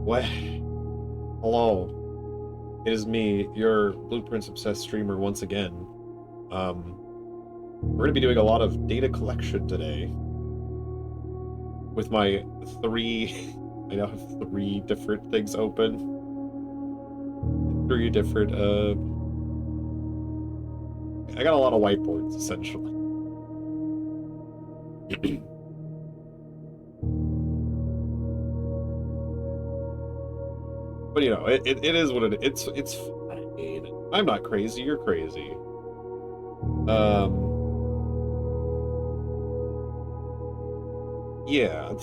What? Hello. It is me, your Blueprints Obsessed streamer once again. We're going to be doing a lot of data collection today with my three... I now have three different things open. Three different, I got a lot of whiteboards, essentially. But, you know, it is what it's fine. I'm not crazy, you're crazy. Yeah.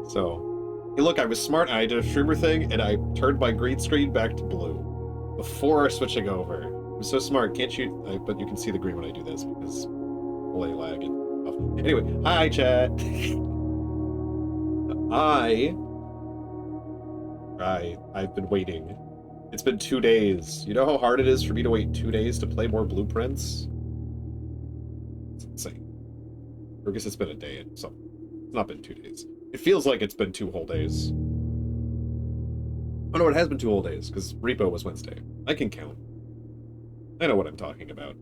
So, hey, look, I was smart. I did a streamer thing, and I turned my green screen back to blue before switching over. I'm so smart. Can't you? But you can see the green when I do this because delay lag and stuff. Anyway, hi chat. I've been waiting. It's been 2 days. You know how hard it is for me to wait 2 days to play more blueprints? It's insane. Or I guess it's been a day and something. It's not been 2 days. It feels like it's been 2 whole days. Oh no, it has been 2 whole days, because Repo was Wednesday. I can count. I know what I'm talking about.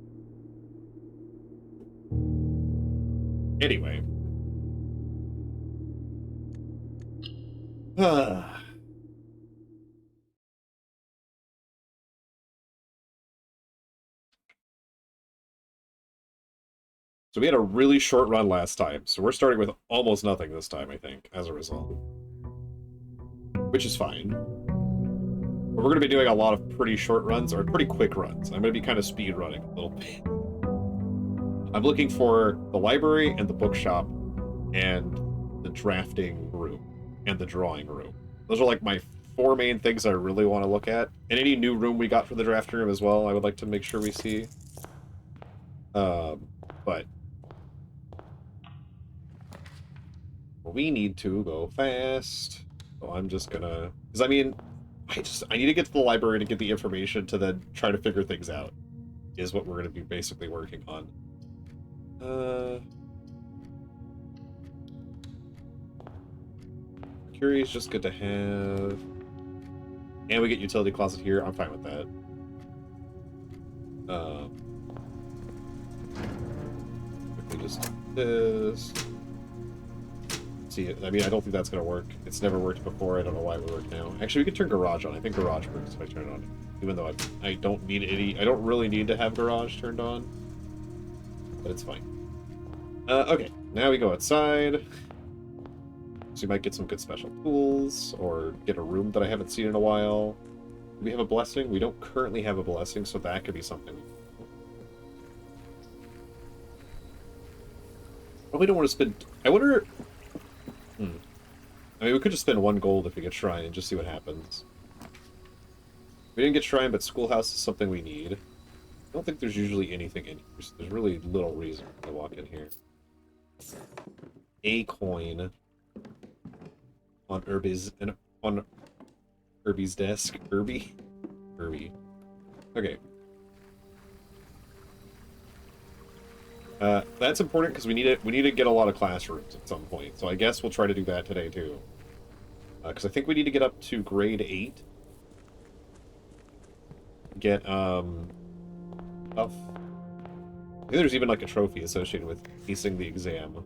Anyway. So we had a really short run last time, so we're starting with almost nothing this time, I think, as a result. Which is fine. But we're going to be doing a lot of pretty short runs, or pretty quick runs. I'm going to be kind of speed running a little bit. I'm looking for the library and the bookshop and the drafting room and the drawing room. Those are like my 4 main things I really want to look at. And any new room we got for the drafting room as well, I would like to make sure we see. But we need to go fast. So I'm just gonna... Because, I mean, I need to get to the library to get the information to then try to figure things out, is what we're going to be basically working on. Mercury is just good to have. And we get utility closet here. I'm fine with that. Quickly just do this. See, I mean, I don't think that's going to work. It's never worked before. I don't know why it would work now. Actually, we could turn garage on. I think garage works if I turn it on. Even though I don't need any... I don't really need to have garage turned on. But it's fine. Okay, now we go outside. So we might get some good special tools, or get a room that I haven't seen in a while. Do we have a blessing? We don't currently have a blessing, so that could be something. Probably don't want to spend... I wonder... I mean, we could just spend 1 gold if we get Shrine and just see what happens. We didn't get Shrine, but Schoolhouse is something we need. I don't think there's usually anything in here, so there's really little reason to walk in here. A coin on Irby's desk. Irby. Okay. That's important because we need to get a lot of classrooms at some point. So I guess we'll try to do that today too. Because I think we need to get up to grade 8. Get stuff. I think there's even like a trophy associated with acing the exam.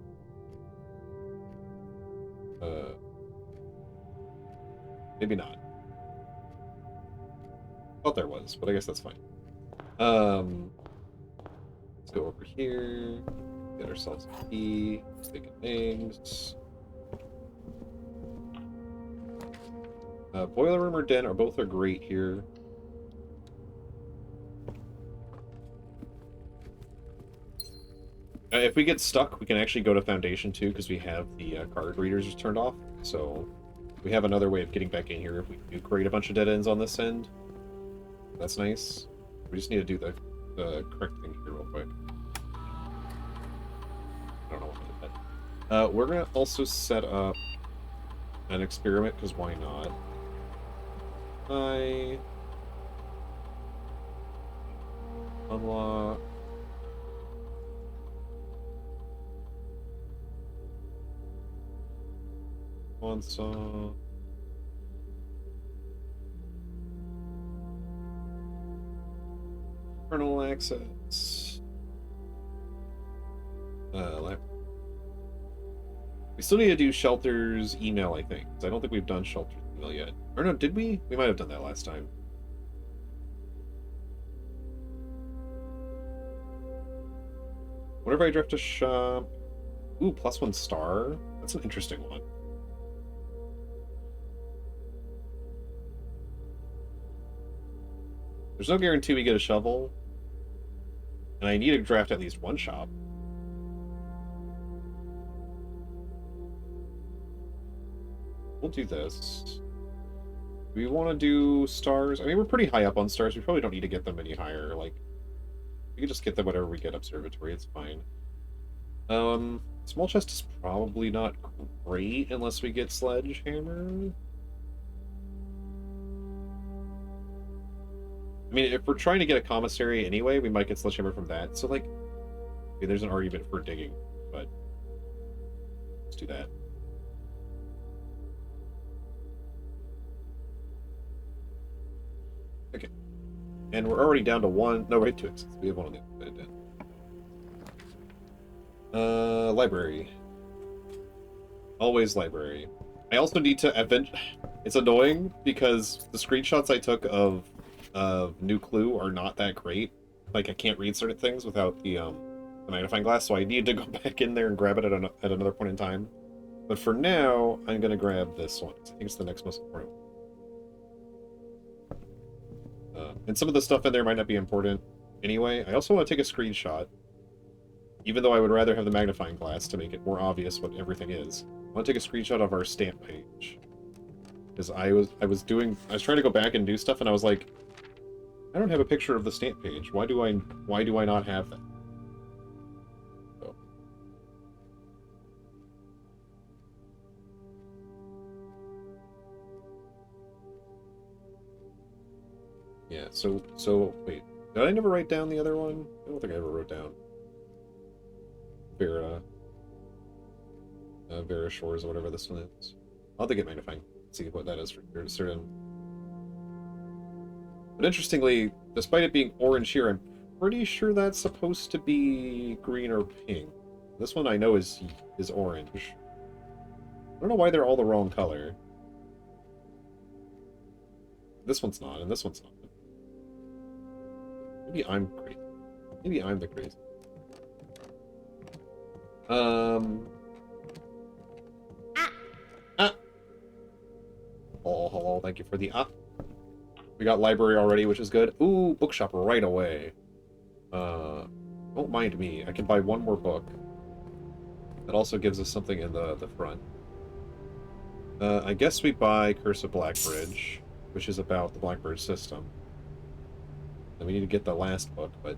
Maybe not. Thought there was, but I guess that's fine. Let's go over here. Get ourselves a key. Think of names. Boiler room or den both are great here. If we get stuck, we can actually go to Foundation too, because we have the card readers turned off. So we have another way of getting back in here if we do create a bunch of dead ends on this end. That's nice. We just need to do the correct thing here real quick. I don't know what I did that. We're going to also set up an experiment, because why not? Unlock. Console. Kernel access. We still need to do Shelter's email, I think. Because I don't think we've done Shelter's email yet. Or no, did we? We might have done that last time. Whenever I drift to shop... Ooh, +1 star? That's an interesting one. There's no guarantee we get a shovel. And I need to draft at least one shop. We'll do this. Do we want to do stars? I mean, we're pretty high up on stars. We probably don't need to get them any higher. Like, we can just get them whenever we get observatory. It's fine. Small chest is probably not great unless we get sledgehammer. I mean, if we're trying to get a commissary anyway, we might get sledgehammer from that. So, like, okay, there's an argument for digging, but let's do that. Okay. And we're already down to one. No, wait, 2 exits. We have one on the other side. Library. Always library. I also need to It's annoying because the screenshots I took of New Clue are not that great. Like, I can't read certain things without the magnifying glass, so I need to go back in there and grab it at another point in time. But for now, I'm gonna grab this one. I think it's the next most important one. And some of the stuff in there might not be important anyway. I also want to take a screenshot, even though I would rather have the magnifying glass to make it more obvious what everything is. I want to take a screenshot of our stamp page. Because I was trying to go back and do stuff, and I was like, I don't have a picture of the stamp page. Why do I not have that? So. Yeah, so wait. Did I never write down the other one? I don't think I ever wrote down. Vera Shores or whatever this one is. I'll have to get magnifying. See what that is for certain. But interestingly, despite it being orange here, I'm pretty sure that's supposed to be green or pink. This one I know is orange. I don't know why they're all the wrong color. This one's not, and this one's not. Maybe I'm crazy. Maybe I'm the crazy. Oh, hello, thank you for the We got library already, which is good. Ooh, bookshop right away. Don't mind me. I can buy one more book. That also gives us something in the front. I guess we buy Curse of Blackbridge, which is about the Blackbird system. And we need to get the last book, but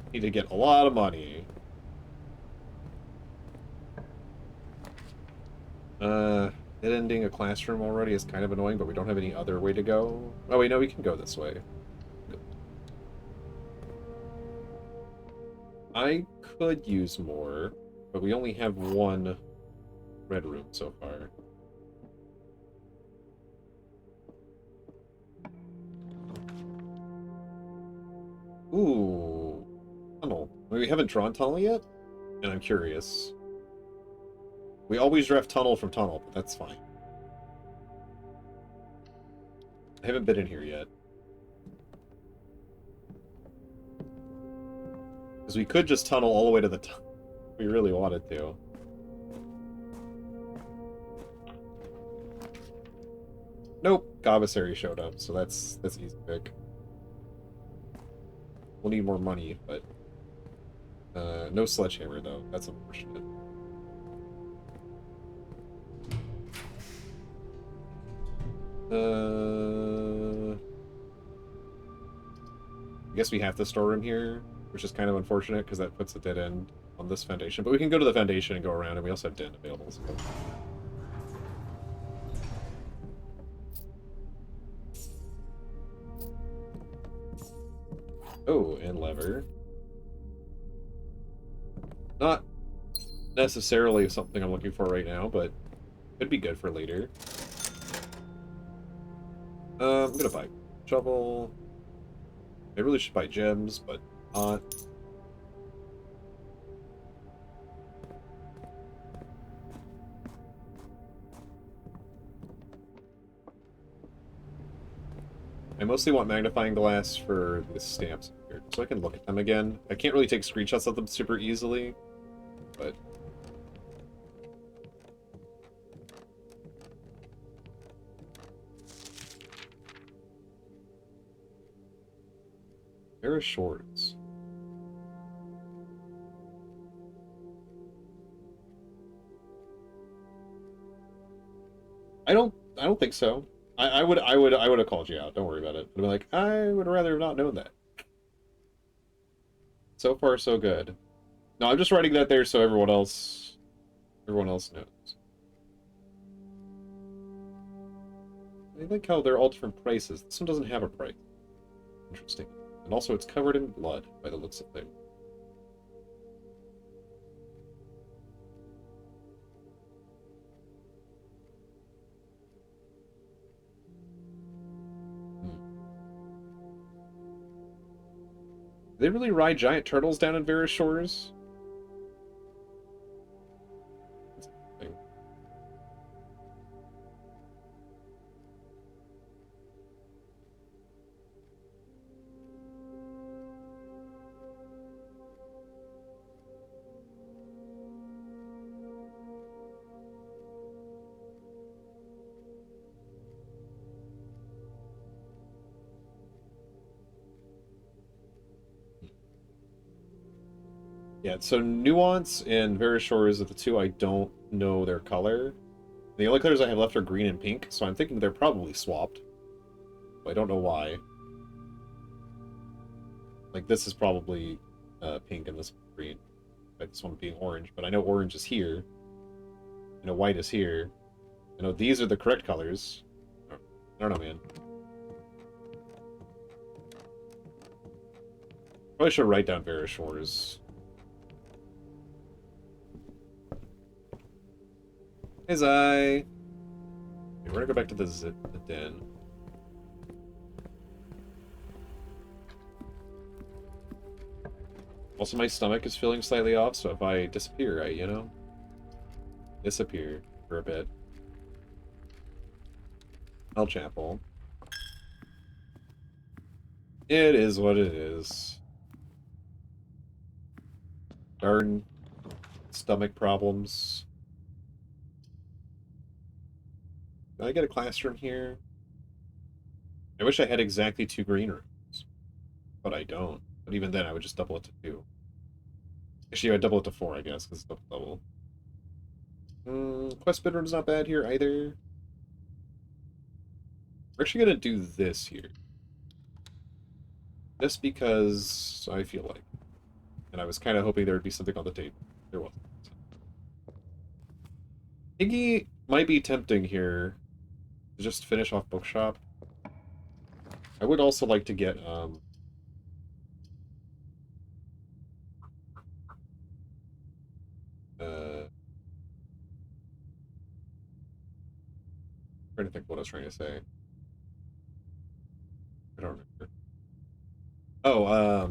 we need to get a lot of money. Ending a classroom already is kind of annoying, but we don't have any other way to go. Oh, wait, no, we can go this way. I could use more, but we only have one red room so far. Ooh, tunnel. We haven't drawn tunnel yet, and I'm curious. We always draft tunnel from tunnel, but that's fine. I haven't been in here yet. Because we could just tunnel all the way to the top if we really wanted to. Nope, commissary showed up, so that's easy pick. We'll need more money, but no sledgehammer though. That's unfortunate. I guess we have the storeroom here, which is kind of unfortunate because that puts a dead end on this foundation. But we can go to the foundation and go around, and we also have den available. So. Oh, and lever. Not necessarily something I'm looking for right now, but Could be good for later. I'm gonna buy shovel. I really should buy gems, but not. I mostly want magnifying glass for the stamps here, so I can look at them again. I can't really take screenshots of them super easily, but... There are shorts. I don't think so. I would have called you out. Don't worry about it. I'd be like, I would rather have not known that. So far, so good. No, I'm just writing that there so everyone else knows. I like how they're all different prices. This one doesn't have a price. Interesting. And also, it's covered in blood by the looks of things. Do they really ride giant turtles down in Vera Shores? Yeah, so Nuance and Vera Shores are the two I don't know their color. The only colors I have left are green and pink, so I'm thinking they're probably swapped. But I don't know why. Like, this is probably pink and this green. Like, this one being orange, but I know orange is here. I know white is here. I know these are the correct colors. I don't know, man. Probably should write down Vera Shores. Hey, Zai! Okay, we're gonna go back to the den. Also, my stomach is feeling slightly off, so if I disappear, disappear for a bit. El Chapel. It is what it is. Darn stomach problems. Can I get a classroom here? I wish I had exactly 2 green rooms, but I don't. But even then, I would just double it to 2. Actually, I'd double it to 4, I guess, because it's double. Quest bedroom's not bad here either. We're actually gonna do this here. Just because I feel like. And I was kind of hoping there would be something on the table. There wasn't. Iggy might be tempting here to just finish off Bookshop. I would also like to get, trying to think what I was trying to say. I don't remember. Oh,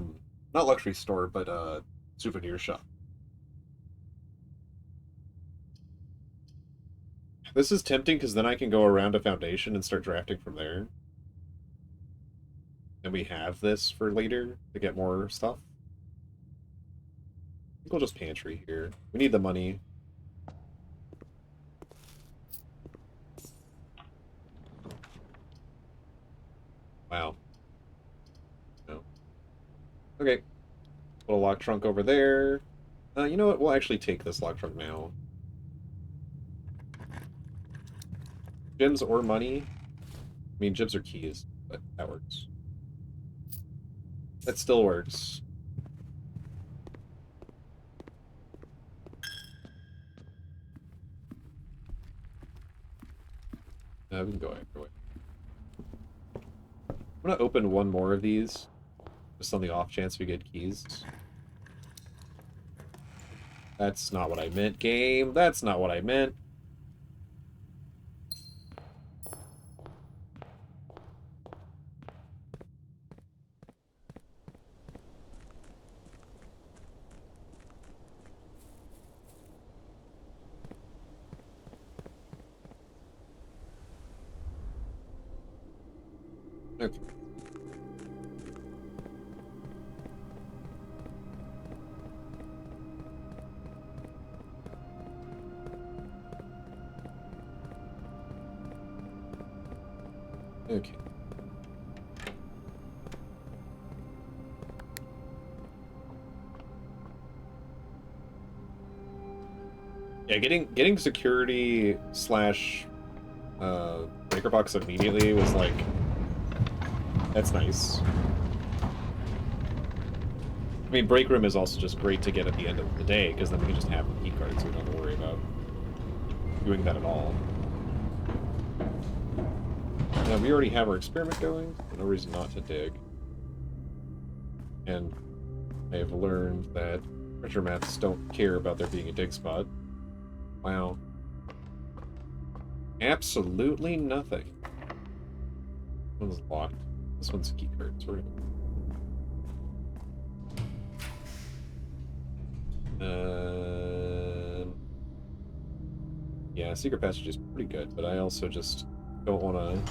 not luxury store, but souvenir shop. This is tempting because then I can go around to Foundation and start drafting from there. And we have this for later to get more stuff. I think we'll just pantry here. We need the money. Wow. No. Okay. Put a lock trunk over there. You know what? We'll actually take this lock trunk now. Gems or money? I mean, gems are keys, but that works. That still works. We can go either way. I'm gonna open one more of these, just on the off chance we get keys. That's not what I meant, game. That's not what I meant. Okay. Okay. Yeah, getting security slash breaker box immediately was like, that's nice. I mean, break room is also just great to get at the end of the day, because then we can just have the key card, so we don't have to worry about doing that at all. Now, we already have our experiment going, so no reason not to dig. And I have learned that treasure maps don't care about there being a dig spot. Wow. Absolutely nothing. This one's locked. This one's key card. So we're gonna... yeah, secret passage is pretty good, but I also just don't want to...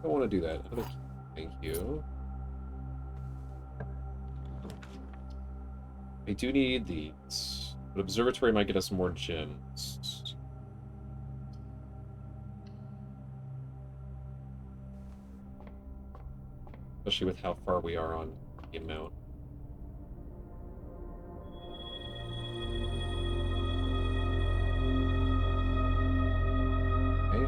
don't want to do that. Thank you. I do need these, but observatory might get us more gems. Especially with how far we are on the amount. Okay.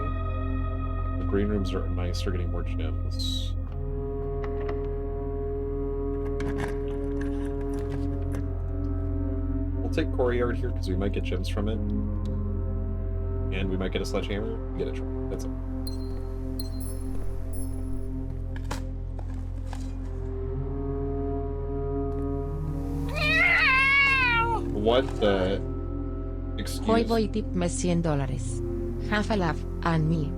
The green rooms are nice, we're getting more gems. We'll take Courtyard here because we might get gems from it. And we might get a sledgehammer. Get a trap. That's it. What the... excuse... Hoy Boy tip me $100. Have a laugh, and me.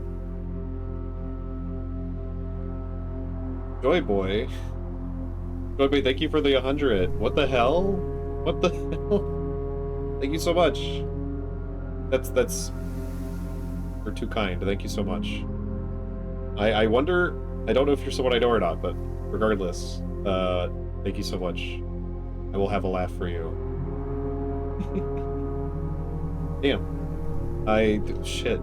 Joy Boy. Joy Boy, thank you for the 100. What the hell? What the hell? Thank you so much. That's... You're too kind. Thank you so much. I wonder... I don't know if you're someone I know or not, but regardless, thank you so much. I will have a laugh for you. Damn. Shit.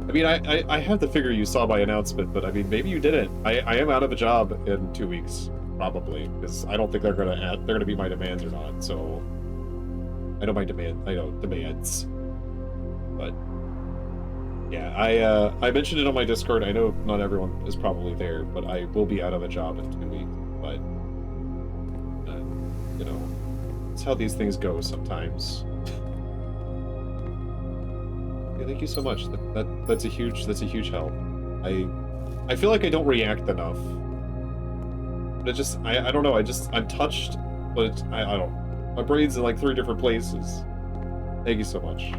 I mean, I have the figure you saw my announcement, but I mean, maybe you didn't. I am out of a job in 2 weeks, probably, because I don't think they're gonna be my demands or not. So I know demands, but yeah, I mentioned it on my Discord. I know not everyone is probably there, but I will be out of a job in 2 weeks. But you know, it's how these things go sometimes. Thank you so much. That's a huge help. I feel like I don't react enough. But it just I don't know. I'm touched, but I don't. My brain's in like 3 different places. Thank you so much.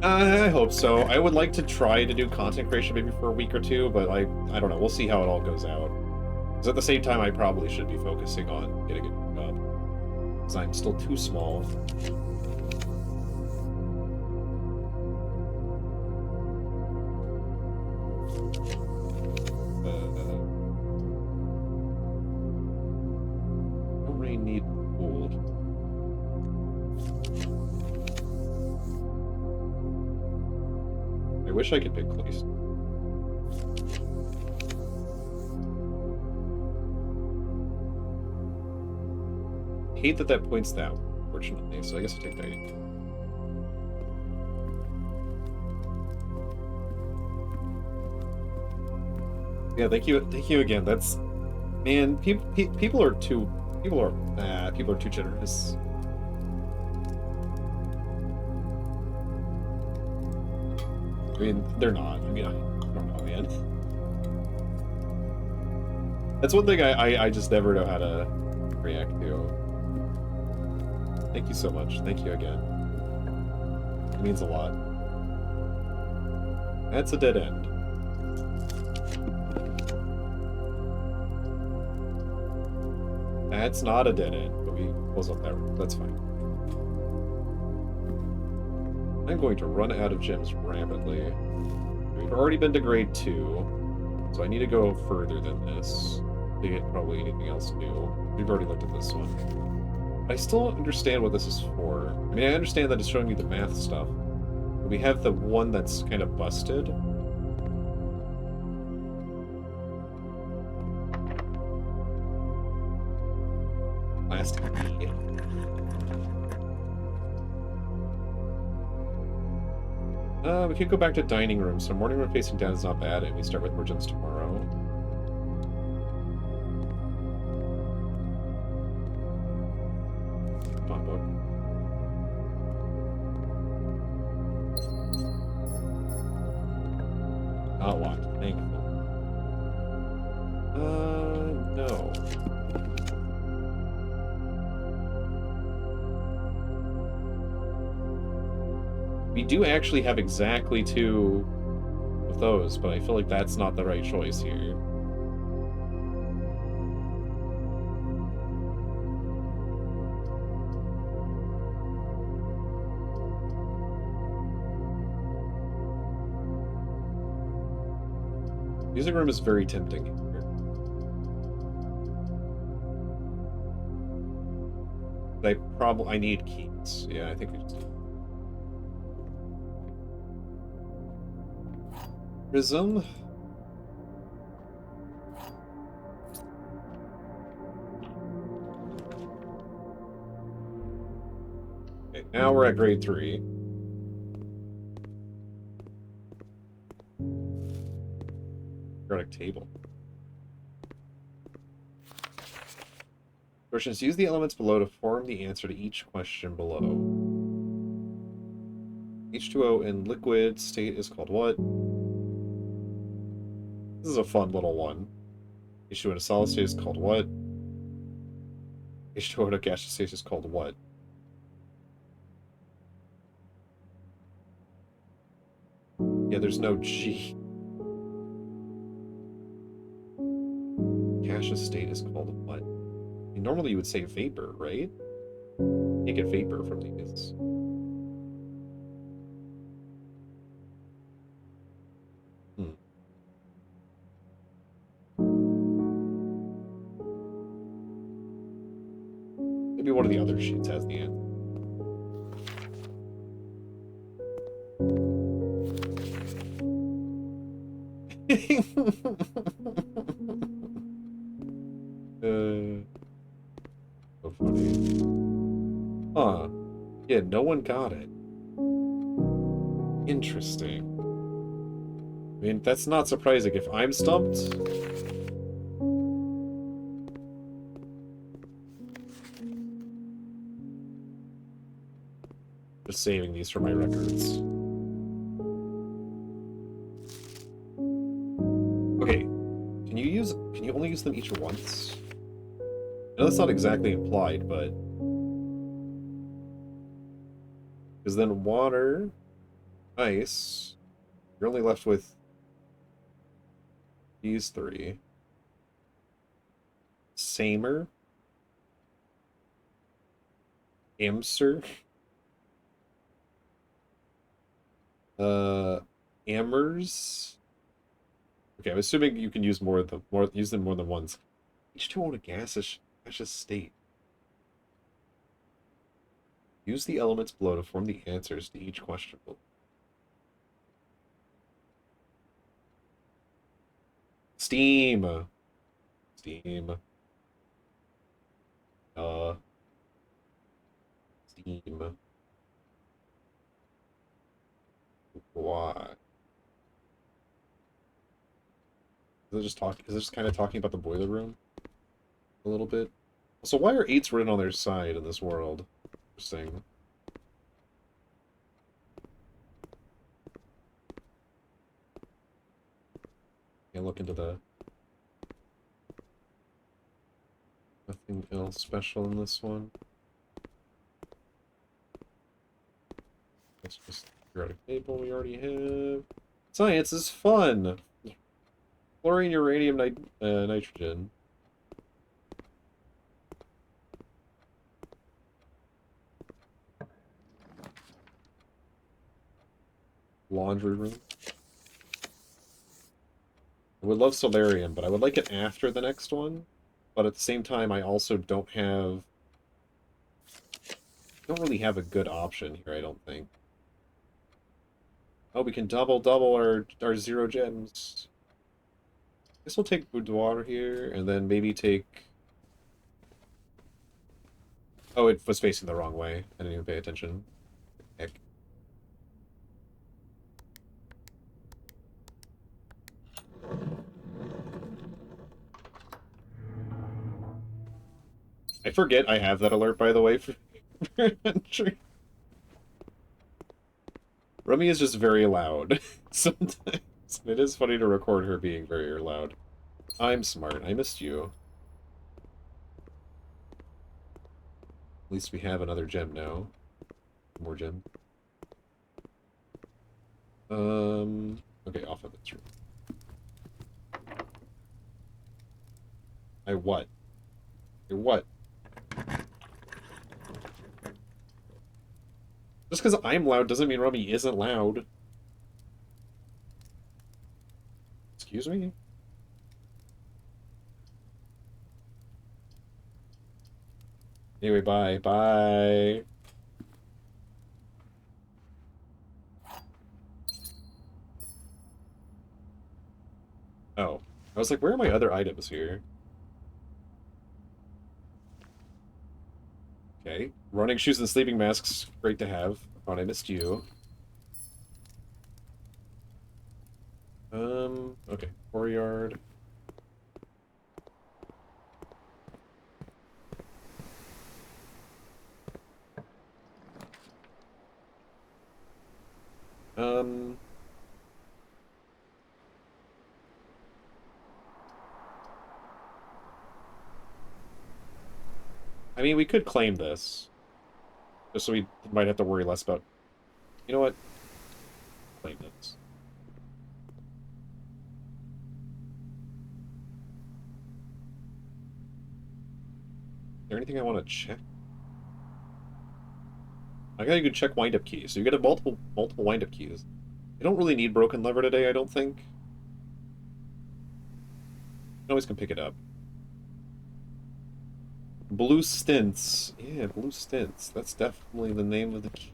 I hope so. I would like to try to do content creation maybe for a week or 2, but I don't know. We'll see how it all goes out. Because at the same time, I probably should be focusing on getting a new job. Because I'm still too small. I wish I could pick Clayson. Hate that points that, fortunately, so I guess I'll take that. Yeah, thank you again. That's, man, people are too generous. I mean, they're not. I mean, I don't know, man. That's one thing I just never know how to react to. Thank you so much. Thank you again. It means a lot. That's a dead end. That's not a dead end, but we close up that room. That's fine. I'm going to run out of gems rapidly. We've already been to grade 2, so I need to go further than this to get probably anything else new. We've already looked at this one. I still don't understand what this is for. I mean, I understand that it's showing me the math stuff. But we have the one that's kind of busted. Last E. We could go back to dining room. So morning room facing down is not bad, and we start with merchants tomorrow. Fun book. Not locked. Thankful. No. We do actually have exactly 2 of those, but I feel like that's not the right choice here. Music room is very tempting here. But I need keys. Yeah, I think we just do. Prism. Okay, now we're at grade 3. Periodic table. Questions: use the elements below to form the answer to each question below. H2O in liquid state is called what? This is a fun little one. H2O in a solid state is called what? H2O in a gaseous state is called what? Yeah, there's no G. Gaseous state is called what? I mean, normally you would say vapor, right? You can't get vapor from these. Maybe one of the other sheets has the answer. So funny. Huh. Yeah, no one got it. Interesting. I mean, that's not surprising if I'm stumped. Just saving these for my records. Okay. Can you only use them each once? I know that's not exactly implied, but... Because then water, ice, you're only left with these 3. Samer. Amser. Amers. Okay, I'm assuming you can use use them more than once. H2O in a gaseous state. Use the elements below to form the answers to each question. Steam. Steam. Steam. Why? Is it just kind of talking about the boiler room? A little bit? So why are 8s written on their side in this world? Interesting. Can't look into the... Nothing else special in this one. That's just periodic table we already have. Science is fun! Fluorine, uranium, nitrogen. laundry room. I would love Solarium, but I would like it after the next one. But at the same time, I also don't really have a good option here, I don't think. Oh, we can double our 0 gems. I guess we'll take Boudoir here, and then maybe take... Oh, it was facing the wrong way. I didn't even pay attention. Heck. I forget I have that alert, by the way, for entry. Rummy is just very loud sometimes. It is funny to record her being very loud. I'm smart. I missed you. At least we have another gem now. More gem. Okay, off of its room. I what? You're what? Just because I'm loud doesn't mean Rummy isn't loud. Excuse me? Anyway, bye. Bye. Oh. I was like, where are my other items here? Okay. Running shoes and sleeping masks. Great to have. Thought I missed you. Okay. Courtyard. I mean, we could claim this. Just so we might have to worry less about... You know what? Claim this. Is there anything I want to check? I gotta go check wind-up keys. So you get a multiple wind-up keys. I don't really need broken lever today, I don't think. I always can pick it up. Blue stints. Yeah, blue stints. That's definitely the name of the key.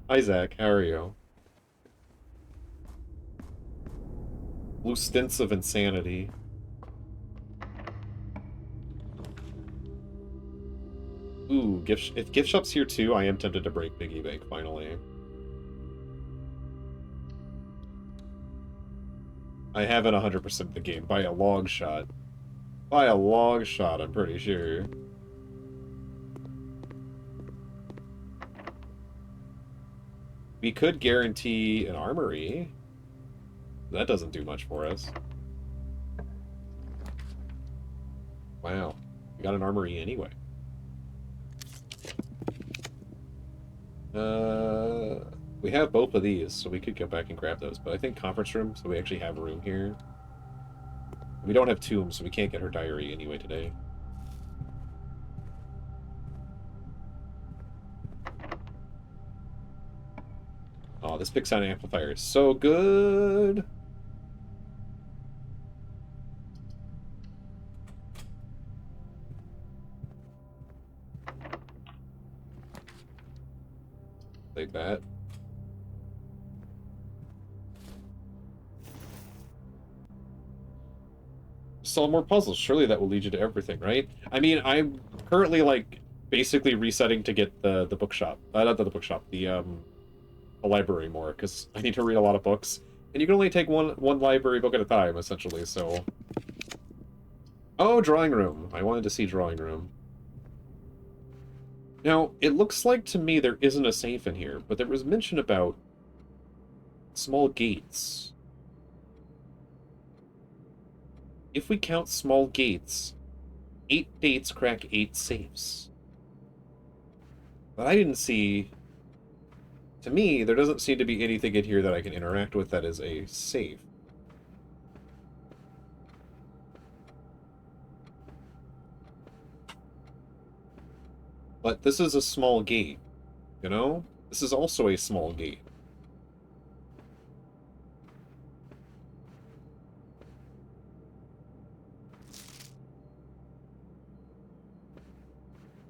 Hi, Zach. How are you? Blue stints of insanity. Ooh, if gift shop's here too, I am tempted to break Piggy Bank finally. I haven't 100% the game by a long shot. By a long shot, I'm pretty sure. We could guarantee an armory. That doesn't do much for us. Wow. We got an armory anyway. We have both of these, so we could go back and grab those. But I think conference room, so we actually have room here. We don't have tombs, so we can't get her diary anyway today. Oh, this big sound amplifier is so good! Like that. Solve more puzzles. Surely that will lead you to everything, right? I mean, I'm currently, like, basically resetting to get the bookshop. Not the bookshop, the library more, because I need to read a lot of books. And you can only take one library book at a time, essentially, so... Oh, drawing room. I wanted to see drawing room. Now, it looks like to me there isn't a safe in here, but there was mention about small gates. If we count small gates, 8 dates crack 8 safes. But I didn't see... To me, there doesn't seem to be anything in here that I can interact with that is a safe. But this is a small gate, you know? This is also a small gate.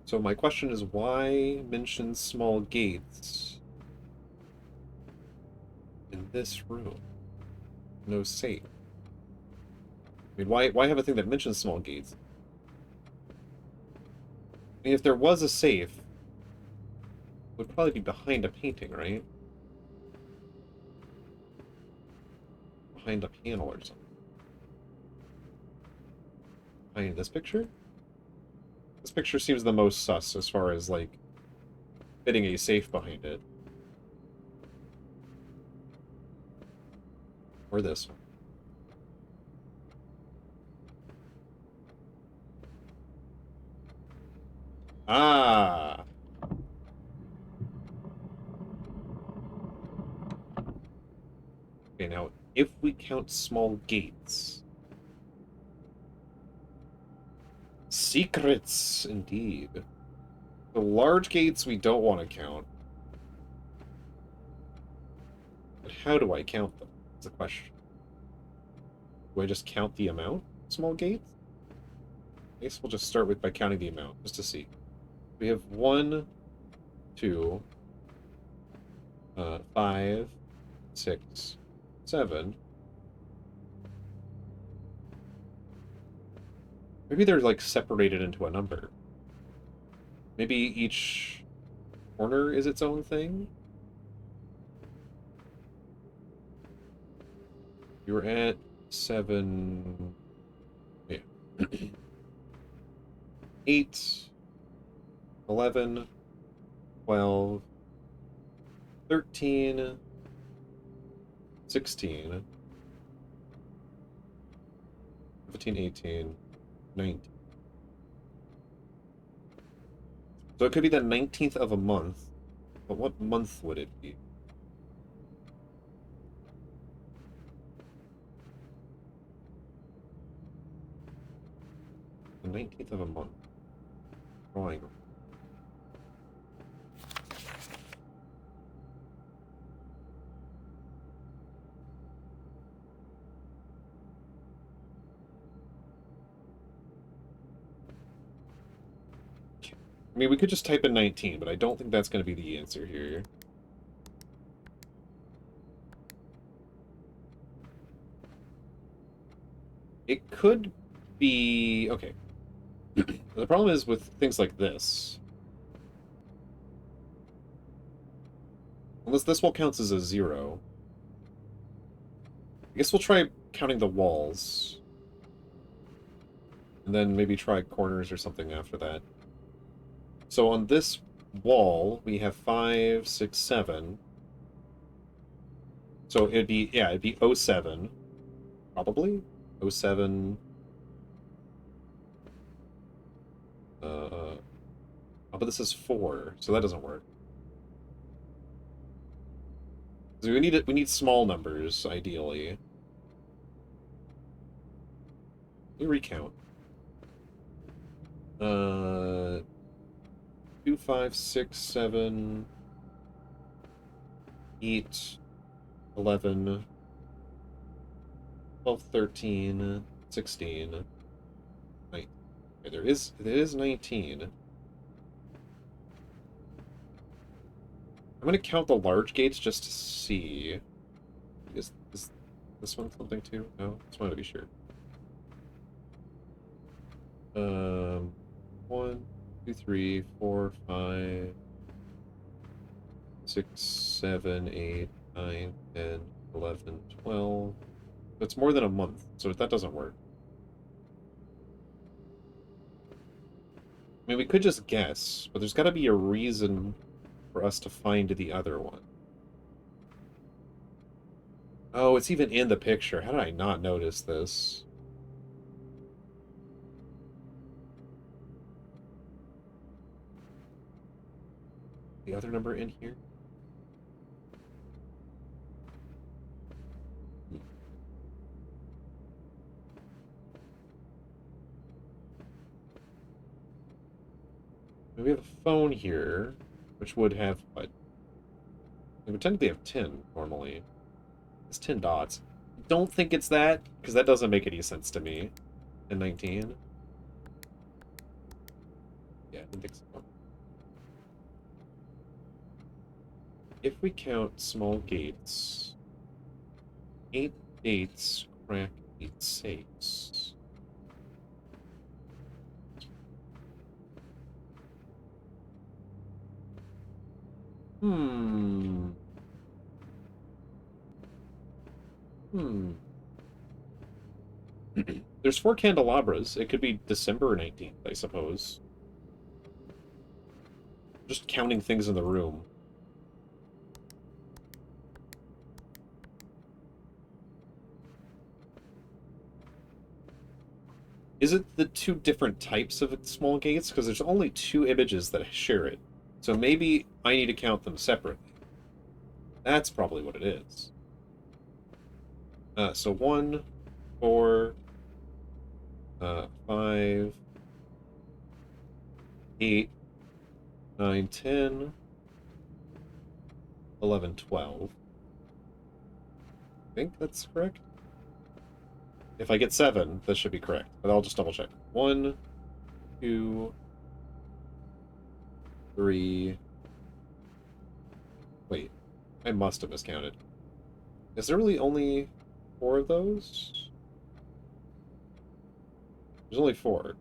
So my question is, why mention small gates in this room? No safe. I mean, why have a thing that mentions small gates? I mean, if there was a safe, it would probably be behind a painting, right? Behind a panel or something. Behind this picture? This picture seems the most sus as far as, like, fitting a safe behind it. Or this one. Ah! Okay, now, if we count small gates... Secrets, indeed. The large gates we don't want to count. But how do I count them? That's the question. Do I just count the amount of small gates? I guess we'll just start with by counting the amount, just to see. We have 1, 2, 5, 6, 7. Maybe they're, like, separated into a number. Maybe each corner is its own thing? You were at 7... Yeah. 8, 11, 12, 13, 16, 17, 18, 19. So it could be the 19th of a month, but what month would it be? The 19th of a month. Drawing. I mean, we could just type in 19, but I don't think that's going to be the answer here. It could be... Okay. The problem is with things like this. Unless this wall counts as a 0. I guess we'll try counting the walls. And then maybe try corners or something after that. So on this wall, we have 5, 6, 7. So it'd be, yeah, it'd be 07. Probably? 07. Oh, but this is 4, so that doesn't work. So we need small numbers, ideally. Let me recount. 2, 5, 6, 7, 8, 11, 12, 13, 16, 19. Okay, there is 19. I'm gonna count the large gates just to see. Is this one something too? No, just wanted to be sure. 1, 2, 3, 4, 5, 6, 7, 8, 9, 10, 11, 12. That's more than a month, so that doesn't work. I mean, we could just guess, but there's got to be a reason for us to find the other one. Oh, it's even in the picture. How did I not notice this? The other number in here? We have a phone here, which would have what? It would technically have 10 normally. It's 10 dots. Don't think it's that, because that doesn't make any sense to me. And 19. Yeah. didn't think so. If we count small gates, 8 gates crack 8 safes. Hmm. There's 4 candelabras. It could be December 19th, I suppose. Just counting things in the room. Is it the 2 different types of small gates? Because there's only 2 images that share it. So maybe I need to count them separately. That's probably what it is. So 1, 4, 5, 8, 9, 10, 11, 12. I think that's correct. If I get 7, this should be correct, but I'll just double check. 1, 2, 3. Wait, I must have miscounted. Is there really only 4 of those? There's only 4.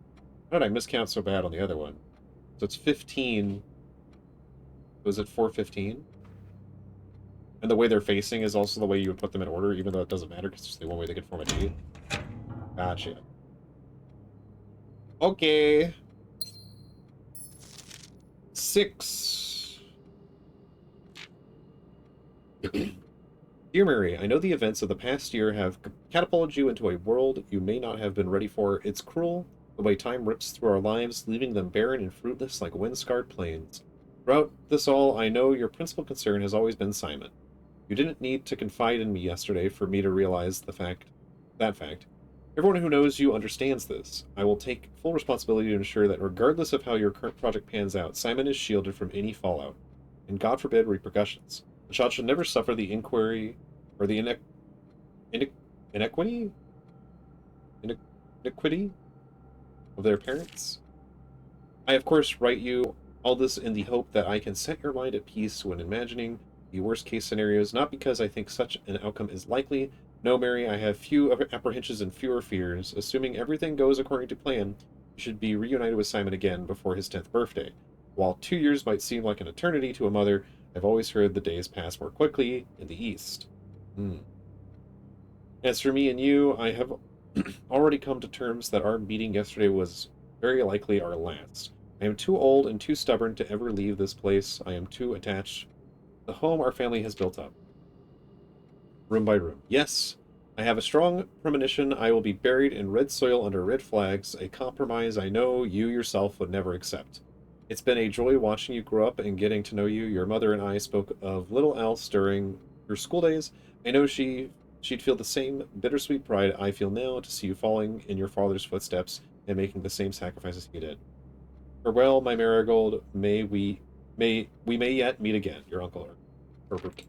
How did I miscount so bad on the other one? So it's 15. Was it 415? And the way they're facing is also the way you would put them in order, even though it doesn't matter because it's the one way they could form a D. Gotcha. Okay. 6. Dear Mary, I know the events of the past year have catapulted you into a world you may not have been ready for. It's cruel, the way time rips through our lives, leaving them barren and fruitless like wind-scarred plains. Throughout this all, I know your principal concern has always been Simon. You didn't need to confide in me yesterday for me to realize that fact. Everyone who knows you understands this. I will take full responsibility to ensure that regardless of how your current project pans out, Simon is shielded from any fallout, and God forbid repercussions. The child should never suffer the inquiry or the inequity iniquity of their parents. I, of course, write you all this in the hope that I can set your mind at peace when imagining the worst-case scenarios, not because I think such an outcome is likely. No, Mary, I have few apprehensions and fewer fears. Assuming everything goes according to plan, you should be reunited with Simon again before his 10th birthday. While 2 years might seem like an eternity to a mother, I've always heard the days pass more quickly in the East. As for me and you, I have already come to terms that our meeting yesterday was very likely our last. I am too old and too stubborn to ever leave this place. I am too attached to the home our family has built up. Room by room. Yes, I have a strong premonition I will be buried in red soil under red flags, a compromise I know you yourself would never accept. It's been a joy watching you grow up and getting to know you. Your mother and I spoke of little else during your school days. I know she'd feel the same bittersweet pride I feel now to see you following in your father's footsteps and making the same sacrifices he did. Farewell, my marigold. We may yet meet again. Your Uncle Herbert.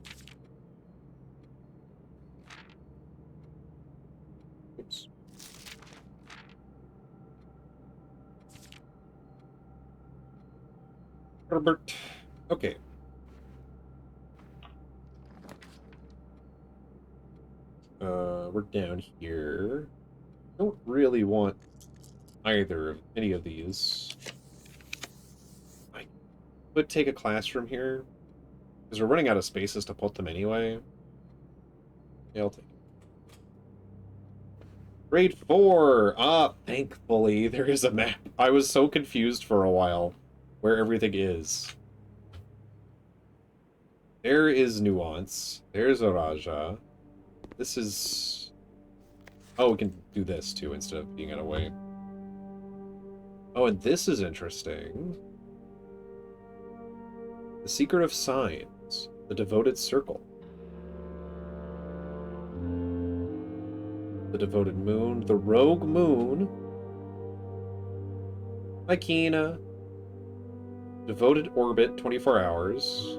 Oops. Herbert. Okay. We're down here. Don't really want either of any of these. I could take a class from here, because we're running out of spaces to put them anyway. Yeah, I'll take it. Grade 4! Ah, thankfully, there is a map. I was so confused for a while where everything is. There is Nuance. There's a Raja. This is... Oh, we can do this, too, instead of being out of way. Oh, and this is interesting. The Secret of Signs. The Devoted Circle. The Devoted Moon. The Rogue Moon. Hi, Kina. Devoted Orbit, 24 hours.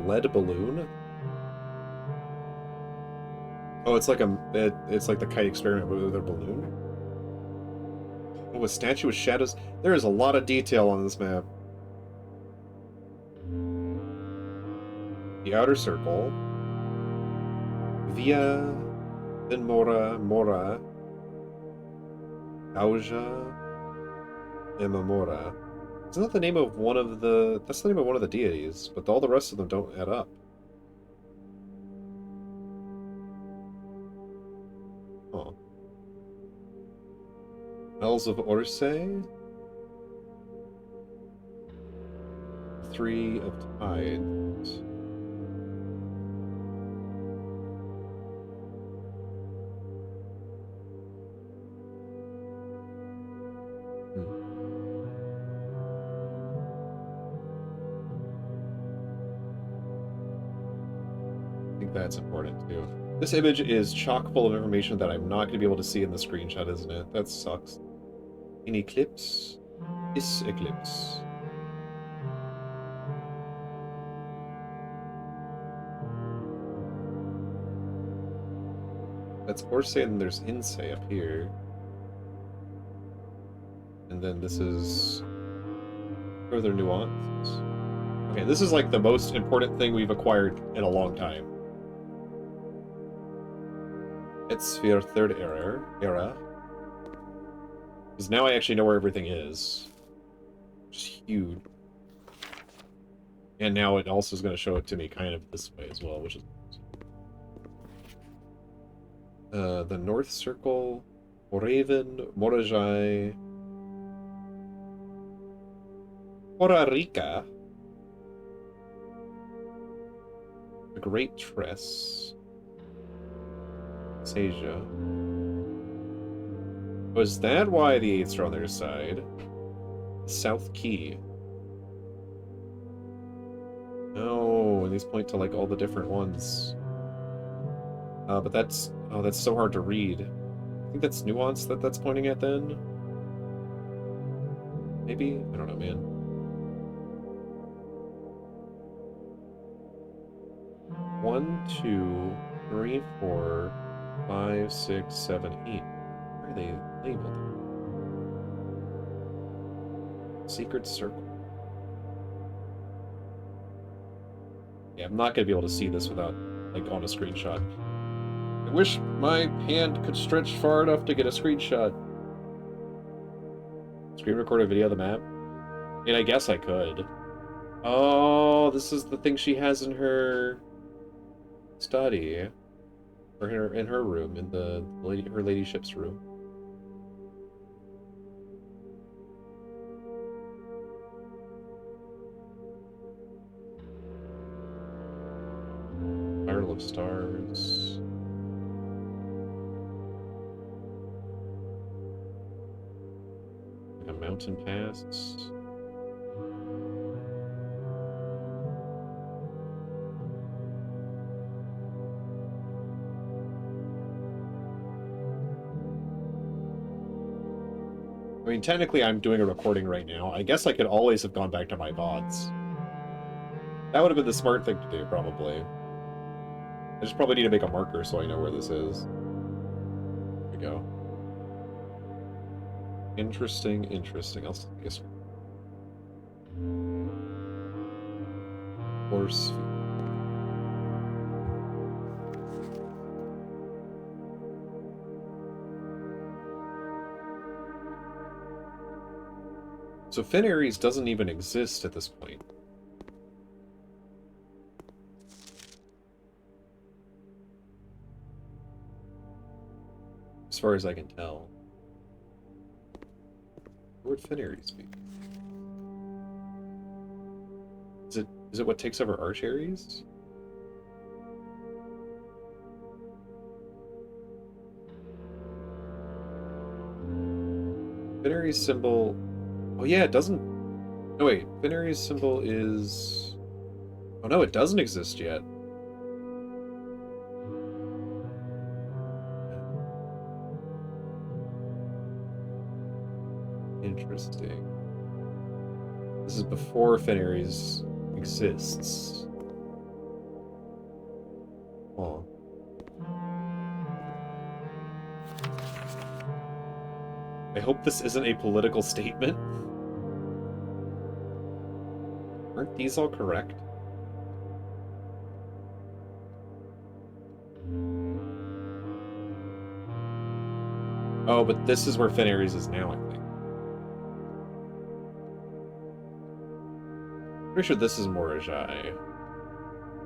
lead balloon? Oh, it's like it's like the kite experiment with a balloon? Oh, a statue with shadows. There is a lot of detail on this map. The outer circle. Via Benmora Mora. Auja Emamora. Isn't that the name of one of the... That's the name of one of the deities, but all the rest of them don't add up. Huh. Bells of Orsay? Three of Tides. I think that's important too. This image is chock full of information that I'm not going to be able to see in the screenshot, isn't it? That sucks. An eclipse? Is eclipse. That's Orsay, and there's Insay up here. And then this is further nuance. Okay, this is like the most important thing we've acquired in a long time. It's Sphere Third Era. Because now I actually know where everything is. Which is huge. And now it also is going to show it to me kind of this way as well, which is... the North Circle, Moraven, Morajai, Porarica, the Great Tress, Sasia. Was that why the 8s are on their side? The South Key. No, and these point to like all the different ones. But that's... Oh, that's so hard to read. I think that's nuance that's pointing at then? Maybe? I don't know, man. 1, 2, 3, 4, 5, 6, 7, 8. Where are they labeled? Secret Circle. Yeah, I'm not gonna be able to see this without, like, on a screenshot. I wish my hand could stretch far enough to get a screenshot. Screen record a video of the map? I mean, I guess I could. Oh, this is the thing she has in her study. Or in her room, in her ladyship's room. Spiral of Stars. A mountain pass. I mean, technically I'm doing a recording right now. I guess I could always have gone back to my VODs. That would have been the smart thing to do, probably. I just probably need to make a marker so I know where this is. There we go. Interesting, interesting. I guess. Horse. So Fin Aries doesn't even exist at this point. As far as I can tell. Where would Fin Aries be? Is it what takes over Arch Aries? Fin Aries symbol... Oh yeah, it doesn't... No wait, Fin Aries symbol is... Oh no, it doesn't exist yet. Interesting. This is before Fin Aries exists. Oh. I hope this isn't a political statement. Aren't these all correct? Oh, but this is where Fen Ares is now, I think. Pretty sure this is Morajai.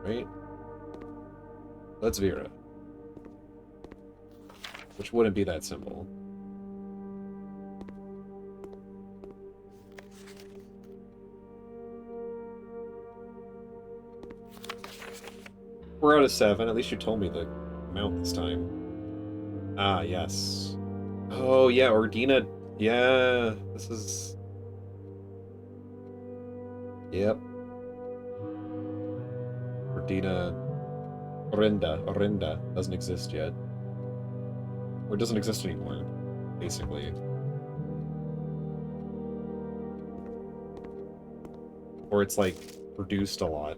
Right? That's Vera. Which wouldn't be that simple. We're out of 7. At least you told me the amount this time. Ah, yes. Oh, yeah, Ordina. Yeah, this is... Yep. Ordina... Orinda. Doesn't exist yet. Or doesn't exist anymore, basically. Or it's, like, reduced a lot.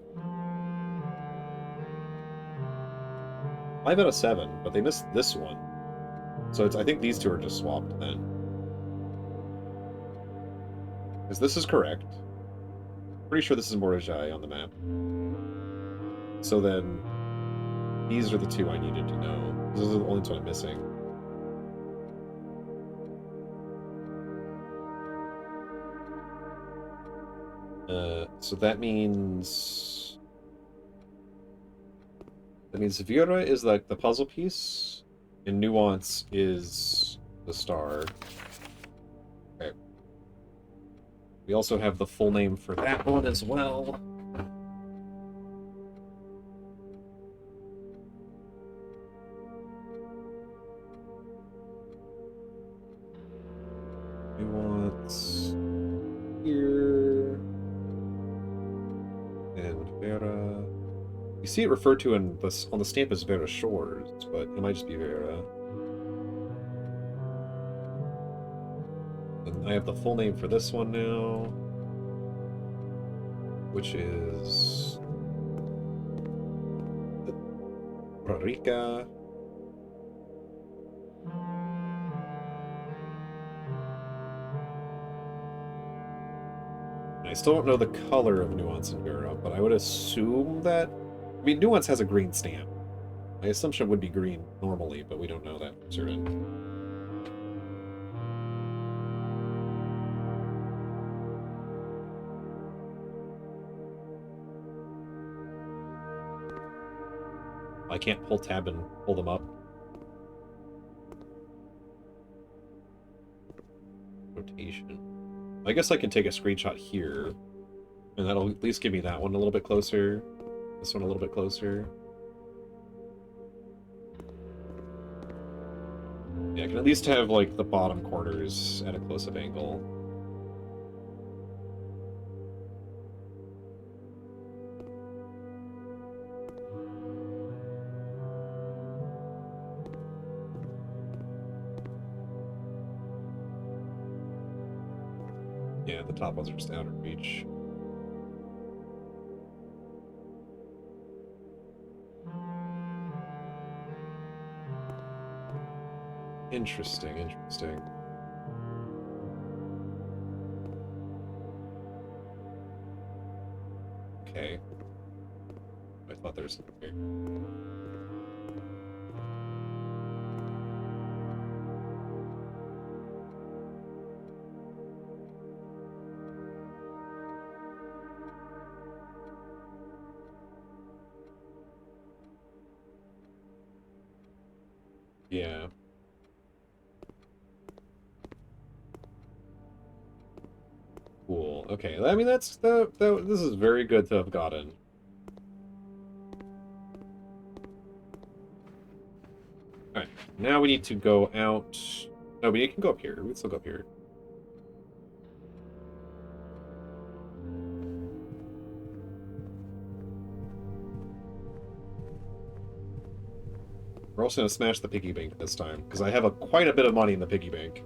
5 out of 7, but they missed this one. So I think these two are just swapped then. Because this is correct. Pretty sure this is Morajai on the map. So then, these are the two I needed to know. Those are the only two I'm missing. So that means... That means Vera is like the puzzle piece, and Nuance is the star. Okay. We also have the full name for that one as well. Nuance here. And Vera. You see it referred to on the stamp as Vera Shores, but it might just be Vera. And I have the full name for this one now, which is Rarica. I still don't know the color of Nuance and Vera, but I would assume that... I mean, Nuance has a green stamp. My assumption would be green normally, but we don't know that for certain. I can't pull tab and pull them up. Rotation. I guess I can take a screenshot here, and that'll at least give me that one a little bit closer. This one a little bit closer. Yeah, I can at least have, like, the bottom corners at a close-up angle. Yeah, the top ones are just out of reach. Interesting. Okay. I thought there was something here. Yeah. Cool. Okay. I mean, this is very good to have gotten. Alright. Now we need to go out. No, we can go up here. We can still go up here. We're also going to smash the piggy bank this time, because I have quite a bit of money in the piggy bank.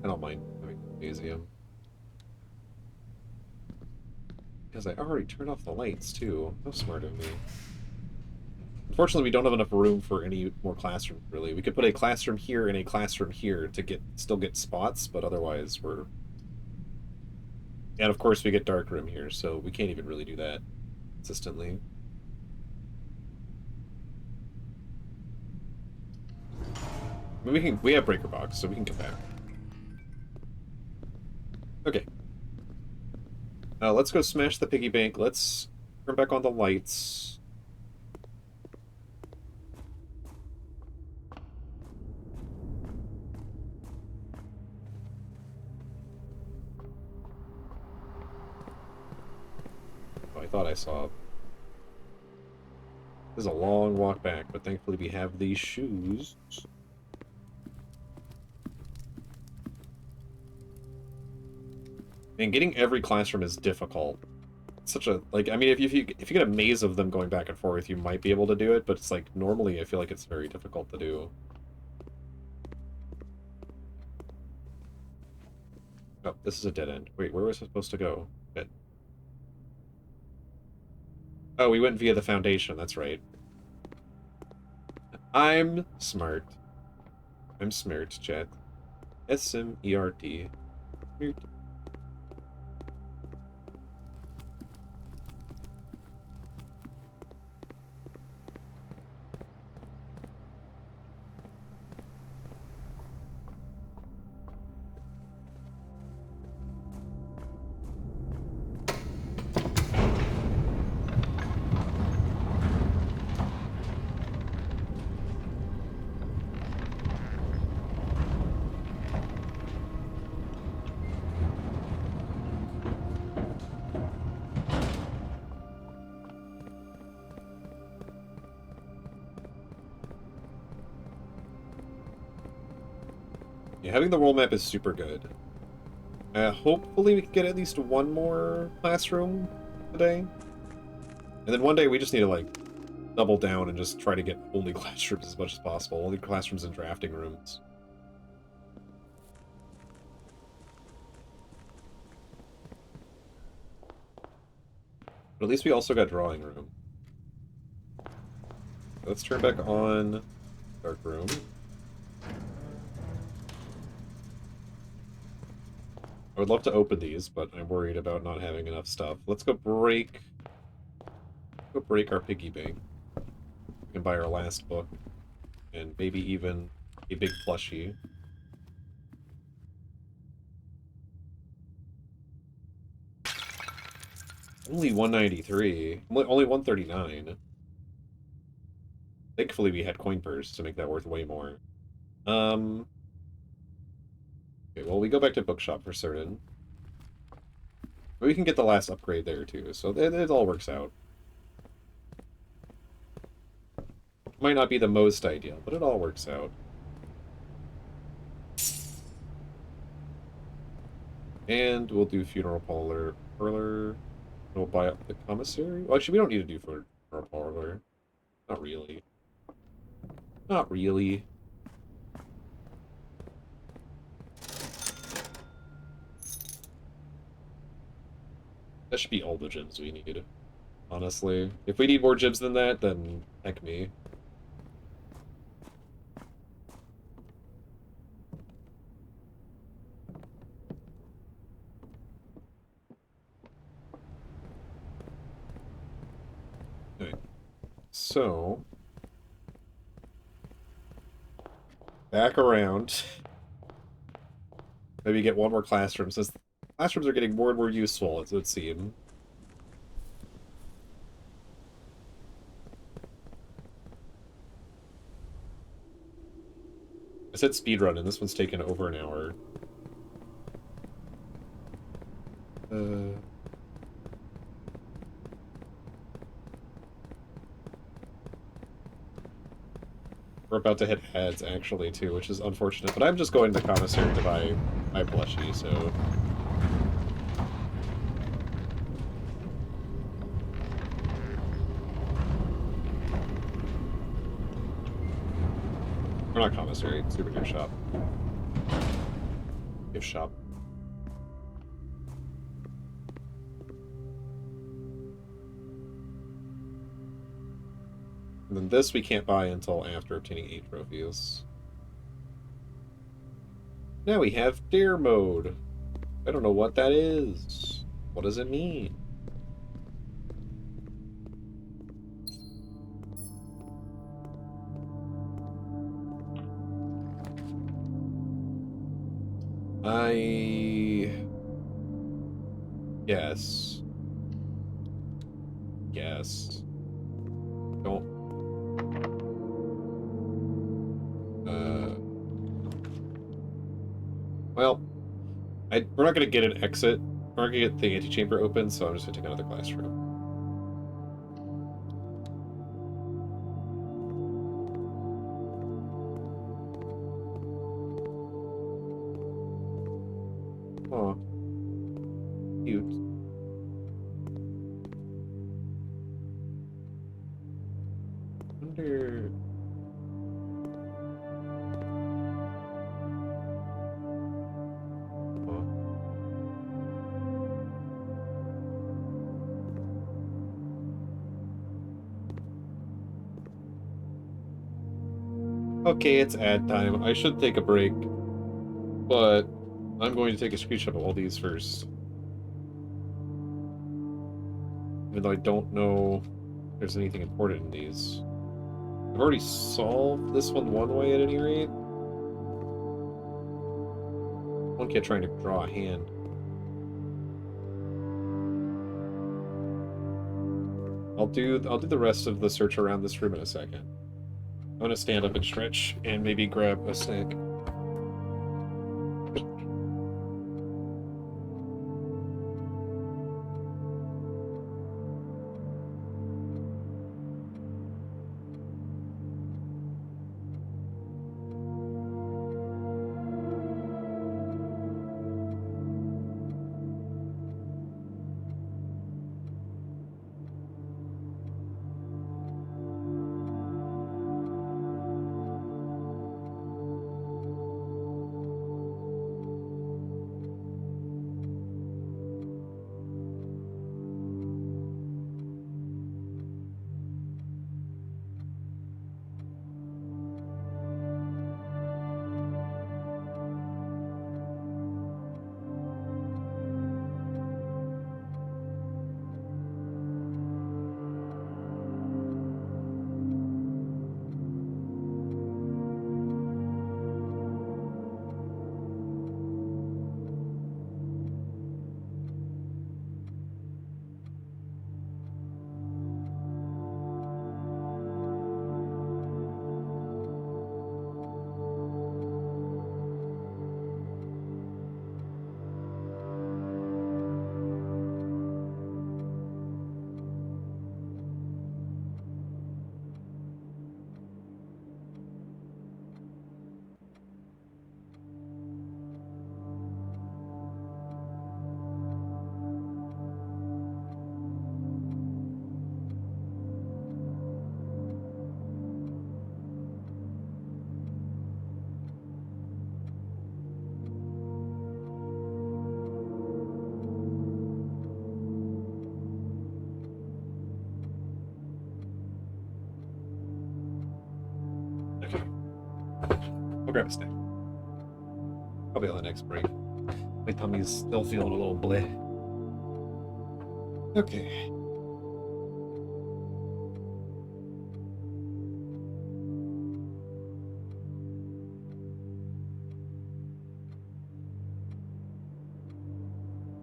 I don't mind having magnesium. Because I already turned off the lights, too. How smart of me. Unfortunately, we don't have enough room for any more classrooms, really. We could put a classroom here and a classroom here to still get spots, but otherwise we're... And of course we get dark room here, so we can't even really do that consistently. I mean, we have breaker box, so we can come back. Okay. Let's go smash the piggy bank. Let's turn back on the lights. Oh, I thought I saw. This is a long walk back, but thankfully we have these shoes. And getting every classroom is difficult. It's such a, like, I mean, if you get a maze of them going back and forth, you might be able to do it, but it's like, normally I feel like it's very difficult to do. Oh, this is a dead end. Wait, where was I supposed to go? Good. Oh, we went via the foundation, that's right. I'm smart. I'm smart, chat. S-M-E-R-T. Smart. Yeah, having the world map is super good. Hopefully we can get at least one more classroom today. And then one day we just need to, like, double down and just try to get only classrooms as much as possible. Only classrooms and drafting rooms. But at least we also got drawing room. Let's turn back on dark room. I would love to open these, but I'm worried about not having enough stuff. Let's go break our piggy bank. We can buy our last book. And maybe even a big plushie. Only 193. Only 139. Thankfully we had coin purse to make that worth way more. Okay, well we go back to bookshop for certain. But we can get the last upgrade there too, so it all works out. Might not be the most ideal, but it all works out. And we'll do funeral parlor. We'll buy up the commissary. Well, actually, we don't need to do funeral parlor. Not really. Not really. That should be all the gems we need, honestly. If we need more gems than that, then heck me. Okay. So... back around. Maybe get one more classroom, since classrooms are getting more and more useful, it would seem. I said speedrun, and this one's taken over an hour. We're about to hit ads, actually, too, which is unfortunate. But I'm just going to the commissary to buy my plushie, so... Or not commissary, souvenir shop. Gift shop. And then this we can't buy until after obtaining 8 trophies. Now we have dare mode. I don't know what that is. What does it mean? Yes. Yes. Don't. Well, we're not going to get an exit. We're not going to get the antechamber open, so I'm just going to take another classroom. Aw. Cute. Wonder... Okay, it's ad time. I should take a break, but I'm going to take a screenshot of all these first. Even though I don't know if there's anything important in these. I've already solved this one way at any rate. One kid trying to draw a hand. I'll do the rest of the search around this room in a second. I'm gonna stand up and stretch and maybe grab a snack. I'll grab a snack. Probably on the next break. My tummy's still feeling a little bleh. Okay.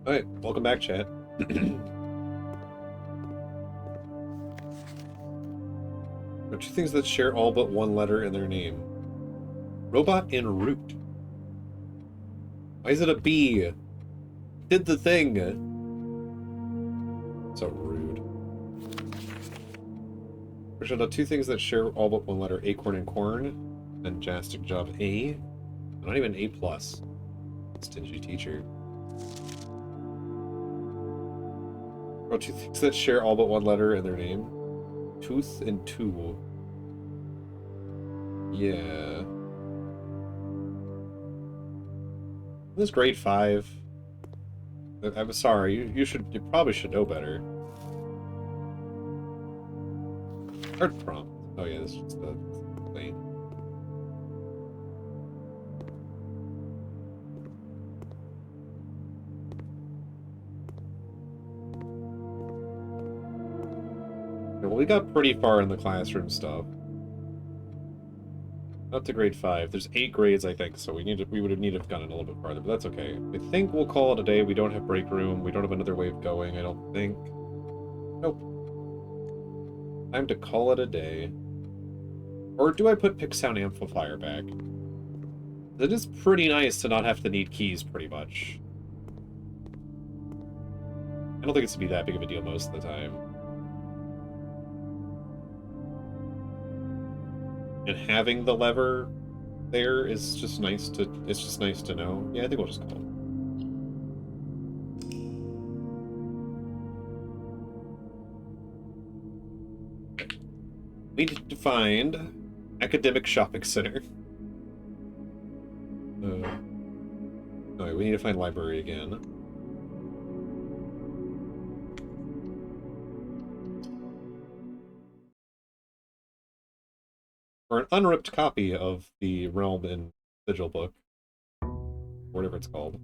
Alright, welcome back, chat. There are 2 things that share all but one letter in their name. Robot and root. Why is it a B? Did the thing. So rude. Which are the 2 things that share all but one letter, acorn and corn. Fantastic job, A. Not even A+. Stingy teacher. Or 2 things that share all but one letter in their name. Tooth and tool. Yeah. This is grade 5. I'm sorry, you probably should know better. Hard prompt. Oh yeah, this is just the plane. Well, we got pretty far in the classroom stuff. Up to grade 5. There's 8 grades, I think, so we would have needed to have gone a little bit farther, but that's okay. I think we'll call it a day. We don't have break room. We don't have another wave going, I don't think. Nope. Time to call it a day. Or do I put Pick Sound Amplifier back? It is pretty nice to not have to need keys, pretty much. I don't think it's to be that big of a deal most of the time. And having the lever there is just nice to... It's just nice to know. Yeah, I think we'll just call it. We need to find Academic Shopping Center. Alright, we need to find library again. Or an unripped copy of the Realm and Sigil book. Whatever it's called.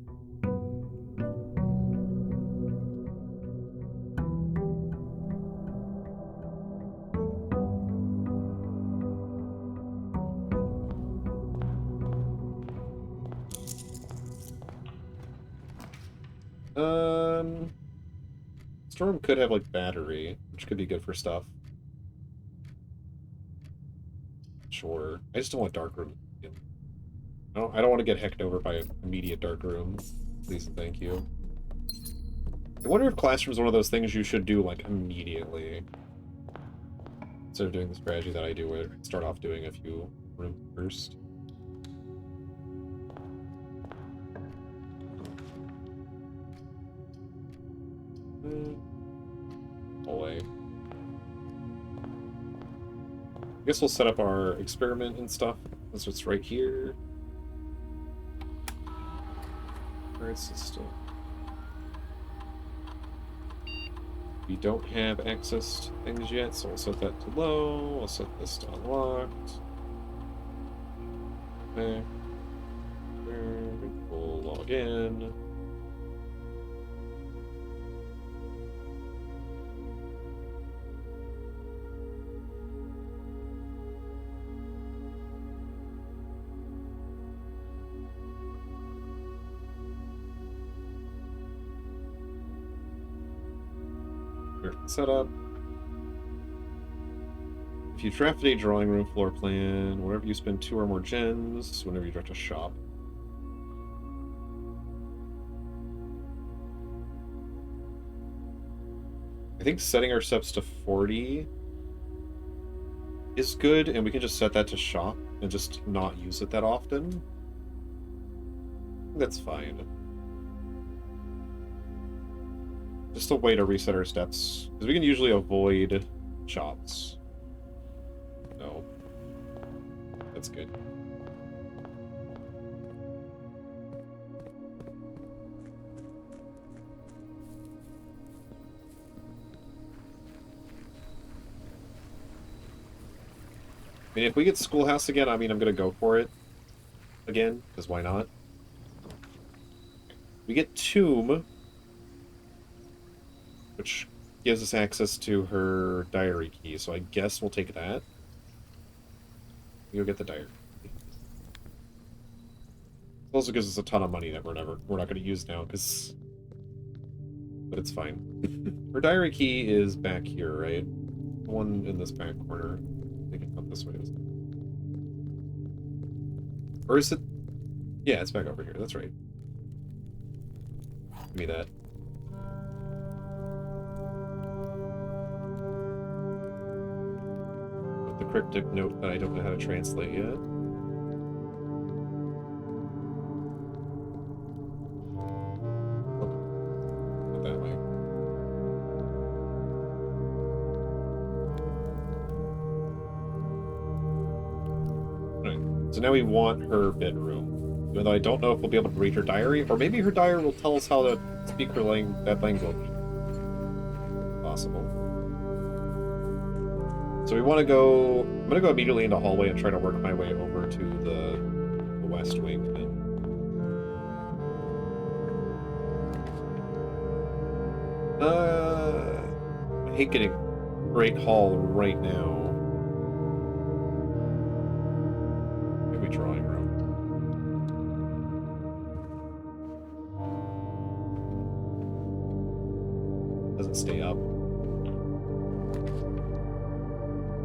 Storm could have, like, battery, which could be good for stuff. Sure. I just don't want dark room. I don't want to get hecked over by an immediate dark room. Please and thank you. I wonder if classroom is one of those things you should do, like, immediately. Instead of doing the strategy that I do, where I start off doing a few rooms first. Hallway. I guess we'll set up our experiment and stuff. That's what's right here. Current system. We don't have access to things yet, so we'll set that to low. We'll set this to unlocked. Okay. We'll log in. Setup. If you draft a drawing room floor plan, whenever you spend 2 or more gens, whenever you draft a shop. I think setting our steps to 40 is good, and we can just set that to shop and just not use it that often. That's fine. Just a way to reset our steps, because we can usually avoid shops. No. That's good. I mean, if we get Schoolhouse again, I mean, I'm gonna go for it again, because why not? We get Tomb, which gives us access to her diary key, so I guess we'll take that. We'll get the diary. It also gives us a ton of money that we're not going to use now, but it's fine. Her diary key is back here, right? The one in this back corner. I think it's up this way, isn't it? Or is it? Yeah, it's back over here. That's right. Give me that. The cryptic note that I don't know how to translate yet. Oh, not that way. Alright, so now we want her bedroom. Even though I don't know if we'll be able to read her diary, or maybe her diary will tell us how to speak that language. Possible. So we want to go... I'm going to go immediately into the hallway and try to work my way over to the West Wing. I hate getting Great Hall right now. Maybe drawing room. Doesn't stay up.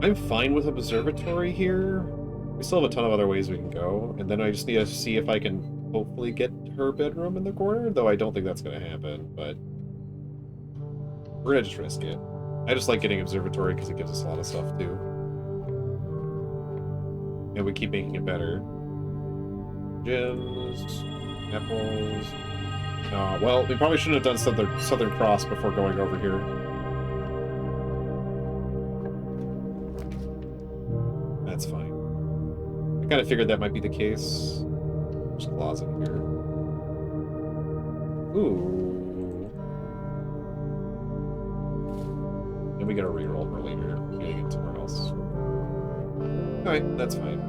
I'm fine with observatory here. We still have a ton of other ways we can go, and then I just need to see if I can hopefully get her bedroom in the corner, though I don't think that's going to happen, but we're going to just risk it. I just like getting observatory because it gives us a lot of stuff, too. And we keep making it better. Gems, apples... well, we probably shouldn't have done Southern Cross before going over here. That's fine. I kind of figured that might be the case. There's a closet here. Ooh. And we gotta reroll for later. We gotta get somewhere else. Alright, that's fine.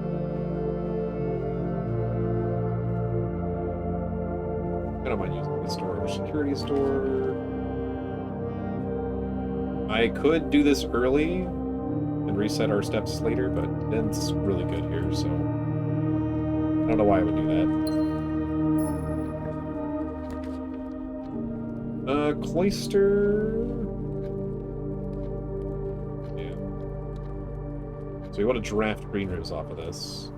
I don't mind using the storage security store. I could do this early and reset our steps later, but it's really good here, so I don't know why I would do that. Cloister. Yeah. So we want to draft green rooms off of this.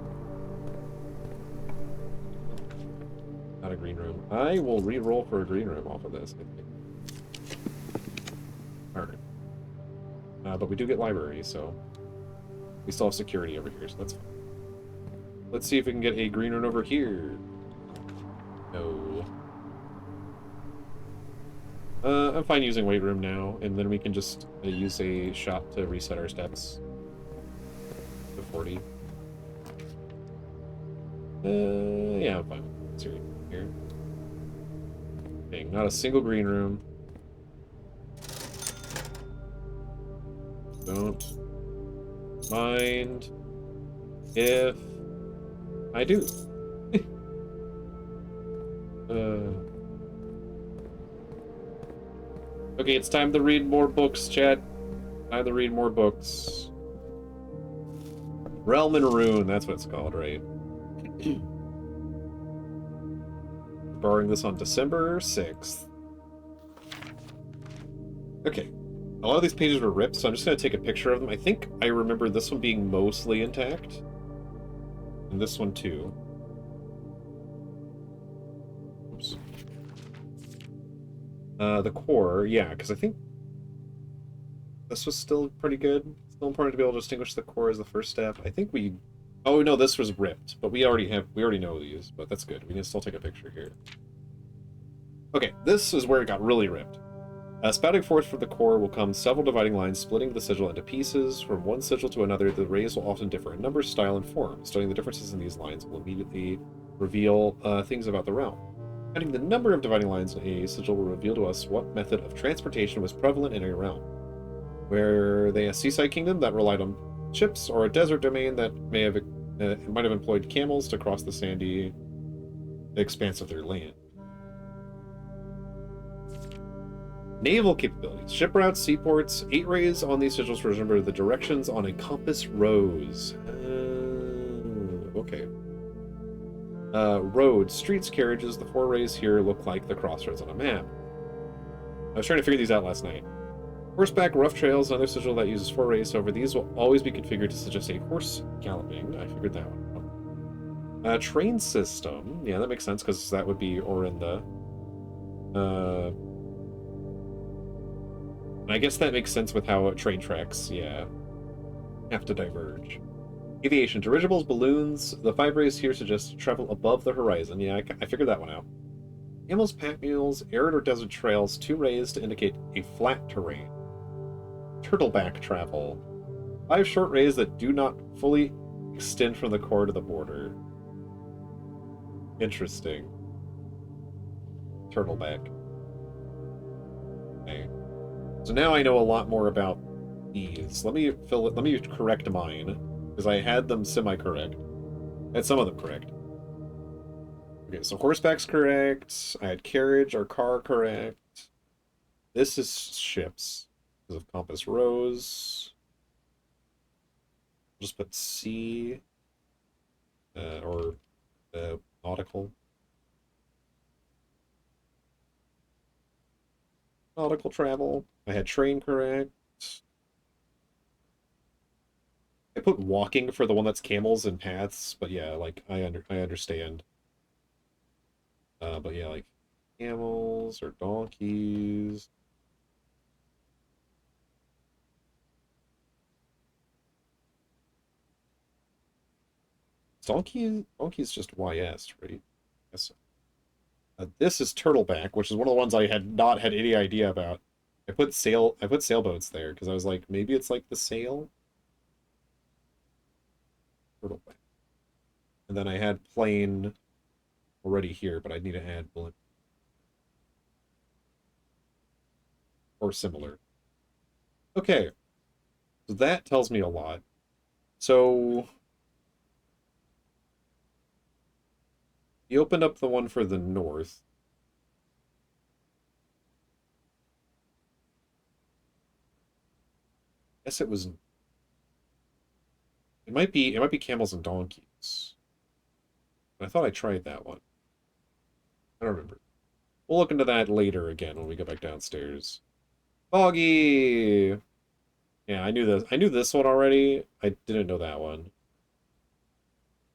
Not a green room. I will re-roll for a green room off of this, I think. Alright. But we do get library, so we still have security over here, so that's fine. Let's see if we can get a green room over here. No. I'm fine using weight room now, and then we can just use a shot to reset our steps to 40. Yeah, I'm fine with it. Here. Dang, not a single green room. Don't mind if I do. Okay, it's time to read more books, chat. Time to read more books. Realm and Rune, that's what it's called, right? Borrowing this on December 6th. Okay. A lot of these pages were ripped, so I'm just going to take a picture of them. I think I remember this one being mostly intact. And this one too. Oops. The core, yeah, because I think this was still pretty good. Still important to be able to distinguish the core as the first step. I think we... Oh, no, this was ripped, but we already know these, but that's good. We can still take a picture here. Okay, this is where it got really ripped. Spouting forth from the core will come several dividing lines, splitting the sigil into pieces. From one sigil to another, the rays will often differ in number, style, and form. Studying the differences in these lines will immediately reveal things about the realm. Counting the number of dividing lines in a sigil will reveal to us what method of transportation was prevalent in a realm. Were they a seaside kingdom that relied on ships, or a desert domain that might have employed camels to cross the sandy expanse of their land? Naval capabilities. Ship routes, seaports. 8 rays on these sigils remember the directions on a compass rose. Okay. Roads, streets, carriages. The 4 rays here look like the crossroads on a map. I was trying to figure these out last night. Horseback, rough trails, another sigil that uses 4 rays. However, these will always be configured to suggest a horse galloping. I figured that one out. Train system. Yeah, that makes sense, because that would be Orinda. I guess that makes sense with how train tracks, yeah, have to diverge. Aviation, dirigibles, balloons. The 5 rays here suggest travel above the horizon. Yeah, I figured that one out. Camels, pack mules, arid or desert trails. 2 rays to indicate a flat terrain. Turtleback travel. 5 short rays that do not fully extend from the core to the border. Interesting. Turtleback. Okay. So now I know a lot more about these. Let me correct mine, because I had them semi-correct. I had some of them correct. Okay, so horseback's correct. I had carriage or car correct. This is ships because of compass rose. Just put sea or nautical. Nautical travel. I had train correct. I put walking for the one that's camels and paths, but yeah, like I understand. But yeah, like camels or donkeys. Donkey's just YS, right? Yes. This is turtleback, which is one of the ones I had not had any idea about. I put sailboats there because I was like, maybe it's like the sail. Turtleback. And then I had plane already here, but I need to add blimp or similar. Okay, so that tells me a lot. So you opened up the one for the north. Guess it was. It might be camels and donkeys. I thought I tried that one. I don't remember. We'll look into that later again when we go back downstairs. Foggy! Yeah, I knew this. I knew this one already. I didn't know that one.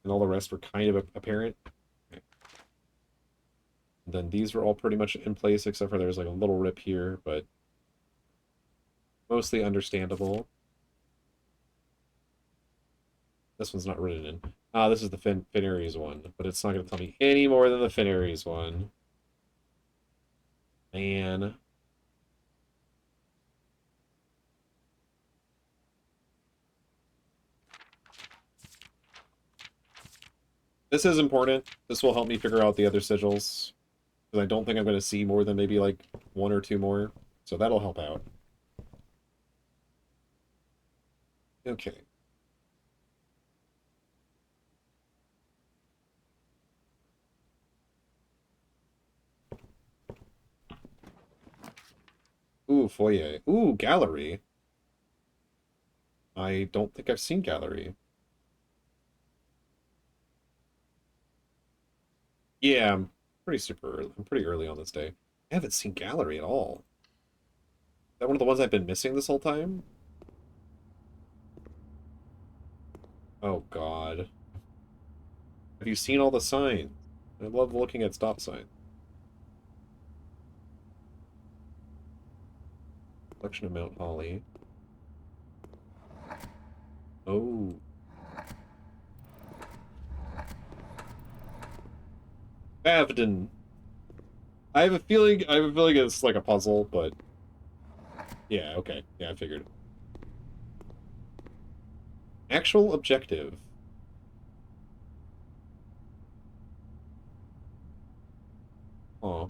And all the rest were kind of apparent. Okay. And then these were all pretty much in place, except for there's like a little rip here, but mostly understandable. This one's not written in. Ah, this is the Fin Aries one, but it's not going to tell me any more than the Fin Aries one. Man. This is important. This will help me figure out the other sigils. Because I don't think I'm going to see more than maybe like one or two more. So that'll help out. Okay. Ooh, foyer. Ooh, gallery. I don't think I've seen gallery. Yeah, I'm pretty super early. I'm pretty early on this day. I haven't seen gallery at all. Is that one of the ones I've been missing this whole time? Oh, God. Have you seen all the signs? I love looking at stop signs. Collection of Mount Holly. Oh. Bavden. I have a feeling it's like a puzzle, but yeah, okay. Yeah, I figured. Actual objective. Oh.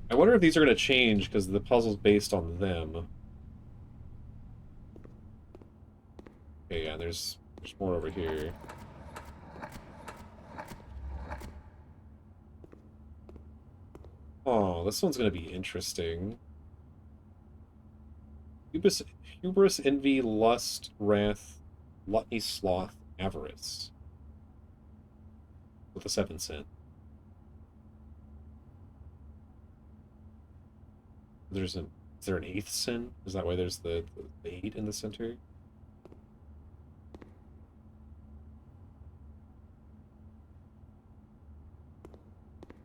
I wonder if these are going to change because the puzzle's based on them. Okay, yeah, there's more over here. Oh, this one's going to be interesting. Hubris, hubris, envy, lust, wrath, gluttony, sloth, avarice. With a 7 cent. Is there an eighth sin? Is that why there's the 8 in the center?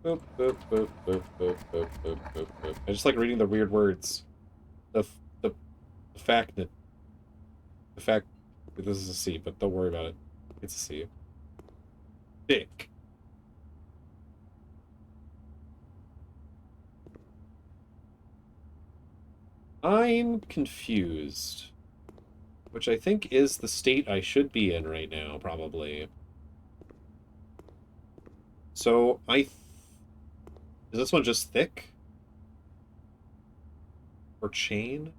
Boop, boop, boop, boop, boop, boop, boop, boop, boop. I just like reading the weird words. The f- the fact that the fact that this is a C, but don't worry about it. It's a C. Thick. I'm confused. which I think is the state I should be in right now, probably. So, is this one just thick? Or chain?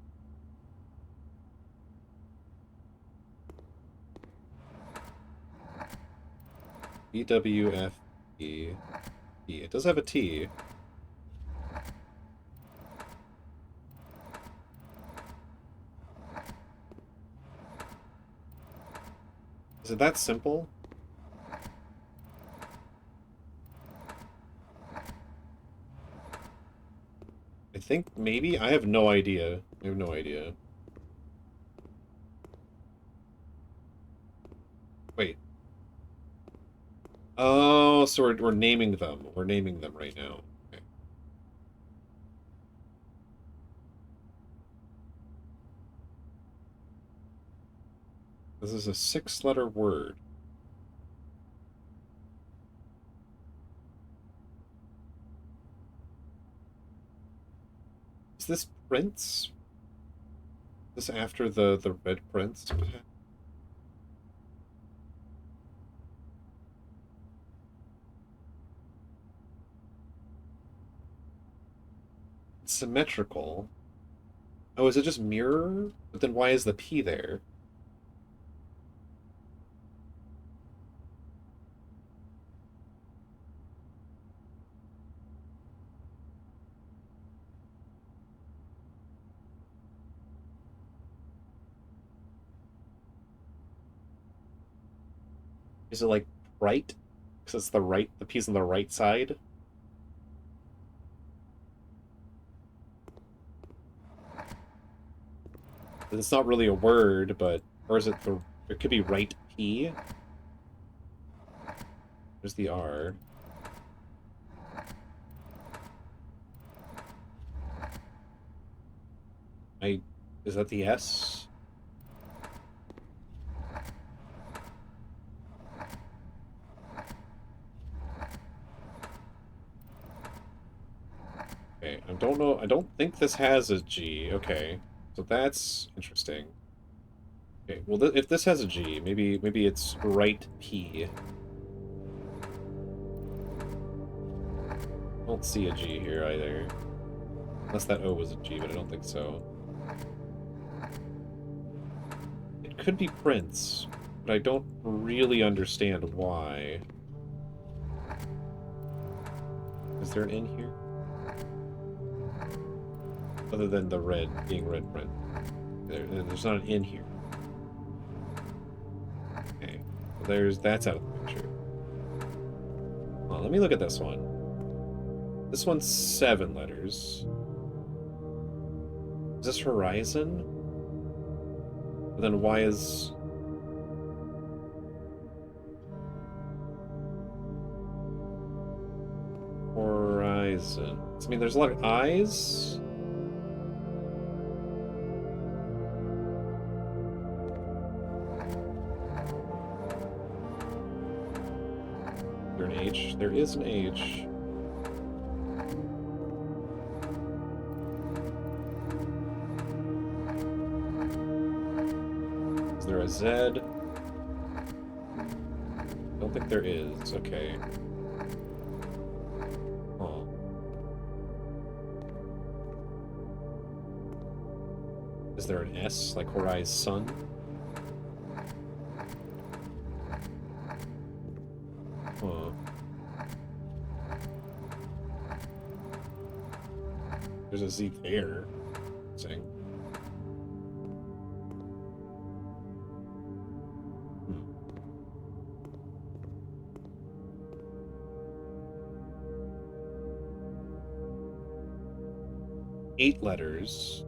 BWFE. It does have a T. Is it that simple? I think maybe? I have no idea. I have no idea. Wait. Oh, so we're naming them. We're naming them right now. Okay. This is a 6-letter word. Is this Prince? Is this after the Red Prince? It's symmetrical. Oh, is it just mirror? But then why is the P there? Is it like right? Because it's the P's on the right side. It's not really a word, but or is it it could be right P? There's the R. Is that the S? Okay, I don't know. I don't think this has a G. Okay, so that's interesting. Okay, well, if this has a G, maybe it's right P. I don't see a G here either. Unless that O was a G, but I don't think so. It could be Prince, but I don't really understand why. Is there an N here? Other than the red, being red print. There's not an N here. Okay. Well, that's out of the picture. Well, let me look at this one. This one's 7 letters. Is this Horizon? But then why is... Horizon. I mean, there's a lot of eyes. Is there an H? There is an H. Is there a Z? Don't think there is. Okay. Huh. Is there an S, like Horizon? Huh. There's a Z there. Saying. Hmm. 8 letters.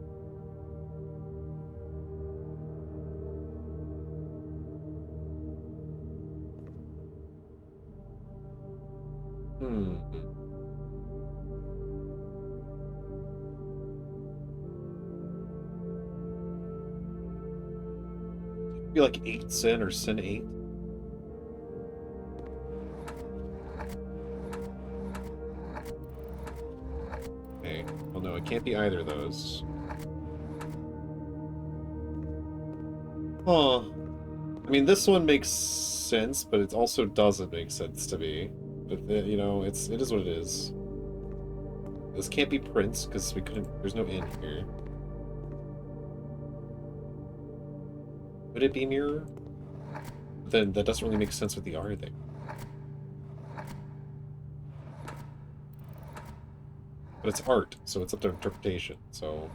Hmm. Be like 8 Sin or Sin 8. Okay. Well, no, it can't be either of those. Huh. I mean, this one makes sense, but it also doesn't make sense to me. But, you know, it is what it is. This can't be Prince, because we couldn't... There's no in here. Would it be Mirror? Then that doesn't really make sense with the R there. But it's art, so it's up to interpretation, so...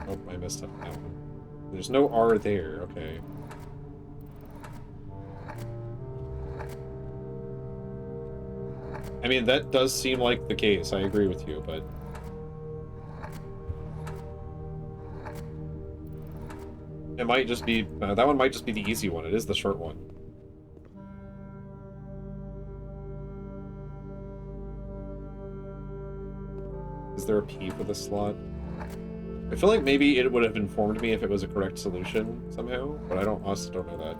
Oh, I messed up that one. There's no R there, okay. I mean, that does seem like the case, I agree with you, but... It might just be... that one might just be the easy one, it is the short one. Is there a P for this slot? I feel like maybe it would have informed me if it was a correct solution somehow, but I honestly don't know that.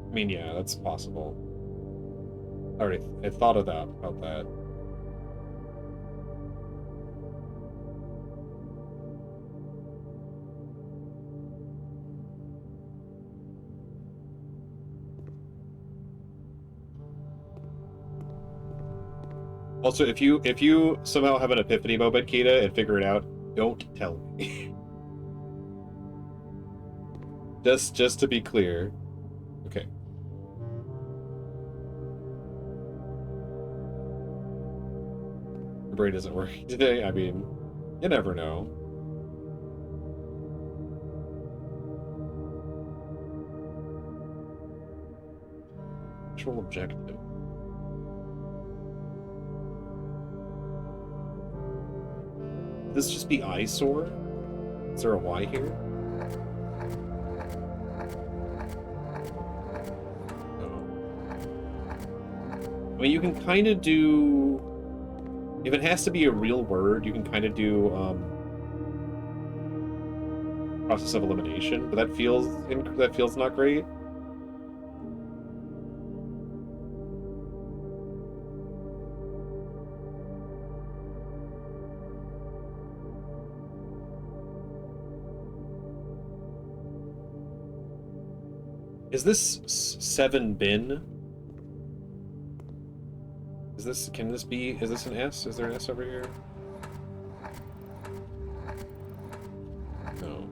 I mean, yeah, that's possible. I thought of that, about that. Also, if you somehow have an epiphany moment, Kita, and figure it out, don't tell me. just to be clear. Okay. Your brain isn't working today. I mean, you never know. Actual objective. Would this just be eyesore? Is there a Y here? No. I mean, you can kind of do... If it has to be a real word, you can kind of do process of elimination, but that feels not great. Is this 7 bin? Is this, can this be, is this an S? Is there an S over here? No.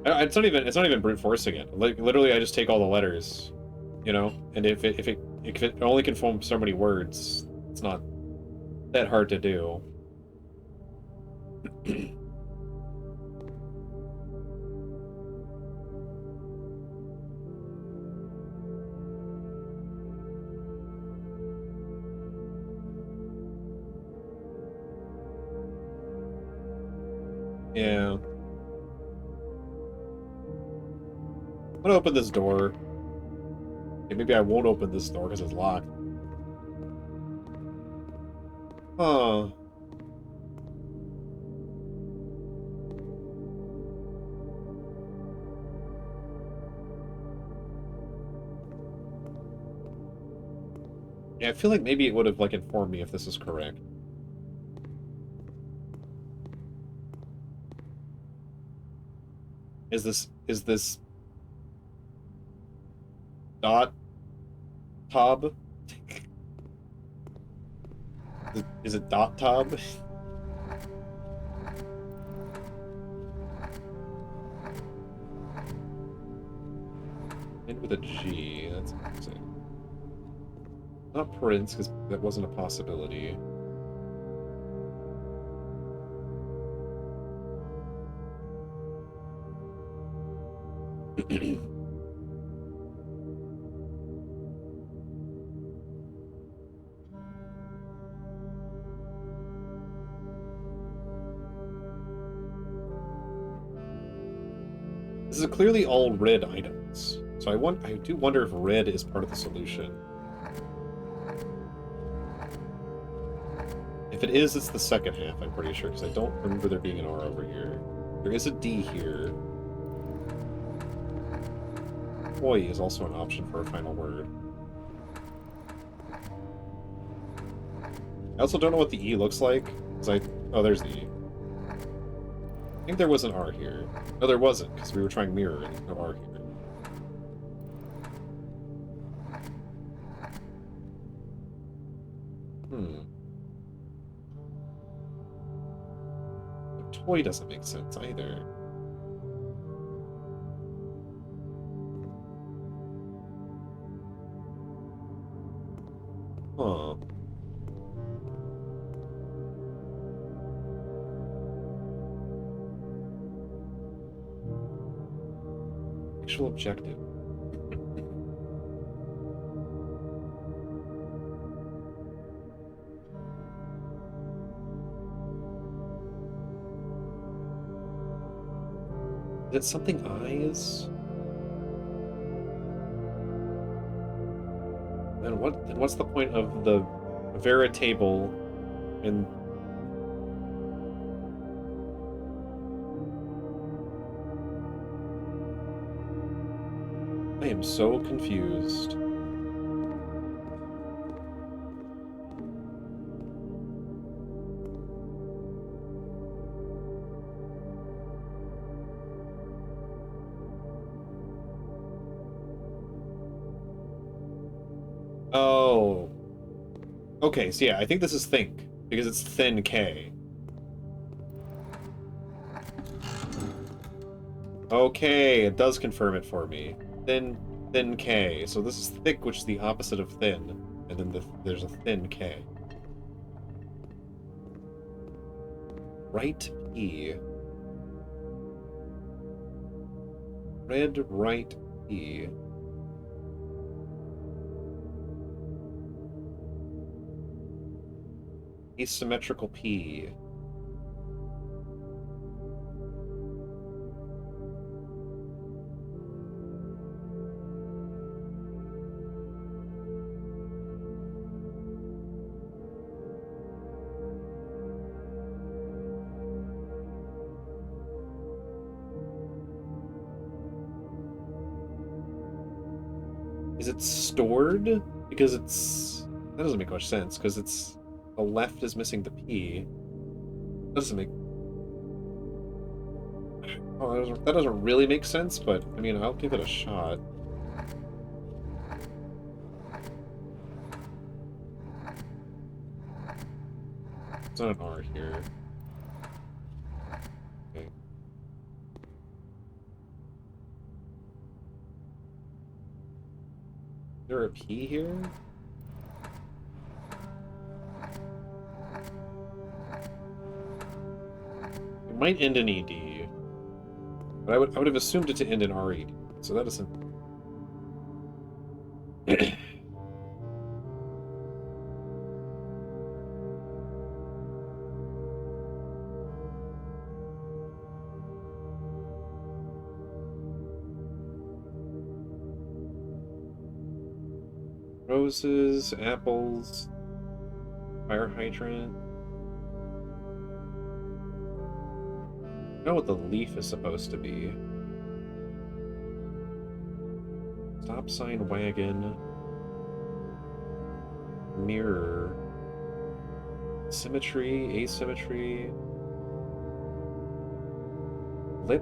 It's not even brute forcing it. Like, literally, I just take all the letters, you know? And if it only can form so many words, it's not that hard to do. Yeah. I'm gonna open this door. Okay, maybe I won't open this door because it's locked. Huh. Yeah, I feel like maybe it would have, like, informed me if this is correct. Is this dot tob? Is it dot tob? End with a G, that's interesting. Not Prince, because that wasn't a possibility. This is clearly all red items. So I do wonder if red is part of the solution. If it is, it's the second half, I'm pretty sure, because I don't remember there being an R over here. There is a D here. Boy is also an option for a final word. I also don't know what the E looks like, because oh, there's the E. I think there was an R here. No, there wasn't, because we were trying mirror and no R here. The toy doesn't make sense either. Huh. Actual objective. Is it something eyes? Then what's the point of the Vera table and I am so confused. Oh. Okay, so yeah, I think this is think, because it's thin K. Okay, it does confirm it for me. Thin K. So this is thick, which is the opposite of thin. And then there's a thin K. Right P. Red right P. Asymmetrical P. Is it stored? Because it's... That doesn't make much sense, because it's... The left is missing the P. That doesn't make... Oh, that doesn't really make sense, but, I mean, I'll give it a shot. There's not an R here. Okay. Is there a P here? It might end in ED. But I would have assumed it to end in RED. So that isn't... Roses, apples, fire hydrant. I know what the leaf is supposed to be. Stop sign wagon. Mirror. Symmetry, asymmetry. Lip.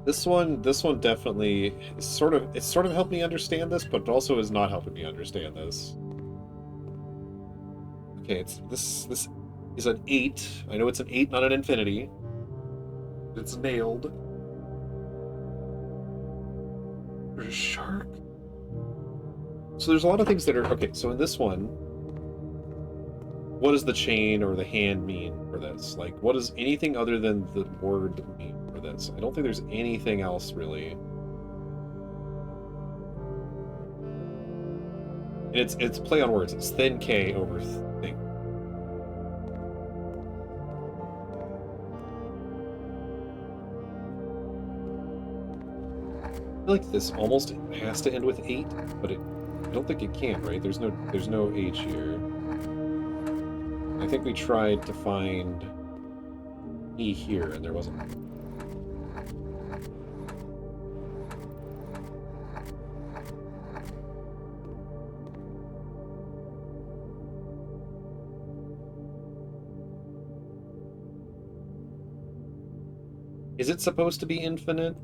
This one definitely it's sort of helped me understand this, but also is not helping me understand this. Okay, this is an 8. I know it's an 8, not an infinity. It's nailed. There's a shark. So there's a lot of things that are... Okay, so in this one, what does the chain or the hand mean for this? Like, what does anything other than the word mean for this? I don't think there's anything else, really. And it's play on words. It's thin K over thing. I feel like this almost has to end with 8, but I don't think it can, right? There's no H here. I think we tried to find E here, and there wasn't. Is it supposed to be infinite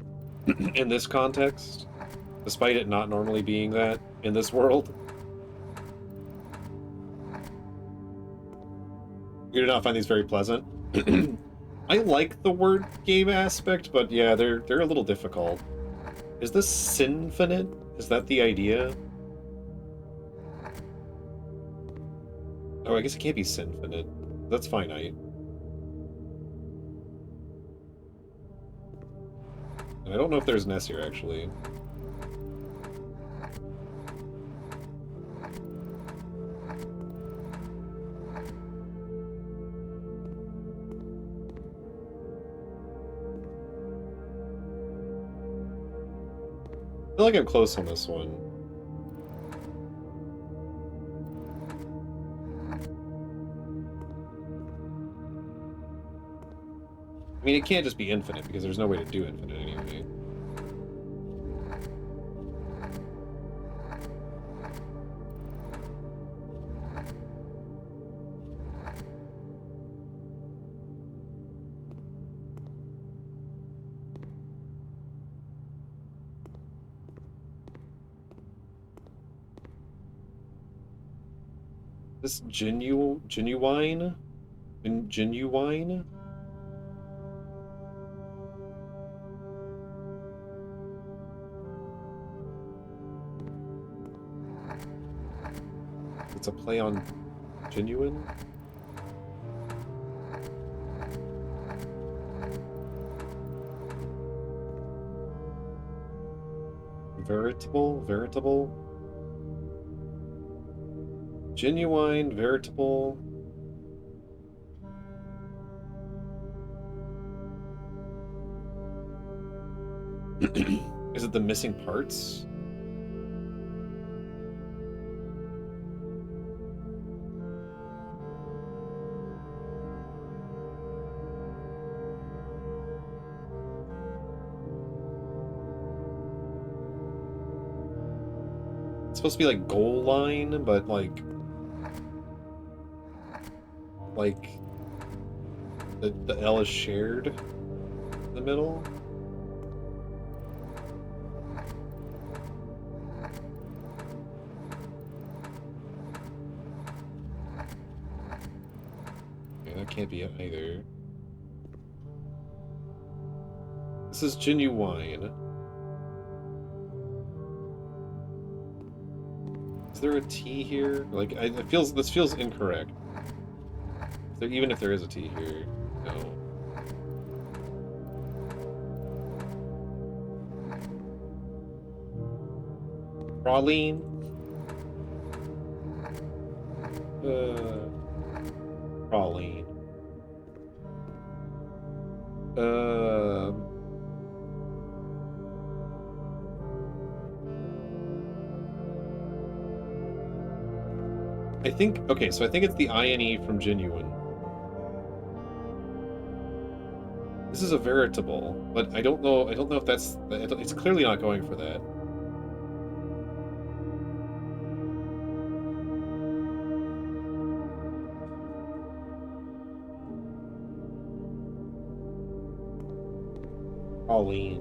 in this context, despite it not normally being that in this world? You do not find these very pleasant. I like the word game aspect, but yeah, they're a little difficult. Is this sinfinite? Is that the idea? Oh, I guess it can't be sinfinite. That's finite. And I don't know if there's an S here, actually. I feel like I'm close on this one. I mean, it can't just be infinite, because there's no way to do infinite anyway. This genuine? Genuine? It's a play on genuine? Veritable? Genuine, veritable. Is it the missing parts? It's supposed to be like goal line, but like the L is shared in the middle. Yeah, that can't be it either. This is genuine. Is there a T here? Like, this feels incorrect. Even if there is a T here, no. Praline? Praline. I think, okay, so I think it's the INE from genuine. This is a veritable, but I don't know if that's, it's clearly not going for that. Pauline.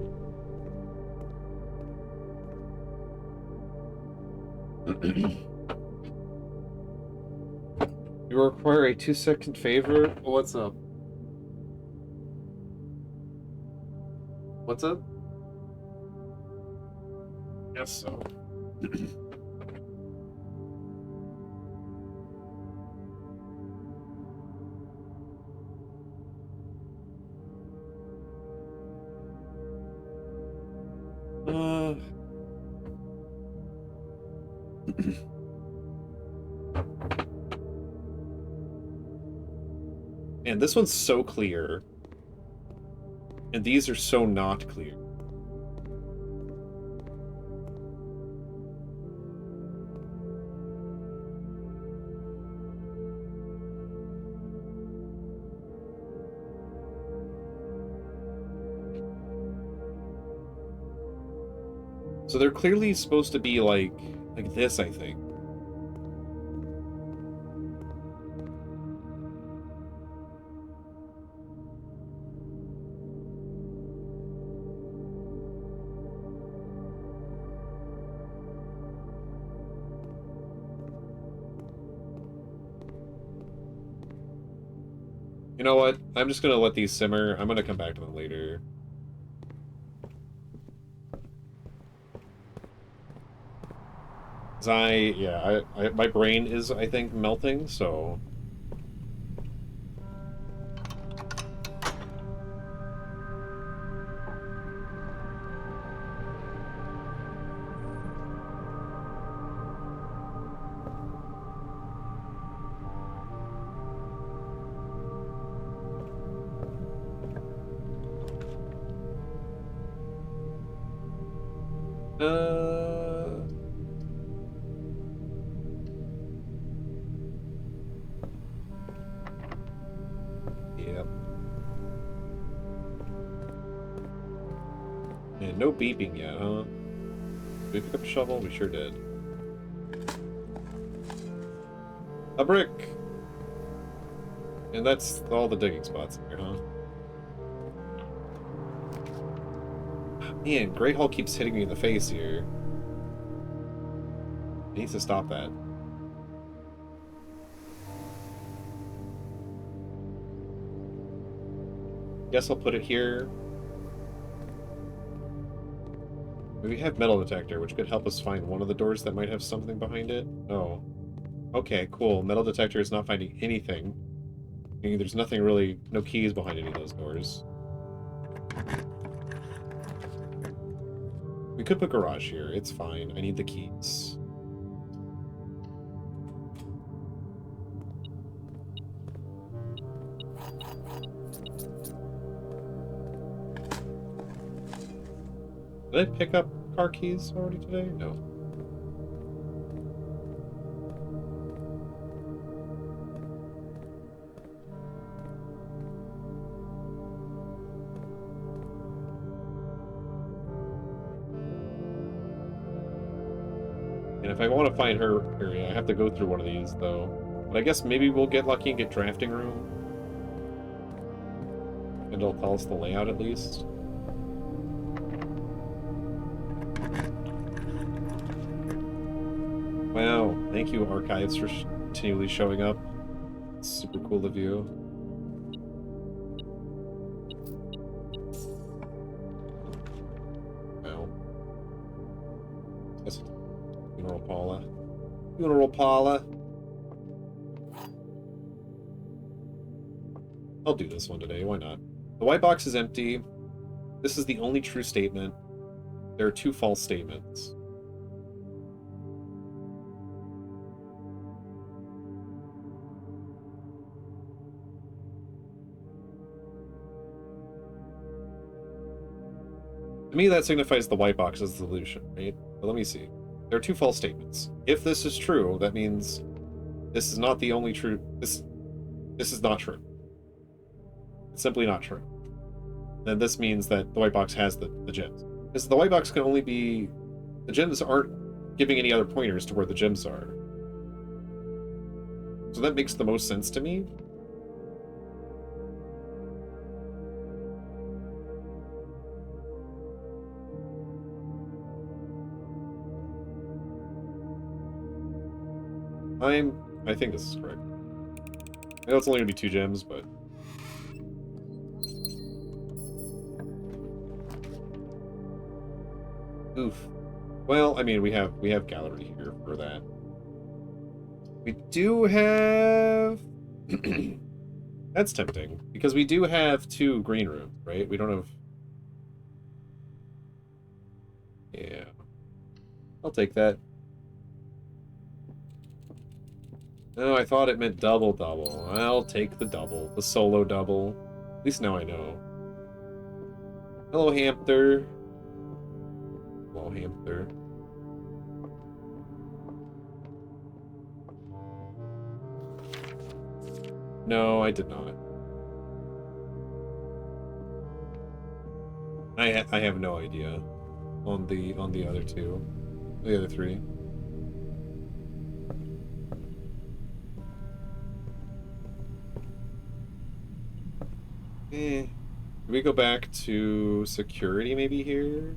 You require a 2-second favor? What's up? What's up? Guess so. And this one's so clear. And these are so not clear. So they're clearly supposed to be like this, I think. You know what? I'm just gonna let these simmer. I'm gonna come back to them later. My brain is, I think, melting, so... Yep. And no beeping yet, huh? Did we pick up a shovel? We sure did. A brick! And that's all the digging spots here, huh? Man, Great Hall keeps hitting me in the face here. It needs to stop that. Guess I'll put it here. We have metal detector, which could help us find one of the doors that might have something behind it. Oh. Okay, cool. Metal detector is not finding anything. Meaning there's nothing really, no keys behind any of those doors. We could put garage here. It's fine. I need the keys. Did I pick up car keys already today? No. And if I want to find her area, I have to go through one of these, though. But I guess maybe we'll get lucky and get drafting room. And it'll tell us the layout at least. Wow, thank you, Archives, for continually showing up. It's super cool of you. Wow. That's Funeral Paula. Funeral Paula. I'll do this one today, why not? The white box is empty. This is the only true statement. There are 2 false statements. To me, that signifies the white box is the solution, right? But let me see. There are 2 false statements. If this is true, that means this is not the only true... This is not true. It's simply not true. Then this means that the white box has the gems. Because the white box can only be... The gems aren't giving any other pointers to where the gems are. So that makes the most sense to me. I think this is correct. I know it's only gonna be 2 gems, but... Oof. Well, I mean, we have gallery here for that. We do have... That's tempting, because we do have 2 green rooms, right? We don't have... Yeah. I'll take that. Oh, I thought it meant double. I'll take the double. The solo double. At least now I know. Hello, hamster. Hello, hamster. No, I did not. I have no idea on the other two. The other three. Do we go back to security maybe here?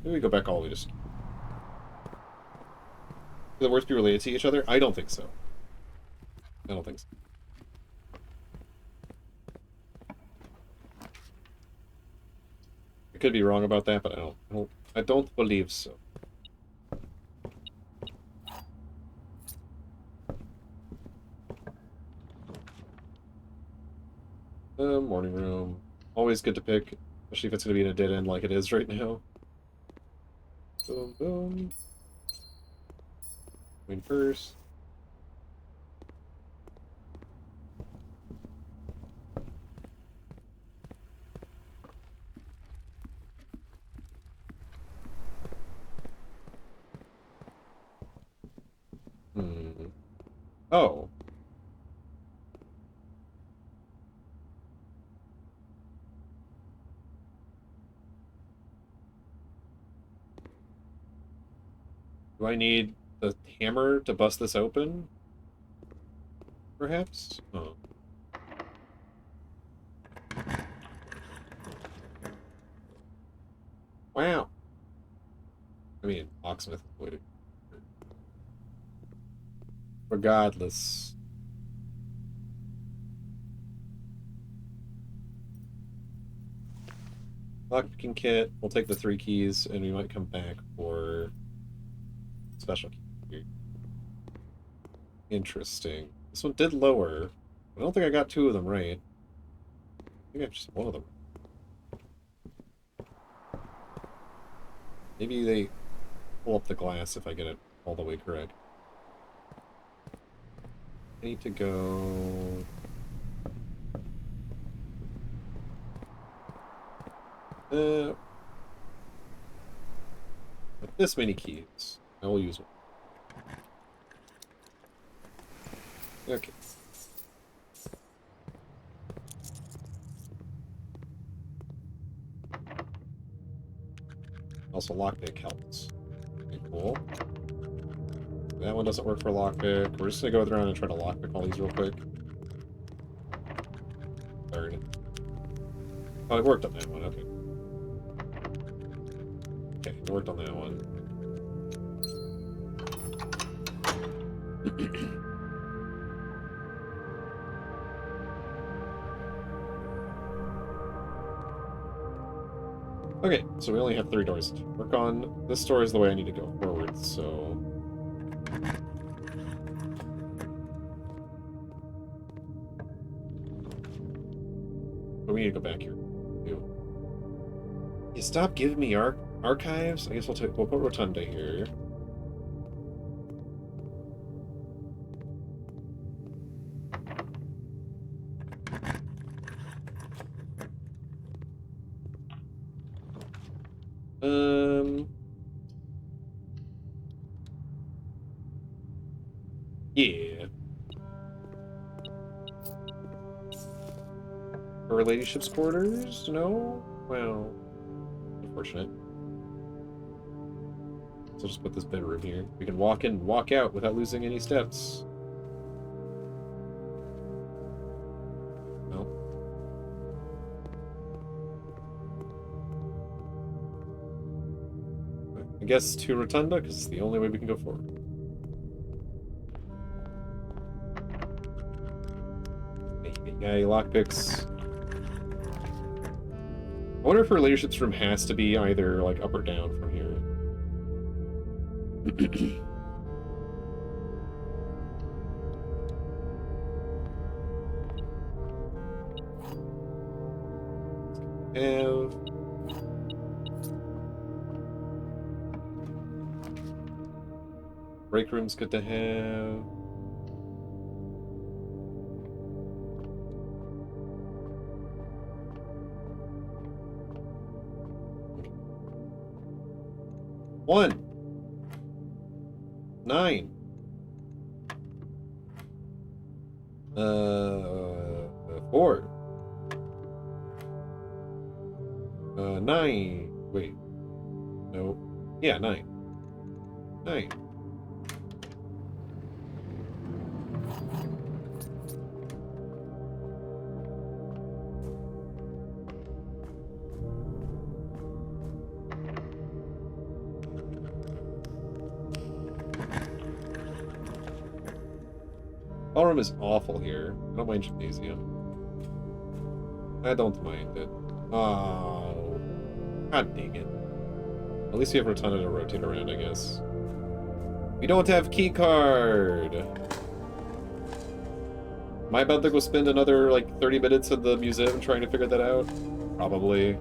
Maybe we go back all the way to security. Do the words be related to each other? I don't think so. I don't think so. I could be wrong about that, but I don't believe so. Morning room. Always good to pick, especially if it's going to be in a dead end like it is right now. Boom, boom. Queen first. Oh. Do I need the hammer to bust this open? Perhaps? Oh. Wow. I mean, locksmith is waiting. Regardless. Lockpicking kit. We'll take the 3 keys, and we might come back for special key. Interesting. This one did lower. I don't think I got 2 of them right. I think I just 1 of them. Maybe they pull up the glass if I get it all the way correct. I need to go... with this many keys, I will use one. Okay. Also, lockpick helps. Okay, cool. That one doesn't work for lockpick. We're just gonna go around and try to lockpick all these real quick. Third. Oh, it worked on that one, okay. Okay, it worked on that one. Okay, so we only have 3 doors to work on. This door is the way I need to go forward, so... But we need to go back here, too. You stop giving me archives? I guess we'll put Rotunda here. Yeah. For our ladyship's quarters? No? Well, unfortunate. So I'll just put this bedroom here. We can walk in and walk out without losing any steps. Well. I guess to Rotunda, because it's the only way we can go forward. Hey, lockpicks. I wonder if her ladyship's room has to be either, like, up or down from here. Have... Break room's good to have. 1. 9. 4. 9. Wait. No. Yeah, 9. 9. Ballroom is awful here. I don't mind gymnasium. I don't mind it. Oh. God dang it. At least we have Rotunda to rotate around, I guess. We don't have keycard! Am I about to go spend another, like, 30 minutes in the museum trying to figure that out? Probably.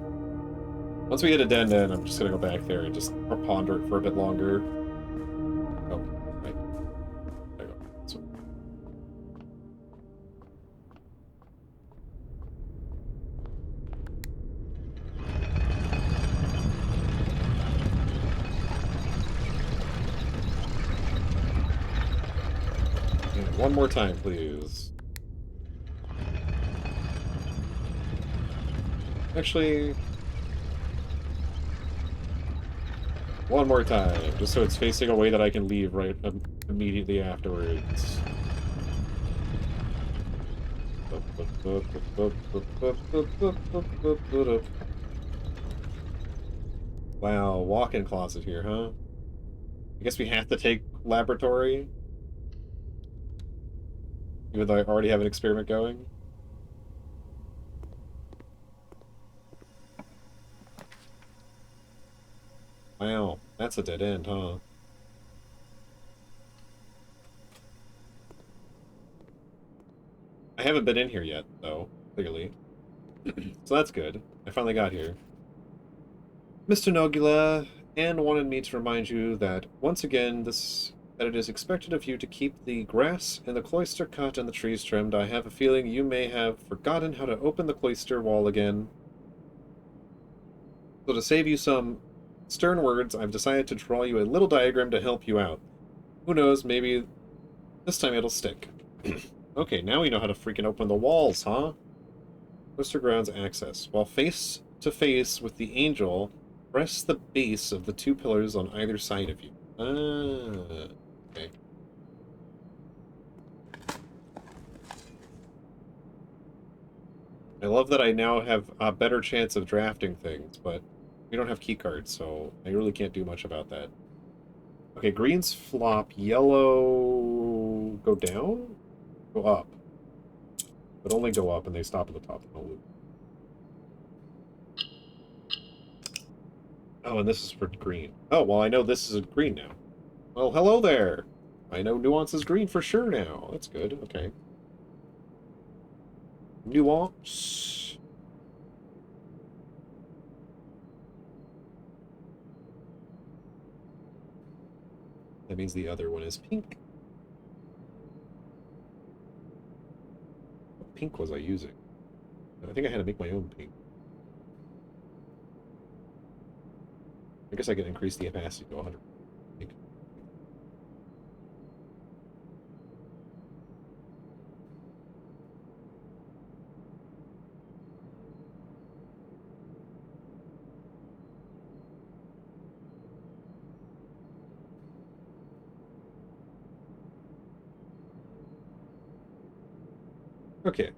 Once we hit a den, I'm just gonna go back there and just ponder it for a bit longer. Oh, right. There you go. So. And one more time, please. Actually... one more time, just so it's facing a way that I can leave right immediately afterwards. Wow, walk-in closet here, huh? I guess we have to take laboratory? Even though I already have an experiment going? Wow, that's a dead end, huh? I haven't been in here yet, though, clearly. So that's good. I finally got here. Mr. Nogula, Anne wanted me to remind you that, once again, that it is expected of you to keep the grass in the cloister cut and the trees trimmed. I have a feeling you may have forgotten how to open the cloister wall again. So to save you some stern words, I've decided to draw you a little diagram to help you out. Who knows, maybe this time it'll stick. Okay, now we know how to freaking open the walls, huh? Cloister grounds access. While face to face with the angel, press the base of the 2 pillars on either side of you. Ah, okay. I love that I now have a better chance of drafting things, but we don't have keycards, so I really can't do much about that. Okay, greens flop, yellow go down? Go up. But only go up and they stop at the top of the loop. Oh, and this is for green. Oh, well, I know this is a green now. Well, hello there! I know Nuance is green for sure now. That's good, okay. Nuance. That means the other one is pink. What pink was I using? I think I had to make my own pink. I guess I can increase the opacity to 100. Okay.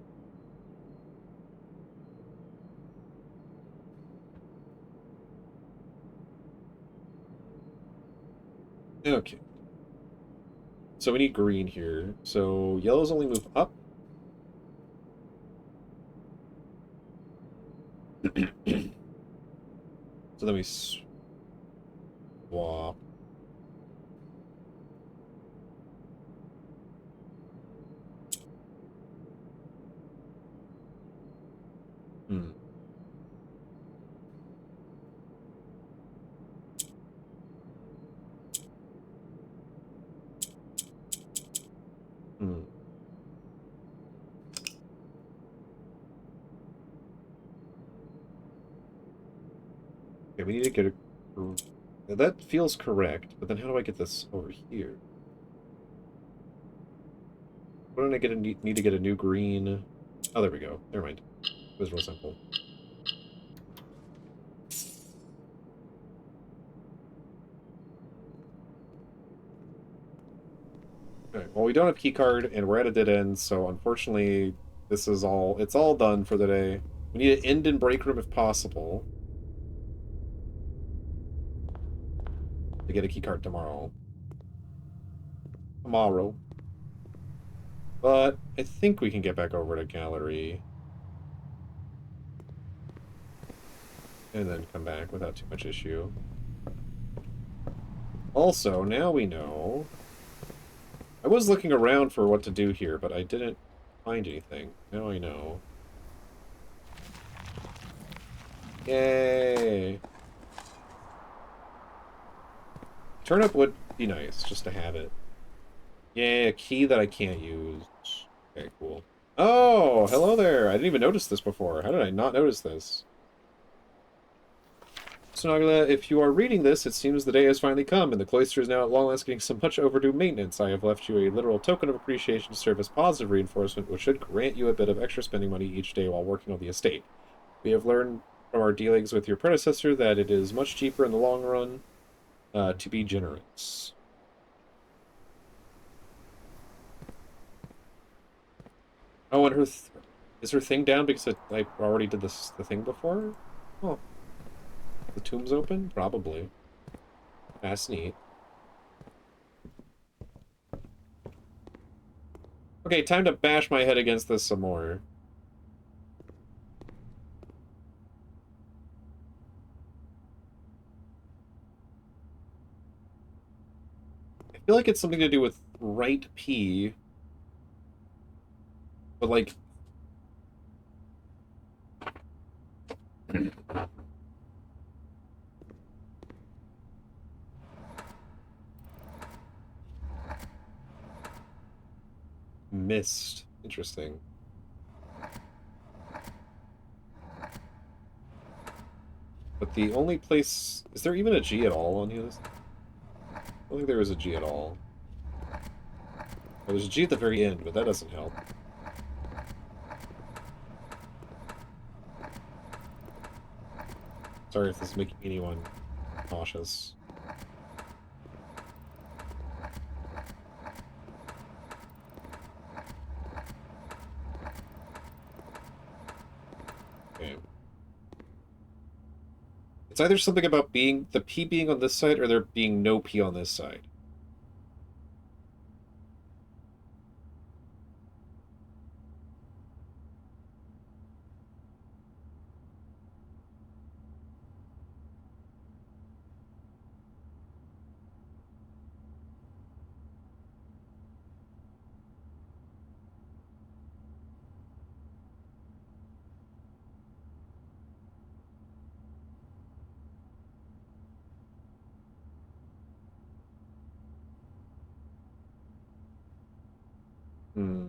Okay. So we need green here. So yellows only move up. So then we swap. Hmm. Hmm. Okay, we need to get a... That feels correct, but then how do I get this over here? Wouldn't I need to get a new green? Oh, there we go. Never mind. It was real simple. Alright, well, we don't have keycard, and we're at a dead end, so unfortunately, this is all... It's all done for the day. We need to end in break room if possible. To get a keycard tomorrow. But I think we can get back over to gallery. And then come back without too much issue. Also, now we know... I was looking around for what to do here, but I didn't find anything. Now I know. Yay! Turnip would be nice, just to have it. Yeah, a key that I can't use. Okay, cool. Oh, hello there! I didn't even notice this before. How did I not notice this? Sonagala, if you are reading this, it seems the day has finally come, and the cloister is now at long last getting some much overdue maintenance. I have left you a literal token of appreciation to serve as positive reinforcement, which should grant you a bit of extra spending money each day while working on the estate. We have learned from our dealings with your predecessor that it is much cheaper in the long run to be generous. Oh, and is her thing down because I already did the thing before? Oh, the tomb's open? Probably. That's neat. Okay, time to bash my head against this some more. I feel like it's something to do with right P. But, like... Missed. Interesting. But the only place... Is there even a G at all on here? I don't think there is a G at all. Oh, there's a G at the very end, but that doesn't help. Sorry if this is making anyone cautious. Okay. It's either something about being the P being on this side or there being no P on this side. Hmm.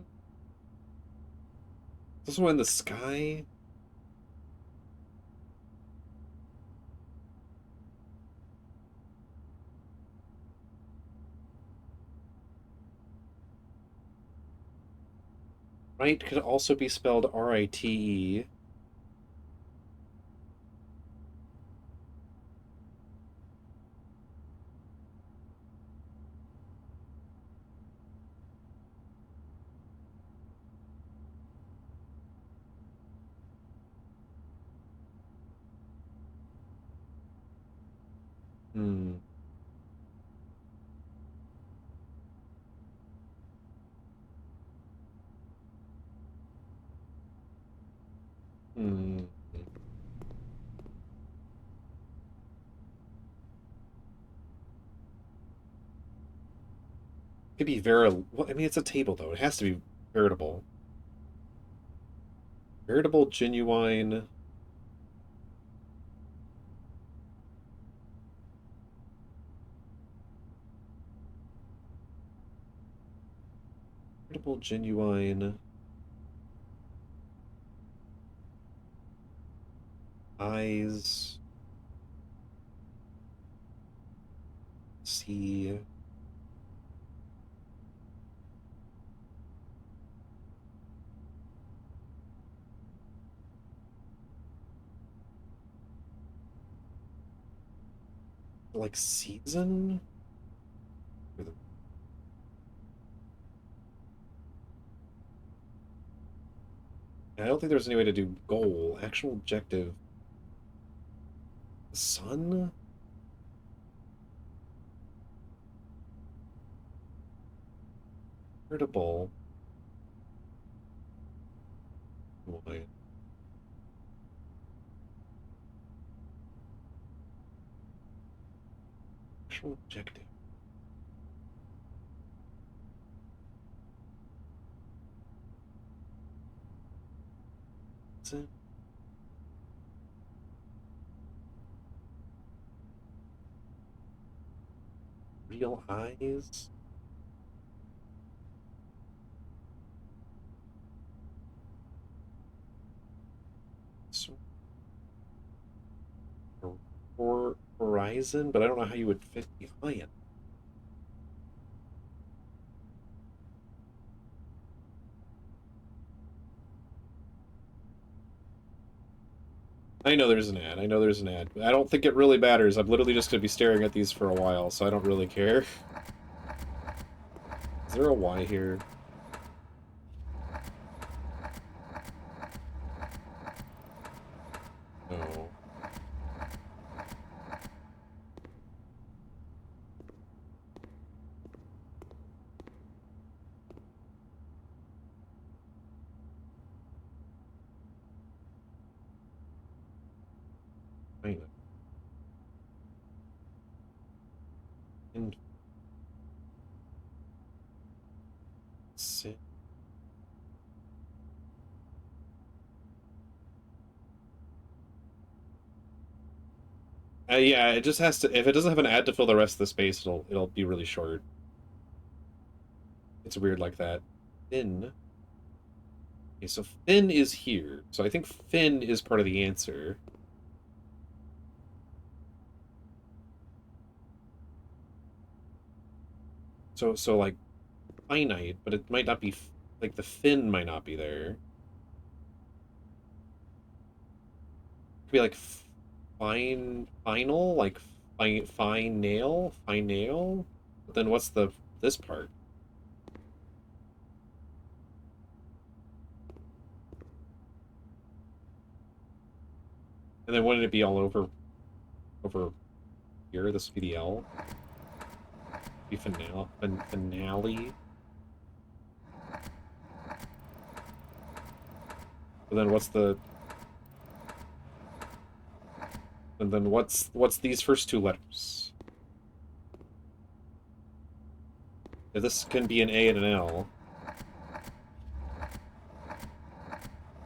Is this one in the sky? Right could also be spelled R-I-T-E. Hmm. Hmm. Could be well, I mean, it's a table, though. It has to be veritable. Veritable, genuine... Veritable, genuine... Eyes... see. Like season? I don't think there's any way to do goal. Actual objective. Sun? Irritable. Why? Actual objective. Is it? Real eyes? So, or horizon, but I don't know how you would fit behind. I know there's an ad. I know there's an ad. I don't think it really matters. I'm literally just going to be staring at these for a while, so I don't really care. Is there a Y here? No. Kind of. And sit. Yeah, it just has to. If it doesn't have an ad to fill the rest of the space, it'll be really short. It's weird like that. Finn. Okay, so Finn is here. So I think Finn is part of the answer. So like finite, but it might not be like the Finn might not be there. Could be like final, like fine nail. But then what's this part? And then wouldn't it be all over here? This would be the L. Be finale. And then what's these first two letters? If this can be an A and an L.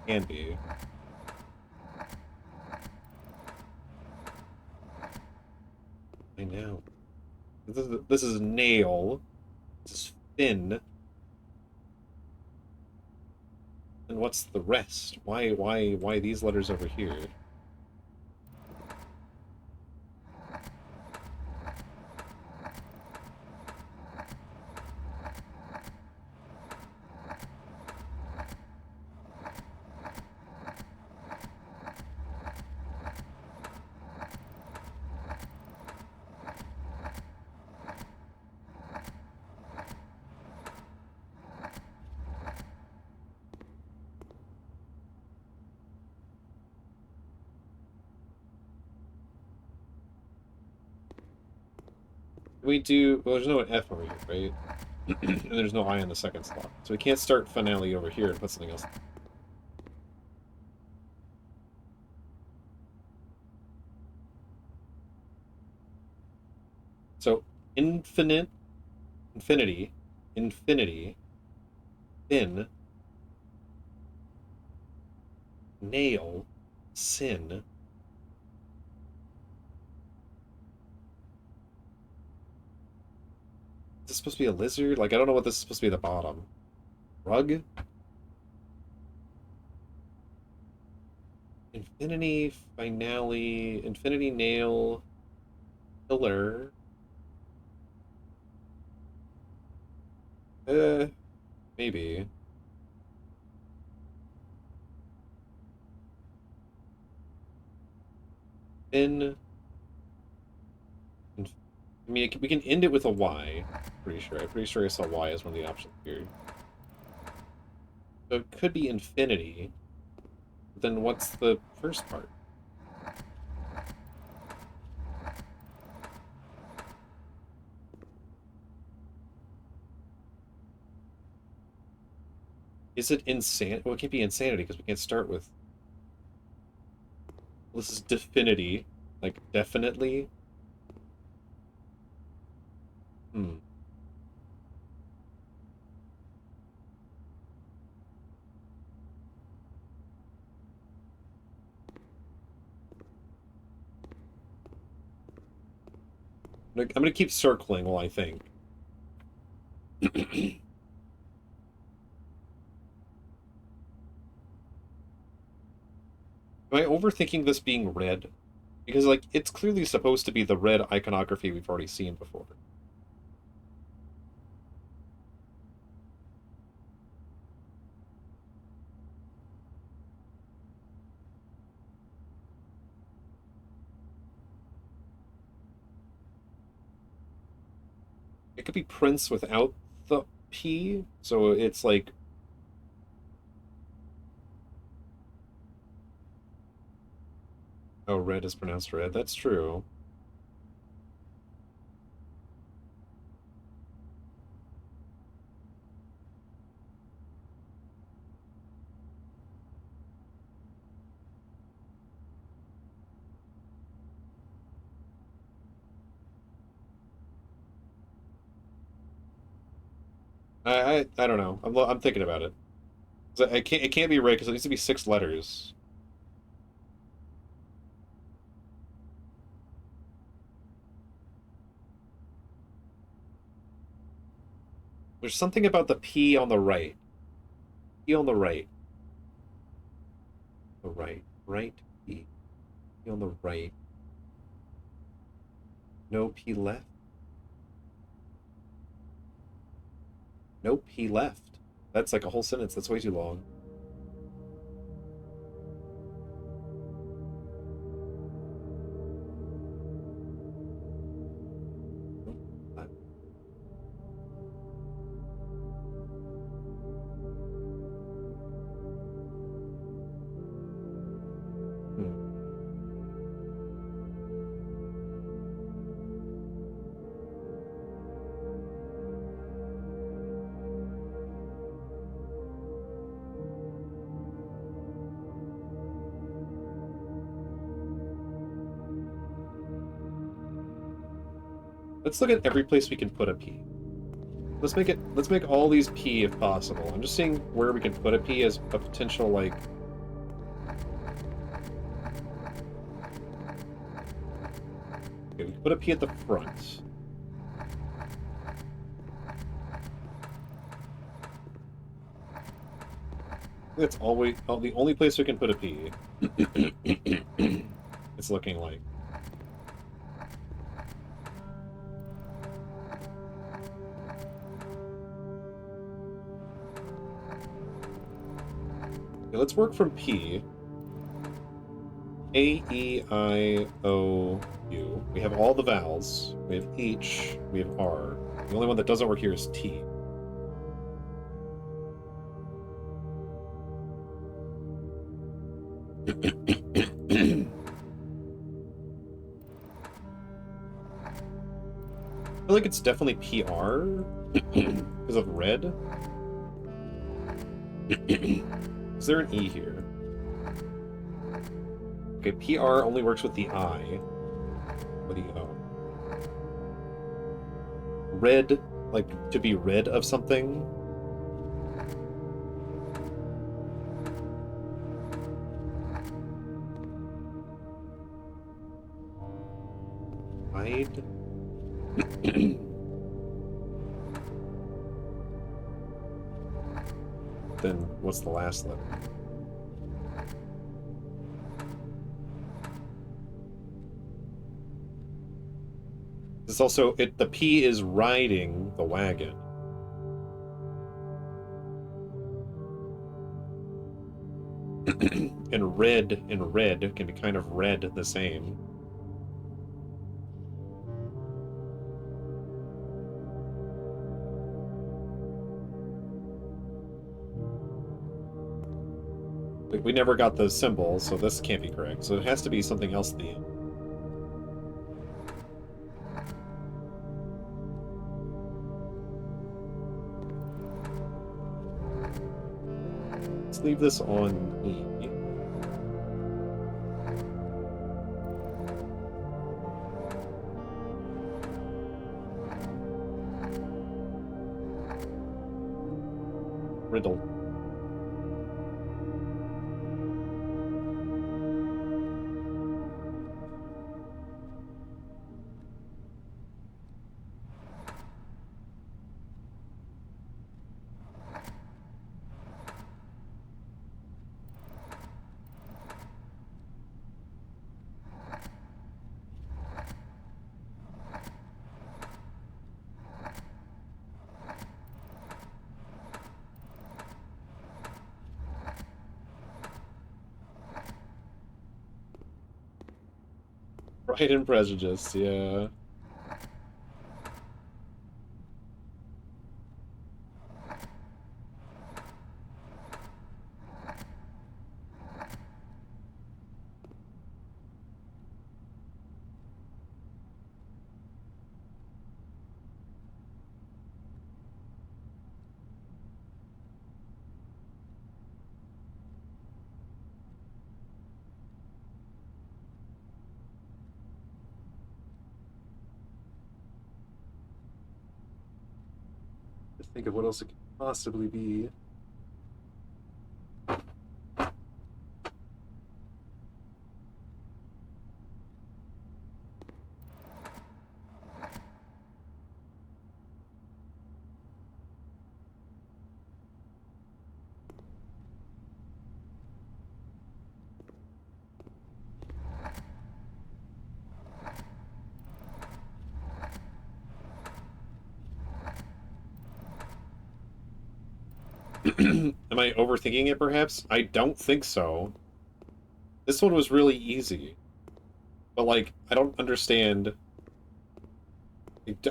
Can be. I know. This is nail. This is fin. And what's the rest? Why these letters over here? We do well, there's no F over here, right? And there's no I in the second slot. So we can't start finale over here and put something else. So infinity, thin, nail, sin. Is this supposed to be a lizard? Like, I don't know what this is supposed to be at the bottom. Rug? Infinity, finale, infinity nail, pillar. Maybe. In, I mean, we can end it with a Y. Pretty sure. I'm pretty sure I saw Y as one of the options here. So it could be infinity. Then what's the first part? Is it insanity? Well, it can't be insanity because we can't start with. Well, this is definity. Like, definitely. Hmm. I'm gonna keep circling while I think. Am I overthinking this being red? Because, like, it's clearly supposed to be the red iconography we've already seen before. It could be Prince without the P, so it's like... Oh, red is pronounced red. That's true. I don't know. I'm thinking about it. It can't be red because it needs to be 6 letters. There's something about the P on the right. P on the right. The right. Right P. P on the right. No P left. No P left. That's like a whole sentence. That's way too long. Nope, left. Hmm. Let's look at every place we can put a P. Let's make all these P if possible. I'm just seeing where we can put a P as a potential, like... Okay, we can put a P at the front. That's always the only place we can put a P. It's looking like. Okay, let's work from P. A, E, I, O, U. We have all the vowels. We have H. We have R. The only one that doesn't work here is T. I feel like it's definitely PR because of red. Is there an E here? Okay, PR only works with the I. Or the O. Red, like to be rid of something. Hide. Then what's the last letter? This also the P is riding the wagon. And red and red can be kind of read the same. Like, we never got the symbol, so this can't be correct. So it has to be something else at the end. Let's leave this on E. Riddle. Pride and Prejudice, yeah. Think of what else it could possibly be. Am I overthinking it, perhaps? I don't think so. This one was really easy. But, like, I don't understand.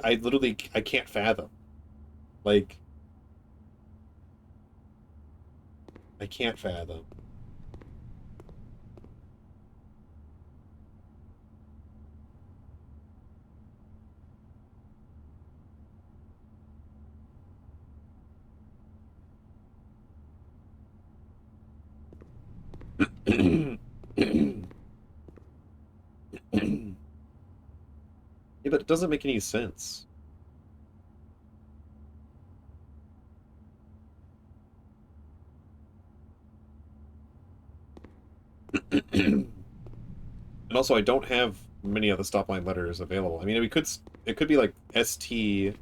I literally, I can't fathom. Like, I can't fathom. Yeah, but it doesn't make any sense. And also, I don't have many of the stop line letters available. I mean, it could be like ST,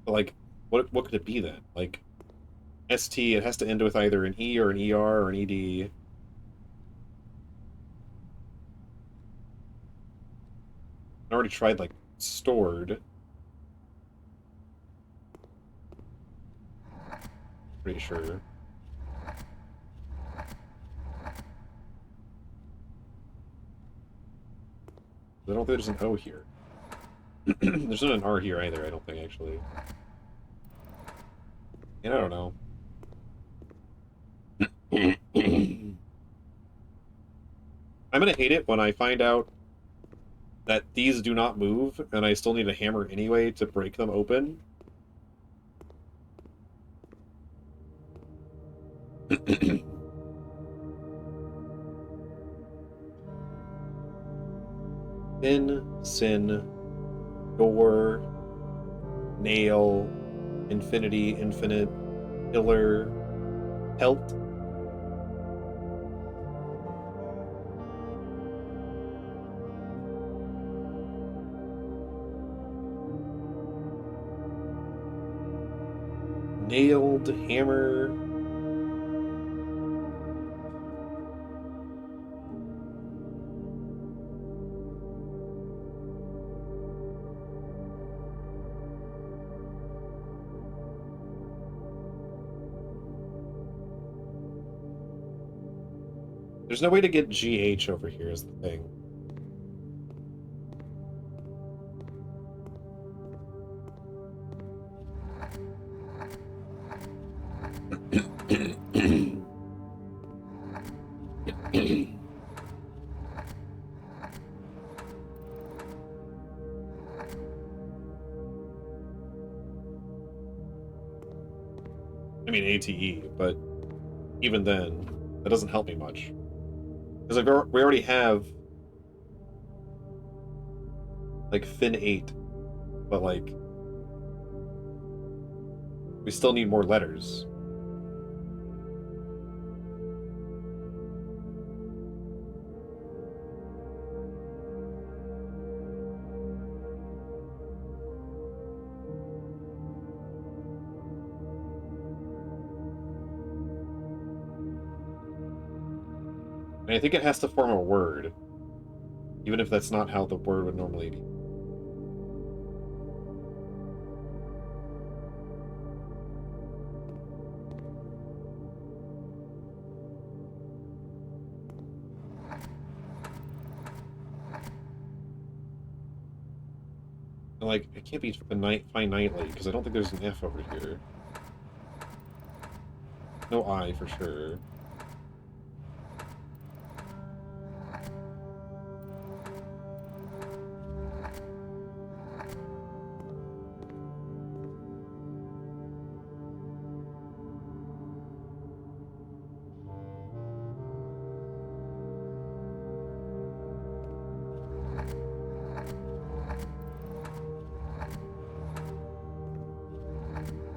but like, what could it be then? Like, ST, it has to end with either an E or an ER or an ED. I already tried, like, stored. Pretty sure. I don't think there's an O here. There's not an R here either, I don't think, actually. And I don't know. I'm gonna hate it when I find out that these do not move, and I still need a hammer anyway to break them open. Pin, sin, door, nail, infinity, infinite, pillar, pelt. Nailed, hammer. There's no way to get GH over here is the thing. I mean ATE, but even then, that doesn't help me much. Because we already have like Fin 8, but like we still need more letters. And I think it has to form a word, even if that's not how the word would normally be. And like, it can't be finitely, because I don't think there's an F over here. No I, for sure.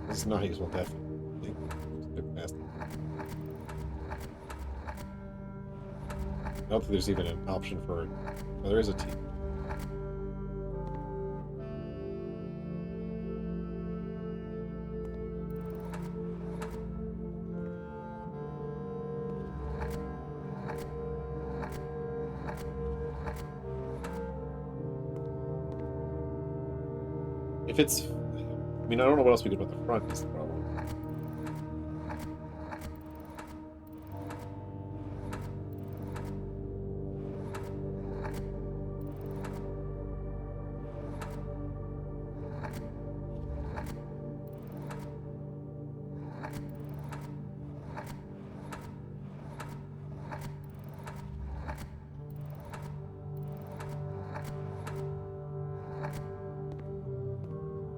This is not useful, definitely. I don't think there's even an option for it. Oh, there is a T. If it's... I mean, I don't know what else we could put at the front is the problem.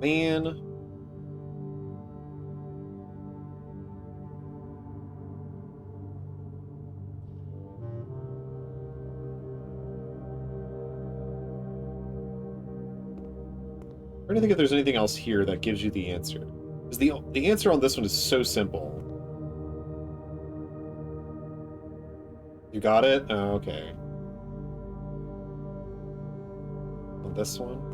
Man. I'm trying to think if there's anything else here that gives you the answer. Because the answer on this one is so simple. You got it? Oh, okay. On this one?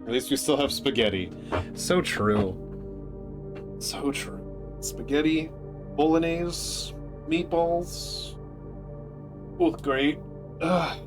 At least we still have spaghetti. So true. So true. Spaghetti, bolognese, meatballs. Both great. Ugh.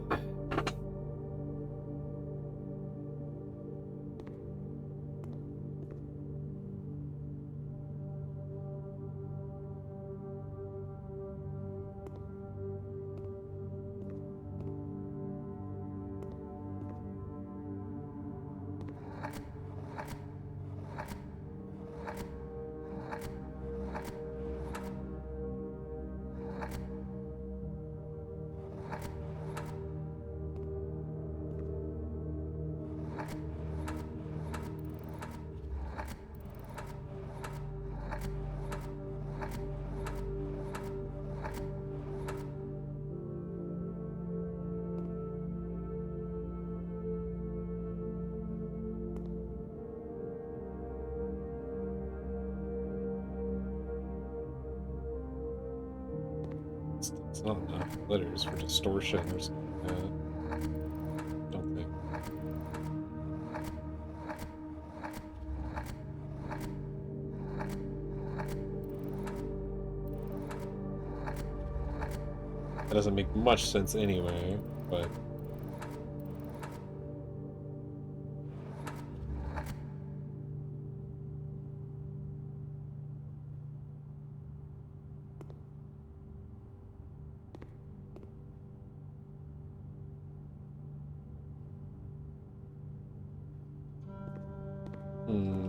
It's not enough letters for distortion or something like that. I don't think. That doesn't make much sense anyway, but... Hmm.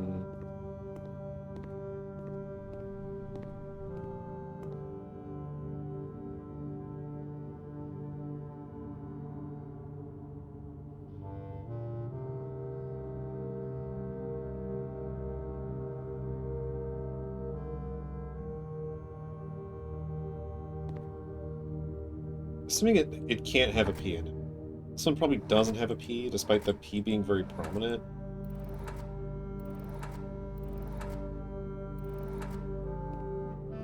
Assuming it can't have a P in it. This one probably doesn't have a P, despite the P being very prominent.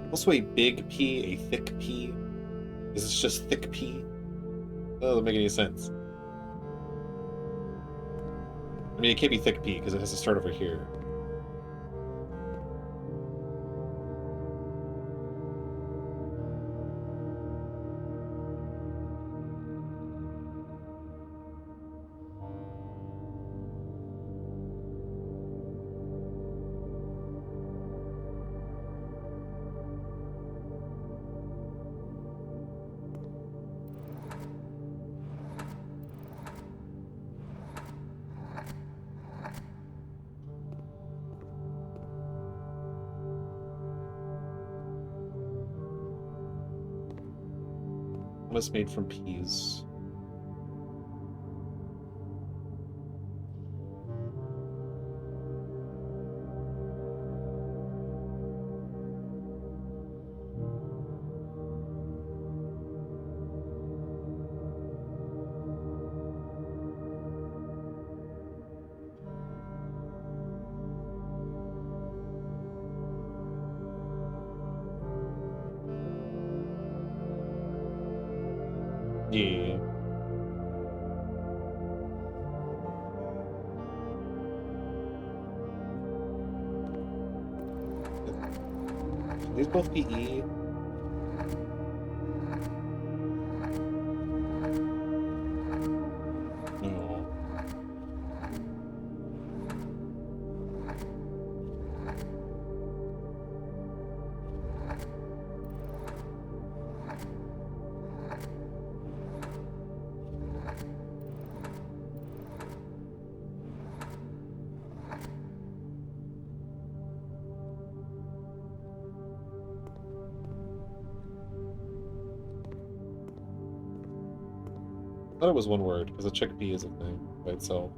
Also a big P, a thick P. Is this just thick P? That doesn't make any sense. I mean, it can't be thick P, because it has to start over here. Almost made from peas. Yeah. Can these both be E? No. I thought it was one word, because a chickpea is a thing by itself.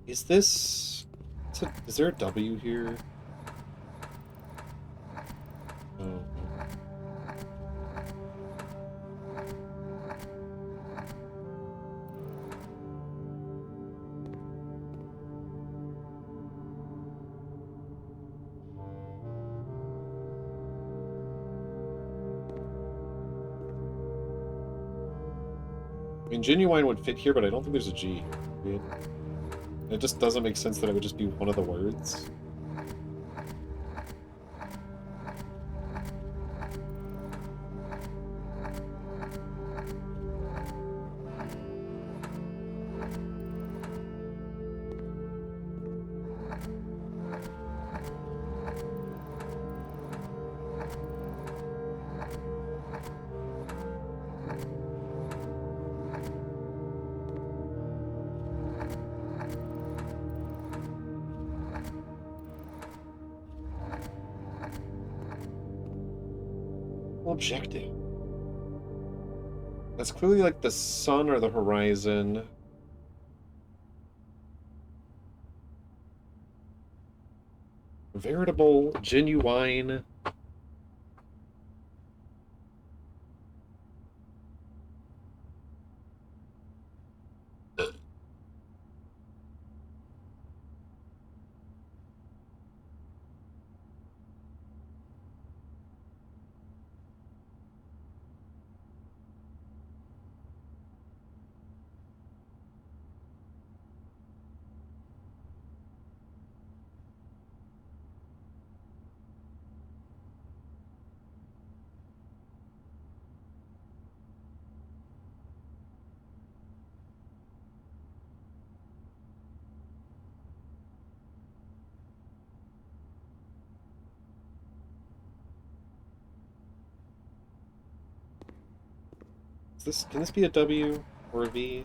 Is this... Is there a W here? Oh. I mean, genuine would fit here, but I don't think there's a G here. It just doesn't make sense that it would just be one of the words. Objective. That's clearly like the sun or the horizon. Veritable, genuine. Can this be a W or a V?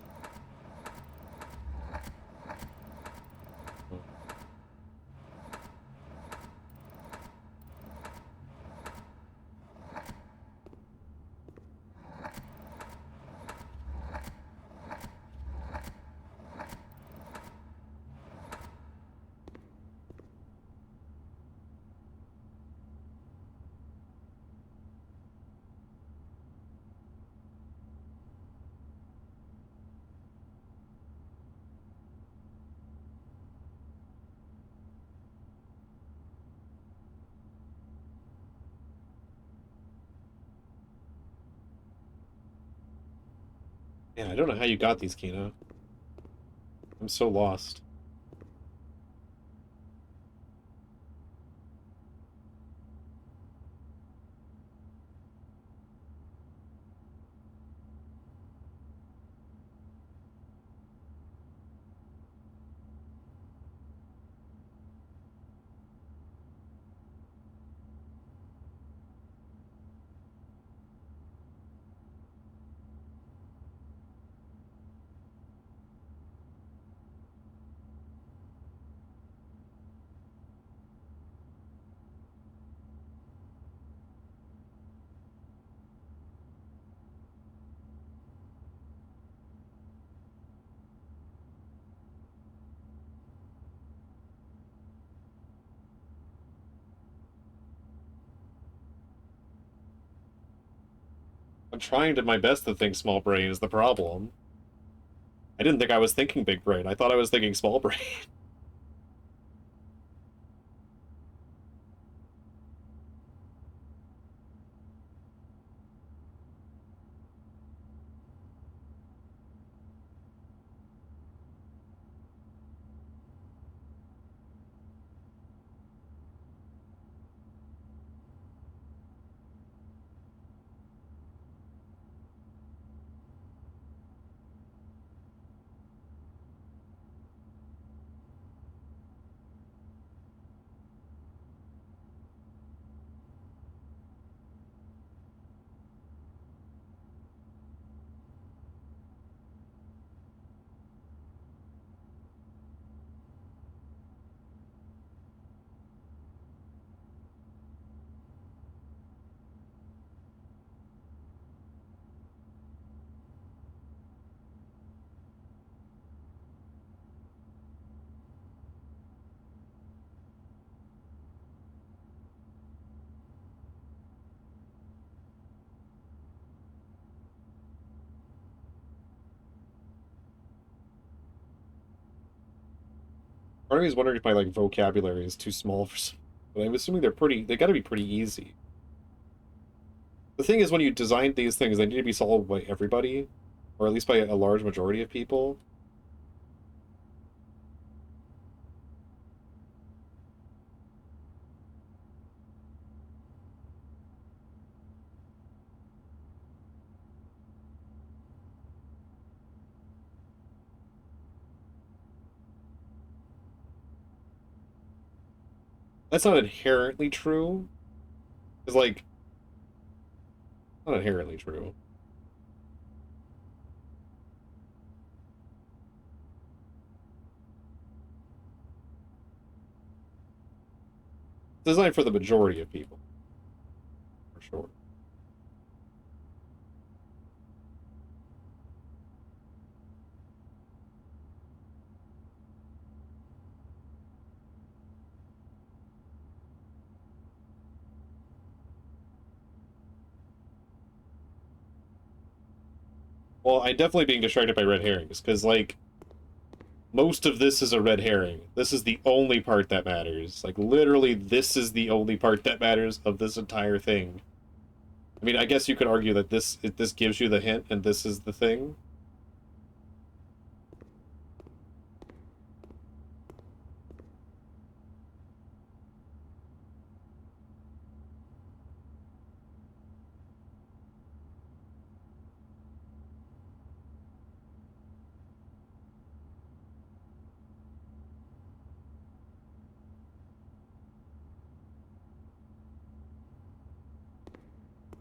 Man, I don't know how you got these, Kina. I'm so lost. I'm trying to my best to think small brain is the problem. I didn't think I was thinking big brain. I thought I was thinking small brain. Part of me is wondering if my like vocabulary is too small for some, but I'm assuming they gotta be pretty easy. The thing is when you design these things, they need to be solved by everybody, or at least by a large majority of people. That's not inherently true. It's like, not inherently true. It's designed for the majority of people, for sure. Well, I'm definitely being distracted by red herrings, because, like, most of this is a red herring. This is the only part that matters. Like, literally, this is the only part that matters of this entire thing. I mean, I guess you could argue that this gives you the hint, and this is the thing.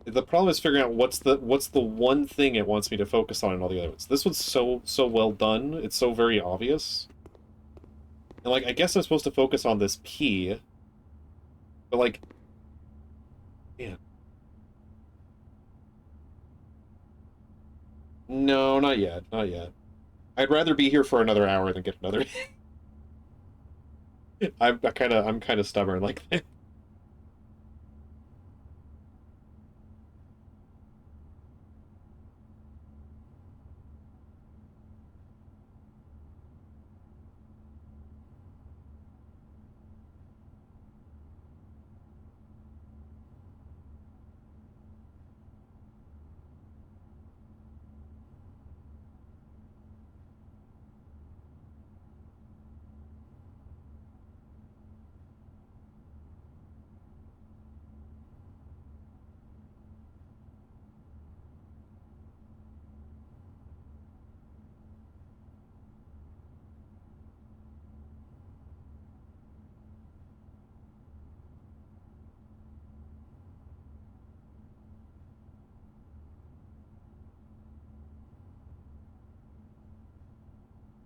The problem is figuring out what's the one thing it wants me to focus on in all the other ones. This one's so well done. It's so very obvious. And like I guess I'm supposed to focus on this P, but like, man, no, not yet, not yet. I'd rather be here for another hour than get another. I'm kind of stubborn like that.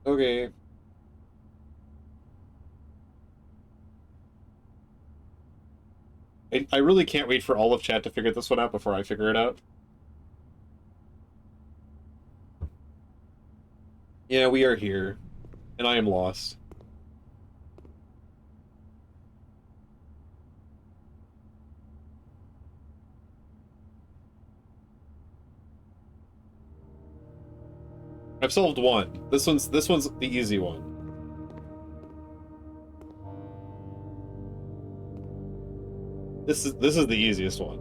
Okay. I really can't wait for all of chat to figure this one out before I figure it out. Yeah, we are here, and I am lost. I've solved one. This one's the easy one. This is the easiest one.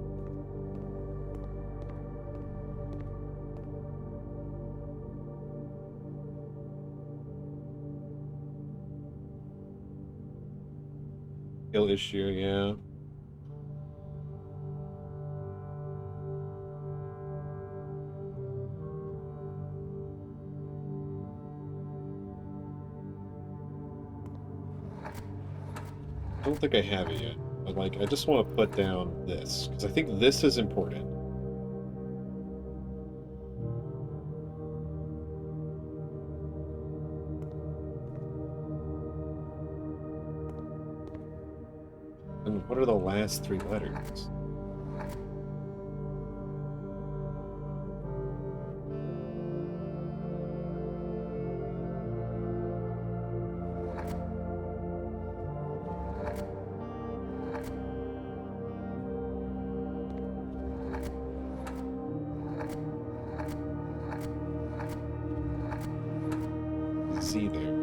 Skill issue, yeah. I don't think I have it yet, but like I just want to put down this because I think this is important. And what are the last three letters? Z there.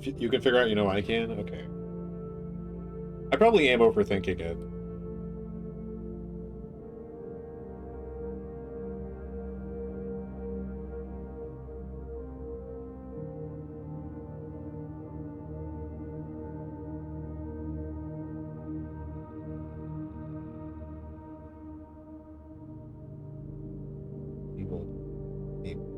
If you can figure out, you know I can? Okay. I probably am overthinking it. People. People.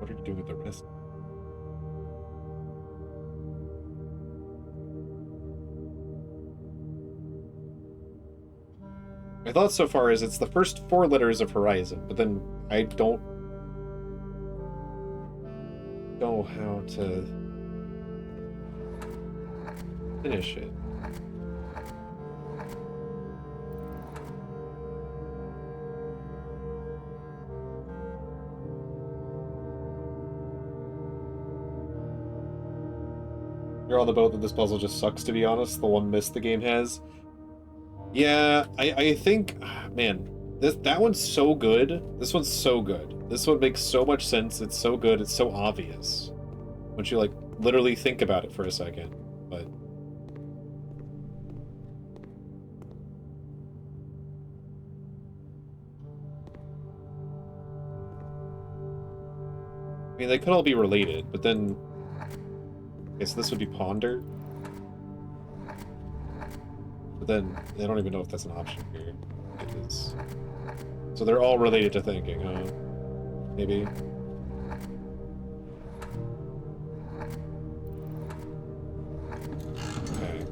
What are you doing with the rest? My thought so far is it's the first 4 letters of Horizon, but then I don't know how to finish it. You're on the boat that this puzzle just sucks, to be honest. The one miss the game has. Yeah, I think, man, that one's so good. This one's so good. This one makes so much sense. It's so good. It's so obvious. Once you, like, literally think about it for a second. But... I mean, they could all be related, but then... I guess this would be Ponder. But then, I don't even know if that's an option here. It is. So they're all related to thinking, huh? Maybe. Okay.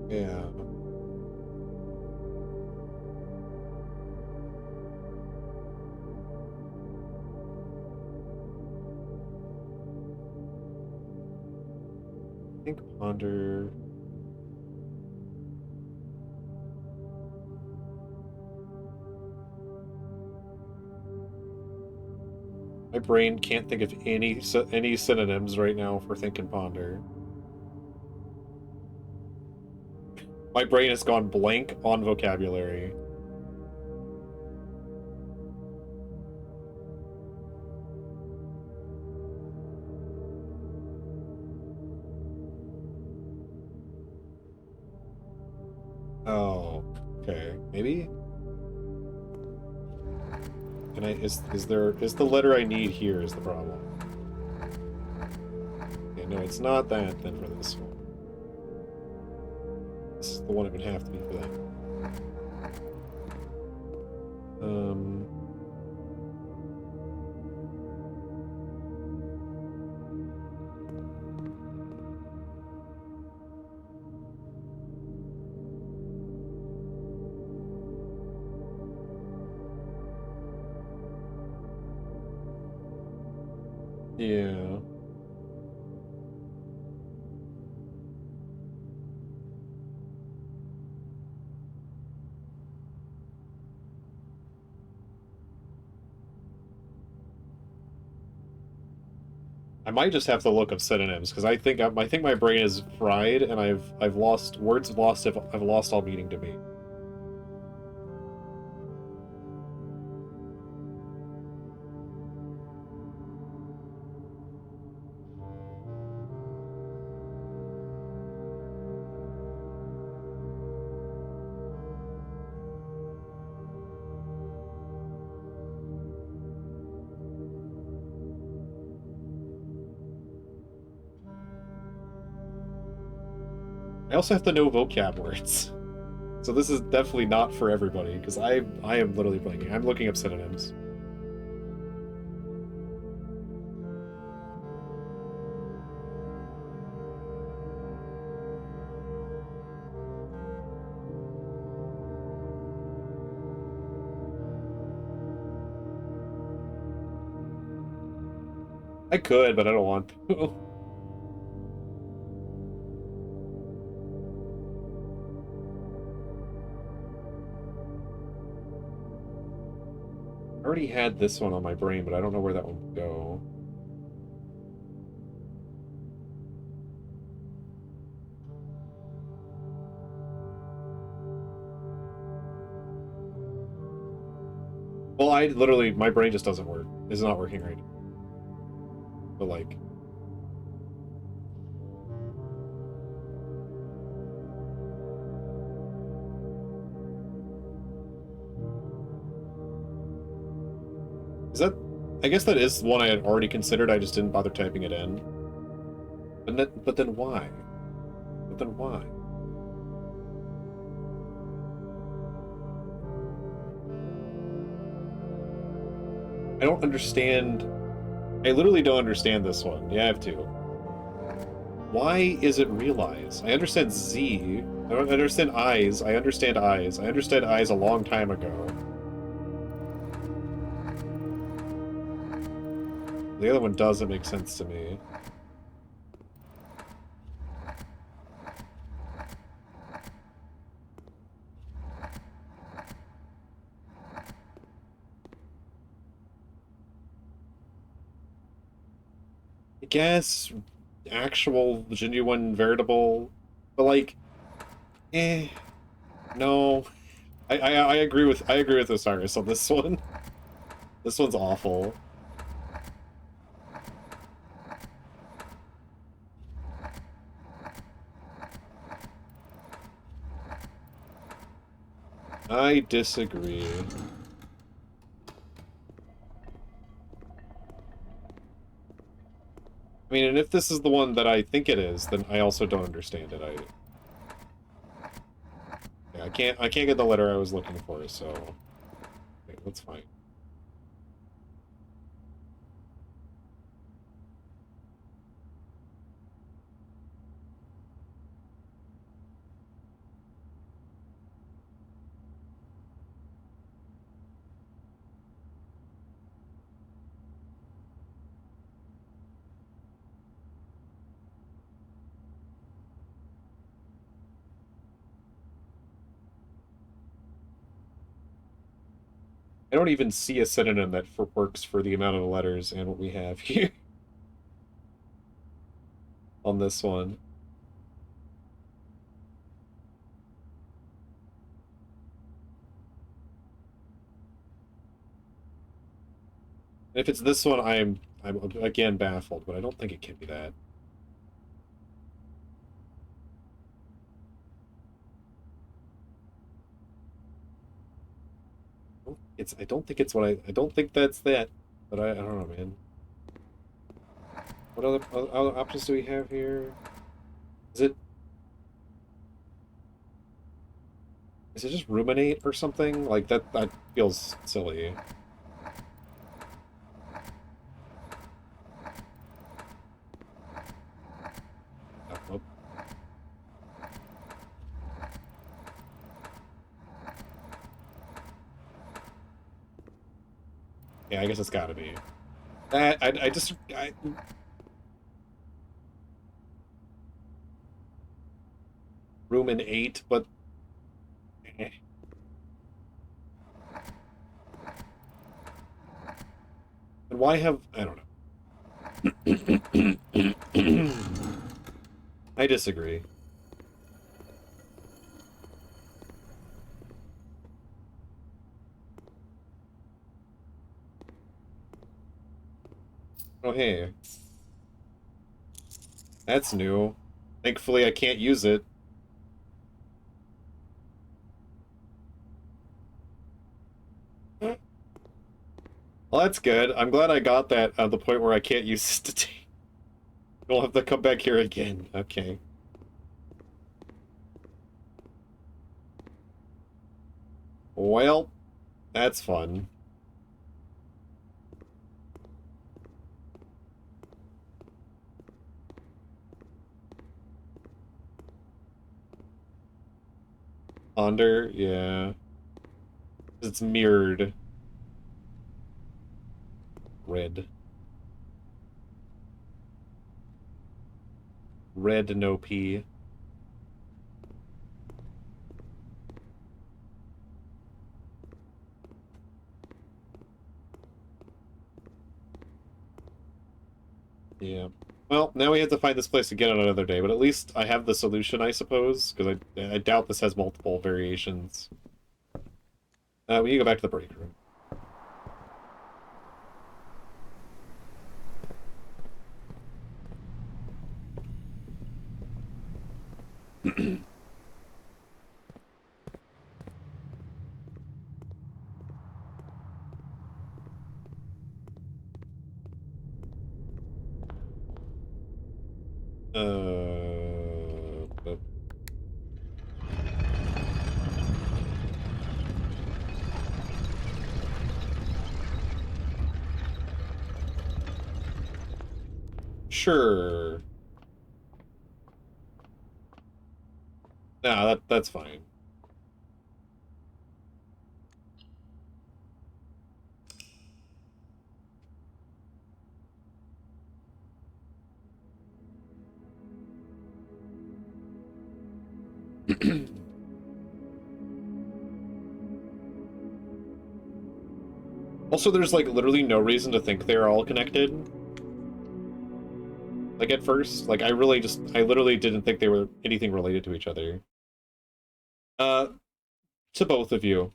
Yeah. I think Ponder... My brain can't think of any synonyms right now for think and ponder. My brain has gone blank on vocabulary. Oh, okay. Maybe? Can I, is the letter I need here is the problem? Okay, no, it's not that then for this one. This is the one it would have to be for that. Yeah. I might just have to look up synonyms because I think my brain is fried and I've lost words. I've lost all meaning to me. I also have to know vocab words. So this is definitely not for everybody, because I am literally blanking. I'm looking up synonyms. I could, but I don't want to. I already had this one on my brain, but I don't know where that one would go. Well, I literally, my brain just doesn't work. It's not working right now. But like... Is that... I guess that is one I had already considered, I just didn't bother typing it in. But then why? But then why? I don't understand... I literally don't understand this one. Yeah, I have to. Why is it realize? I understand Z. I don't understand eyes. I understand eyes. I understood eyes a long time ago. The other one doesn't make sense to me. I guess actual, genuine, veritable, but like, no. I agree with Osiris on this one. This one's awful. I disagree. I mean, and if this is the one that I think it is, then I also don't understand it. Yeah, I can't get the letter I was looking for, so okay, that's fine. I don't even see a synonym that works for the amount of letters and what we have here on this one. If it's this one, I'm again baffled, but I don't think it can be that. I don't think it's what I don't think that's that, but I don't know, man. What other options do we have here? Is it just ruminate or something? Like that feels silly. Oh, oh. Yeah, I guess it's gotta be. I just ruminate, but eh. And why have I don't know. I disagree. Oh hey. That's new. Thankfully I can't use it. Well, that's good. I'm glad I got that at the point where I can't use it to take. We'll have to come back here again. Okay. Well, that's fun. Under, yeah. It's mirrored. Red. Red, no P. Yeah. Well, now we have to find this place again on another day, but at least I have the solution, I suppose, because I doubt this has multiple variations. We need to go back to the break room. But sure. Nah, that's fine. Also, there's like literally no reason to think they're all connected. Like at first, like I literally didn't think they were anything related to each other. Uh, to both of you.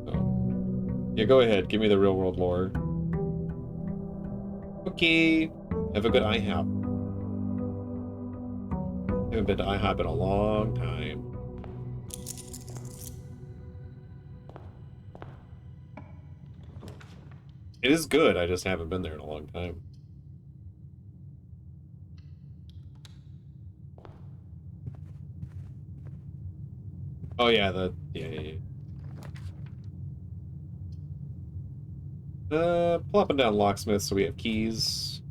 Oh. Yeah, go ahead. Give me the real world lore. Okay. Have a good IHOP. Haven't been to IHOP in a long time. It is good, I just haven't been there in a long time. Oh yeah, yeah. Plopping down locksmith so we have keys.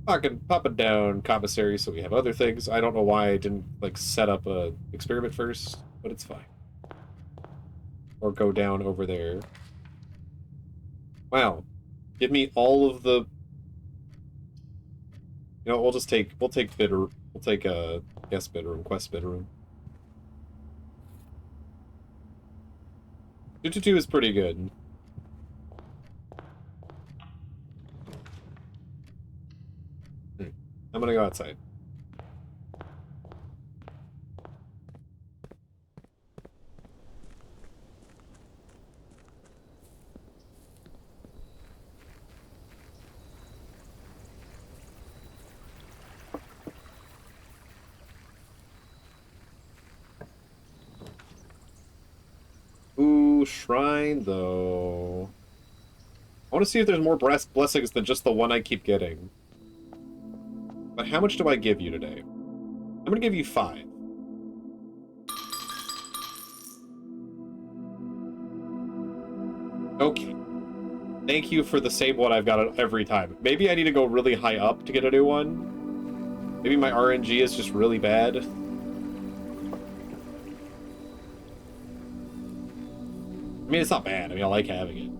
Popping down commissary so we have other things. I don't know why I didn't like set up a experiment first, but it's fine. Or go down over there. Wow. Give me all of the... You know, we'll take bidder, we'll take a guest bidder room, quest bidder room. 222 is pretty good. I'm gonna go outside. Ooh, shrine, though. I want to see if there's more blessings than just the one I keep getting. But how much do I give you today? I'm gonna give you 5. Okay. Thank you for the same one I've got every time. Maybe I need to go really high up to get a new one. Maybe my RNG is just really bad. I mean, it's not bad. I mean, I like having it.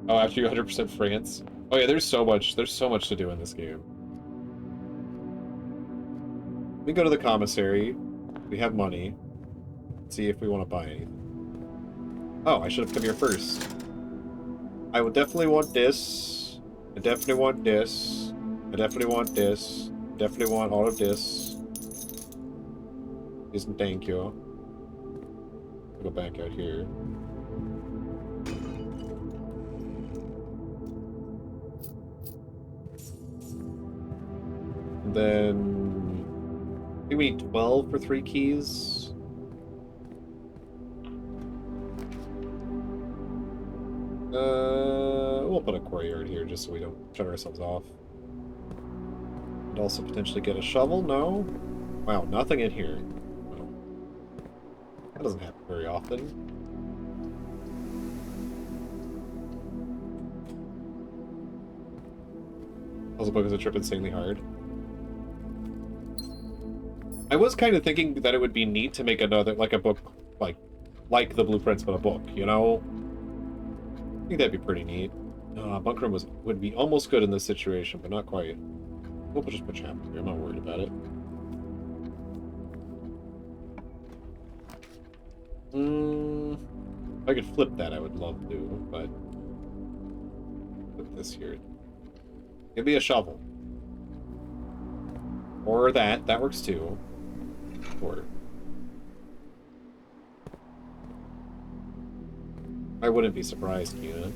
Oh, after you 100% France? Oh yeah, there's so much to do in this game. We go to the commissary. We have money. Let's see if we want to buy anything. Oh, I should have come here first. I would definitely want this. I definitely want this. I definitely want this. Definitely want all of this. Isn't thank you. Go back out here. And then I think we need 12 for 3 keys. We'll put a courtyard here just so we don't shut ourselves off. And also potentially get a shovel? No? Wow, nothing in here. Well, that doesn't happen very often. Also because the trip insanely hard. I was kind of thinking that it would be neat to make another, like a book, like the Blueprints, but a book, you know? I think that'd be pretty neat. Bunk room would be almost good in this situation, but not quite. We'll just put chapter here. I'm not worried about it. If I could flip that, I would love to, but put this here. Give me a shovel. Or that. That works too. Or I wouldn't be surprised, Kina.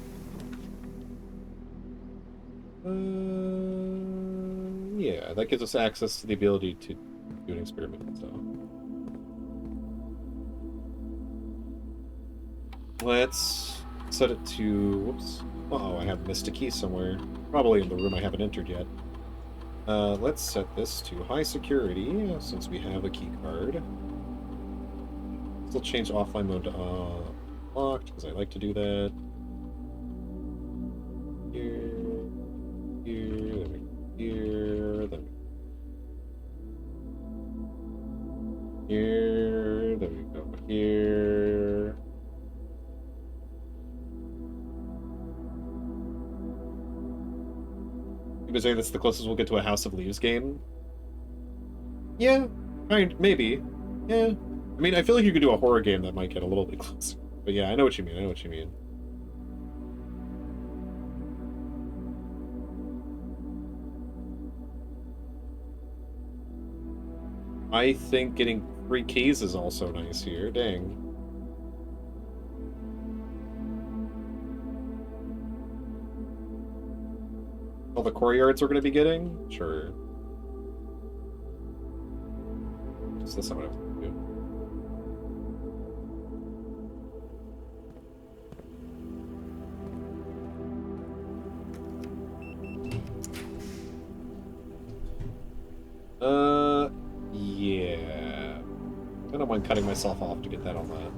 Yeah, that gives us access to the ability to do an experiment, so. Let's set it to... Whoops. Uh-oh, I have missed a key somewhere. Probably in the room I haven't entered yet. Let's set this to high security, since we have a key card. Still change offline mode to locked, because I like to do that. Here, then here, then we go here. You saying that's the closest we'll get to a House of Leaves game? Yeah, maybe. Yeah. I mean, I feel like you could do a horror game that might get a little bit closer. But yeah, I know what you mean. I know what you mean. I think getting 3 keys is also nice here. Dang. All the courtyards we're going to be getting? Sure. Is this what I have to do? Yeah. I don't mind cutting myself off to get that on the map.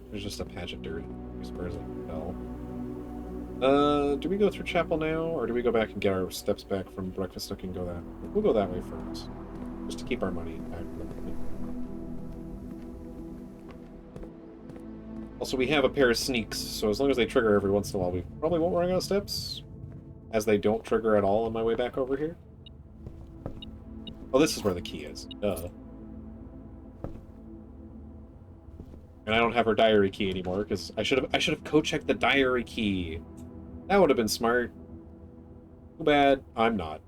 There's just a patch of dirt as far as I can tell. Do we go through chapel now, or do we go back and get our steps back from breakfast nook and go that way? We'll go that way first, just to keep our money back. Also, we have a pair of sneaks, so as long as they trigger every once in a while, we probably won't run out of steps, as they don't trigger at all on my way back over here. Oh, this is where the key is. Duh. And I don't have her diary key anymore, because I should have co-checked the diary key. That would have been smart. Too bad I'm not.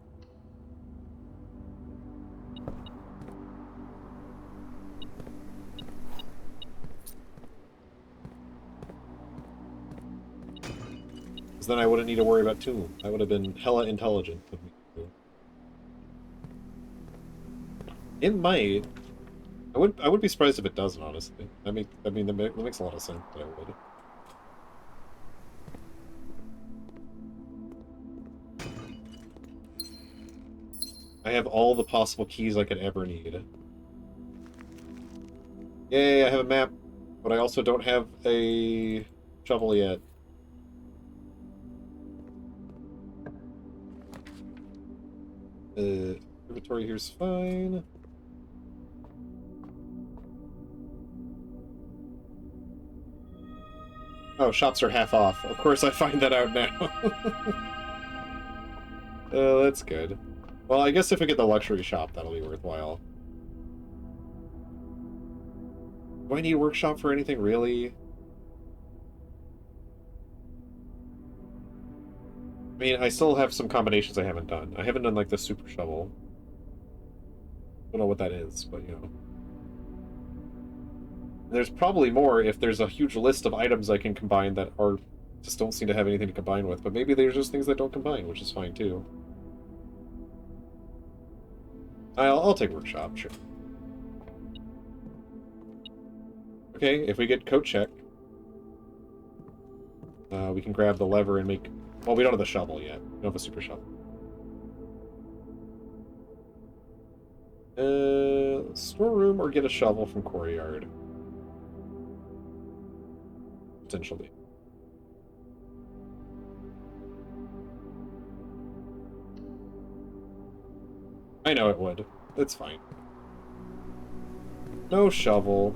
Because then I wouldn't need to worry about Tomb. That would have been hella intelligent of me to do. It might. I would be surprised if it doesn't, honestly. That makes a lot of sense that I would. I have all the possible keys I could ever need. Yay, I have a map, but I also don't have a shovel yet. Inventory here's fine. Oh, shops are half off. Of course I find that out now. That's good. Well, I guess if we get the luxury shop, that'll be worthwhile. Do I need a workshop for anything, really? I mean, I still have some combinations I haven't done. I haven't done, like, the super shovel. Don't know what that is, but, you know. There's probably more if there's a huge list of items I can combine that are just don't seem to have anything to combine with, but maybe there's just things that don't combine, which is fine too. I'll take workshop, sure. Okay, if we get coat check, we can grab the lever and make... Well, we don't have the shovel yet. We don't have a super shovel. Storeroom or get a shovel from Quarry Yard? Potentially. I know it would. It's fine. No shovel.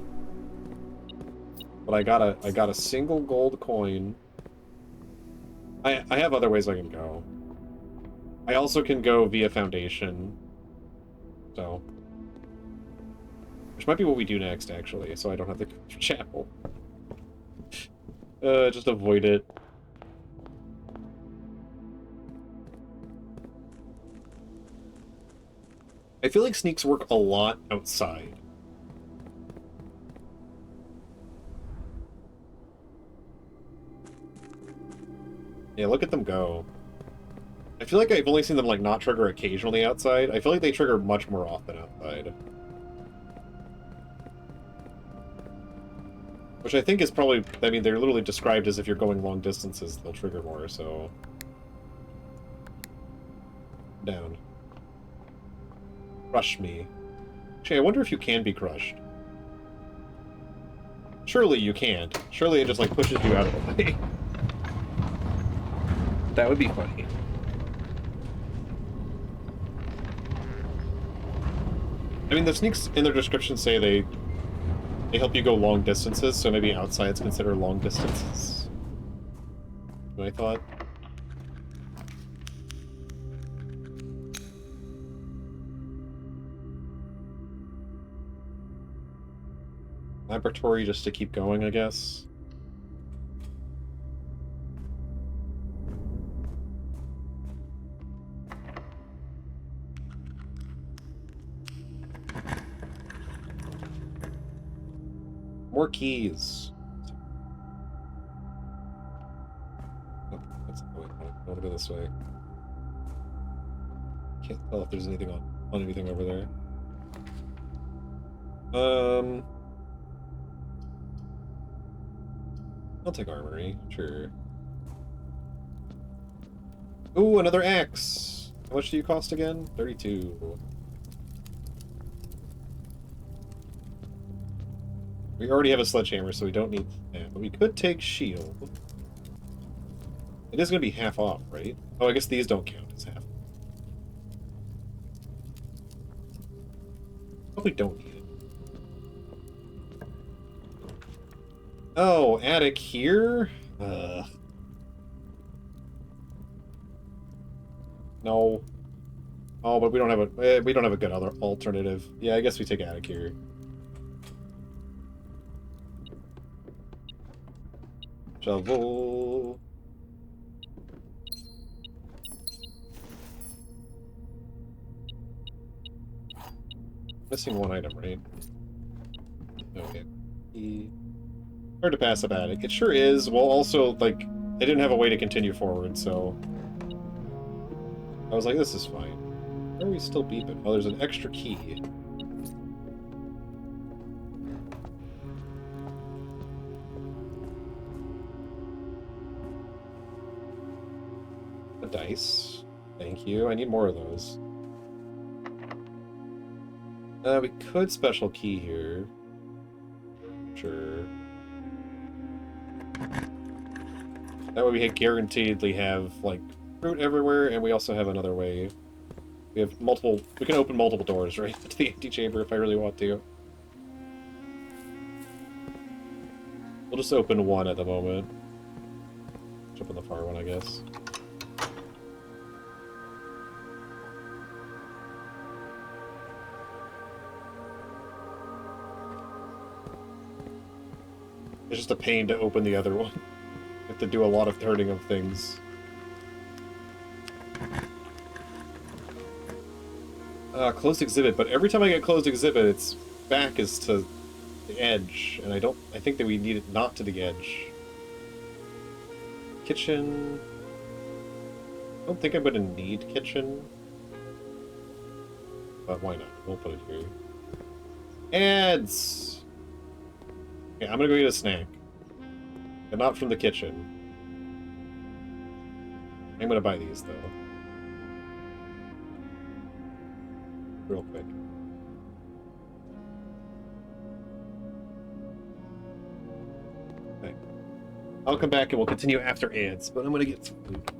But I got a single gold coin. I have other ways I can go. I also can go via Foundation. So. Which might be what we do next, actually, so I don't have to go through chapel. Just avoid it. I feel like sneaks work a lot outside. Yeah, look at them go. I feel like I've only seen them, like, not trigger occasionally outside. I feel like they trigger much more often outside. Which I think is probably... I mean, they're literally described as if you're going long distances, they'll trigger more, so... Down. Crush me. Actually, I wonder if you can be crushed. Surely you can't. Surely it just, like, pushes you out of the way. That would be funny. I mean, the sneaks in their description say they help you go long distances, so maybe outside's considered long distances. I thought. Laboratory just to keep going, I guess. More keys. Oh, that's the way. I want to go this way. Can't tell if there's anything on anything over there. I'll take armory, sure. Ooh, another axe. How much do you cost again? 32. We already have a sledgehammer, so we don't need that. But we could take shield. It is going to be half off, right? Oh, I guess these don't count as half. Probably don't need it. Oh, attic here? No. Oh, but we don't have a good other alternative. Yeah, I guess we take attic here. Shovel. Missing one item, right? Okay. Hard to pass up attic. It sure is. Well, also, like, I didn't have a way to continue forward, so... I was like, this is fine. Why are we still beeping? Oh, there's an extra key. A dice. Thank you. I need more of those. We could special key here. Sure. That way we guaranteedly have, like, fruit everywhere, and we also have another way. We have multiple... We can open multiple doors, right? To the antechamber if I really want to. We'll just open one at the moment. Jump on the far one, I guess. It's just a pain to open the other one. You have to do a lot of turning of things. Closed exhibit, but every time I get closed exhibit, its back is to the edge, and I think that we need it not to the edge. Kitchen. I don't think I'm going to need kitchen. But why not? We'll put it here. Ads! Okay, I'm going to go get a snack. But not from the kitchen. I'm going to buy these, though. Real quick. Okay. I'll come back and we'll continue after ads, but I'm going to get some food.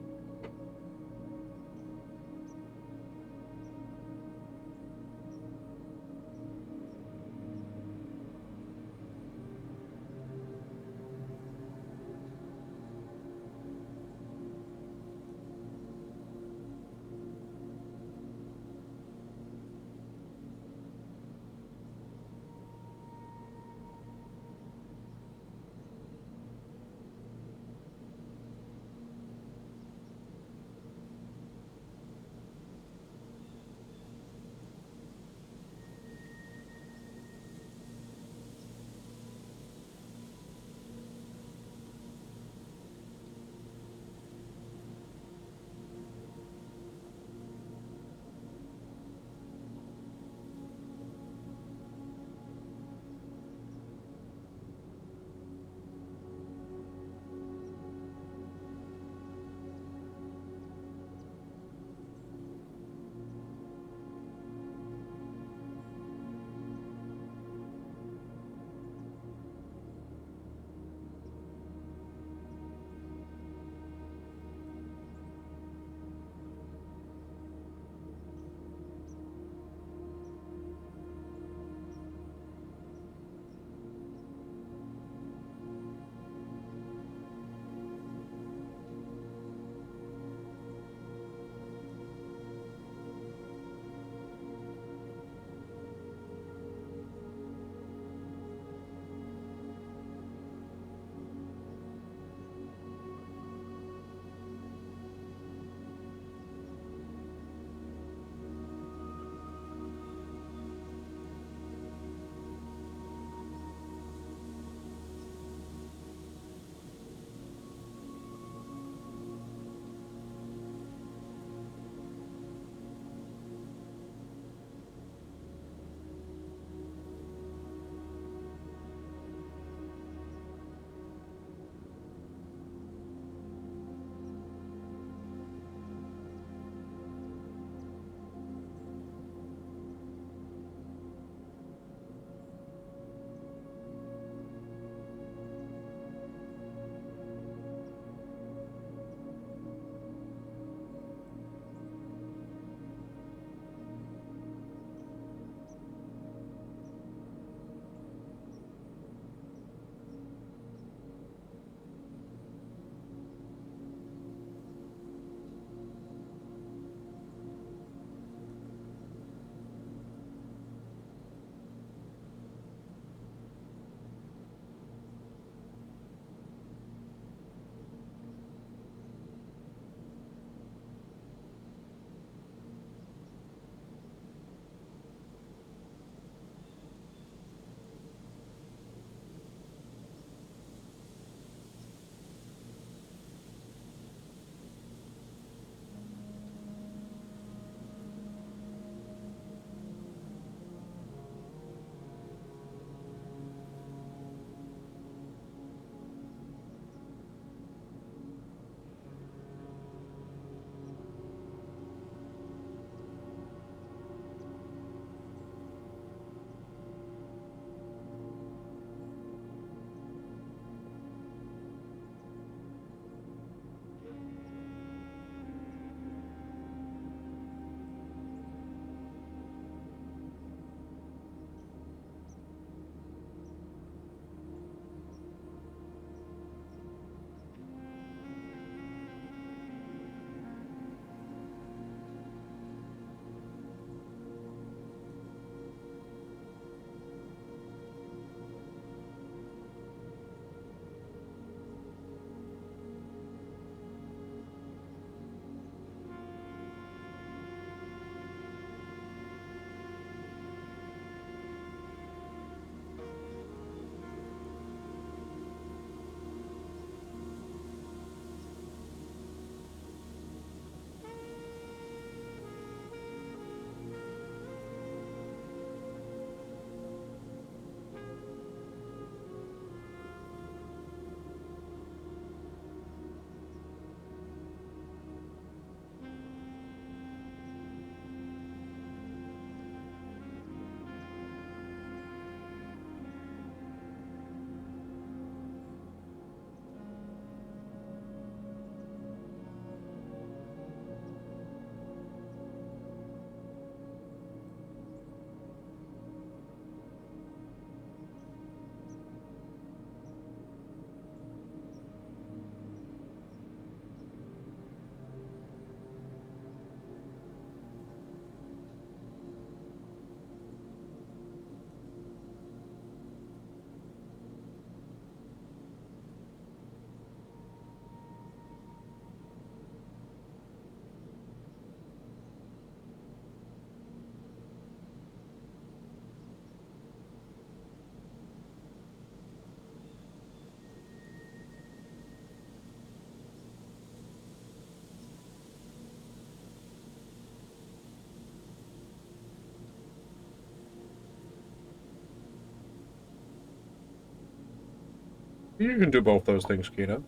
You can do both those things, Kita.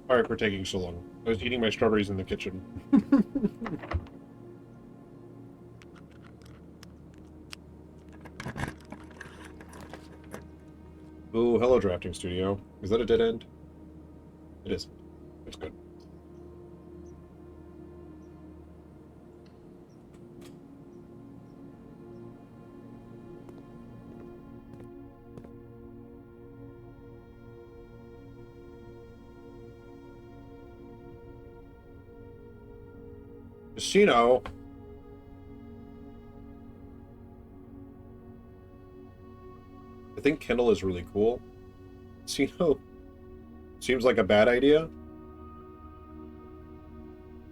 Sorry for taking so long. I was eating my strawberries in the kitchen. Ooh, hello, Drafting Studio. Is that a dead end? It is. It's good. Casino. I think Kindle is really cool. Casino seems like a bad idea.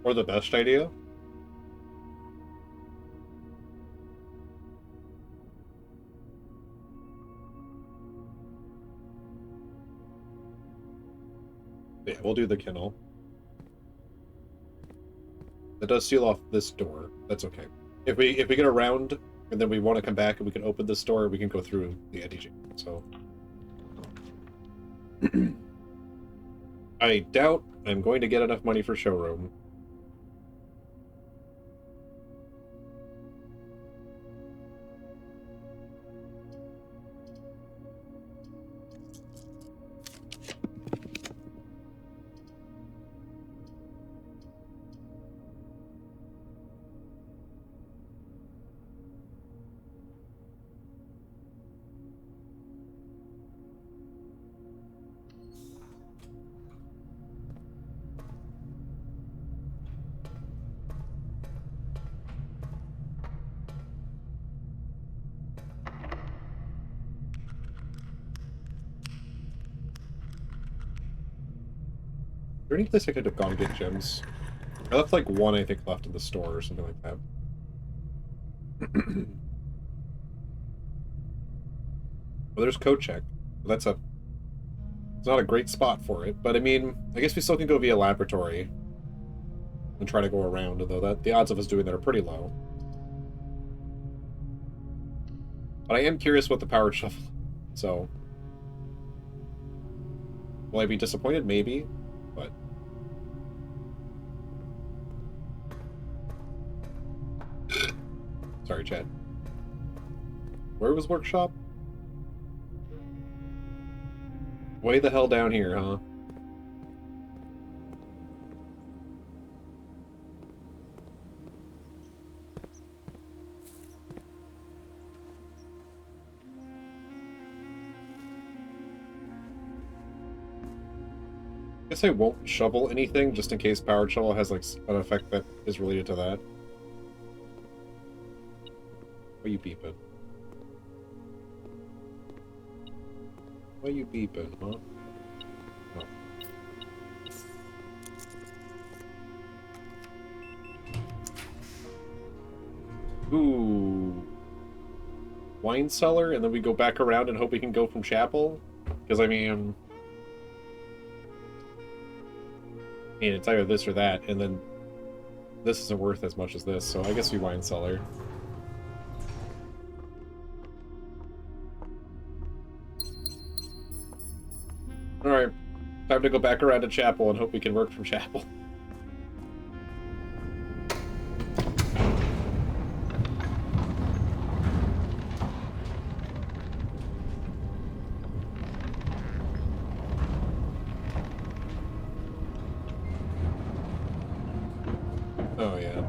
Or the best idea. Yeah, we'll do the Kindle. That does seal off this door. That's okay. If we get around and then we want to come back and we can open this door, we can go through the anti-chamber. So I doubt I'm going to get enough money for showroom. Is there any place I could have gone to get gems? I left like one, I think, left in the store or something like that. Well, there's code check. That's a... It's not a great spot for it, but I mean, I guess we still can go via laboratory and try to go around, though that the odds of us doing that are pretty low. But I am curious what the powered shuffle. So, will I be disappointed? Maybe, but sorry, Chad. Where was workshop? Way the hell down here, huh? Guess I won't shovel anything just in case powered shovel has like an effect that is related to that. Why you beeping? Why you beeping, huh? Oh. Ooh. Wine cellar, and then we go back around and hope we can go from chapel? Because, I mean, it's either this or that, and then this isn't worth as much as this, so I guess we wine cellar. Alright, time to go back around to chapel and hope we can work from chapel. Oh, yeah.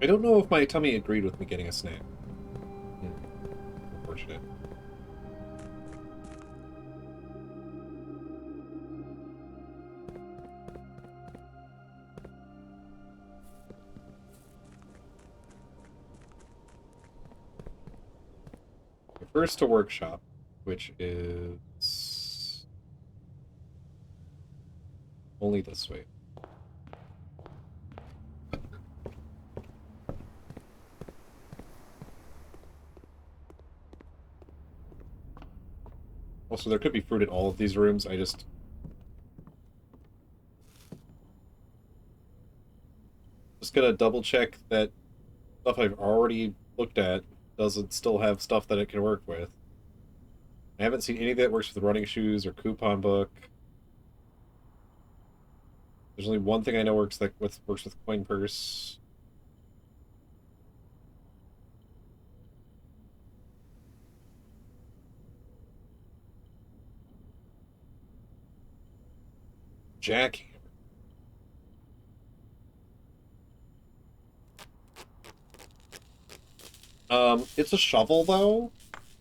I don't know if my tummy agreed with me getting a snack. Unfortunate. First to workshop, which is only this way. Also, there could be fruit in all of these rooms. I just... Just gonna double check that stuff I've already looked at doesn't still have stuff that it can work with. I haven't seen any that works with running shoes or coupon book. There's only one thing I know works with coin purse. Jackhammer. It's a shovel though.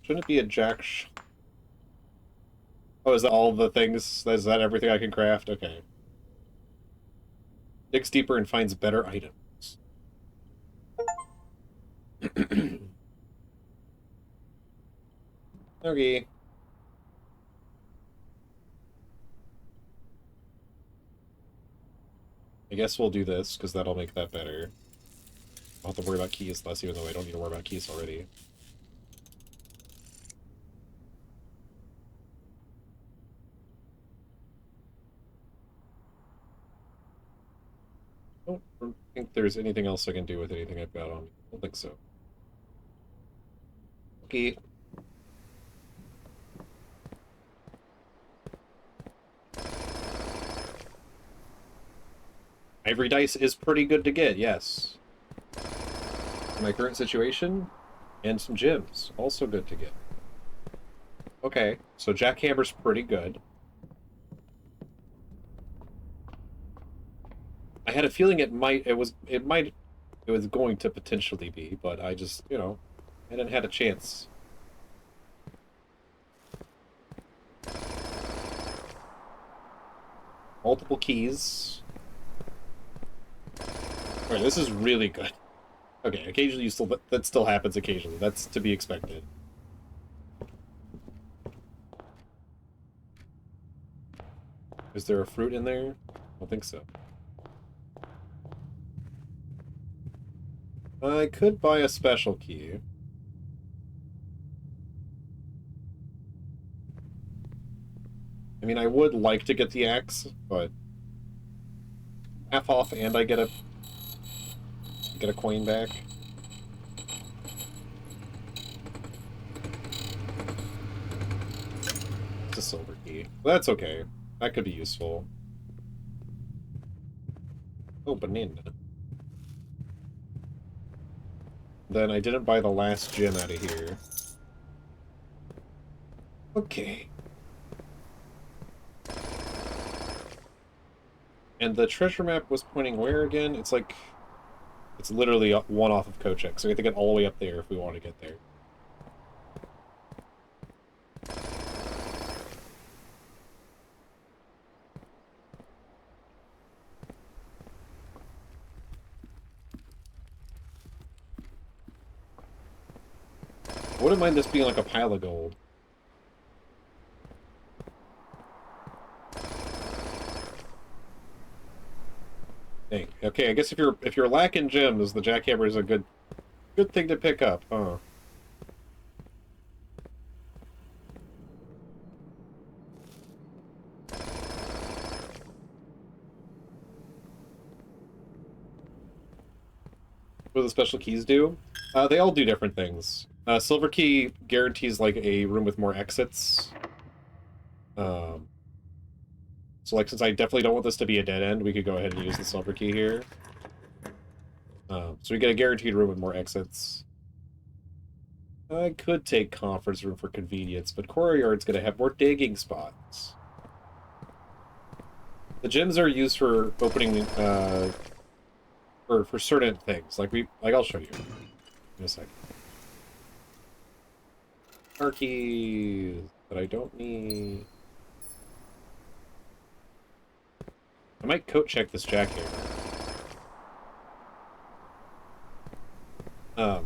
Shouldn't it be a Oh, is that all the things? Is that everything I can craft? Okay. Digs deeper and finds better items. Okay. I guess we'll do this, because that'll make that better. I'll have to worry about keys less, even though I don't need to worry about keys already. I don't think there's anything else I can do with anything I've got on me. I don't think so. Okay. Ivory dice is pretty good to get, yes. In my current situation, and some gems, also good to get. Okay, so jackhammer's pretty good. I had a feeling it was going to potentially be, but I just, I hadn't had a chance. Multiple keys. Alright, this is really good. Okay, occasionally that still happens occasionally. That's to be expected. Is there a fruit in there? I don't think so. I could buy a special key. I mean, I would like to get the axe, but half off and I get a coin back. It's a silver key. Well, that's okay. That could be useful. Oh, banana. Then I didn't buy the last gem out of here. Okay. And the treasure map was pointing where again? It's like... It's literally one off of Kochek, so we have to get all the way up there if we want to get there. I wouldn't mind this being like a pile of gold. Dang. Okay, I guess if you're lacking gems, the jackhammer is a good thing to pick up, huh? What do the special keys do? They all do different things. Silver key guarantees like a room with more exits. So like since I definitely don't want this to be a dead end, we could go ahead and use the silver key here. So we get a guaranteed room with more exits. I could take conference room for convenience, but Courtyard's gonna have more digging spots. The gems are used for opening for certain things. Like I'll show you in a second. Car keys that I don't need. I might coat check this jackhammer.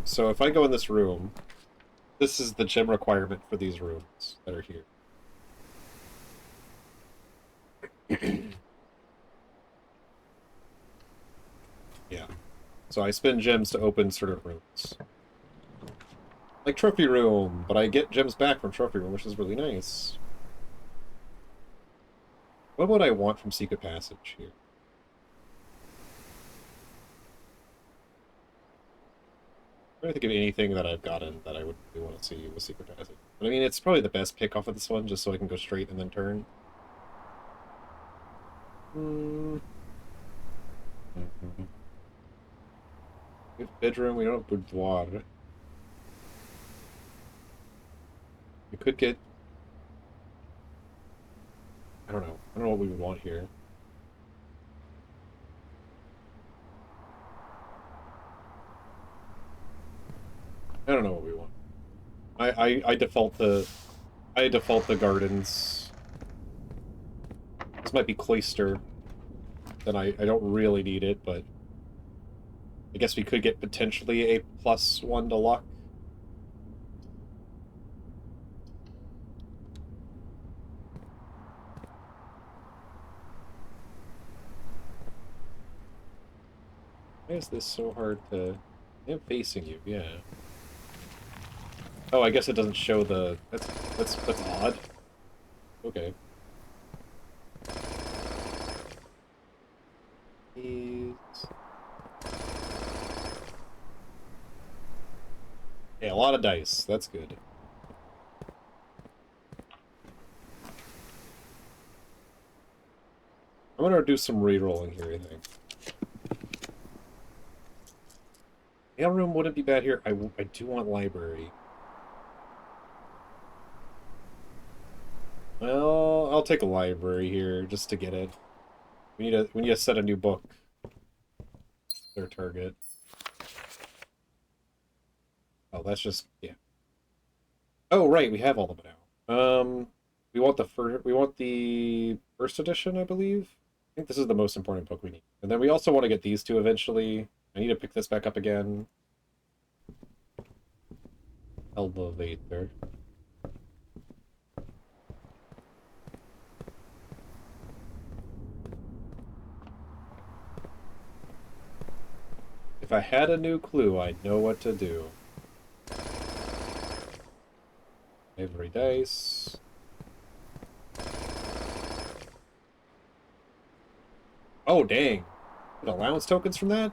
So if I go in this room, this is the gem requirement for these rooms that are here. Yeah. So I spend gems to open certain rooms. Like Trophy Room, but I get gems back from Trophy Room, which is really nice. What would I want from Secret Passage here? I'm trying to think of anything that I've gotten that I would really want to see with Secret Passage. But I mean, it's probably the best pick off of this one, just so I can go straight and then turn. Hmm. We have bedroom, we don't have boudoir. We could get... I don't know. I don't know what we would want here. I don't know what we want. I default the gardens. This might be cloister. Then I don't really need it, but I guess we could get potentially a +1 to luck. Why is this so hard to... I'm facing you, yeah. Oh, I guess it doesn't show the... That's odd. Okay. Please. Yeah, a lot of dice. That's good. I'm gonna do some re-rolling here, I think. Mail room wouldn't be bad here. I do want library. Well, I'll take a library here just to get it. We need to set a new book. Their target. Oh, that's just yeah. Oh, right, we have all of it now. We want the first edition, I believe. I think this is the most important book we need. And then we also want to get these two eventually. I need to pick this back up again. Elevator. If I had a new clue, I'd know what to do. Every dice. Oh, dang. Get allowance tokens from that?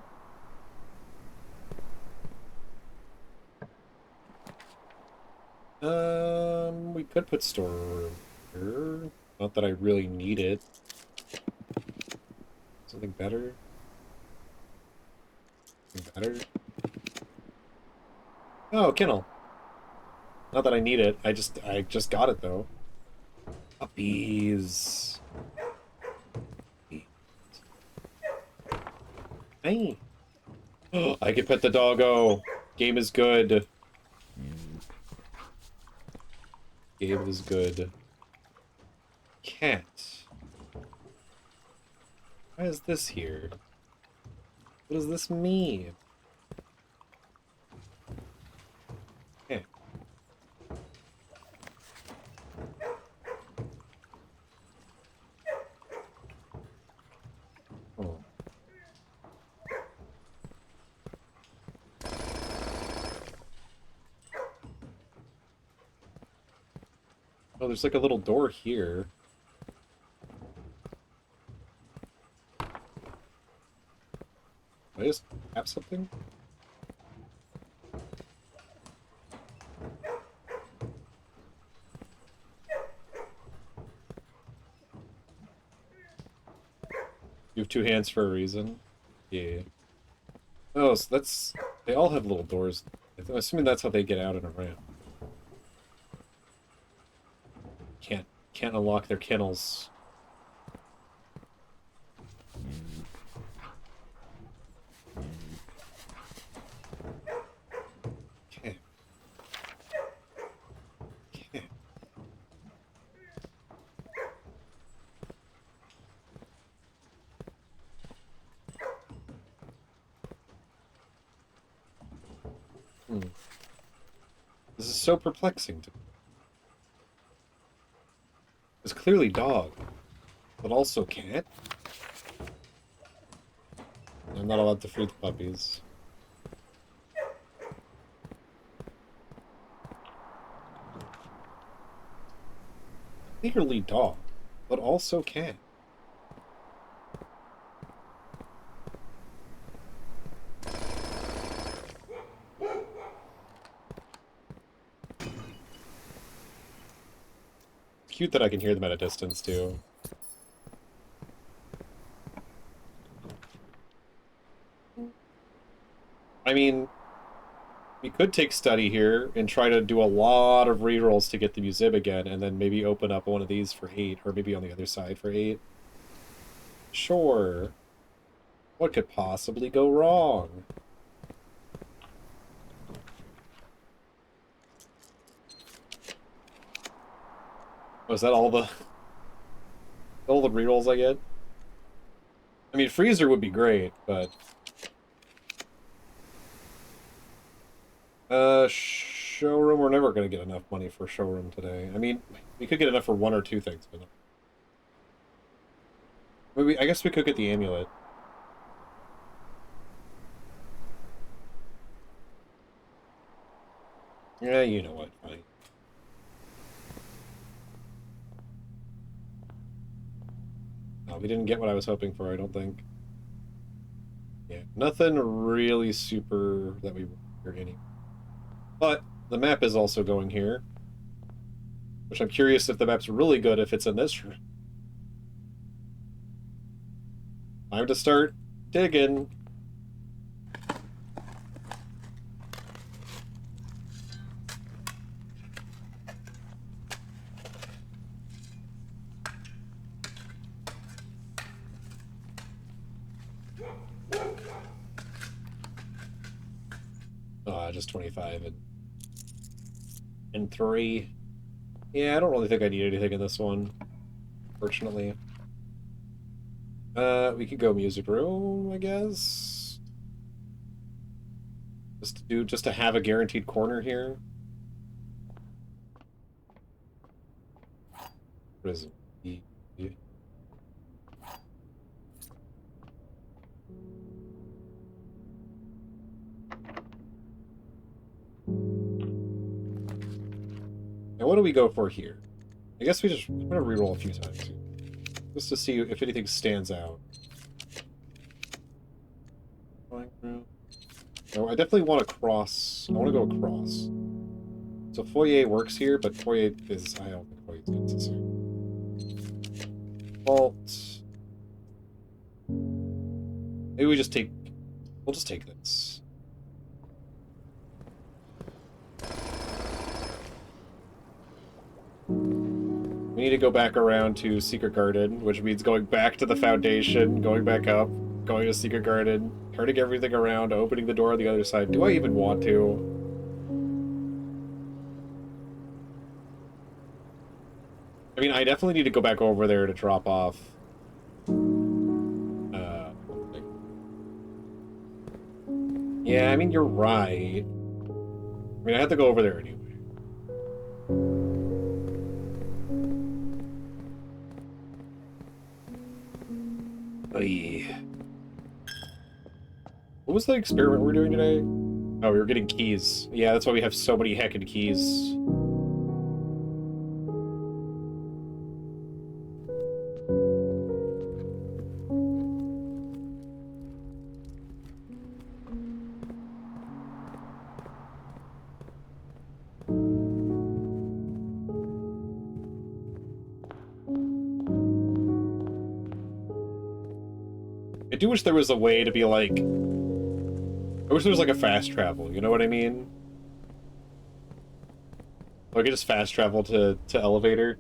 We could put storeroom here. Not that I really need it. Something better? Something better? Oh, kennel. Not that I need it. I just got it though. Puppies. Hey. I can pet the doggo. Game is good. Game is good. Cat. Why is this here? What does this mean? Cat. Oh. Oh, there's like a little door here. Did I just tap something? You have two hands for a reason. Yeah. Oh, so that's... They all have little doors. I'm assuming that's how they get out and around. Can't unlock their kennels. Okay. Okay. This is so perplexing to me. It's clearly dog, but also cat. I'm not allowed to feed the puppies. Clearly dog, but also cat. cute that I can hear them at a distance, too. I mean, we could take study here and try to do a lot of rerolls to get the Muzib again, and then maybe open up one of these for 8, or maybe on the other side for 8. Sure. What could possibly go wrong? Was that all the rerolls I get? I mean, Freezer would be great, but showroom, we're never going to get enough money for showroom today. I mean, we could get enough for 1 or 2 things, but maybe I guess we could get the amulet. Yeah, you know what, fine. No, we didn't get what I was hoping for, I don't think. Yeah, nothing really super that we were getting. But the map is also going here. Which I'm curious if the map's really good if it's in this room. Time to start digging. Just 25 and 3. Yeah, I don't really think I need anything in this one, fortunately. We could go music room, I guess. Just to have a guaranteed corner here. What is it? Now, what do we go for here? I guess I'm gonna reroll a few times here, just to see if anything stands out. No, I definitely want to cross. I want to go across. So foyer works here, but foyer is... I don't think foyer is necessary. Vault. Maybe we just take... We'll just take this. We need to go back around to Secret Garden, which means going back to the Foundation, going back up, going to Secret Garden, turning everything around, opening the door on the other side. Do I even want to? I mean, I definitely need to go back over there to drop off. Yeah, I mean, you're right. I mean, I have to go over there anyway. Oy. What was the experiment we were doing today? Oh, we were getting keys. Yeah, that's why we have so many heckin' keys. I do wish there was a way to be like... I wish there was like a fast travel, you know what I mean? Like I could just fast travel to elevator.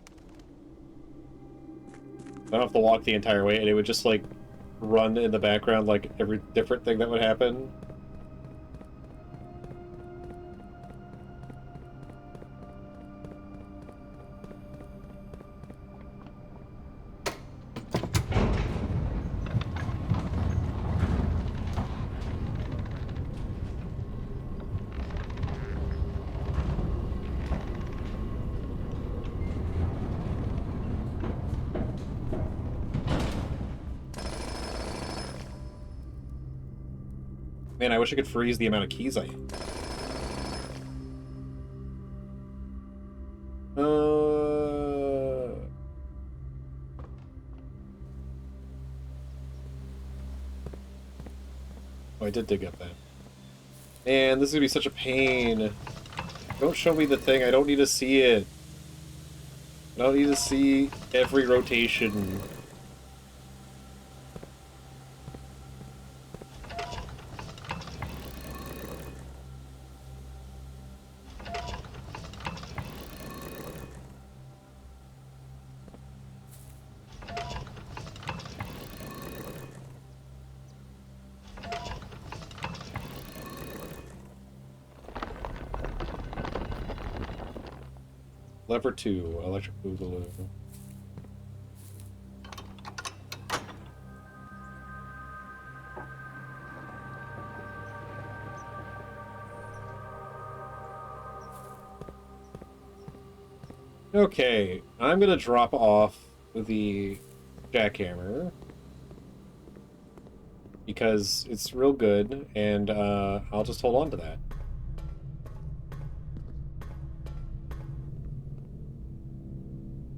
I don't have to walk the entire way, and it would just like run in the background like every different thing that would happen. Man, I wish I could freeze the amount of keys I have. Oh, I did dig up that. Man, this is gonna be such a pain. Don't show me the thing. I don't need to see it. I don't need to see every rotation. Lever 2, electric boogaloo. Okay, I'm gonna drop off the jackhammer because it's real good, and I'll just hold on to that.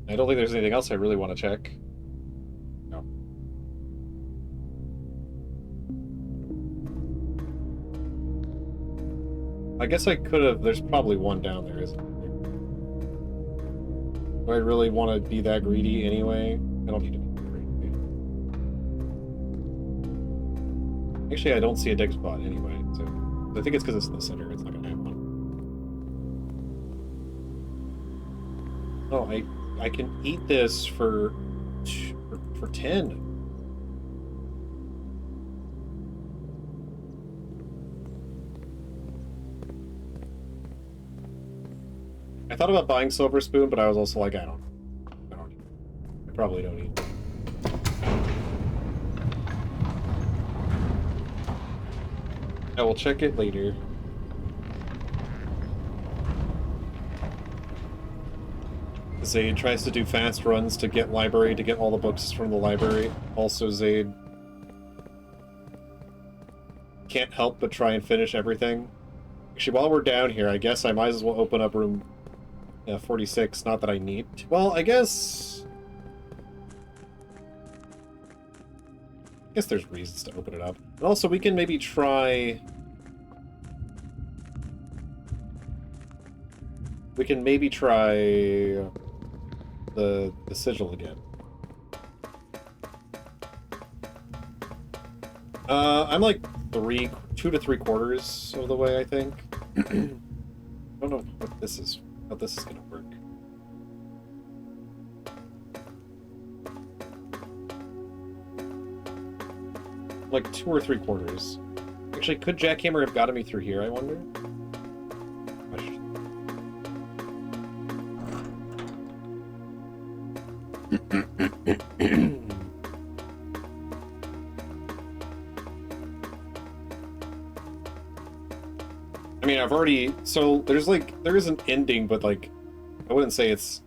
I don't think there's anything else I really want to check. No. I guess I could have... There's probably one down there, isn't there? Do I really want to be that greedy anyway? I don't need to be greedy. Actually, I don't see a dig spot anyway, so... I think it's because it's in the center. It's not going to have one. Oh, I can eat this for 10. I thought about buying Silver Spoon, but I was also like, I don't need it. I probably don't need it. I will check it later. Zaid tries to do fast runs to get library, to get all the books from the library. Also, Zaid can't help but try and finish everything. Actually, while we're down here, I guess I might as well open up room 46. Not that I need to. Well, I guess there's reasons to open it up. And also, we can maybe try... We can maybe try... the sigil again. I'm like 2 to 3/4 of the way, I think. I don't know what this is, how this is gonna work. Like 2 or 3/4. Actually, could Jackhammer have gotten me through here, I wonder? I mean, I've already... So, there is an ending, but, like, I wouldn't say it's,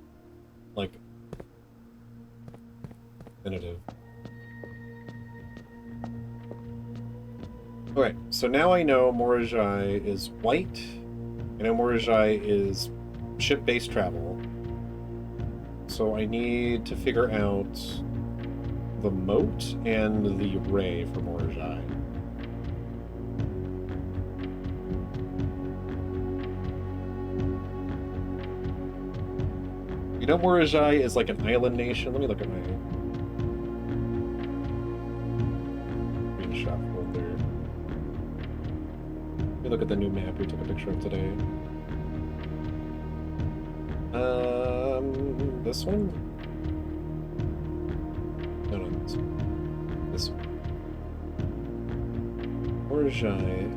like, definitive. Okay, so now I know Morajai is white. I know Morajai is ship-based travel. So I need to figure out the moat and the ray for Morajai. You know Morajai is like an island nation? Let me look at my screenshot folder. Let me look at the new map we took a picture of today. This one? No, this one. This one. Morajai.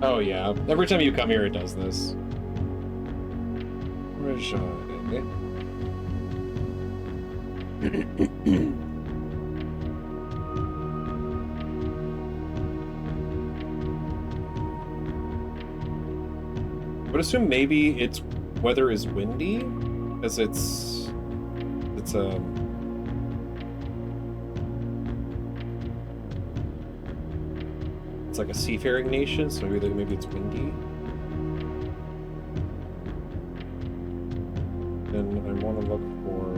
Oh yeah, every time you come here it does this. Morajai. I would assume maybe its weather is windy, as it's like a seafaring nation, so maybe it's windy. Then I want to look for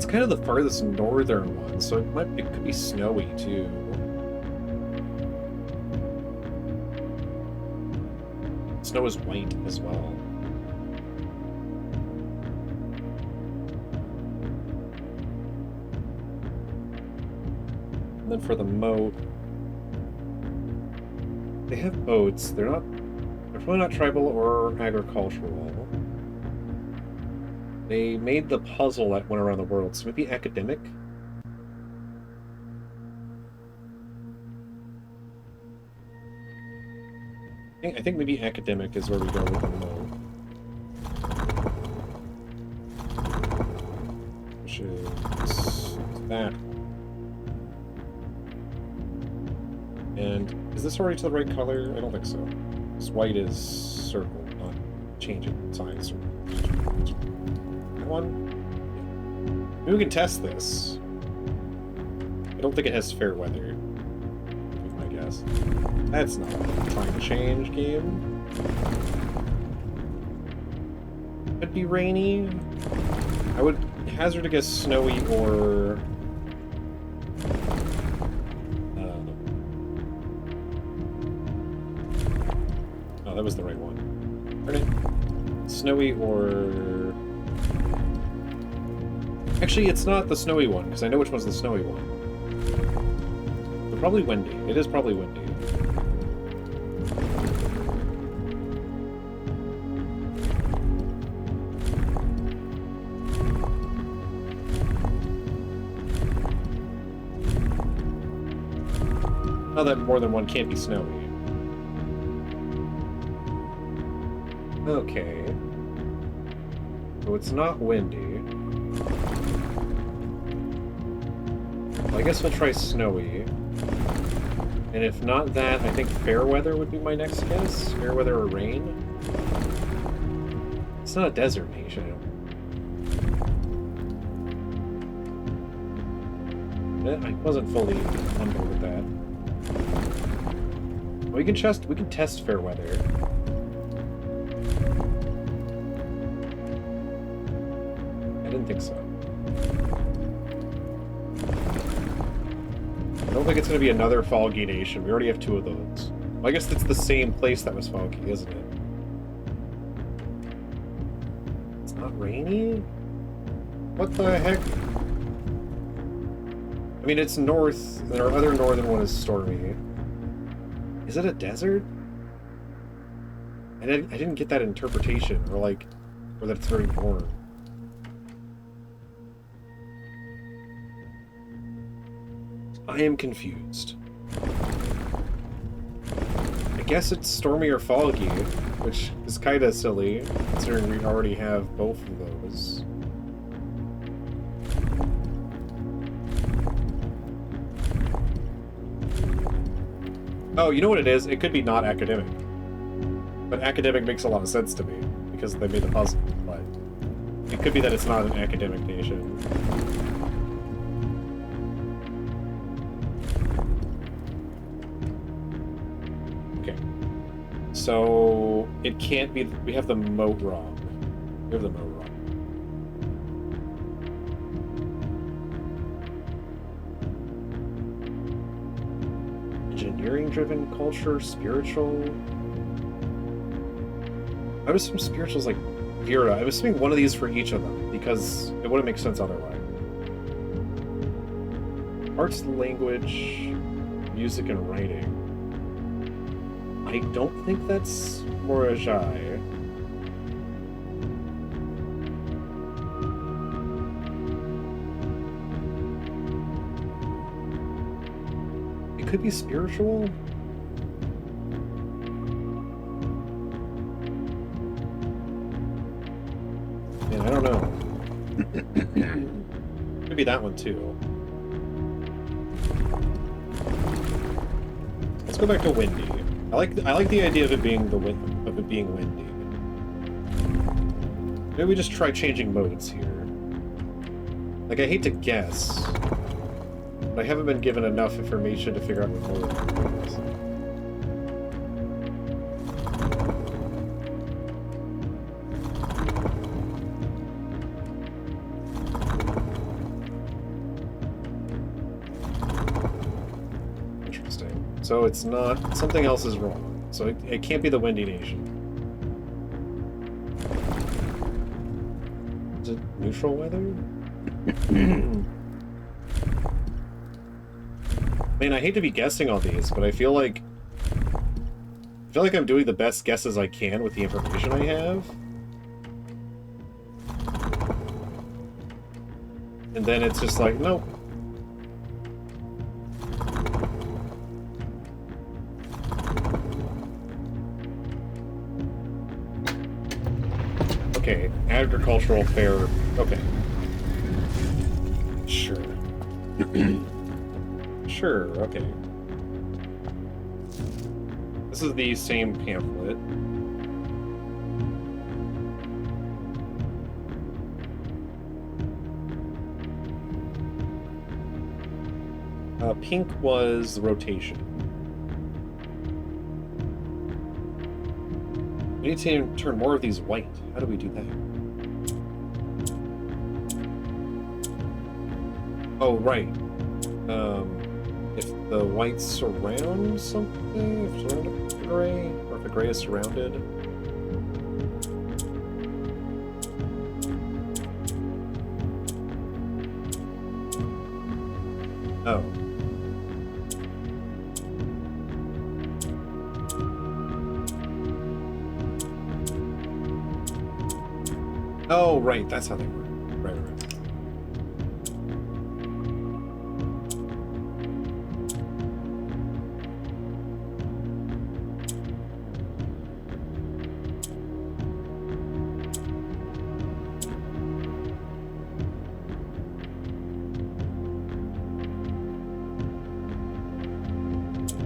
kind of the farthest northern one, so it could be snowy too. Snow is white as well. And then for the moat, they have boats. They're probably not tribal or agricultural. They made the puzzle that went around the world, so maybe academic? I think maybe academic is where we go with the moat. Which is that. And is this already to the right color? I don't think so. This white is circle, not changing size. That one? Maybe we can test this. I don't think it has fair weather. Would be my guess. That's not trying to change game. Could be rainy. I would hazard to guess snowy or that was the right one. Darn it. Snowy or... Actually, it's not the snowy one, because I know which one's the snowy one. But probably windy. It is probably windy. Now that more than one can't be snowy. Okay. So it's not windy. Well, I guess we'll try snowy. And if not that, I think fair weather would be my next guess. Fair weather or rain. It's not a desert nation. I wasn't fully on board with that. We can test fair weather. I didn't think so. I don't think it's going to be another foggy nation. We already have 2 of those. Well, I guess it's the same place that was foggy, isn't it? It's not rainy? What the heck? I mean, it's north, and our other northern one is stormy. Is it a desert? I didn't get that interpretation, or that it's very warm. I am confused. I guess it's stormy or foggy, which is kind of silly, considering we already have both of those. Oh, you know what it is? It could be not academic. But academic makes a lot of sense to me, because they made the puzzle, but it could be that it's not an academic nation. Okay. So, it can't be... We have the moat wrong. We have the moat wrong. Engineering-driven culture, spiritual... I would assume spiritual's like Vera. I'm assuming one of these for each of them, because it wouldn't make sense otherwise. Arts, language, music, and writing. I don't think that's Morajai. It could be spiritual? Man, I don't know. Could be that one too. Let's go back to windy. I like the idea of it being being windy. Maybe we just try changing modes here. Like, I hate to guess, but I haven't been given enough information to figure out what mode it is. So it's not... Something else is wrong. So it can't be the Windy Nation. Is it neutral weather? Man, I hate to be guessing on these, but I feel like I'm doing the best guesses I can with the information I have. And then it's just like, nope. Okay, agricultural fair. Okay. Sure. Sure, okay. This is the same pamphlet. Pink was the rotation. We need to turn more of these white. How do we do that? Oh, right. If the whites surround something, if surrounded by the gray, or if the gray is surrounded. Oh. Oh, right, that's how they work. Right, right.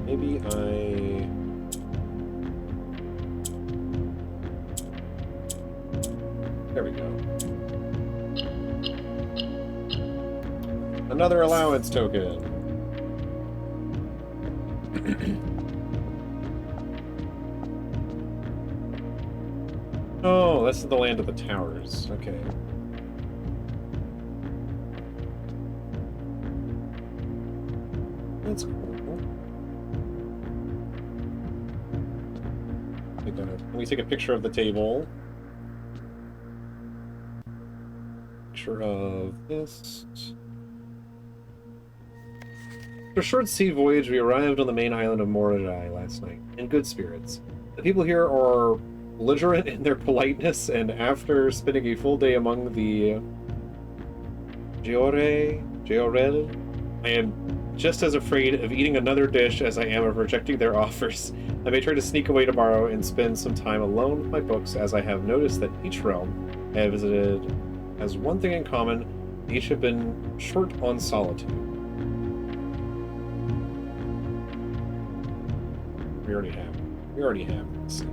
Maybe there we go. Another allowance token. Oh, this is the land of the towers. Okay. That's cool. Can we take a picture of the table? Picture of this. After a short sea voyage, we arrived on the main island of Mordai last night, in good spirits. The people here are belligerent in their politeness, and after spending a full day among the Georel, I am just as afraid of eating another dish as I am of rejecting their offers. I may try to sneak away tomorrow and spend some time alone with my books, as I have noticed that each realm I have visited has one thing in common: each have been short on solitude. We already have this.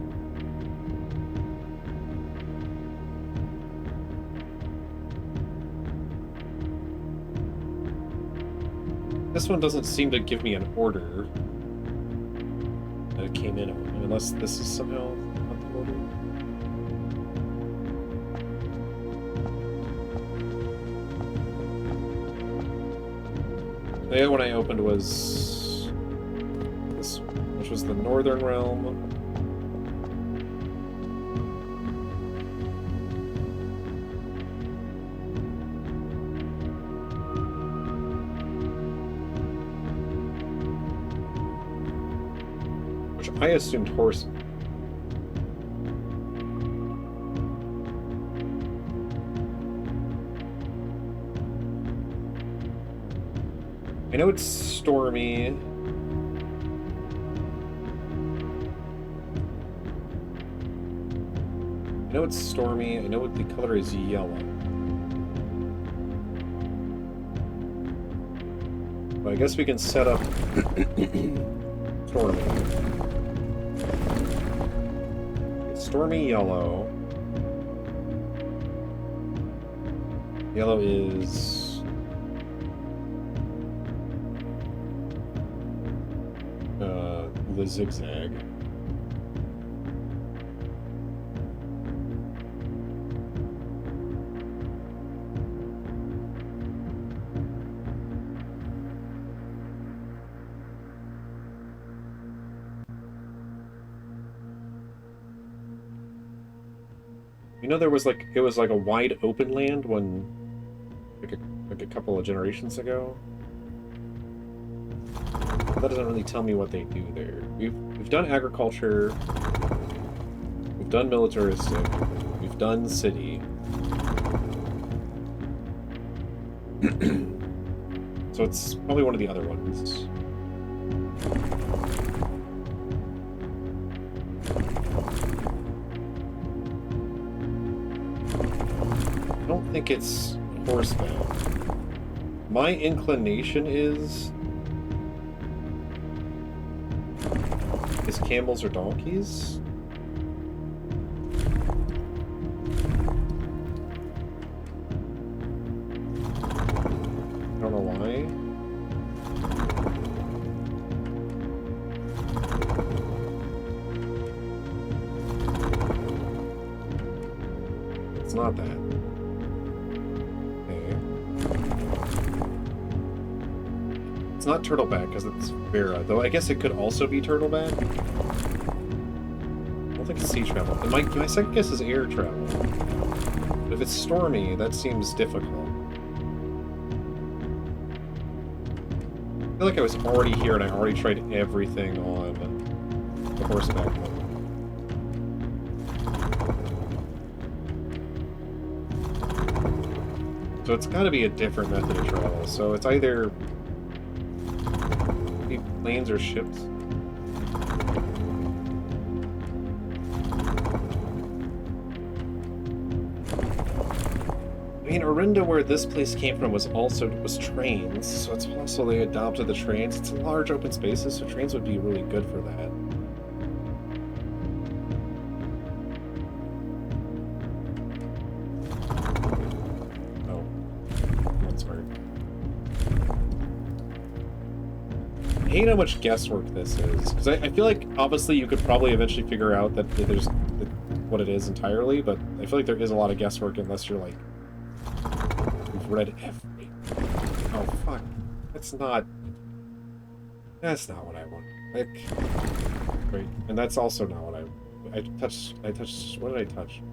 This one doesn't seem to give me an order that it came in on, unless this is somehow not the order. The other one I opened was this one, which was the Northern Realm. Which I assumed horse. I know it's stormy. I know it's stormy. I know what the color is yellow. But I guess we can set up stormy. It's stormy yellow. Yellow is the zigzag. You know, there was like it was like a wide open land when like a couple of generations ago. But that doesn't really tell me what they do there. We've done agriculture. We've done militaristic. We've done city. So it's probably one of the other ones. I don't think it's horsebound. My inclination is camels or donkeys? I don't know why. It's not that. Okay. It's not turtleback because it's Vera, though I guess it could also be turtleback. I don't think it's sea travel. And my second guess is air travel. But if it's stormy, that seems difficult. I feel like I was already here and I already tried everything on the horseback mode. So it's got to be a different method of travel. So it's either planes or ships. I mean, Orinda, where this place came from, was trains, so it's possible they adopted the trains. It's large open spaces, so trains would be really good for that. Oh, that's smart. I hate how much guesswork this is, because I feel like obviously you could probably eventually figure out that there's what it is entirely, but I feel like there is a lot of guesswork unless you're like read every. Oh fuck! That's not what I want. Like, wait, and that's also not what I touched. What did I touch?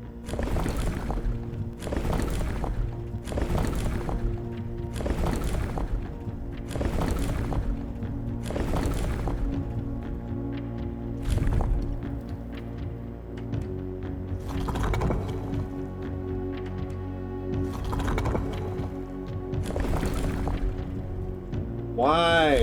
Why? I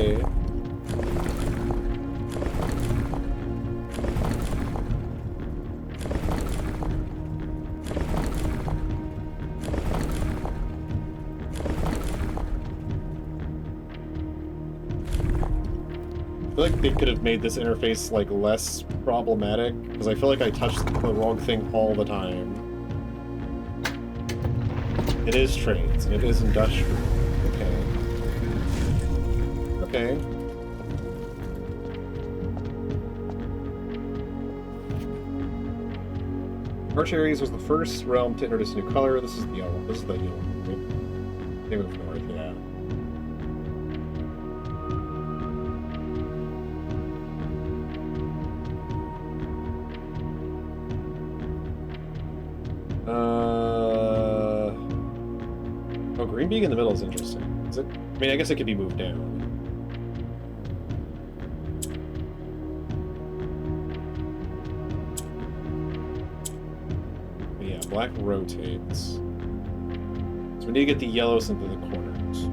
feel like they could have made this interface like less problematic, because I feel like I touch the wrong thing all the time. It is trains, and it is industrial. Okay. Archaeries was the first realm to introduce a new color. This is the yellow. This is the yellow one, right? I think it's north, yeah. Oh, green being in the middle is interesting. Is it? I mean, I guess it could be moved down. Black rotates. So we need to get the yellows into the corners.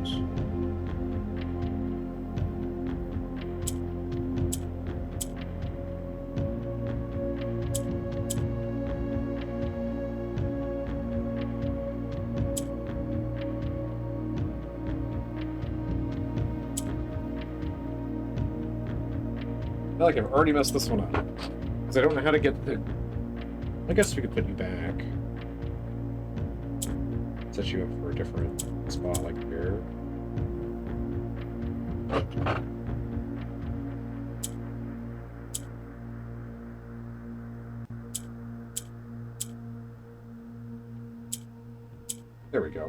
I feel like I've already messed this one up. Because I don't know how to get the... I guess we could put you back. Set you up for a different spot like here. There we go.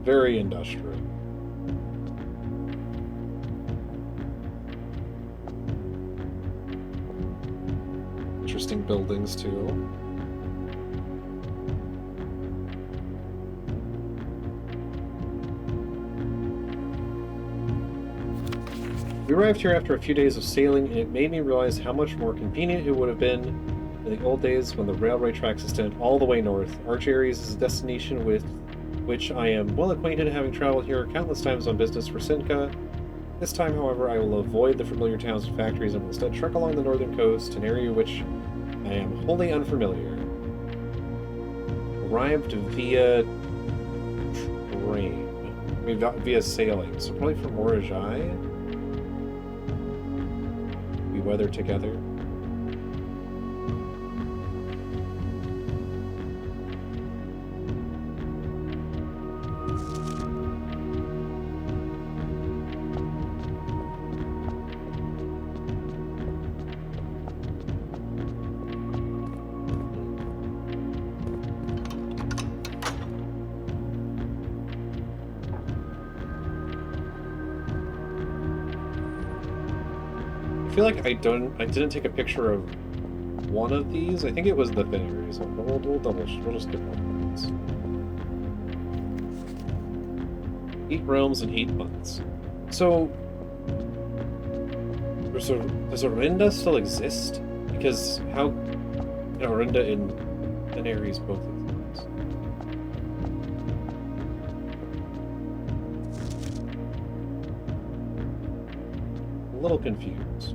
Very industrial. Interesting buildings, too. We arrived here after a few days of sailing, and it made me realize how much more convenient it would have been in the old days when the railway tracks extended all the way north. Archaeries is a destination with which I am well acquainted, having traveled here countless times on business for Sinca. This time, however, I will avoid the familiar towns and factories and will instead trek along the northern coast, an area which I am wholly unfamiliar. Arrived via train. I mean, via sailing, so probably from Orajai. We weather together. I feel like I didn't take a picture of one of these. I think it was the thinner, so we'll just skip one of these. 8 realms in 8 months. So does Orinda still exist? Because how Orinda and Daenerys both exist. A little confused.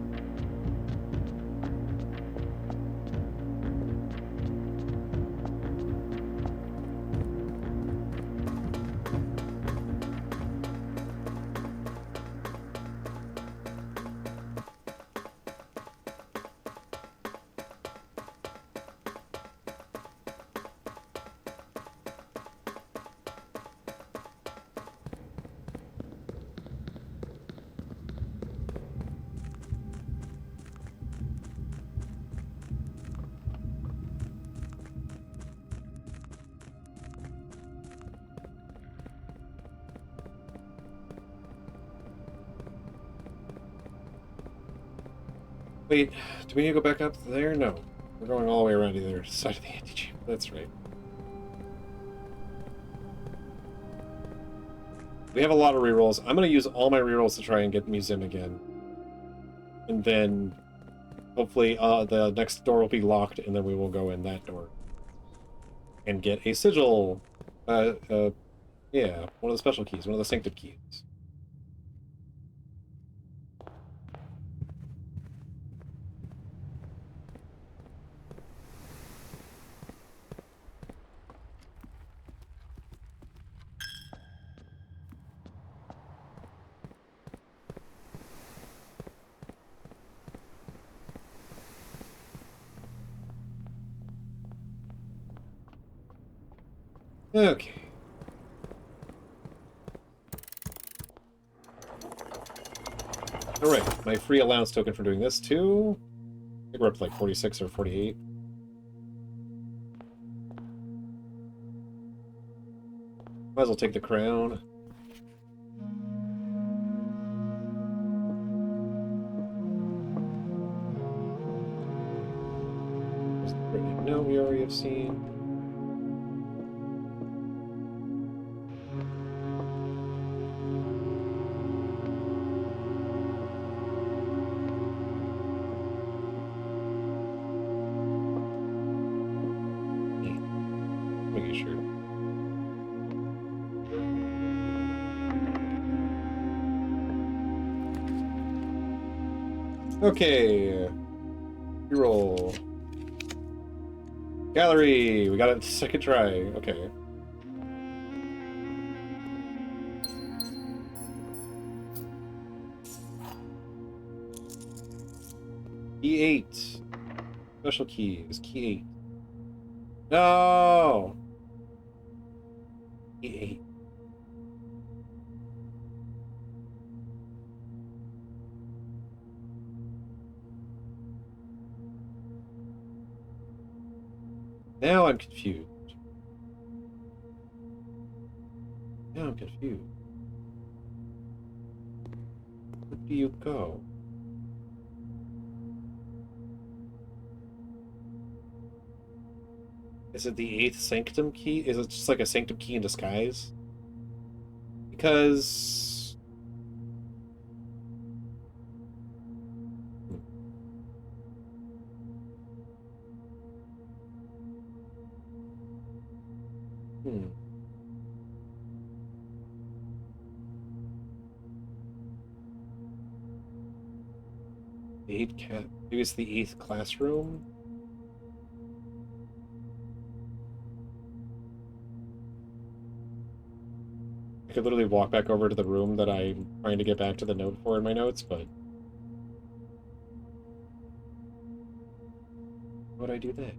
Wait, do we need to go back up there? No. We're going all the way around to the other side of the antechamber. That's right. We have a lot of rerolls. I'm going to use all my rerolls to try and get Museum again. And then, hopefully, the next door will be locked, and then we will go in that door. And get a sigil. Yeah, one of the special keys, one of the sanctum keys. Okay. Alright, my free allowance token for doing this too. I think we're up to like 46 or 48. Might as well take the crown. No, we already have seen. Making sure. Okay. Reroll. Gallery! We got it second try. Okay. Key 8. Special key is key 8. No! Key 8. Now I'm confused. I'm confused. Where do you go? Is it the 8th sanctum key? Is it just like a sanctum key in disguise? Because... Hmm. Maybe it's the 8th classroom? I could literally walk back over to the room that I'm trying to get back to the note for in my notes, but... How would I do that?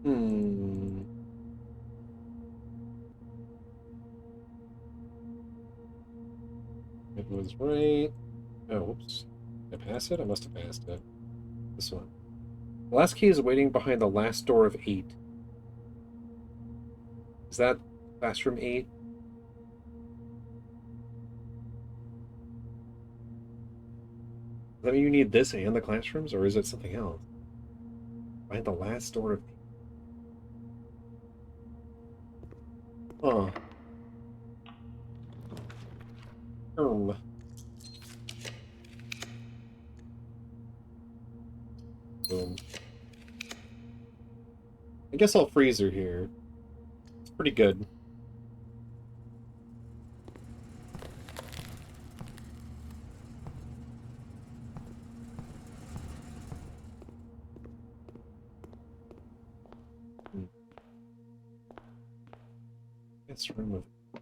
Hmm. It was right. Oh, whoops. Did I pass it? I must have passed it. This one. The last key is waiting behind the last door of 8. Is that classroom 8? Does that mean you need this and the classrooms, or is it something else? Behind the last door of 8. Huh. Um. Boom. I guess I'll freeze her here. It's pretty good. Let's remove it.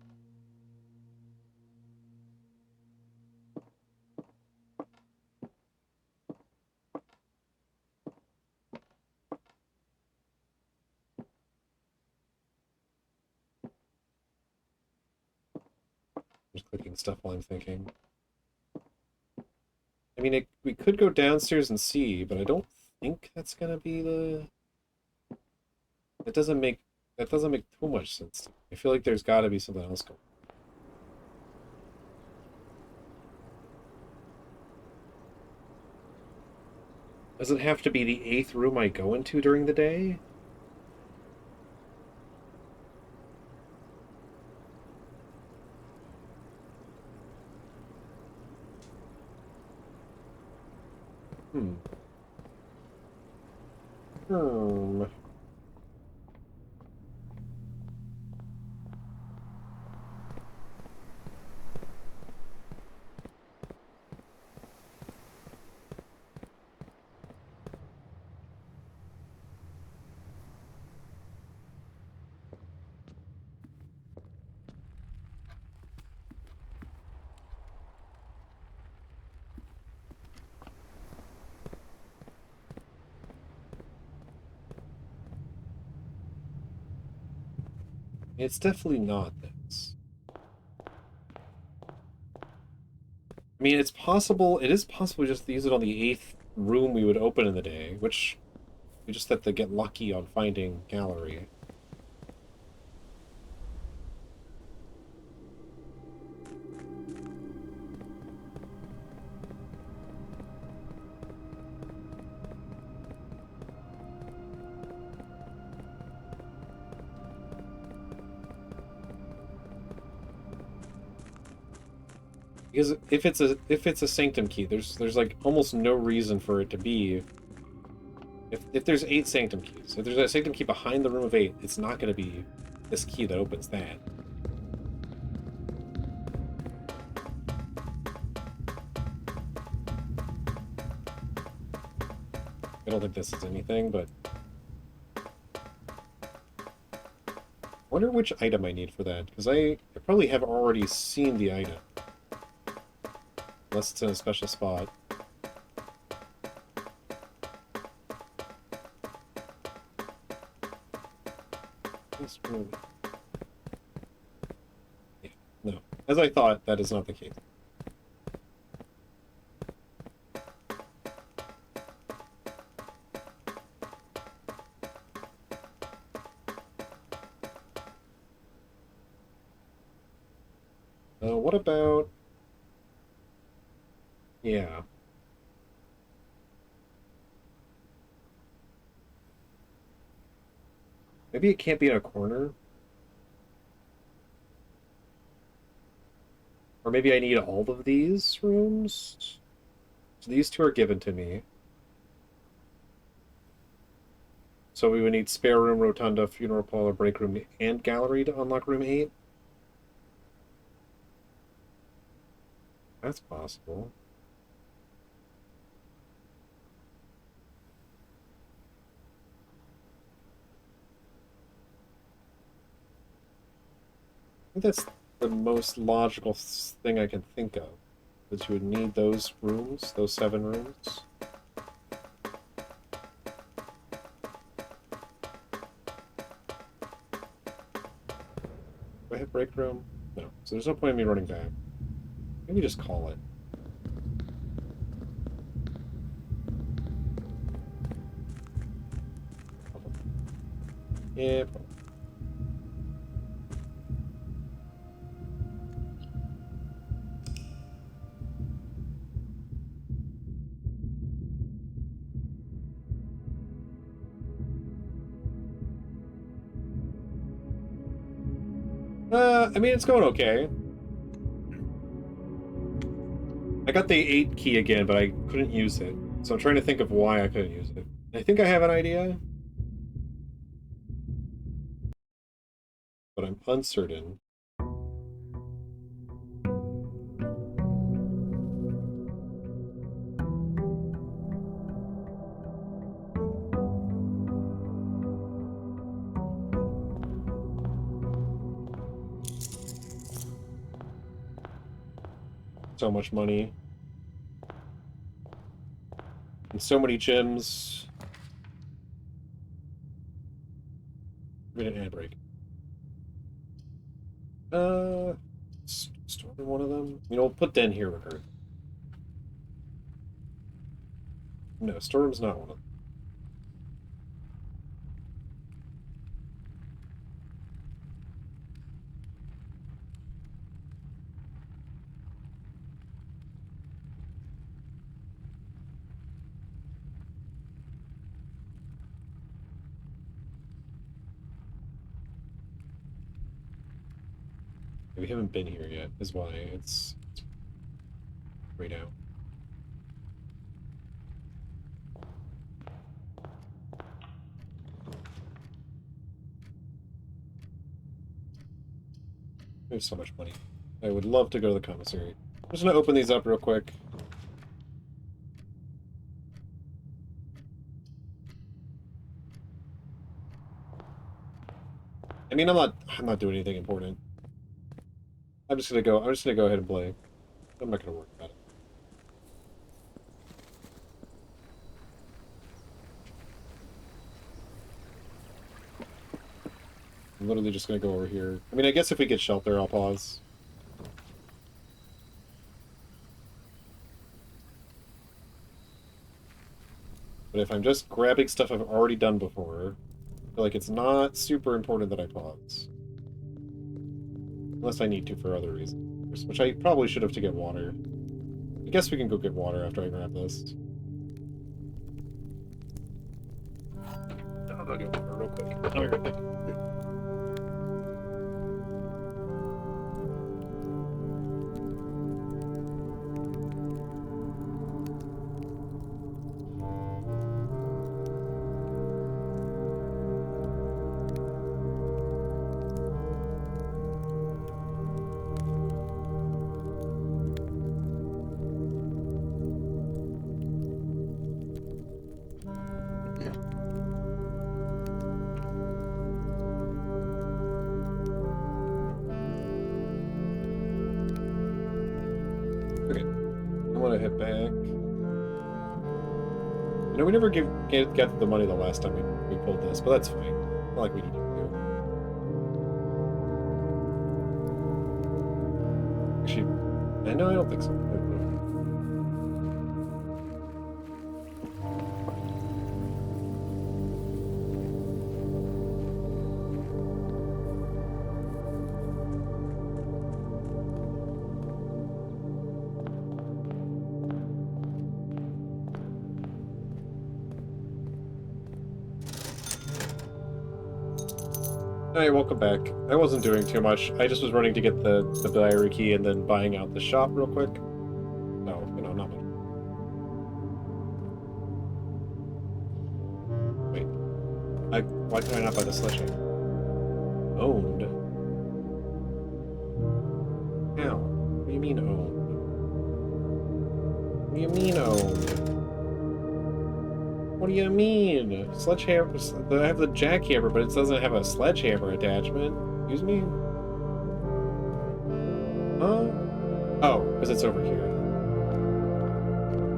Just clicking stuff while I'm thinking. I mean, we could go downstairs and see, but I don't think that's gonna be the... That doesn't make too much sense. I feel like there's got to be something else going on. Does it have to be the 8th room I go into during the day? Hmm. Hmm. It's definitely not this. I mean, it's possible, it is possible just to use it on the 8th room we would open in the day, which we just have to get lucky on finding gallery. Because if it's a sanctum key, there's like almost no reason for it to be. If there's 8 sanctum keys, if there's a sanctum key behind the room of 8, it's not going to be this key that opens that. I don't think this is anything, but I wonder which item I need for that, because I probably have already seen the item. Unless it's in a special spot. This room. Yeah, no. As I thought, that is not the case. What about... Yeah. Maybe it can't be in a corner? Or maybe I need all of these rooms? So these two are given to me. So we would need spare room, rotunda, funeral parlor, break room, and gallery to unlock room 8? That's possible. I think that's the most logical thing I can think of. That you would need those rooms, those 7 rooms. Do I have break room? No. So there's no point in me running back. Maybe just call it. Yeah. I mean, it's going okay. I got the 8 key again, but I couldn't use it. So I'm trying to think of why I couldn't use it. I think I have an idea. But I'm uncertain. So much money. And so many gems. We didn't ad break. Store one of them. You know, we'll put Den here with her. No, Storm's not one of them. We haven't been here yet, is why it's right now. We have so much money. I would love to go to the commissary. I'm just gonna open these up real quick. I mean, I'm not doing anything important. I'm just gonna go ahead and play. I'm not gonna worry about it. I'm literally just gonna go over here. I mean, I guess if we get shelter, I'll pause. But if I'm just grabbing stuff I've already done before, I feel like it's not super important that I pause. Unless I need to for other reasons. Which I probably should have to get water. I guess we can go get water after I grab this. I'll go get water real quick. I'll be right back. Okay, I want to head back. You know, we never got the money the last time we pulled this, but that's fine. Not like we need to do. No, I don't think so. Hey, welcome back. I wasn't doing too much. I just was running to get the diary key and then buying out the shop real quick. No, you know, not much. Wait. Why can I not buy the sledgehammer? Owned? How? What do you mean owned? What do you mean owned? What do you mean? Sledgehammer. I have the jackhammer, but it doesn't have a sledgehammer attachment. Excuse me? Huh? Oh, because it's over here.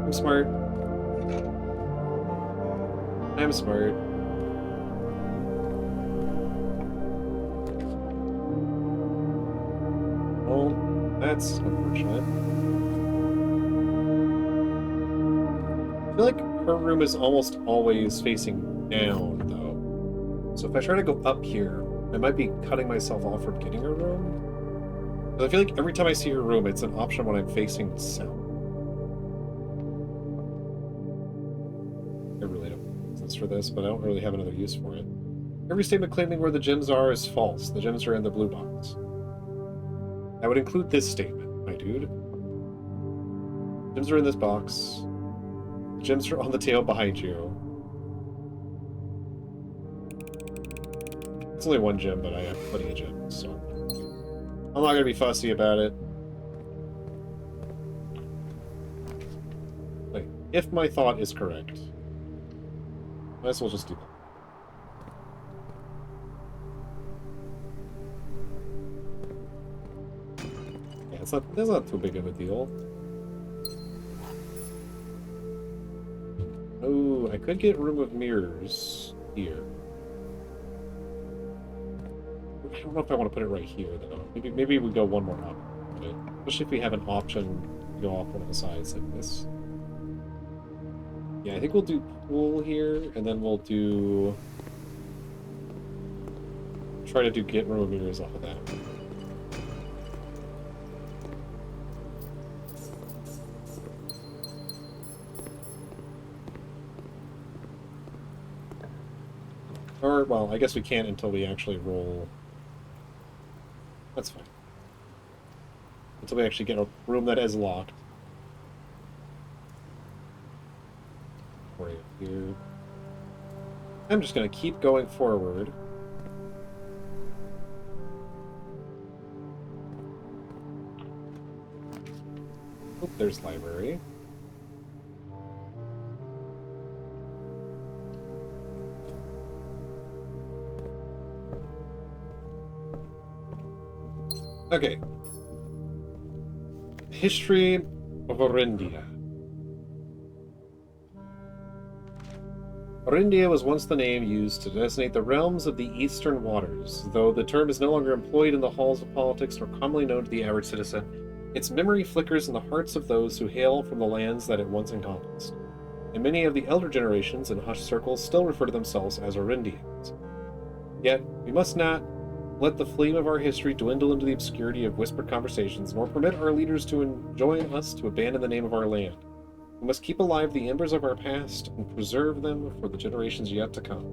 I'm smart. I'm smart. Well, that's unfortunate. I feel like her room is almost always facing down, though. So if I try to go up here, I might be cutting myself off from getting her room. But I feel like every time I see her room, it's an option when I'm facing south. I really don't have sense for this, but I don't really have another use for it. Every statement claiming where the gems are is false. The gems are in the blue box. That would include this statement, my dude. Gems are in this box. Gems are on the tail behind you. It's only one gem, but I have plenty of gems, so I'm not gonna be fussy about it. Like, if my thought is correct, might as well just do that. Yeah, that's not too big of a deal. Oh, I could get Room of Mirrors here. I don't know if I want to put it right here, though. Maybe we go one more up. Especially if we have an option to go off one of the sides like this. Yeah, I think we'll do pool here, and then we'll do... try to do get Room of Mirrors off of that. Or, well, I guess we can't until we actually roll. That's fine. Until we actually get a room that is locked. Right here. I'm just going to keep going forward. Oop, there's library. Okay. History of Orindia. Orindia was once the name used to designate the realms of the Eastern Waters. Though the term is no longer employed in the halls of politics nor commonly known to the average citizen, its memory flickers in the hearts of those who hail from the lands that it once encompassed. And many of the elder generations in hushed circles still refer to themselves as Orindians. Yet, we must not let the flame of our history dwindle into the obscurity of whispered conversations, nor permit our leaders to enjoin us to abandon the name of our land. We must keep alive the embers of our past and preserve them for the generations yet to come.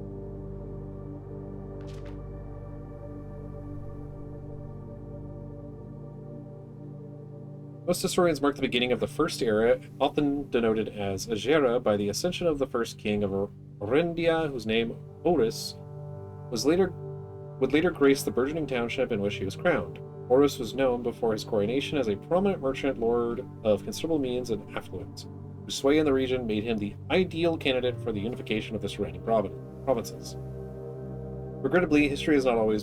Most historians mark the beginning of the First Era, often denoted as Agera, by the ascension of the first king of Orindia, whose name, Horus, would later grace the burgeoning township in which he was crowned. Horus was known before his coronation as a prominent merchant lord of considerable means and affluence, whose sway in the region made him the ideal candidate for the unification of the surrounding provinces. Regrettably, history is not always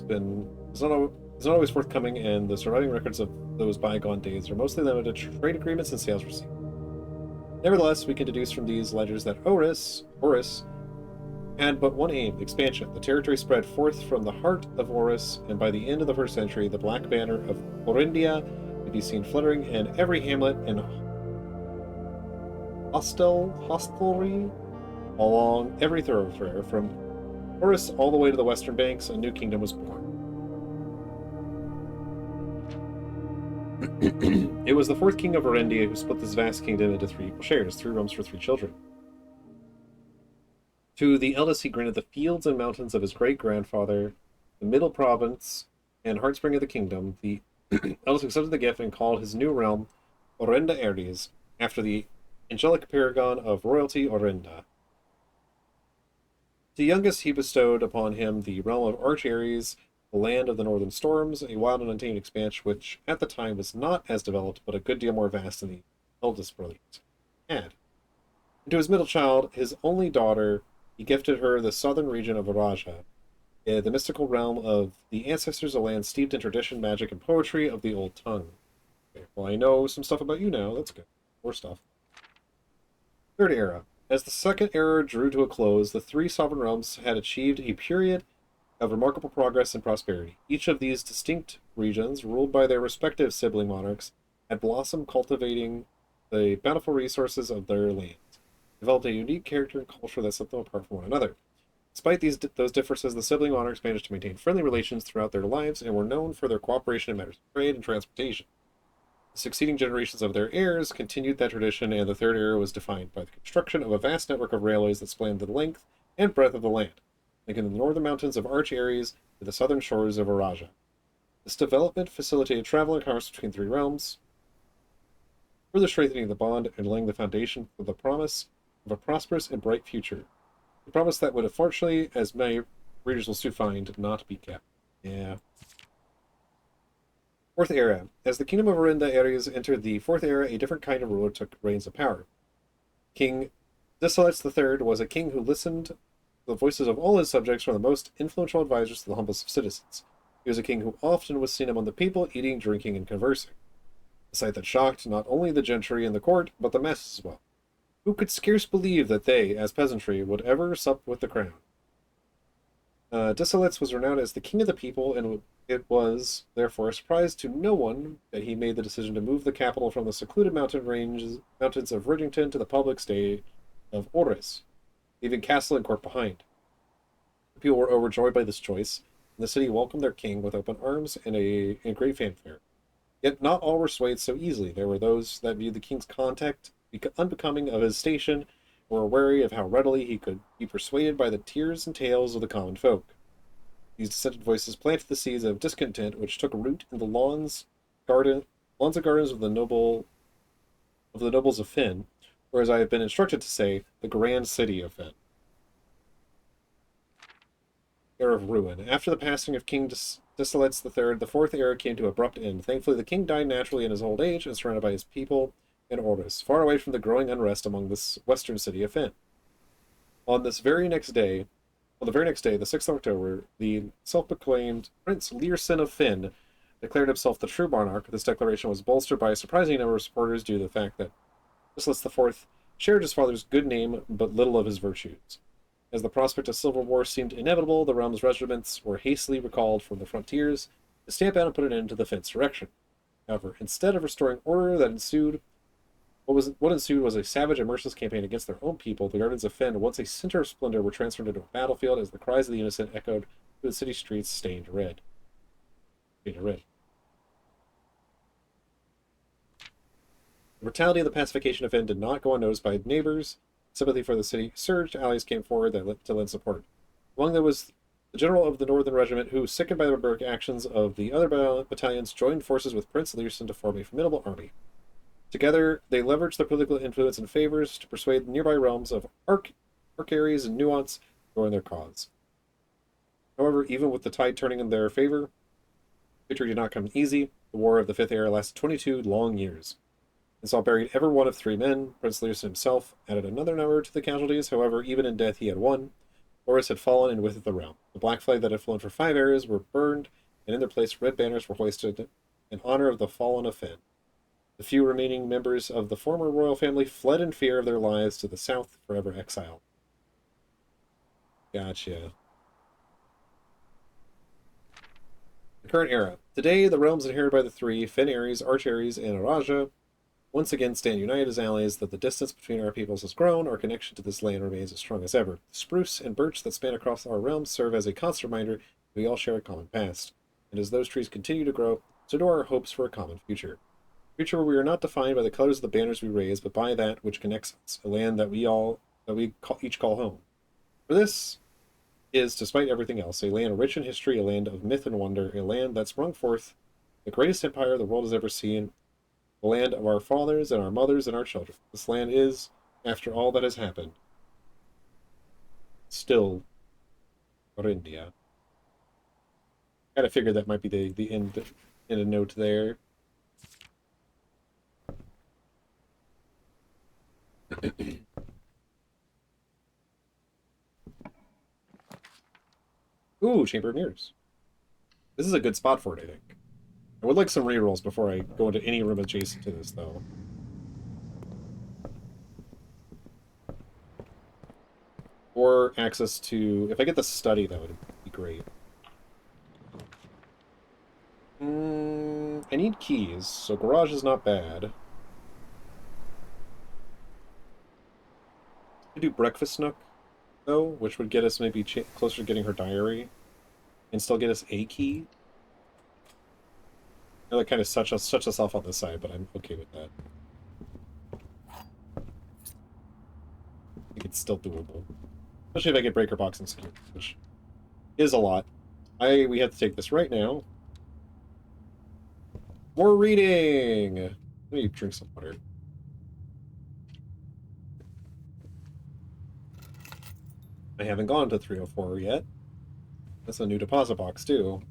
forthcoming, and the surviving records of those bygone days are mostly limited to trade agreements and sales receipts. Nevertheless, we can deduce from these ledgers that Horus had but one aim: expansion. The territory spread forth from the heart of Horus, and by the end of the 1st century, the Black Banner of Orindia could be seen fluttering in every hamlet and hostelry along every thoroughfare. From Horus all the way to the western banks, a new kingdom was born. It was the fourth king of Erendia who split this vast kingdom into 3 equal shares, 3 realms for 3 children. To the eldest he granted the fields and mountains of his great-grandfather, the middle province, and heartspring of the kingdom. The eldest accepted the gift and called his new realm Orenda Ares, after the angelic paragon of royalty Orenda. The youngest he bestowed upon him the realm of Arch Ares, the land of the northern storms, a wild and untamed expanse which at the time was not as developed, but a good deal more vast than the eldest brothers had. And to his middle child, his only daughter, he gifted her the southern region of Araja, the mystical realm of the ancestors, a land steeped in tradition, magic, and poetry of the old tongue. Okay, well, I know some stuff about you now. That's good. More stuff. Third era. As the second era drew to a close, the 3 sovereign realms had achieved a period of remarkable progress and prosperity. Each of these distinct regions, ruled by their respective sibling monarchs, had blossomed, cultivating the bountiful resources of their lands, developed a unique character and culture that set them apart from one another. Despite those differences, the sibling monarchs managed to maintain friendly relations throughout their lives and were known for their cooperation in matters of trade and transportation. The succeeding generations of their heirs continued that tradition, and the third era was defined by the construction of a vast network of railways that spanned the length and breadth of the land, linking the northern mountains of Arch Ares to the southern shores of Araja. This development facilitated travel and commerce between 3 realms, further strengthening the bond and laying the foundation for the promise of a prosperous and bright future. A promise that would, unfortunately, as many readers will soon find, not be kept. Yeah. Fourth era. As the kingdom of Orenda Ares entered the 4th era, a different kind of ruler took reins of power. King Desolets III was a king who listened to the voices of all his subjects, from the most influential advisors to the humblest of citizens. He was a king who often was seen among the people, eating, drinking, and conversing. A sight that shocked not only the gentry and the court, but the masses as well, who could scarce believe that they, as peasantry, would ever sup with the crown. Desolets was renowned as the king of the people, and it was, therefore, a surprise to no one that he made the decision to move the capital from the secluded mountains of Ridgington to the public state of Orris, leaving castle and court behind. The people were overjoyed by this choice, and the city welcomed their king with open arms and great fanfare. Yet not all were swayed so easily. There were those that viewed the king's conduct unbecoming of his station, were wary of how readily he could be persuaded by the tears and tales of the common folk. These dissented voices planted the seeds of discontent which took root in the lawns and gardens of the nobles of Fynn, or as I have been instructed to say, the grand city of Fynn. Era of ruin. After the passing of King Desolets III, the 4th era came to an abrupt end. Thankfully, the king died naturally in his old age and surrounded by his people in Orris, far away from the growing unrest among this western city of Fynn. On the very next day, the 6th of October, the self-proclaimed Prince Learson of Fynn declared himself the true monarch. This declaration was bolstered by a surprising number of supporters due to the fact that Desolets IV shared his father's good name but little of his virtues. As the prospect of civil war seemed inevitable, the realm's regiments were hastily recalled from the frontiers to stamp out and put an end to the Fynn insurrection. However, instead of restoring order that ensued, what ensued was a savage and merciless campaign against their own people. The gardens of Fynn, once a center of splendor, were transformed into a battlefield as the cries of the innocent echoed through the city streets stained red. The brutality of the pacification of Fynn did not go unnoticed by neighbors. Sympathy for the city surged. Allies came forward to lend support. Among them was the general of the Northern Regiment, who, sickened by the barbaric actions of the other battalions, joined forces with Prince Learson to form a formidable army. Together, they leveraged their political influence and favors to persuade the nearby realms of Ares and Nuance to join their cause. However, even with the tide turning in their favor, victory did not come easy. The War of the 5th Era lasted 22 long years. And saw buried every one of 3 men. Prince Learson himself added another number to the casualties. However, even in death, he had won. Horus had fallen, and with it the realm. The black flag that had flown for 5 eras were burned, and in their place red banners were hoisted in honor of the fallen of Fynn. The few remaining members of the former royal family fled in fear of their lives to the south, forever exiled. Gotcha. The current era. Today, the realms inherited by the three, Fen Ares, Arch Ares, and Araja, once again stand united as allies. That the distance between our peoples has grown, our connection to this land remains as strong as ever. The spruce and birch that span across our realms serve as a constant reminder that we all share a common past. And as those trees continue to grow, so do our hopes for a common future. A future where we are not defined by the colors of the banners we raise, but by that which connects us, a land that each call home. For this is, despite everything else, a land rich in history, a land of myth and wonder, a land that sprung forth the greatest empire the world has ever seen, the land of our fathers and our mothers and our children. This land is, after all that has happened, still India. Kind of figured that might be the end in a note there. Ooh, Chamber of Mirrors. This is a good spot for it, I think. I would like some rerolls before I go into any room adjacent to this, though. Or access to... If I get the study, that would be great. I need keys, so garage is not bad. I do breakfast nook, though, which would get us maybe closer to getting her diary, and still get us a key. I know that kind of shuts us off on this side, but I'm okay with that. I think it's still doable, especially if I get breaker box and secure, which is a lot. We have to take this right now. More reading! Let me drink some water. I haven't gone to 304 yet. That's a new deposit box, too.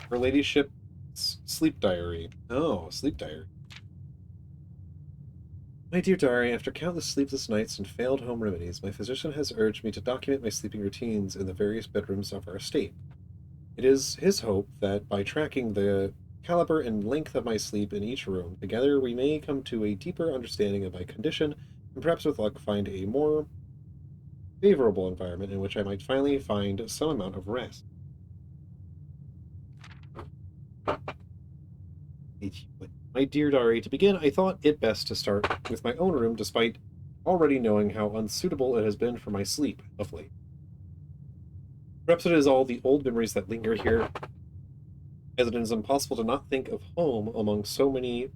Her ladyship's sleep diary. Oh, sleep diary. My dear diary, after countless sleepless nights and failed home remedies, my physician has urged me to document my sleeping routines in the various bedrooms of our estate. It is his hope that by tracking the caliber and length of my sleep in each room, together we may come to a deeper understanding of my condition, and perhaps with luck find a more favorable environment in which I might finally find some amount of rest. My dear diary, to begin, I thought it best to start with my own room, despite already knowing how unsuitable it has been for my sleep of late. Perhaps it is all the old memories that linger here, as it is impossible to not think of home among so many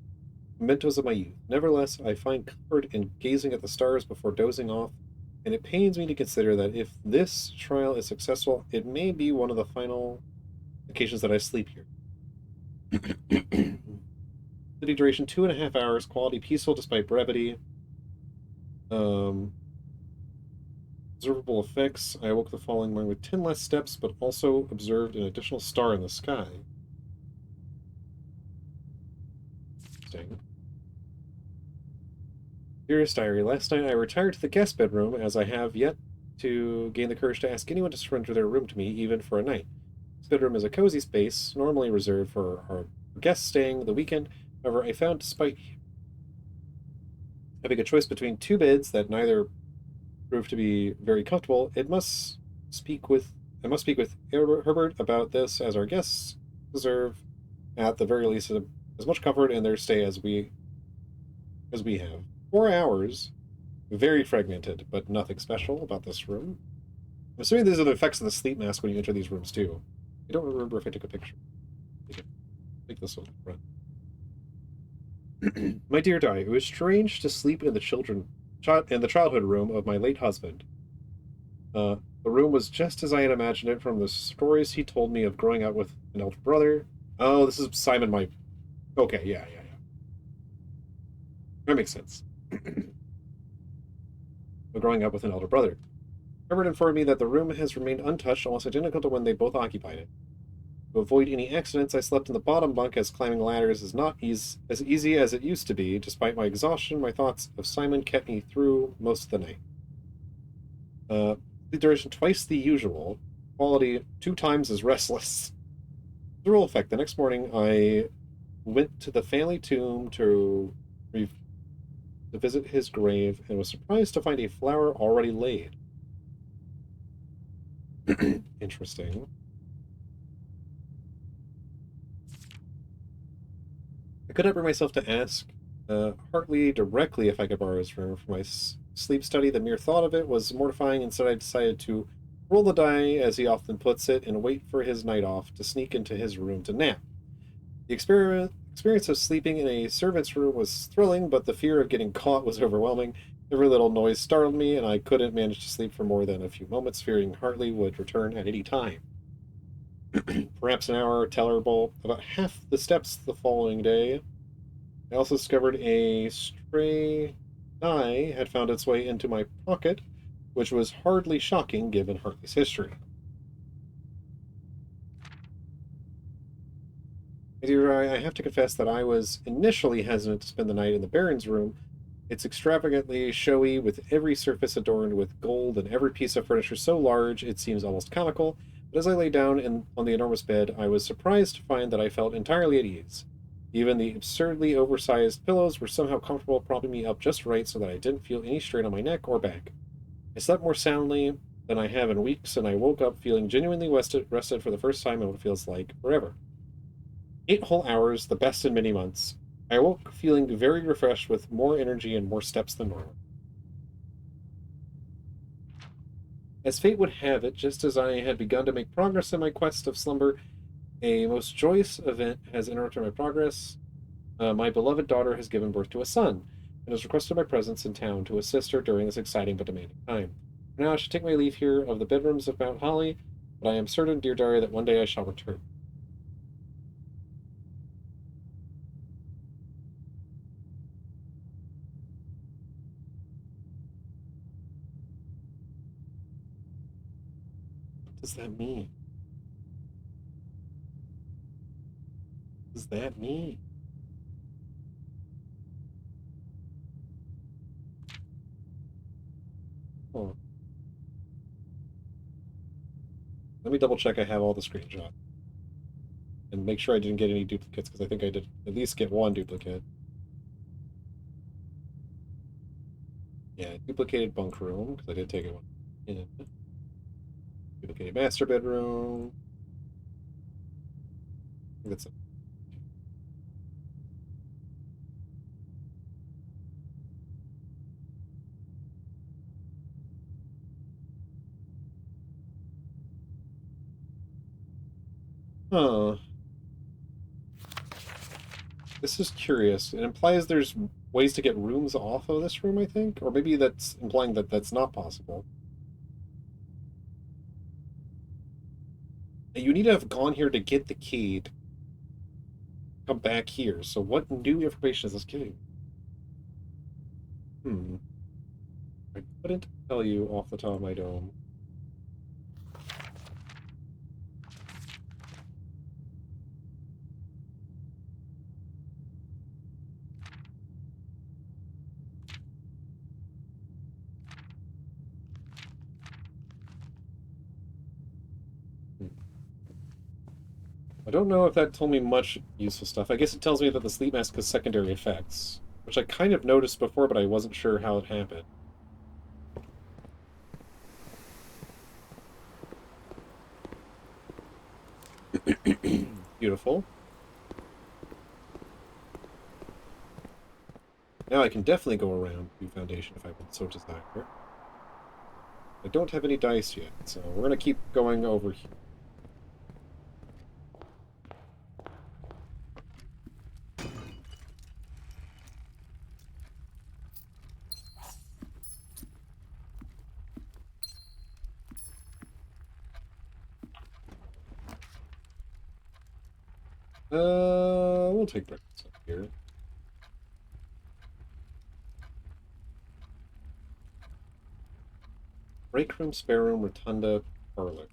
mementos of my youth. Nevertheless, I find comfort in gazing at the stars before dozing off, and it pains me to consider that if this trial is successful, it may be one of the final occasions that I sleep here. City duration 2.5 hours. Quality peaceful despite brevity. Observable effects. I awoke the following morning with 10 less steps, but also observed an additional star in the sky. Interesting. Dearest diary, last night I retired to the guest bedroom, as I have yet to gain the courage to ask anyone to surrender their room to me, even for a night. This bedroom is a cozy space, normally reserved for our guests staying the weekend. However, I found, despite having a choice between two beds that neither proved to be very comfortable, I must speak with Herbert about this, as our guests deserve, at the very least, as much comfort in their stay as we have. 4 hours, very fragmented, but nothing special about this room. I'm assuming these are the effects of the sleep mask when you enter these rooms too. I don't remember if I took a picture. Take this one front. My dear Di, it was strange to sleep in the childhood room of my late husband. The room was just as I had imagined it from the stories he told me of growing up with an elder brother. Oh, this is Simon, my... Okay, yeah. That makes sense. Growing up with an elder brother. Herbert informed me that the room has remained untouched, almost identical to when they both occupied it. To avoid any accidents, I slept in the bottom bunk, as climbing ladders is not as easy as it used to be. Despite my exhaustion, my thoughts of Simon kept me through most of the night. The duration twice the usual. Quality 2 times as restless. The rule effect. The next morning, I went to the family tomb to visit his grave and was surprised to find a flower already laid. Interesting. I could not bring myself to ask Hartley directly if I could borrow his room for my sleep study. The mere thought of it was mortifying. Instead, I decided to roll the die, as he often puts it, and wait for his night off to sneak into his room to nap. The experience of sleeping in a servant's room was thrilling, but the fear of getting caught was overwhelming. Every little noise startled me, and I couldn't manage to sleep for more than a few moments, fearing Hartley would return at any time. Perhaps an hour tolerable. About half the steps the following day, I also discovered a stray die had found its way into my pocket, which was hardly shocking given Hartley's history. My dear, I have to confess that I was initially hesitant to spend the night in the Baron's room. It's extravagantly showy, with every surface adorned with gold and every piece of furniture so large it seems almost comical. But as I lay down on the enormous bed, I was surprised to find that I felt entirely at ease. Even the absurdly oversized pillows were somehow comfortable, propping me up just right so that I didn't feel any strain on my neck or back. I slept more soundly than I have in weeks, and I woke up feeling genuinely rested for the first time in what feels like forever. 8 whole hours, the best in many months. I awoke feeling very refreshed with more energy and more steps than normal. As fate would have it, just as I had begun to make progress in my quest of slumber, a most joyous event has interrupted my progress. My beloved daughter has given birth to a son, and has requested my presence in town to assist her during this exciting but demanding time. For now, I should take my leave here of the bedrooms of Mount Holly, but I am certain, dear diary, that one day I shall return. What does that mean? What does that mean? Oh, let me double check I have all the screenshots and make sure I didn't get any duplicates, because I think I did at least get one duplicate. Yeah, duplicated bunk room, because I did take it one in. Duplicated master bedroom. I think that's it. Huh. This is curious. It implies there's ways to get rooms off of this room, I think? Or maybe that's implying that that's not possible. You need to have gone here to get the key to come back here. So what new information is this giving? I couldn't tell you off the top of my dome. Hmm. I don't know if that told me much useful stuff. I guess it tells me that the sleep mask has secondary effects, which I kind of noticed before, but I wasn't sure how it happened. Beautiful. Now I can definitely go around the Foundation if I would so desire. I don't have any dice yet, so we're going to keep going over here. We'll take breakfast up here. Break room, spare room, rotunda, parlor.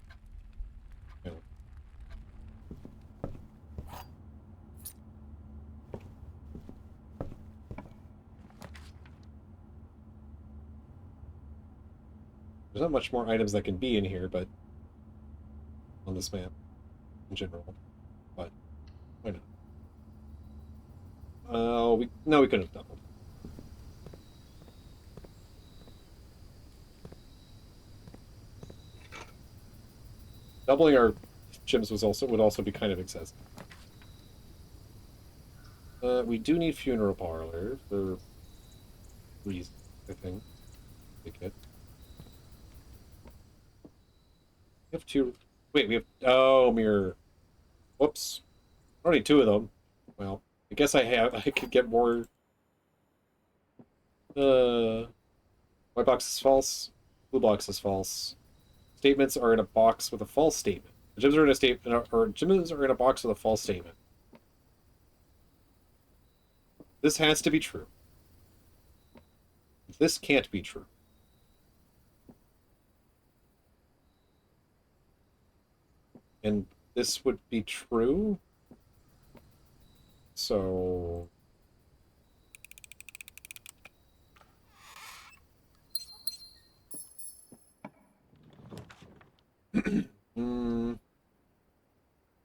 Yeah. There's not much more items that can be in here, but on this map in general. But why not? No, we couldn't have doubled. Doubling our gyms would also be kind of excessive. We do need funeral parlor for reasons, I think. We have two. Wait, we have. Oh, mirror. Whoops. I don't need two of them. Well, I guess I have. I could get more. White box is false. Blue box is false. Statements are in a box with a false statement. Gyms are in a statement, or gyms are in a box with a false statement. This has to be true. This can't be true. And this would be true. So...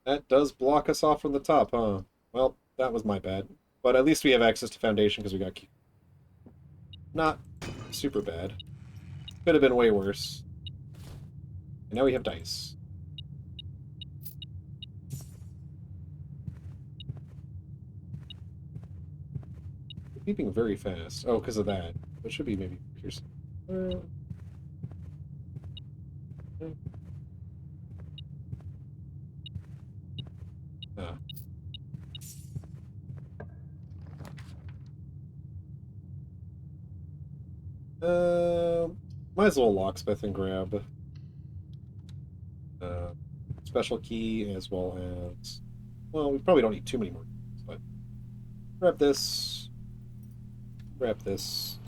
That does block us off from the top, huh? Well, that was my bad. But at least we have access to Foundation because we got key. Not super bad. Could have been way worse. And now we have dice. We're beeping very fast. Oh, because of that. It should be maybe piercing. Ah. Might as well locksmith and grab uh, special key as well as... Well, we probably don't need too many more, but grab this. Grab this.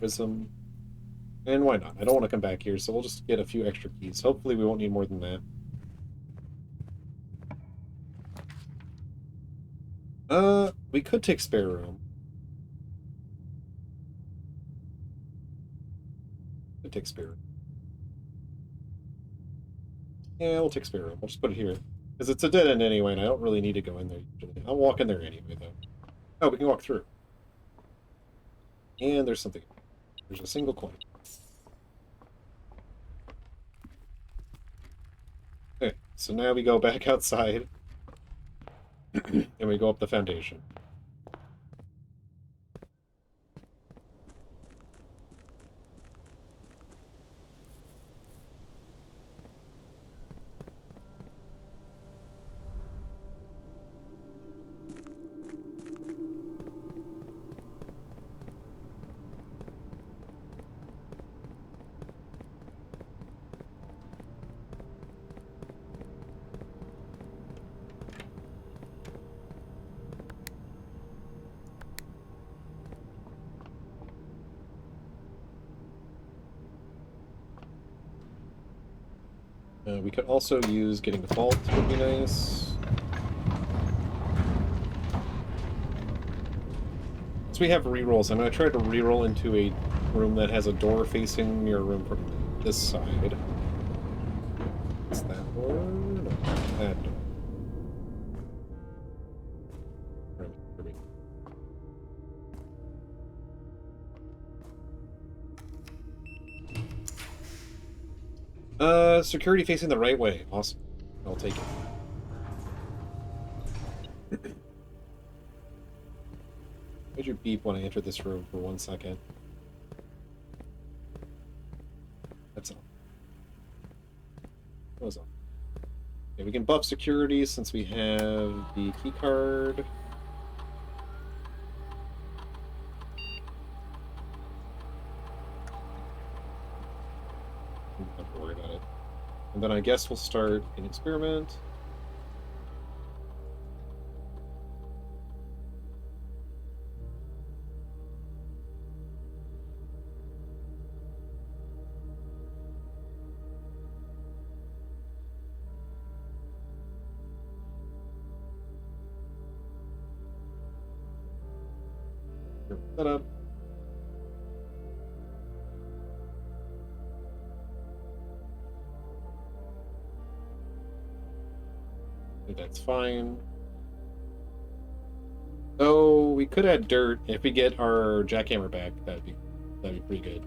Prism. And why not? I don't want to come back here, so we'll just get a few extra keys. Hopefully we won't need more than that. We could take spare room. Could take spare room. Yeah, we'll take spare room. We'll just put it here. Because it's a dead end anyway, and I don't really need to go in there usually. I'll walk in there anyway, though. Oh, we can walk through. And there's something. There's a single coin. Okay, so now we go back outside. And we go up the foundation. We could also use getting the vault, would be nice. So we have rerolls. I'm going to try to reroll into a room that has a door facing your room from this side. Is that door? No, that door. Security facing the right way. Awesome. I'll take it. Why'd you beep when I entered this room for 1 second? That's all. What was all? Okay, we can buff security since we have the key card. Don't have to worry about it. And then I guess we'll start an experiment. Set up. think that's fine. So we could add dirt if we get our jackhammer back. That'd be pretty good.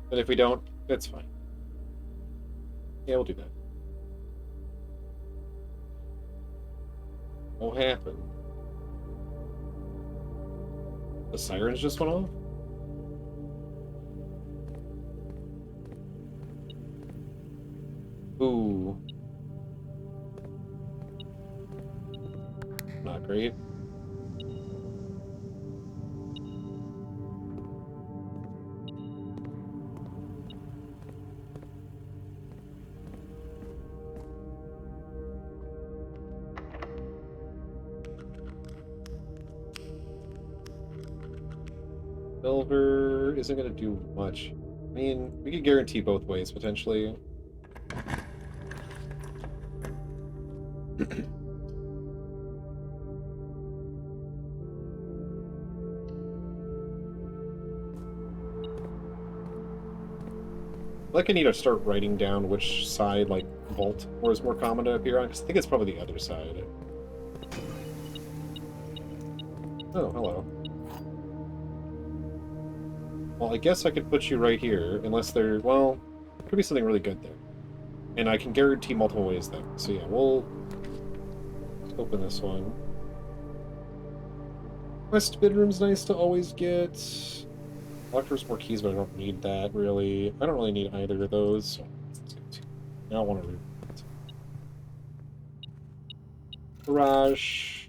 But if we don't, that's fine. Yeah, we'll do that. What happened? The sirens just went off? Ooh. Not great. Silver isn't going to do much. I mean, we could guarantee both ways, potentially. Like I need to start writing down which side, like, vault or is more common to appear on, because I think it's probably the other side. Oh, hello. Well, I guess I could put you right here, unless there... Well, there could be something really good there. And I can guarantee multiple ways then. So yeah, we'll open this one. West bedroom's nice to always get. Collector's more keys, but I don't need that, really. I don't really need either of those, so let's get to... I don't want to read it. Garage.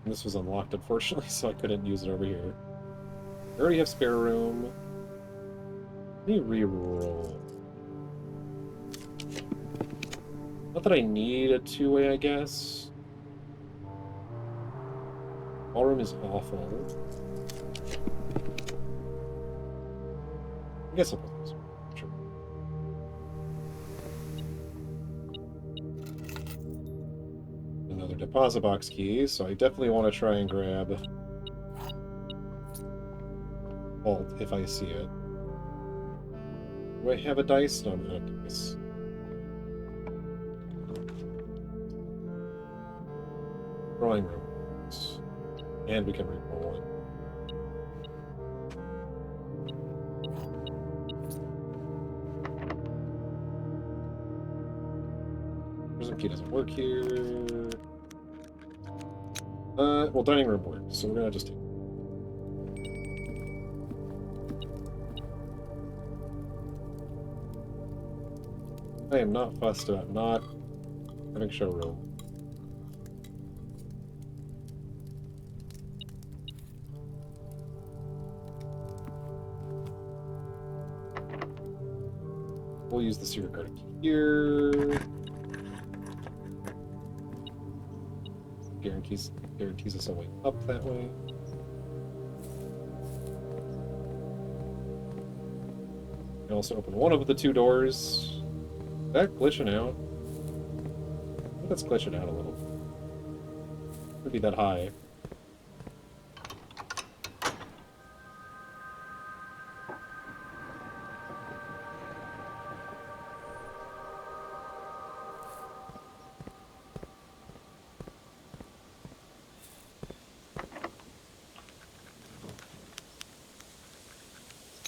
This was unlocked, unfortunately, so I couldn't use it over here. I already have spare room. Let me re-roll. Not that I need a two-way, I guess. Ballroom is awful. I guess I'll put this one. Sure. Another deposit box key, so I definitely want to try and grab vault if I see it. Do I have a dice? No, I'm not a dice. Drawing room. And we can re-roll it. Prison key doesn't work here. Well, dining room works, so we're gonna just take it. I am not fussed about not having showroom. We'll use the secret card here. Guarantees us a way up that way. And also open one of the two doors. Is that glitching out? I think that's glitching out a little. Could be that high.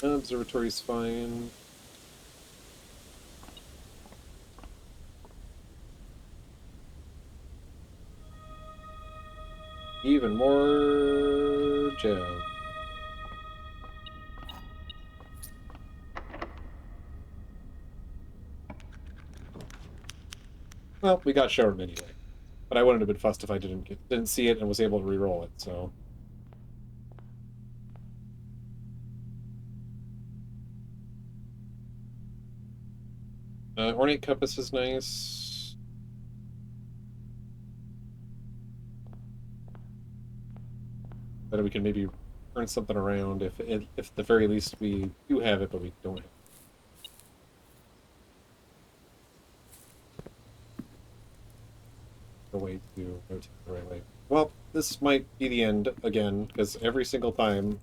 Observatory's fine. Even more gem. Well, we got showroom anyway. But I wouldn't have been fussed if I didn't see it and was able to re-roll it, so... Ornate compass is nice. Then we can maybe turn something around if at the very least we do have it, but we don't have it. A way to rotate the right way. Well, this might be the end again, because every single time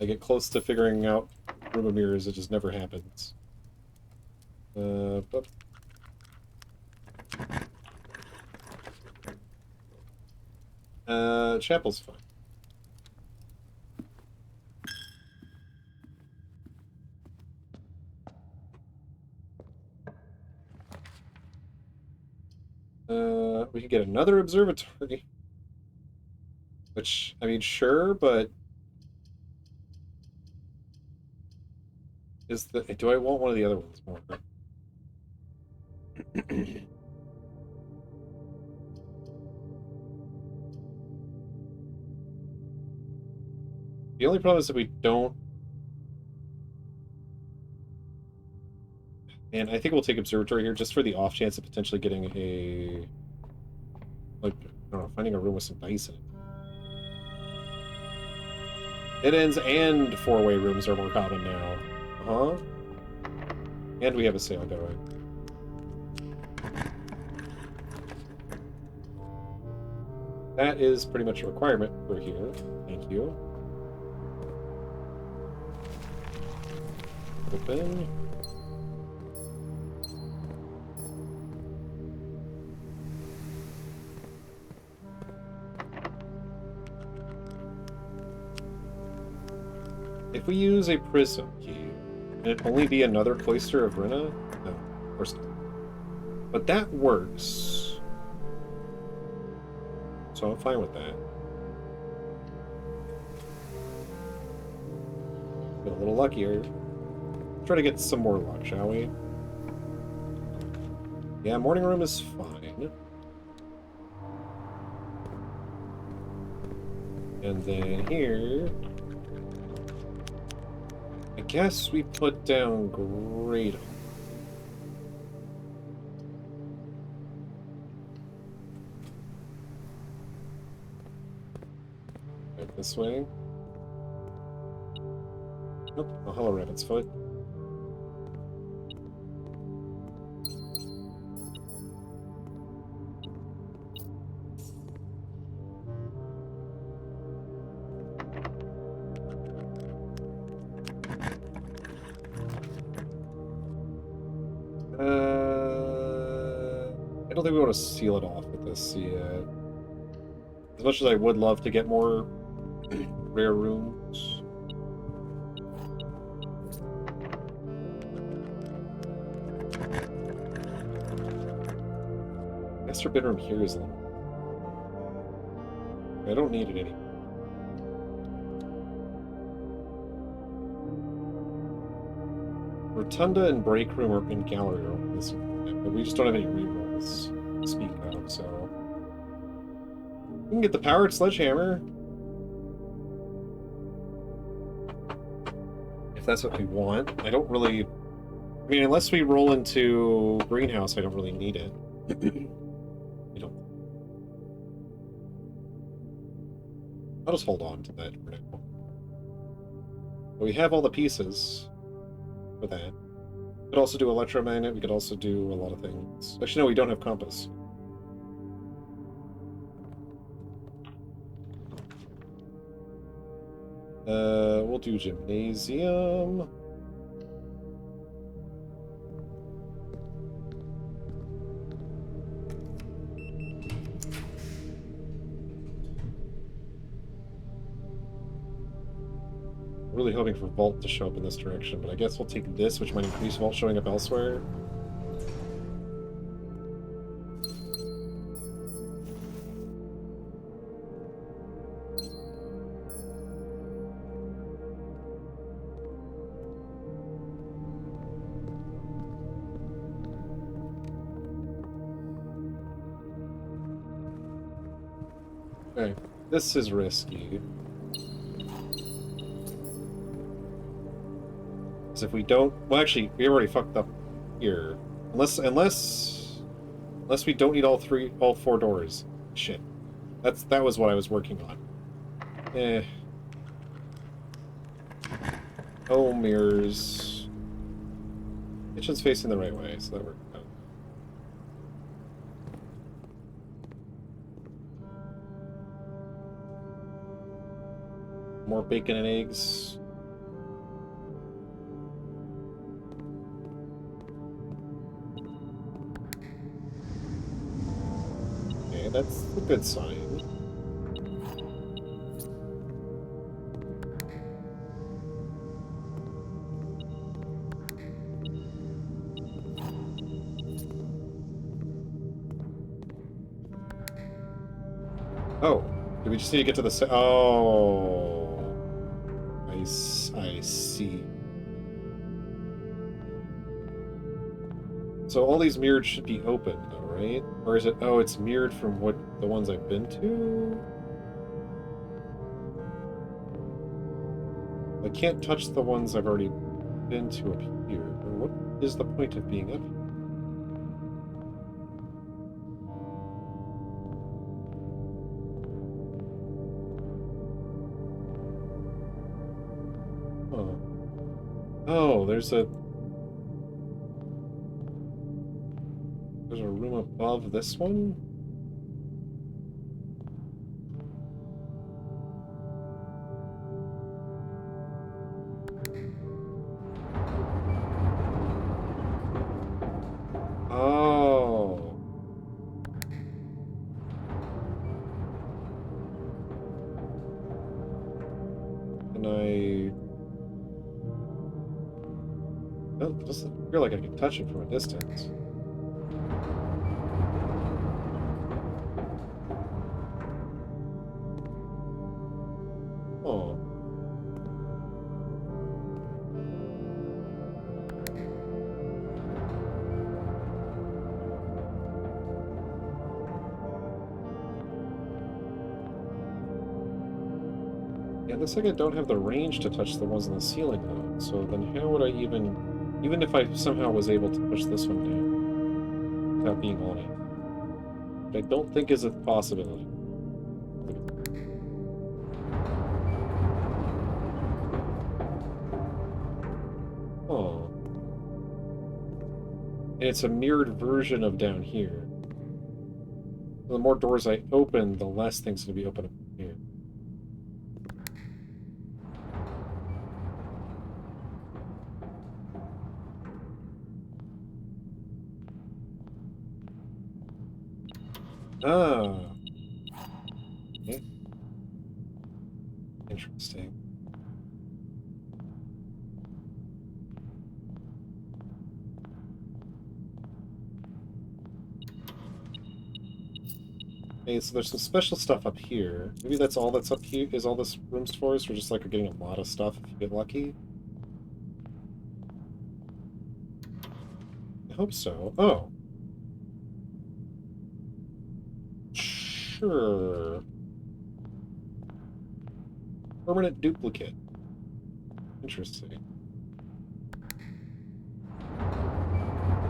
I get close to figuring out room of mirrors, it just never happens. But... chapel's fine. We could get another observatory. Which, I mean, sure, but... Do I want one of the other ones more? The only problem is that we don't... And I think we'll take observatory here just for the off chance of potentially getting a... Like, I don't know, finding a room with some dice in it. Dead-ends and four-way rooms are more common now. Uh-huh. And we have a sale going. That is pretty much a requirement for here. Thank you. Open. If we use a prism key, can it only be another Cloister of Rina? No, of course not. But that works. So I'm fine with that. Get a little luckier. Try to get some more luck, shall we? Yeah, morning room is fine. And then here... I guess we put down Great. Right this way. Nope, a Hollow Rabbit's Foot. I don't think we want to seal it off with this yet. As much as I would love to get more rare rooms. Master bedroom here is little. I don't need it anymore. Rotunda and break room are in gallery room, but we just don't have any rerolls to speak of, so we can get the powered sledgehammer if that's what we want. I don't really. I mean, unless we roll into greenhouse, I don't really need it. You don't. I'll just hold on to that for now. But we have all the pieces for that. We could also do electromagnet. We could also do a lot of things. Actually, no, we don't have compass. We'll do gymnasium. Really hoping for Vault to show up in this direction, but I guess we'll take this, which might increase Vault showing up elsewhere. Okay, this is risky. Because if we don't... Well, actually, we already fucked up here. Unless we don't need all four doors. Shit. That was what I was working on. Oh, mirrors. Kitchen's facing the right way, so that worked out. More bacon and eggs. that's a good sign. Oh, do we just need to get to the... Oh. I see. So all these mirrored should be open, though, right? Or is it... Oh, it's mirrored from what the ones I've been to? I can't touch the ones I've already been to up here. Or what is the point of being up here? Oh. Oh, there's a room above this one? Oh. Can I... Oh, it doesn't feel like I can touch it from a distance. Oh. Yeah, looks like I don't have the range to touch the ones on the ceiling, though. So then how would I even if I somehow was able to push this one down without being on it? Which I don't think is a possibility. Oh. And it's a mirrored version of down here. The more doors I open, the less things going to be open up here. Ah. Okay. Interesting. Okay, so there's some special stuff up here. Maybe that's all that's up here, is all this room's for, so we're just like getting a lot of stuff if you get lucky. I hope so. Oh. Sure. Permanent duplicate. Interesting.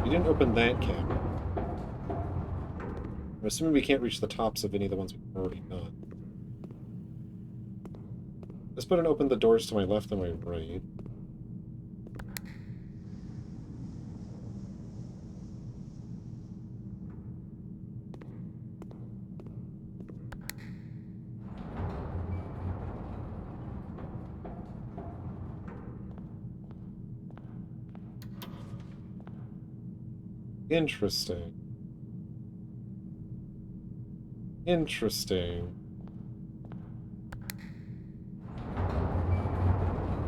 You didn't open that cabinet. I'm assuming we can't reach the tops of any of the ones we've already done. This button opened the doors to my left and my right. Interesting. Interesting.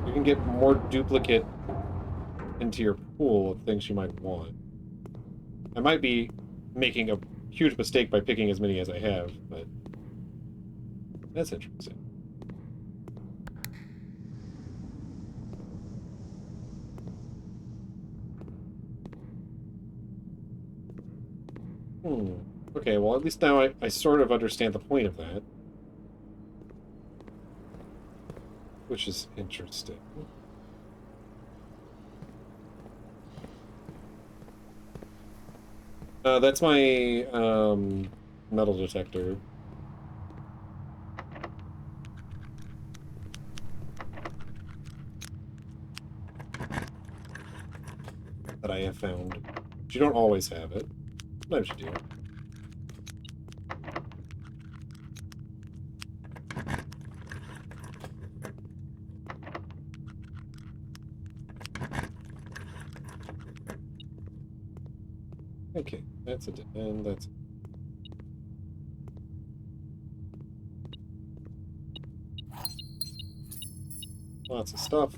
You can get more duplicate into your pool of things you might want. I might be making a huge mistake by picking as many as I have, but that's interesting. Okay, well, at least now I sort of understand the point of that. Which is interesting. That's my, metal detector. That I have found. You don't always have it. Sometimes you do. Okay, that's it. And that's it. Lots of stuff.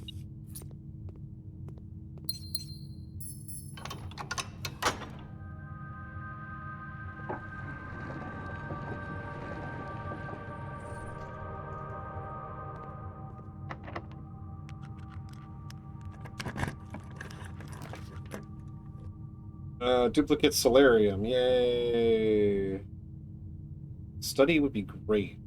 Duplicate solarium, yay! Study would be great.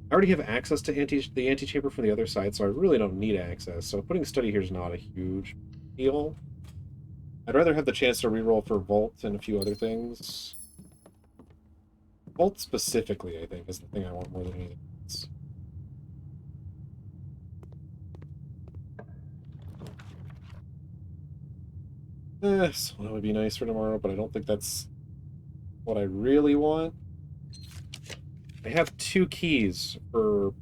I already have access to the antechamber from the other side, so I really don't need access. So putting study here is not a huge deal. I'd rather have the chance to reroll for Vault and a few other things. Vault specifically, I think, is the thing I want more than anything else. So that would be nice for tomorrow, but I don't think that's what I really want. I have 2 keys for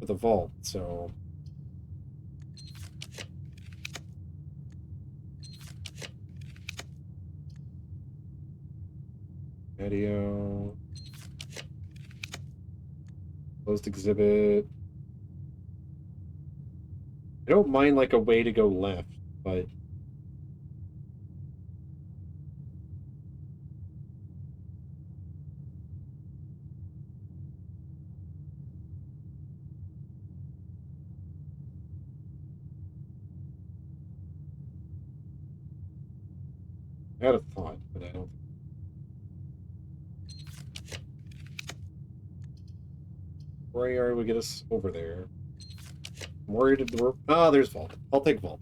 the vault, so... Patio... Closed exhibit... I don't mind, like, a way to go left, but... I had a thought, but I don't... Where would get us over there? I'm worried if the... Ah, there's Vault. I'll take Vault.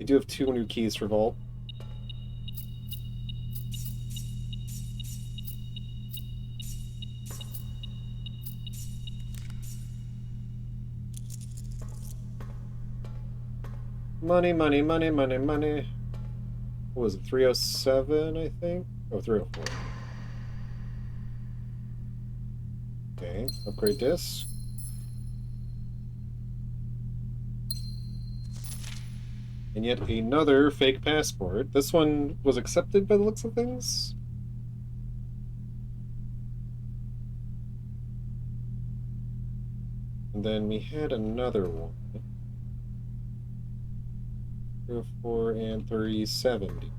I do have 2 new keys for Vault. Money, money, money, money, money. What was it, 307, I think? Oh, 304. Okay, upgrade disc. And yet another fake passport. This one was accepted by the looks of things. And then we had another one. 304 and 370.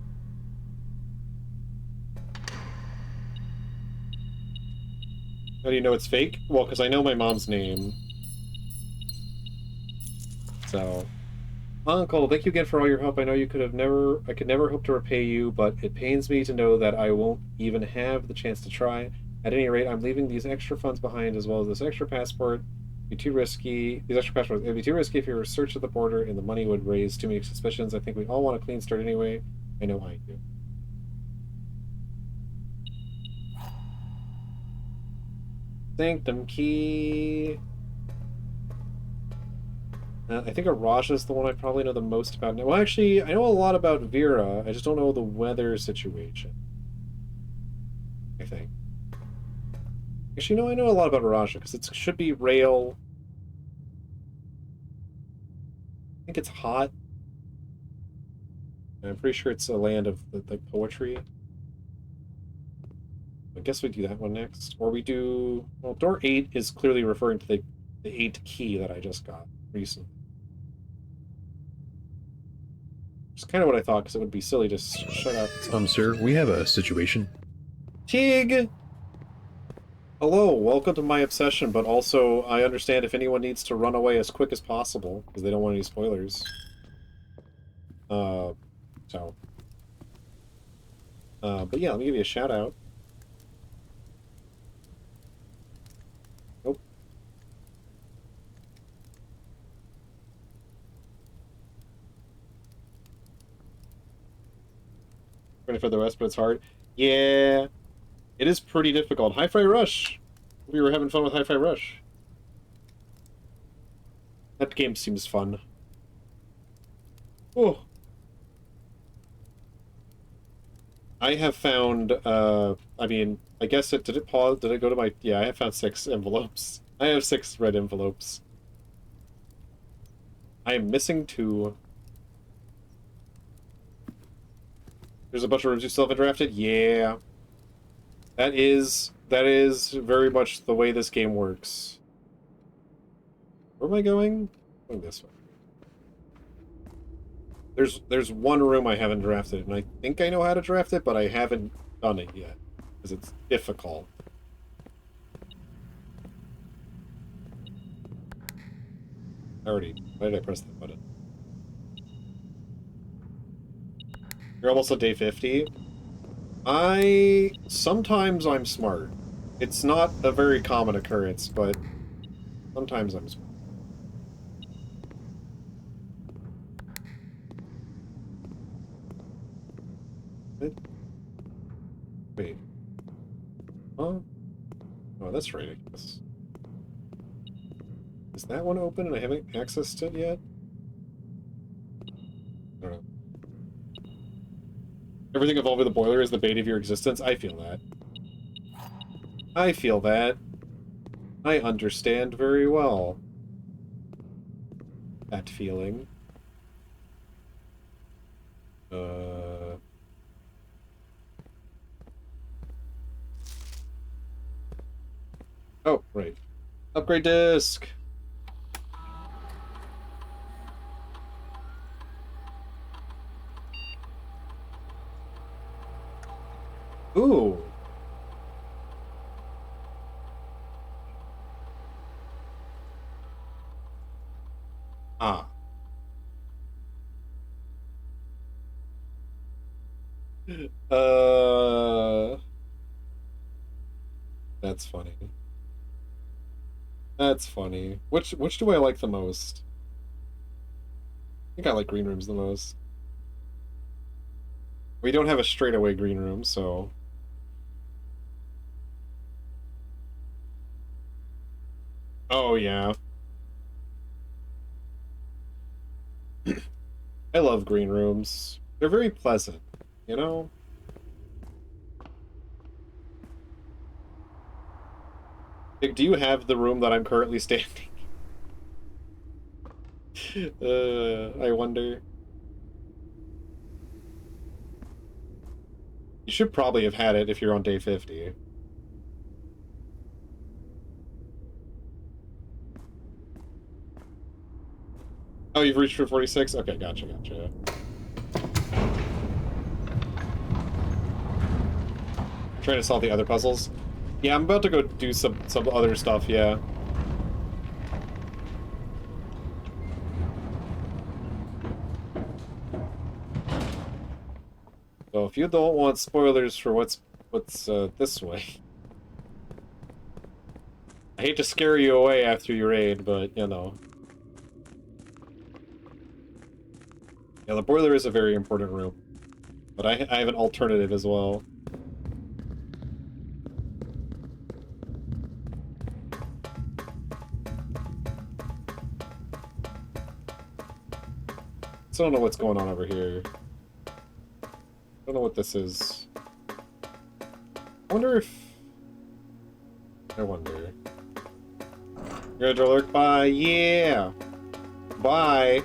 How do you know it's fake? Well, because I know my mom's name. So, Uncle, thank you again for all your help. I know I could never hope to repay you, but it pains me to know that I won't even have the chance to try. At any rate, I'm leaving these extra funds behind, as well as this extra passport. It'd be too risky. These extra passports. It'd be too risky if you were searched at the border, and the money would raise too many suspicions. I think we all want a clean start anyway. I know I do. Sanctum key. I think Araja is the one I probably know the most about. Well, actually, I know a lot about Vera. I just don't know the weather situation. I think. Actually, no, I know a lot about Araja, because it should be rail. I think it's hot. And I'm pretty sure it's a land of, like, poetry. I guess we do that one next. Or we do... Well, door 8 is clearly referring to the 8 key that I just got recently. Which is kind of what I thought, because it would be silly to shut up. Sir, we have a situation. Tig! Hello, welcome to my obsession, but also I understand if anyone needs to run away as quick as possible, because they don't want any spoilers. But yeah, let me give you a shout out. Nope. Running for the West, but it's hard. Yeah, it is pretty difficult. Hi-Fi Rush! We were having fun with Hi-Fi Rush. That game seems fun. Oh. I have found, I mean, I guess did it pause? Did it go to my, yeah, I have found 6 envelopes. I have 6 red envelopes. I am missing 2. There's a bunch of rooms you still haven't drafted? Yeah. That is very much the way this game works. Where am I going? Going this way. There's one room I haven't drafted, and I think I know how to draft it, but I haven't done it yet because it's difficult. Why did I press that button? You're almost on day 50. Sometimes I'm smart. It's not a very common occurrence, but sometimes I'm smart. Wait. Huh? Oh, that's right, I guess. Is that one open and I haven't accessed it yet? I don't know. Everything involved with the boiler is the bane of your existence? I feel that. I feel that. I understand very well that feeling. Oh, right. Upgrade disc! Ooh! Ah. That's funny. That's funny. Which do I like the most? I think I like green rooms the most. We don't have a straightaway green room, so... Oh, yeah. I love green rooms. They're very pleasant, you know? Like, do you have the room that I'm currently standing? I wonder. You should probably have had it if you're on day 50. Oh, you've reached for 46? Okay, gotcha. Trying to solve the other puzzles. Yeah, I'm about to go do some other stuff, yeah. So if you don't want spoilers for what's this way. I hate to scare you away after your raid, but you know. Yeah, the boiler is a very important room. But I have an alternative as well. So I don't know what's going on over here. I don't know what this is. I wonder. Good alert, bye, yeah! Bye!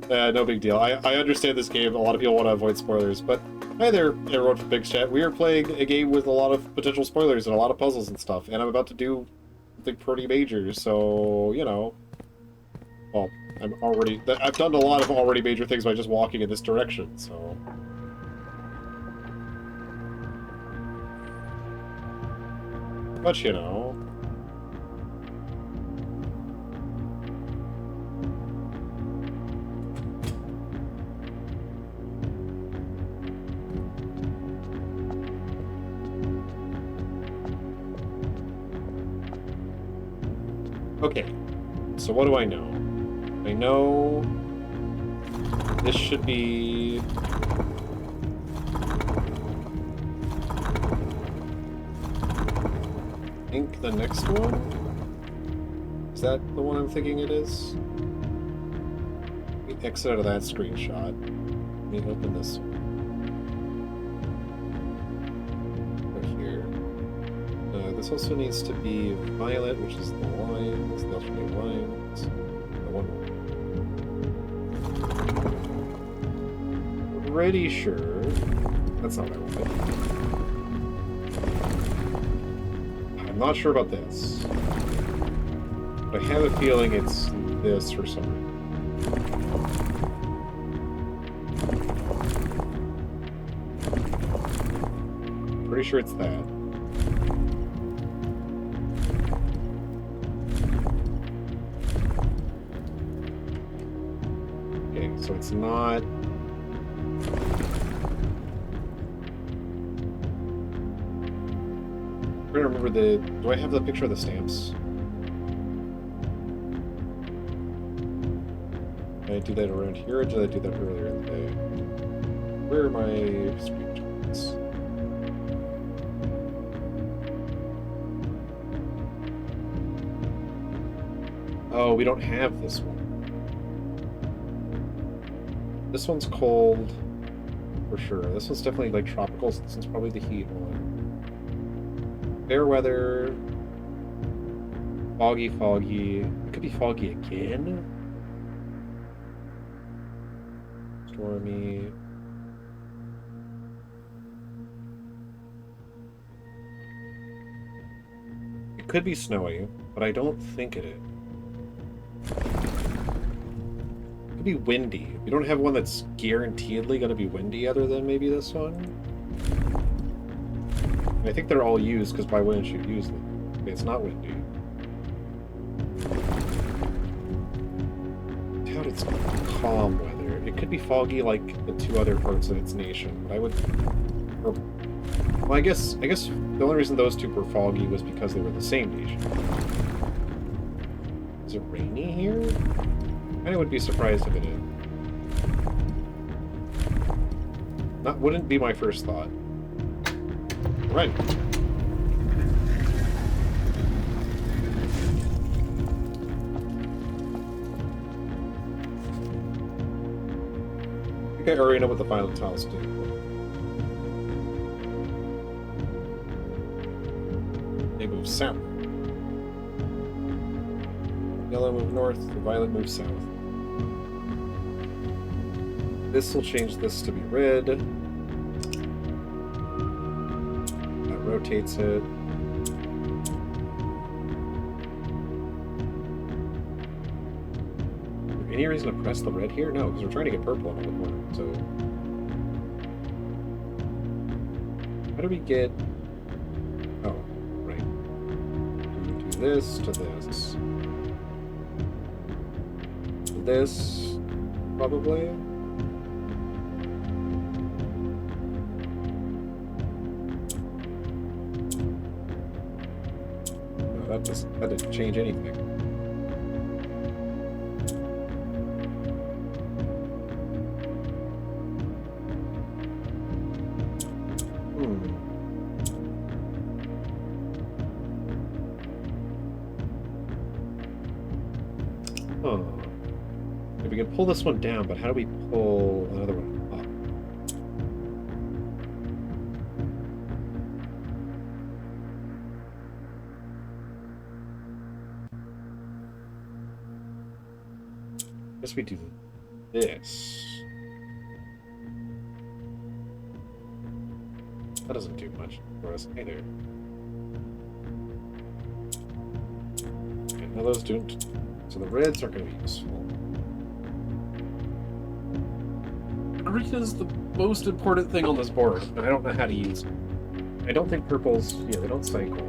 No big deal. I understand this game. A lot of people want to avoid spoilers, but hi there, everyone from Big's Chat. We are playing a game with a lot of potential spoilers and a lot of puzzles and stuff, and I'm about to do something pretty major, so, you know. Well, I've done a lot of already major things by just walking in this direction, so... But, you know... Okay, so what do I know? I know this should be... I think the next one? Is that the one I'm thinking it is? Let me exit out of that screenshot. Let me open this one. This also needs to be violet, which is the lines. Those should be lines. The one. Pretty sure that's not what I wanted. I'm not sure about this. But I have a feeling it's this for some reason. Pretty sure it's that. Okay, so it's not... I'm trying to remember the... Do I have the picture of the stamps? Did I do that around here, or did I do that earlier in the day? Where are my screenshots? Oh, we don't have this one. This one's cold, for sure. This one's definitely like tropical, so this one's probably the heat one. Fair weather. Foggy, foggy. It could be foggy again. Stormy. It could be snowy, but I don't think it is. It could be windy. We don't have one that's guaranteedly going to be windy other than maybe this one. And I think they're all used, because why wouldn't you use them? Okay, it's not windy. I doubt it's calm weather. It could be foggy like the two other parts of its nation, but I would... Well, I guess the only reason those two were foggy was because they were the same nation. Is it rainy here? I would be surprised if it is. Wouldn't be my first thought. Right. I think I already know what the final tiles do. They move south. Yellow move north, the violet moves south. This will change this to be red. That rotates it. Is there any reason to press the red here? No, because we're trying to get purple on the corner, so... How do we get... Oh, right. We do this to this. This, probably. No, that didn't change anything. Huh. We can pull this one down, but how do we pull another one up? I guess we do this. That doesn't do much for us either. Okay, now those don't. So the reds are going to be useful. Arena's the most important thing on this board, and I don't know how to use it. I don't think purples, yeah, they don't cycle.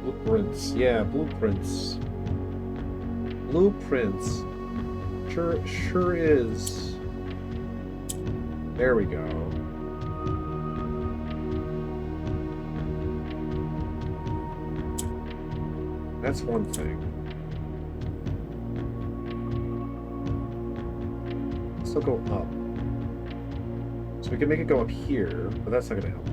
Blueprints, yeah, blueprints. Blueprints. Sure is. There we go. That's one thing. Still go up. So we can make it go up here, but that's not gonna help.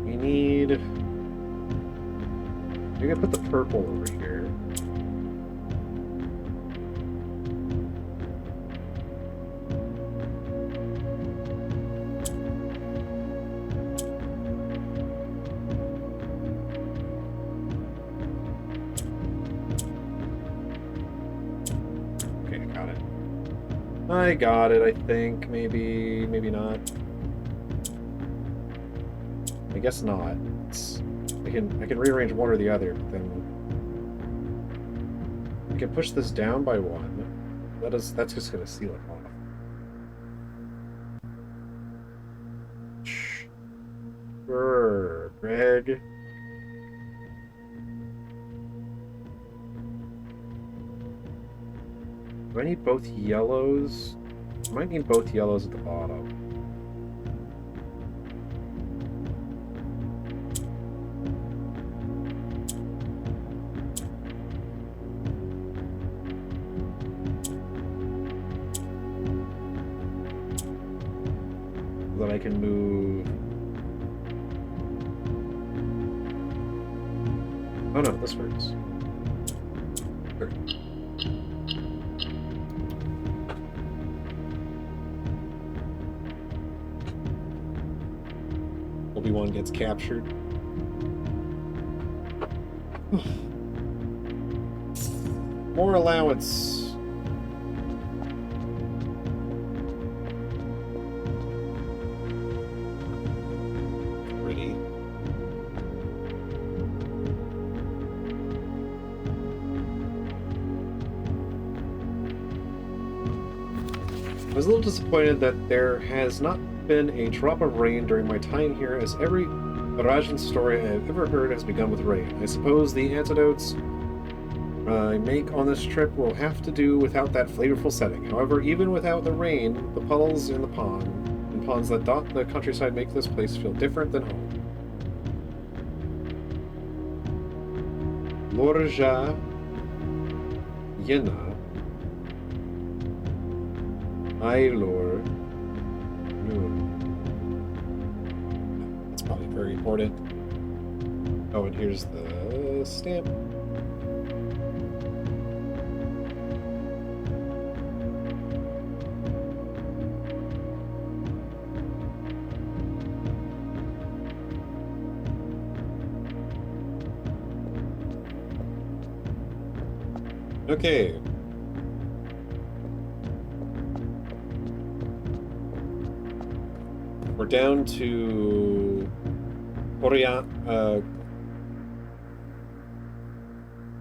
We need... We're gonna put the purple over here. Okay, I got it. I got it, I think. Maybe, maybe not. I guess not. I can rearrange one or the other, but then I can push this down by one. That's just gonna seal it off. Sure, Greg. Do I need both yellows? I might need both yellows at the bottom. That I can move. Oh no, this works. Sure. Obi-Wan gets captured. More allowance. Pretty. I was a little disappointed that there has not been a drop of rain during my time here, as every Rajan story I have ever heard has begun with rain. I suppose the antidotes I make on this trip will have to do without that flavorful setting. However, even without the rain, the puddles in the pond and ponds that dot the countryside make this place feel different than home. Lorja Yena Ailor Nur. That's probably very important. Oh, and here's the stamp. Okay. We're down to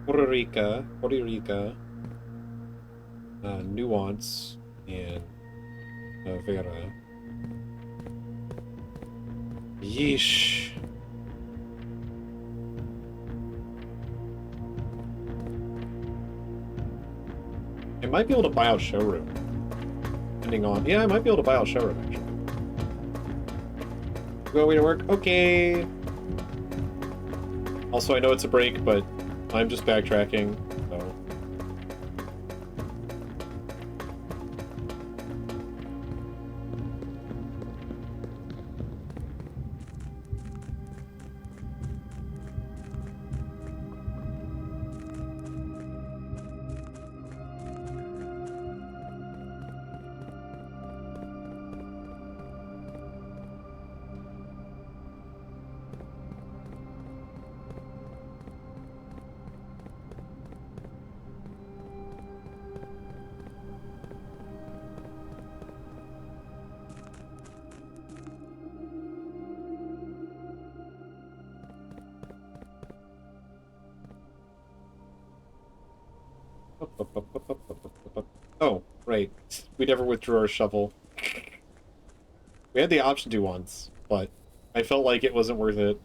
Puerto Rica, Nuance, and Vera. Yeesh. I might be able to buy out Showroom. Depending on... Yeah, I might be able to buy out Showroom, actually. Go away to work? Okay! Also, I know it's a break, but I'm just backtracking, so... Oh, right. We never withdrew our shovel. We had the option to once, but I felt like it wasn't worth it.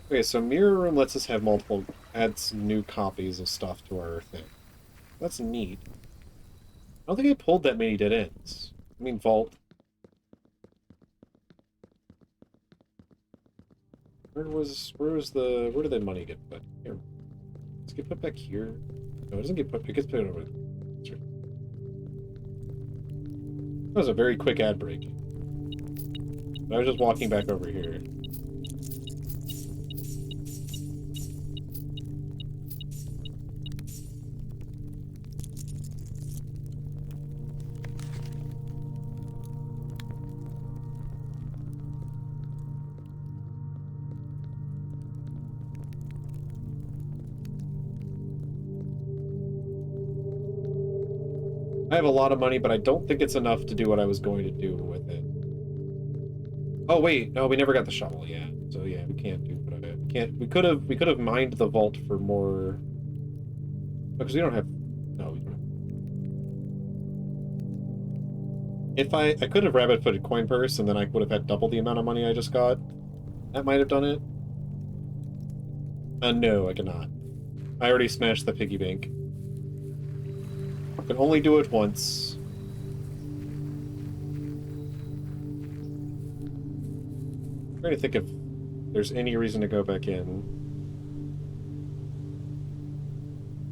Okay, so Mirror Room lets us have multiple... add some new copies of stuff to our thing. That's neat. I don't think I pulled that many dead ends. I mean, Vault. Where did the money get put? Here. Does it get put back here? No, it doesn't get put, it gets put over there. That's right. That was a very quick ad break. I was just walking back over here. I have a lot of money, but I don't think it's enough to do what I was going to do with it. Oh wait, no, we never got the shovel yet. So yeah, we can't do what I can't. We could have mined the vault for more. Because we don't have. No, we don't have. If I could have rabbit-footed coin purse, and then I would have had double the amount of money I just got. That might have done it. No, I cannot. I already smashed the piggy bank. I can only do it once. I'm trying to think if there's any reason to go back in.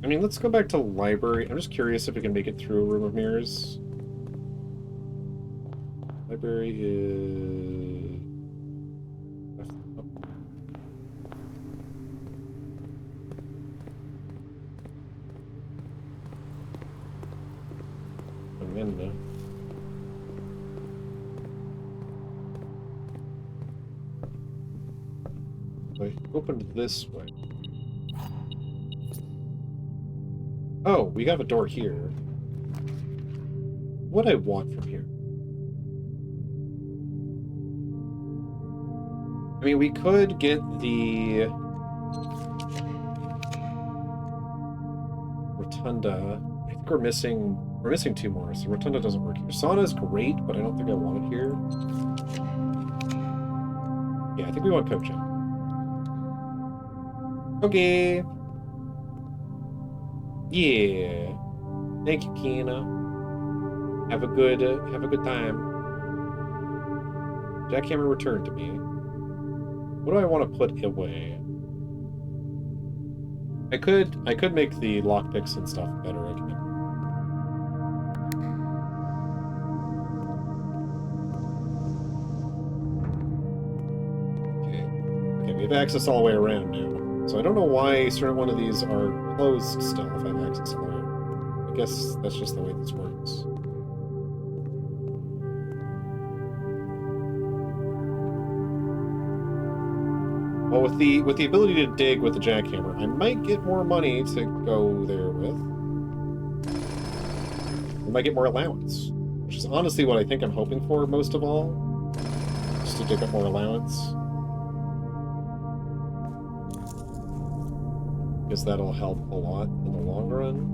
I mean, let's go back to the library. I'm just curious if we can make it through a room of mirrors. Library is... Amanda. I opened this way. Oh, we have a door here. What I want from here? I mean, we could get the Rotunda. I think we're missing two more, so Rotunda doesn't work here. Sauna's great, but I don't think I want it here. Yeah, I think we want coaching. Okay. Yeah. Thank you, Kina. Have a good time. Jackhammer returned to me. What do I want to put away? I could make the lockpicks and stuff better. Okay, we have access all the way around now. So I don't know why certain one of these are closed still if I have access all the way around. I guess that's just the way this works. Well, with the ability to dig with the jackhammer, I might get more money to go there with. I might get more allowance, which is honestly what I think I'm hoping for most of all, just to dig up more allowance. Because that'll help a lot in the long run.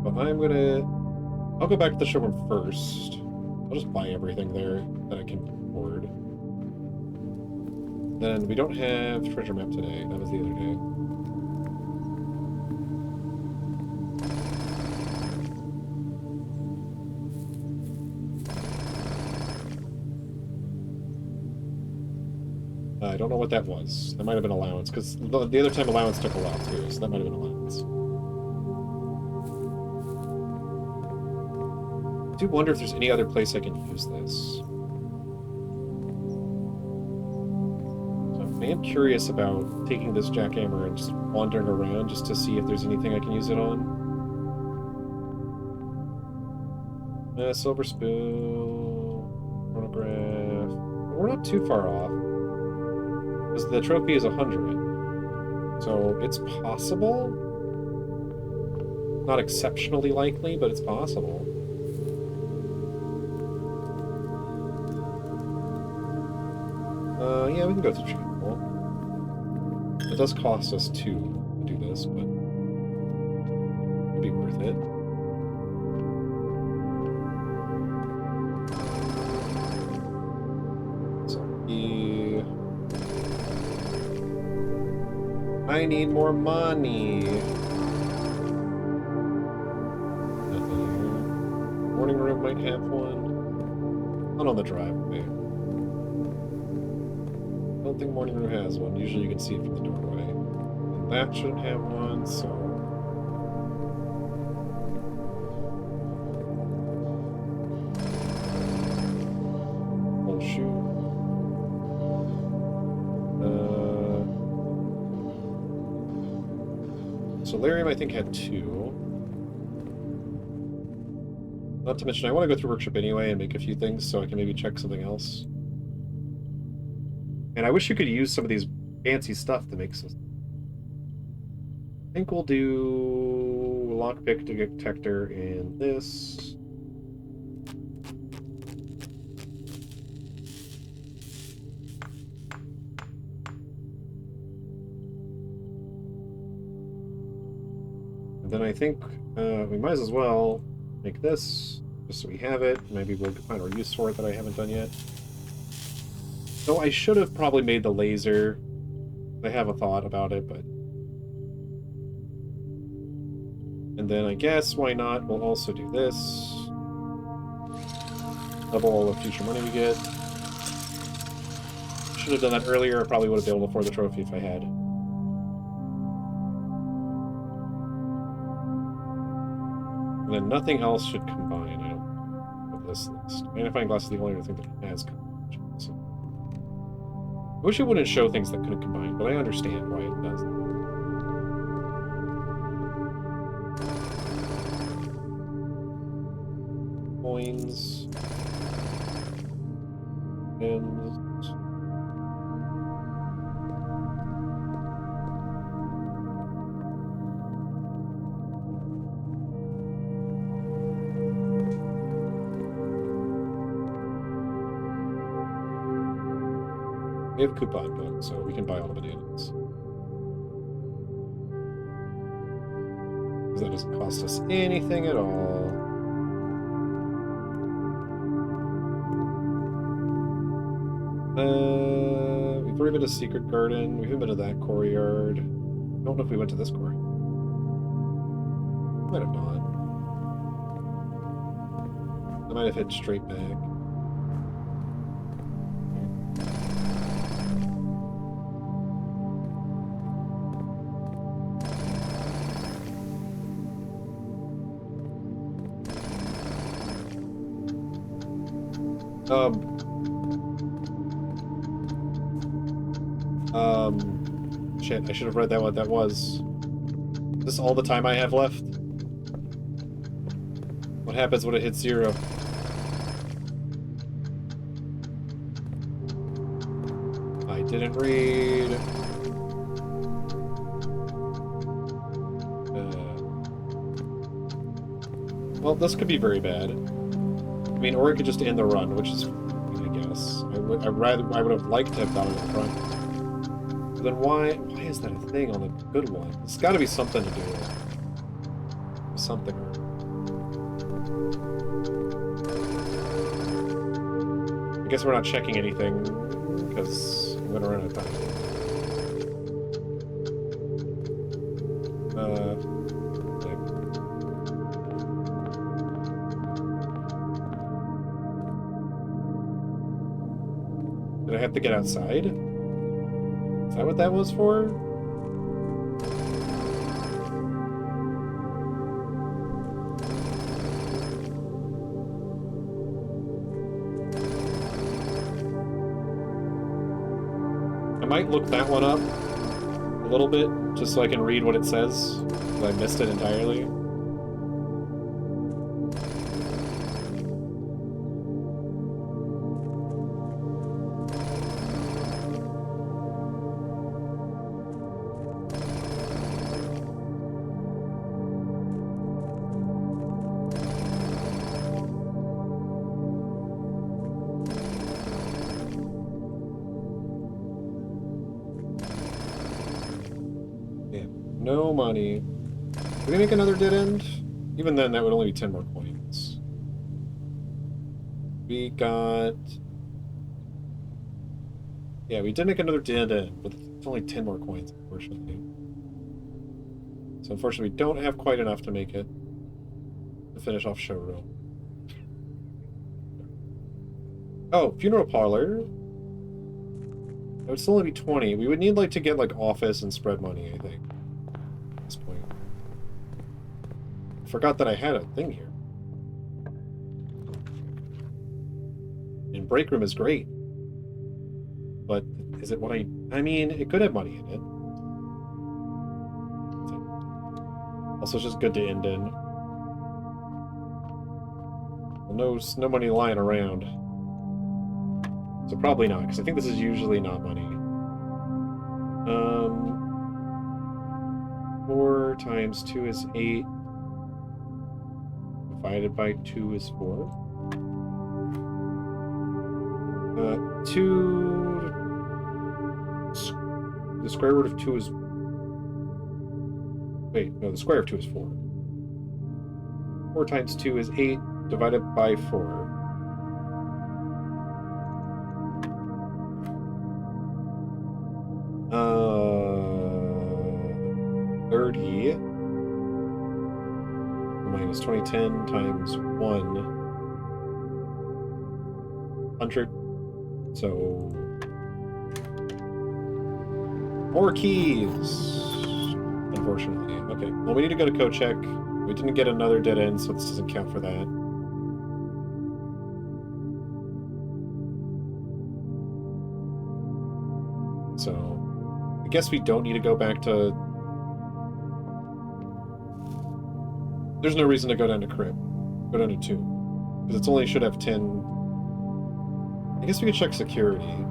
But I'll go back to the showroom first. I'll just buy everything there that I can afford. Then we don't have treasure map today. That was the other day. I don't know what that was. That might have been allowance, because the other time allowance took a while too, so that might have been allowance. I do wonder if there's any other place I can use this. I am curious about taking this jackhammer and just wandering around just to see if there's anything I can use it on. Silver spool, chronograph. We're not too far off. Because the trophy is 100. So it's possible. Not exceptionally likely, but it's possible. Yeah, we can go through chapel. It does cost us 2 to do this, but it'd be worth it. So I need more money. Nothing here. Morning room might have one. Not on the driveway. don't think morning room has one. Usually you can see it from the doorway. And that shouldn't have one, so... Oh, shoot. Solarium, I think, had 2. Not to mention, I want to go through workshop anyway and make a few things so I can maybe check something else. And I wish you could use some of these fancy stuff to make some... I think we'll do lockpick detector and this. And then I think we might as well make this, just so we have it. Maybe we'll find a use for it that I haven't done yet. So I should have probably made the laser. I have a thought about it, but... And then I guess, why not, we'll also do this. Double all the future money we get. Should have done that earlier. I probably would have been able to afford the trophy if I had. And then nothing else should combine, I don't... with this list. Magnifying glass is the only other thing that has combination, so... I wish it wouldn't show things that couldn't combine, but I understand why it does. Coins. And... we have coupon book, so we can buy all the bananas. Because that doesn't cost us anything at all. We've already been to Secret Garden. We haven't been to that quarry yard. I don't know if we went to this quarry. Might have not. I might have hit straight back. Shit, I should have read that what that was. Is this all the time I have left? What happens when it hits 0? I didn't read. Well, this could be very bad. I mean, or it could just end the run, which is, I guess. I would have liked to have gotten it in front. But then why is that a thing on the good one? It's got to be something to do with something. I guess we're not checking anything because we went around out of time. Did I have to get outside? Is that what that was for? I might look that one up a little bit, just so I can read what it says, because I missed it entirely. No money. Did we make another dead end? Even then, that would only be 10 more coins. We got... Yeah, we did make another dead end, but it's only 10 more coins, unfortunately. So unfortunately, we don't have quite enough to make it. To finish off showroom. Oh, funeral parlor. It would still only be 20. We would need like to get like office and spread money, I think. At this point. I forgot that I had a thing here. And break room is great. But is it what I mean, it could have money in it. Also, it's just good to end in. Well, no money lying around. So probably not, because I think this is usually not money. 4 times 2 is 8. Divided by 2 is 4. 2... The square root of 2 is... Wait, no, the square of 2 is 4. 4 times 2 is 8, divided by 4. 30 minus 2010 times 100. So... more keys! Unfortunately. Okay, well, we need to go to code check. We didn't get another dead end, so this doesn't count for that. So, I guess we don't need to go back to... There's no reason to go down to Crib. Go down to 2. Because it's only should have 10... I guess we could check security.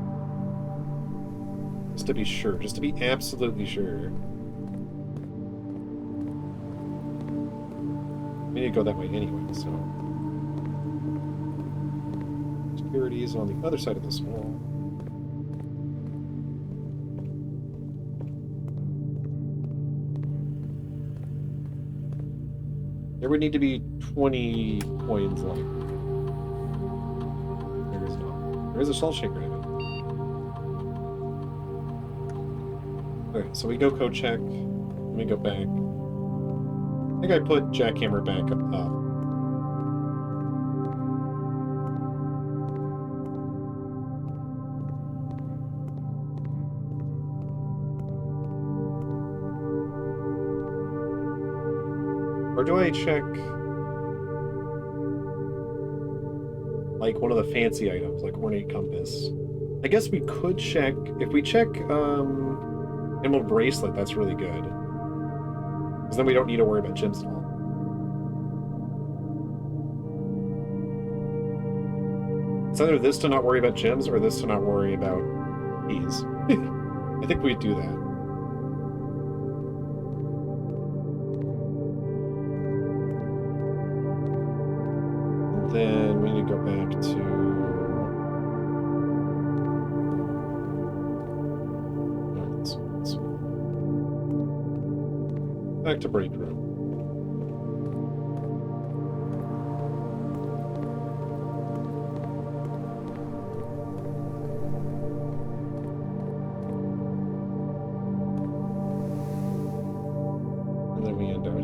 Just to be sure. Just to be absolutely sure. We need to go that way anyway, so... Security is on the other side of this wall. There would need to be 20 coins like. There is not. There is a salt shaker in it. Okay, so we go code check. Let me go back. I think I put Jackhammer back up top. Or do I check like one of the fancy items, like Ornate Compass? I guess we could check, if we check Emerald Bracelet, that's really good. Because then we don't need to worry about gems at all. It's either this to not worry about gems, or this to not worry about keys. I think we'd do that. Then we need to go back to... No, this one. Back to break room. And then we end out.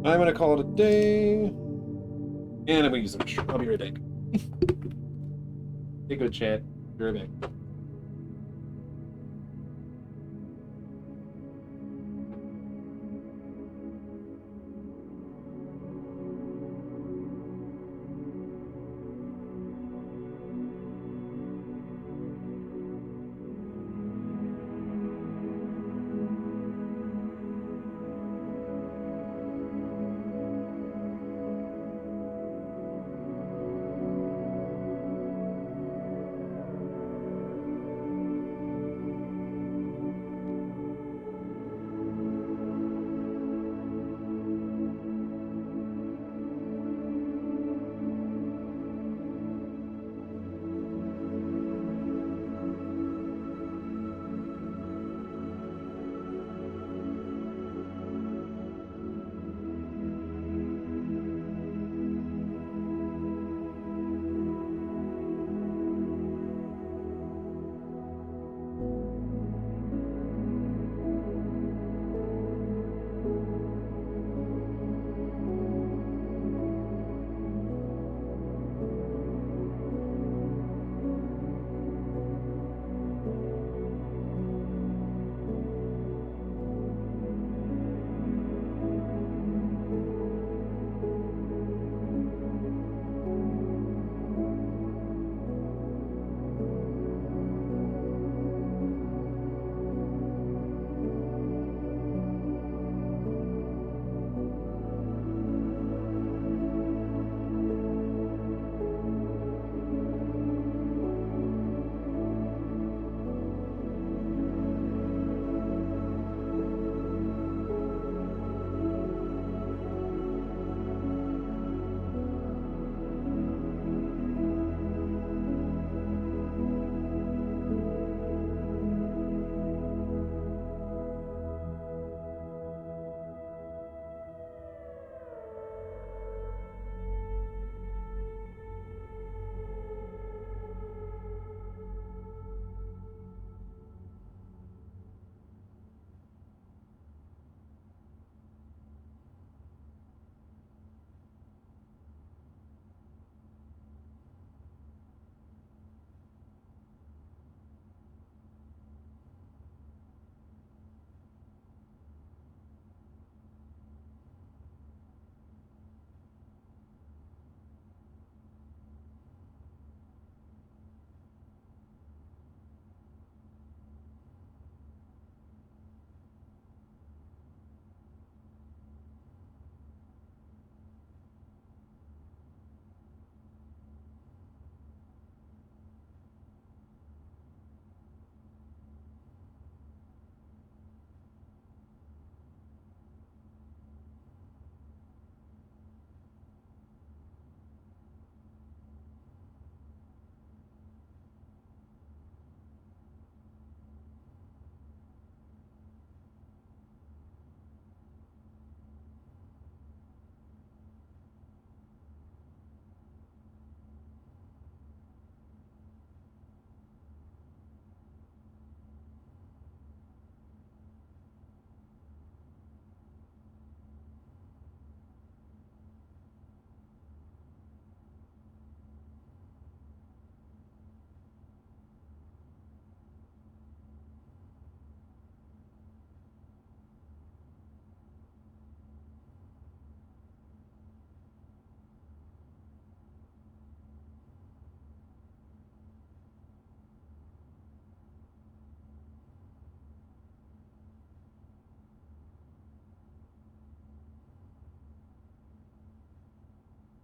I'm gonna call it a day, and I'm gonna use the restroom. I'll be right back. Hey, good chat. Be right back.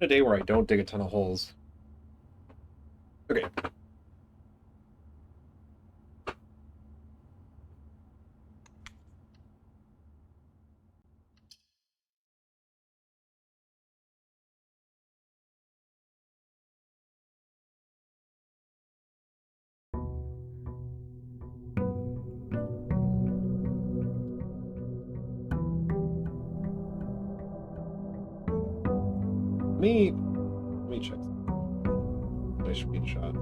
A day where I don't dig a ton of holes. Okay. Let me check. Nice screenshot.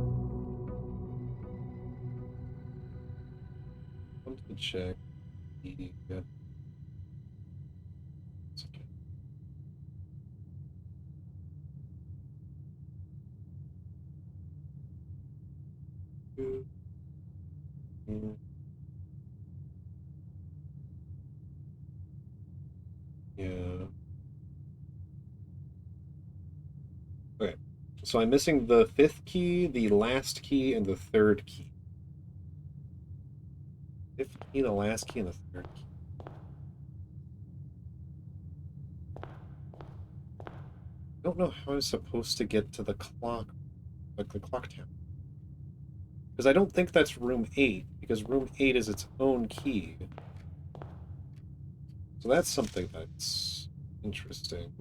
Want to check the okay. Mm, yeah. Okay. So I'm missing the 5th key, the last key, and the 3rd key. 5th key, the last key, and the 3rd key. I don't know how I'm supposed to get to the clock, like the clock tower. Because I don't think that's room 8, because room 8 is its own key. So that's something that's interesting.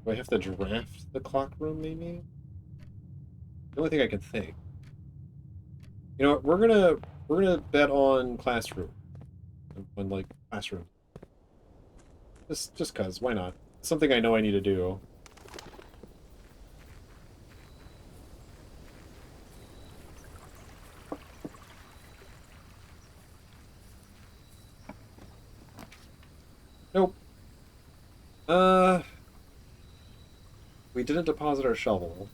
Do I have to draft the clock room, maybe? The only thing I can think. You know what, we're gonna bet on classroom. On like classroom. Just cause, why not? It's something I know I need to do. Nope. We didn't deposit our shovel.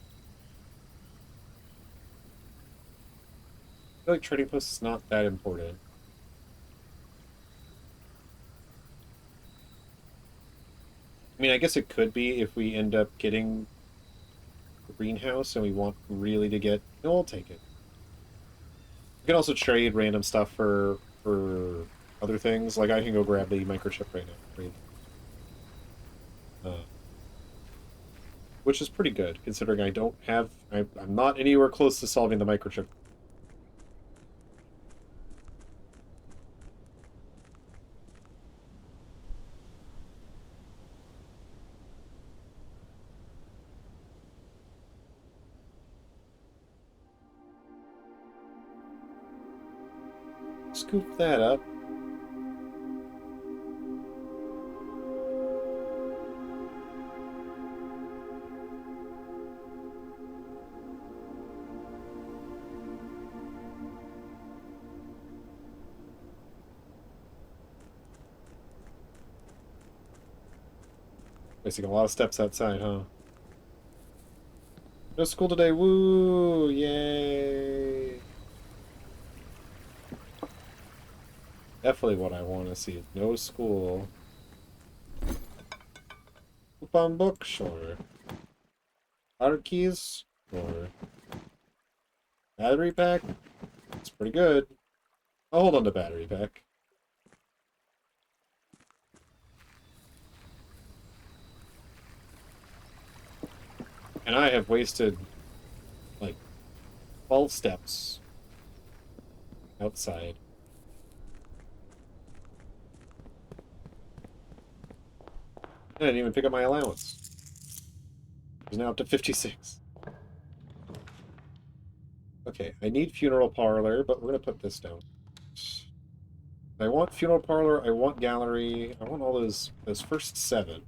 I feel like trading post is not that important. I mean, I guess it could be if we end up getting a greenhouse and we want really to get... No, I'll take it. We can also trade random stuff for other things. Like, I can go grab the microchip right now. Right? Which is pretty good, considering I don't have... I'm not anywhere close to solving the microchip. Scoop that up. Wasting a lot of steps outside, huh? No school today, woo! Yay! Definitely what I want to see. No school. Coupon book? Sure. Outer keys? Sure. Battery pack? It's pretty good. I'll hold on to battery pack. And I have wasted, like, 12 steps outside. I didn't even pick up my allowance. It's now up to 56. Okay, I need funeral parlor, but we're gonna put this down. I want funeral parlor, I want gallery, I want all those first 7.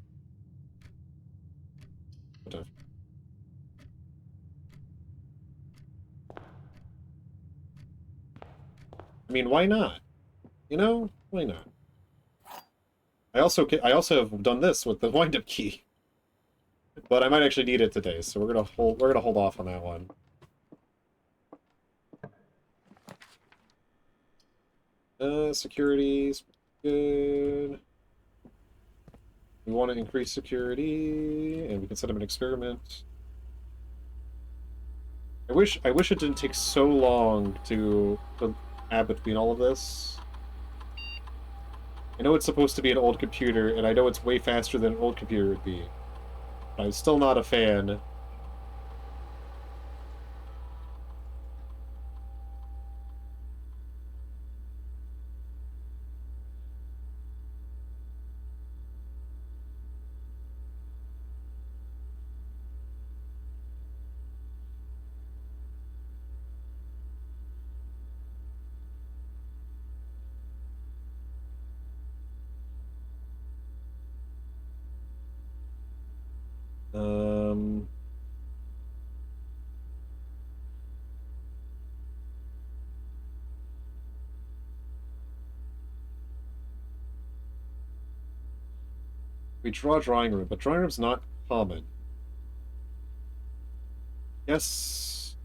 I mean, why not? You know, why not? I also have done this with the wind-up key, but I might actually need it today, so we're gonna hold off on that one. Security's good. We want to increase security, and we can set up an experiment. I wish it didn't take so long to add between all of this. I know it's supposed to be an old computer, and I know it's way faster than an old computer would be. But I'm still not a fan. Um... We draw drawing room, but drawing room's not common. Yes.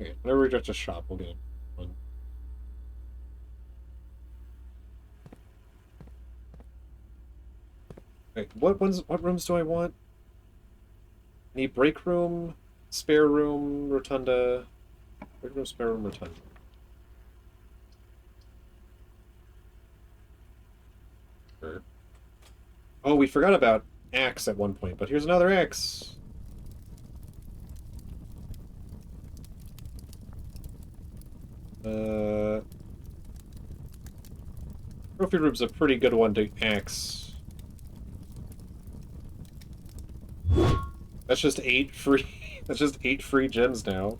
Okay, whenever we get to shop, we'll get one. Okay, what rooms do I want? Need break room, spare room, rotunda. Break room, spare room, rotunda. Sure. Oh, we forgot about axe at one point, but here's another axe. Trophy room's a pretty good one to axe. That's just 8 free. That's just 8 free gems now.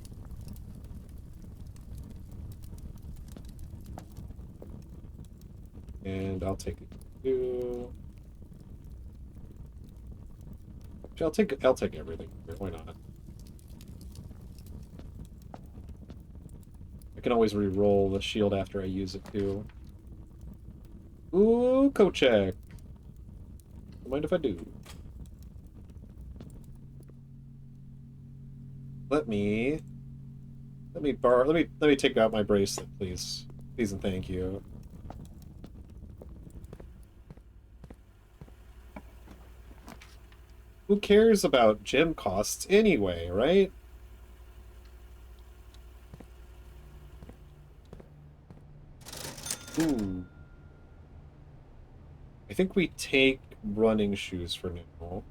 And I'll take 2. I'll take everything. Why not? I can always re-roll the shield after I use it too. Ooh, Kochek. Don't mind if I do. Let me borrow. Let me take out my bracelet, please. Please and thank you. Who cares about gem costs anyway, right? Ooh. I think we take running shoes for now.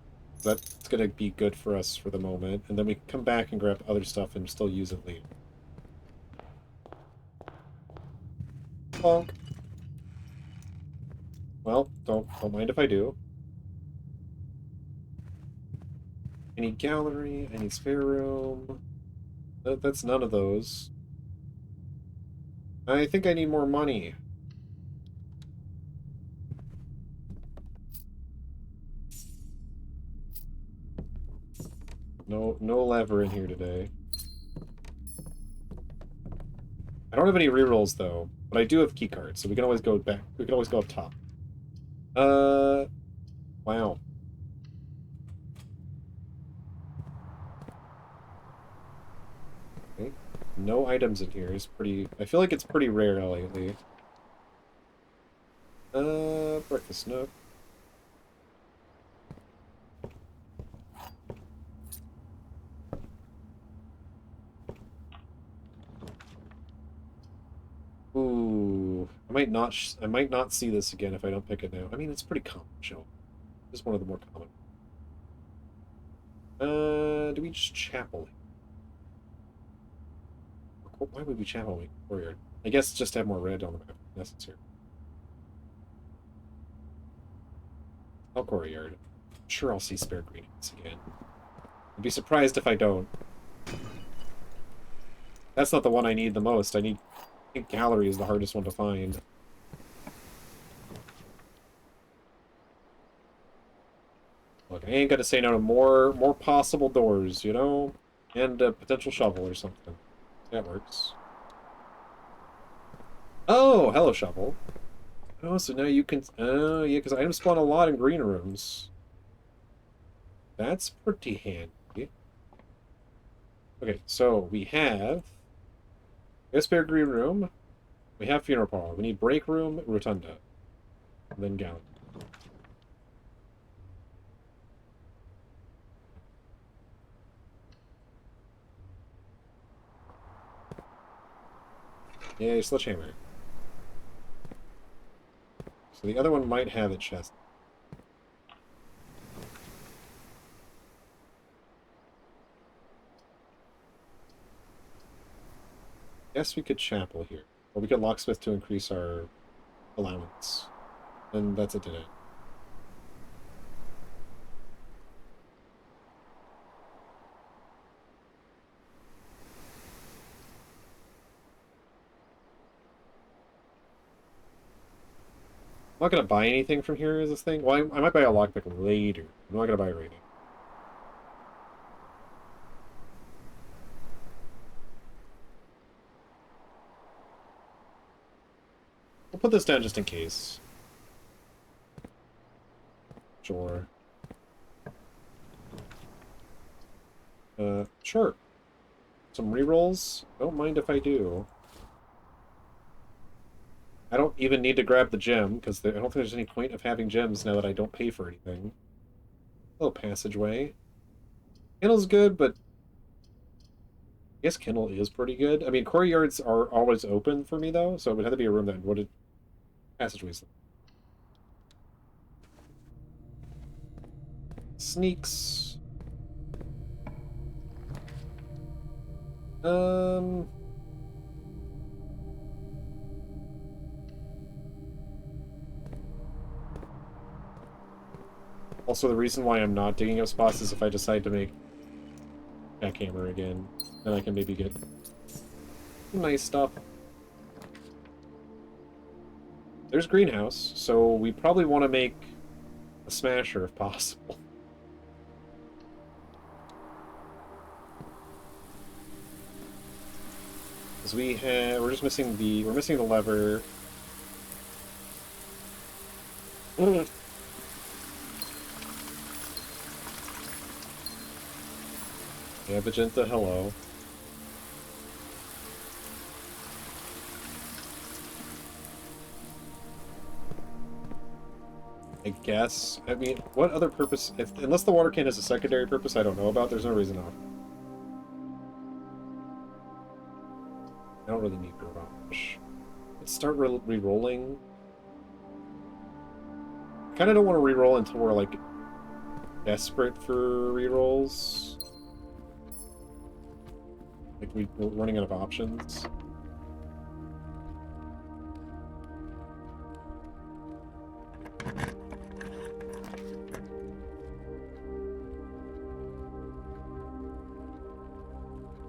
That's gonna be good for us for the moment, and then we can come back and grab other stuff and still use it later. Bonk. Well, don't mind if I do. I need gallery, I need spare room. That's none of those. I think I need more money. No lever in here today. I don't have any rerolls though, but I do have keycards, so we can always go back. We can always go up top. Wow. Okay. No items in here is pretty. I feel like it's pretty rare lately. Breakfast nook. Ooh, I might not see this again if I don't pick it now. I mean, it's pretty common, show. It's one of the more common. Do we just chapel? Why would we chapel courtyard? I guess just have more red on the map if necessary. Oh, courtyard. I'm sure I'll see spare greetings again. I'd be surprised if I don't. That's not the one I need the most. I think gallery is the hardest one to find. Look, I ain't gonna say no to more possible doors, you know? And a potential shovel or something. That works. Oh, hello, shovel. Oh, so now you can... Oh, yeah, because items spawn a lot in green rooms. That's pretty handy. Okay, so we have a spare green room. We have funeral parlor. We need break room, rotunda. And then gallery. Yay, sledgehammer. So the other one might have a chest. Guess we could chapel here. Or we could locksmith to increase our allowance. And that's it today. I'm not gonna buy anything from here as this thing. Well, I might buy a lockpick later. I'm not gonna buy it right now. We'll put this down just in case. Sure. Sure. Some rerolls? Don't mind if I do. I don't even need to grab the gem, because I don't think there's any point of having gems now that I don't pay for anything. Little passageway. Kennel's good, but I guess Kennel is pretty good. I mean, courtyards are always open for me, though, so it would have to be a room that would passageways. Sneaks. Also, the reason why I'm not digging up spots is if I decide to make jackhammer again, then I can maybe get some nice stuff. There's greenhouse, so we probably want to make a smasher if possible. Because we're just missing we're missing the lever. Yeah, Magenta, hello. I guess. I mean, what other purpose? Unless the water can has a secondary purpose I don't know about, there's no reason not. I don't really need garage. Let's start re-rolling. Kind of don't want to re-roll until we're, like, desperate for re-rolls. Like, we're running out of options.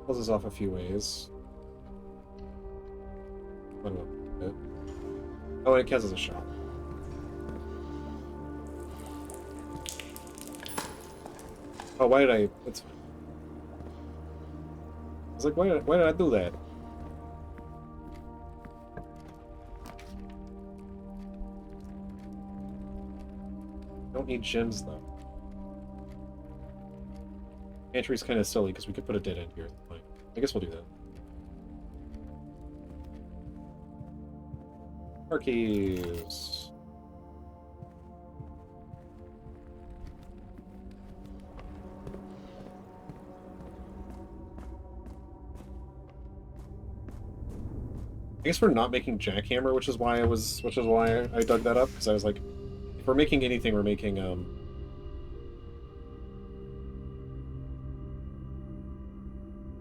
Pulls us off a few ways. I don't know. Oh, and it counts as a shot. Oh, why did I... That's fine. I was like, why did I do that? Don't need gems, though. Pantry's kind of silly, because we could put a dead end here. Fine. I guess we'll do that. Archives. I guess we're not making jackhammer, which is why I dug that up, because I was like, if we're making anything, we're making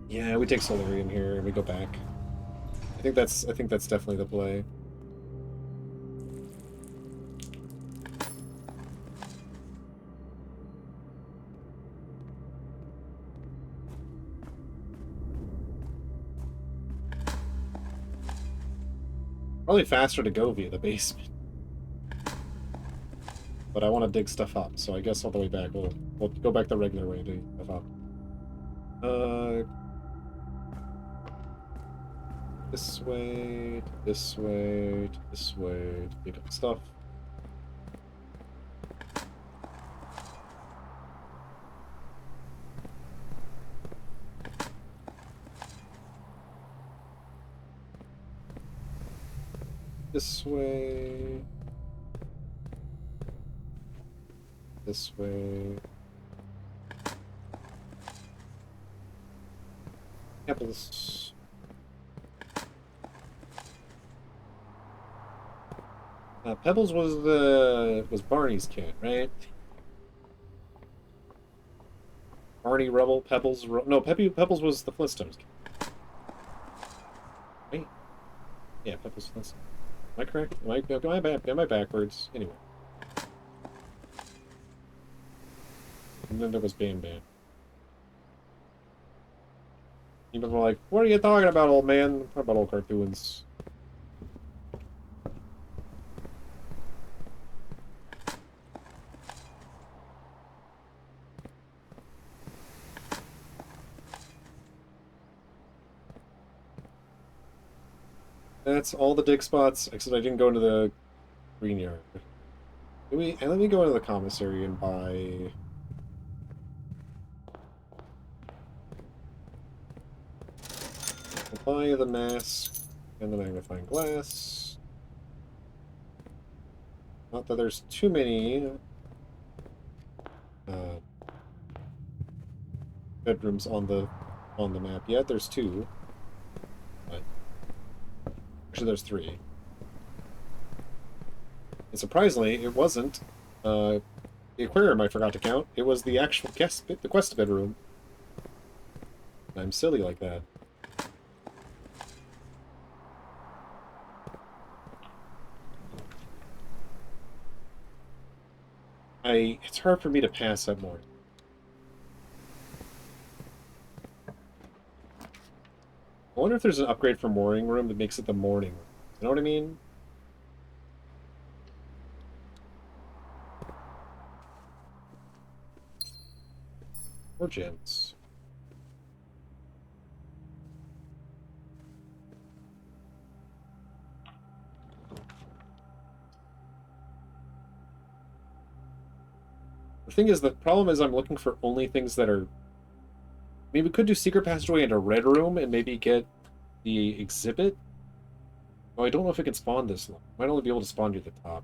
yeah, we take Solarium here and we go back. I think that's definitely the play. Probably faster to go via the basement. But I want to dig stuff up, so I guess all the way back we'll go back the regular way to dig stuff up. This way, to this way, to this way, to pick up stuff. This way. This way. Apples. Pebbles was Barney's cat, right? Barney Rubble, Pebbles. No, Pebbles was the Flintstones cat. Right? Yeah, Pebbles Flintstones. Am I correct? Am I backwards? Anyway. And then there was Bam Bam. People were like, "What are you talking about, old man?" Talk about old cartoons. That's all the dig spots, except I didn't go into the green yard. Let me go into the commissary and buy... I'll buy the mask and the magnifying glass. Not that there's too many bedrooms on the map yet. There's two. But actually there's three. And surprisingly, it wasn't the aquarium I forgot to count. It was the actual the quest bedroom. I'm silly like that. It's hard for me to pass up more. I wonder if there's an upgrade for morning room that makes it the morning room. You know what I mean? Or gems. The thing is, the problem is I'm looking for only things that are... I mean, we could do Secret Passageway into Red Room and maybe get the exhibit. Oh, I don't know if it can spawn this long. Might only be able to spawn you at the top.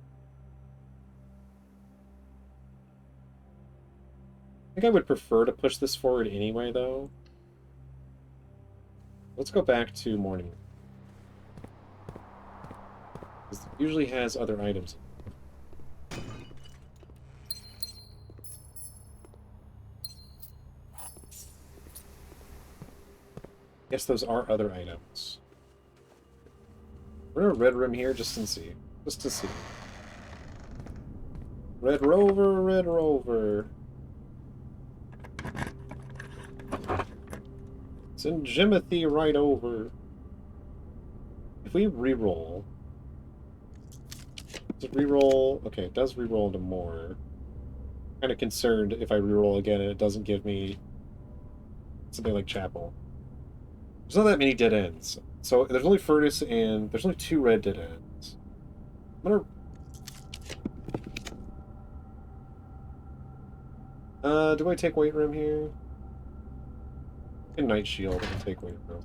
I think I would prefer to push this forward anyway, though. Let's go back to morning. It usually has other items. Yes, those are other items. We're in a red room here just to see. Just to see. Red Rover, Red Rover. Send Jimothy right over. If we re-roll... Does it re-roll? Okay, it does re-roll into more. I'm kind of concerned if I re-roll again and it doesn't give me something like Chapel. There's not that many dead ends. So there's only Furnace and there's only 2 red dead ends. I'm gonna... do I take weight room here? And Night Shield, I can take weight room.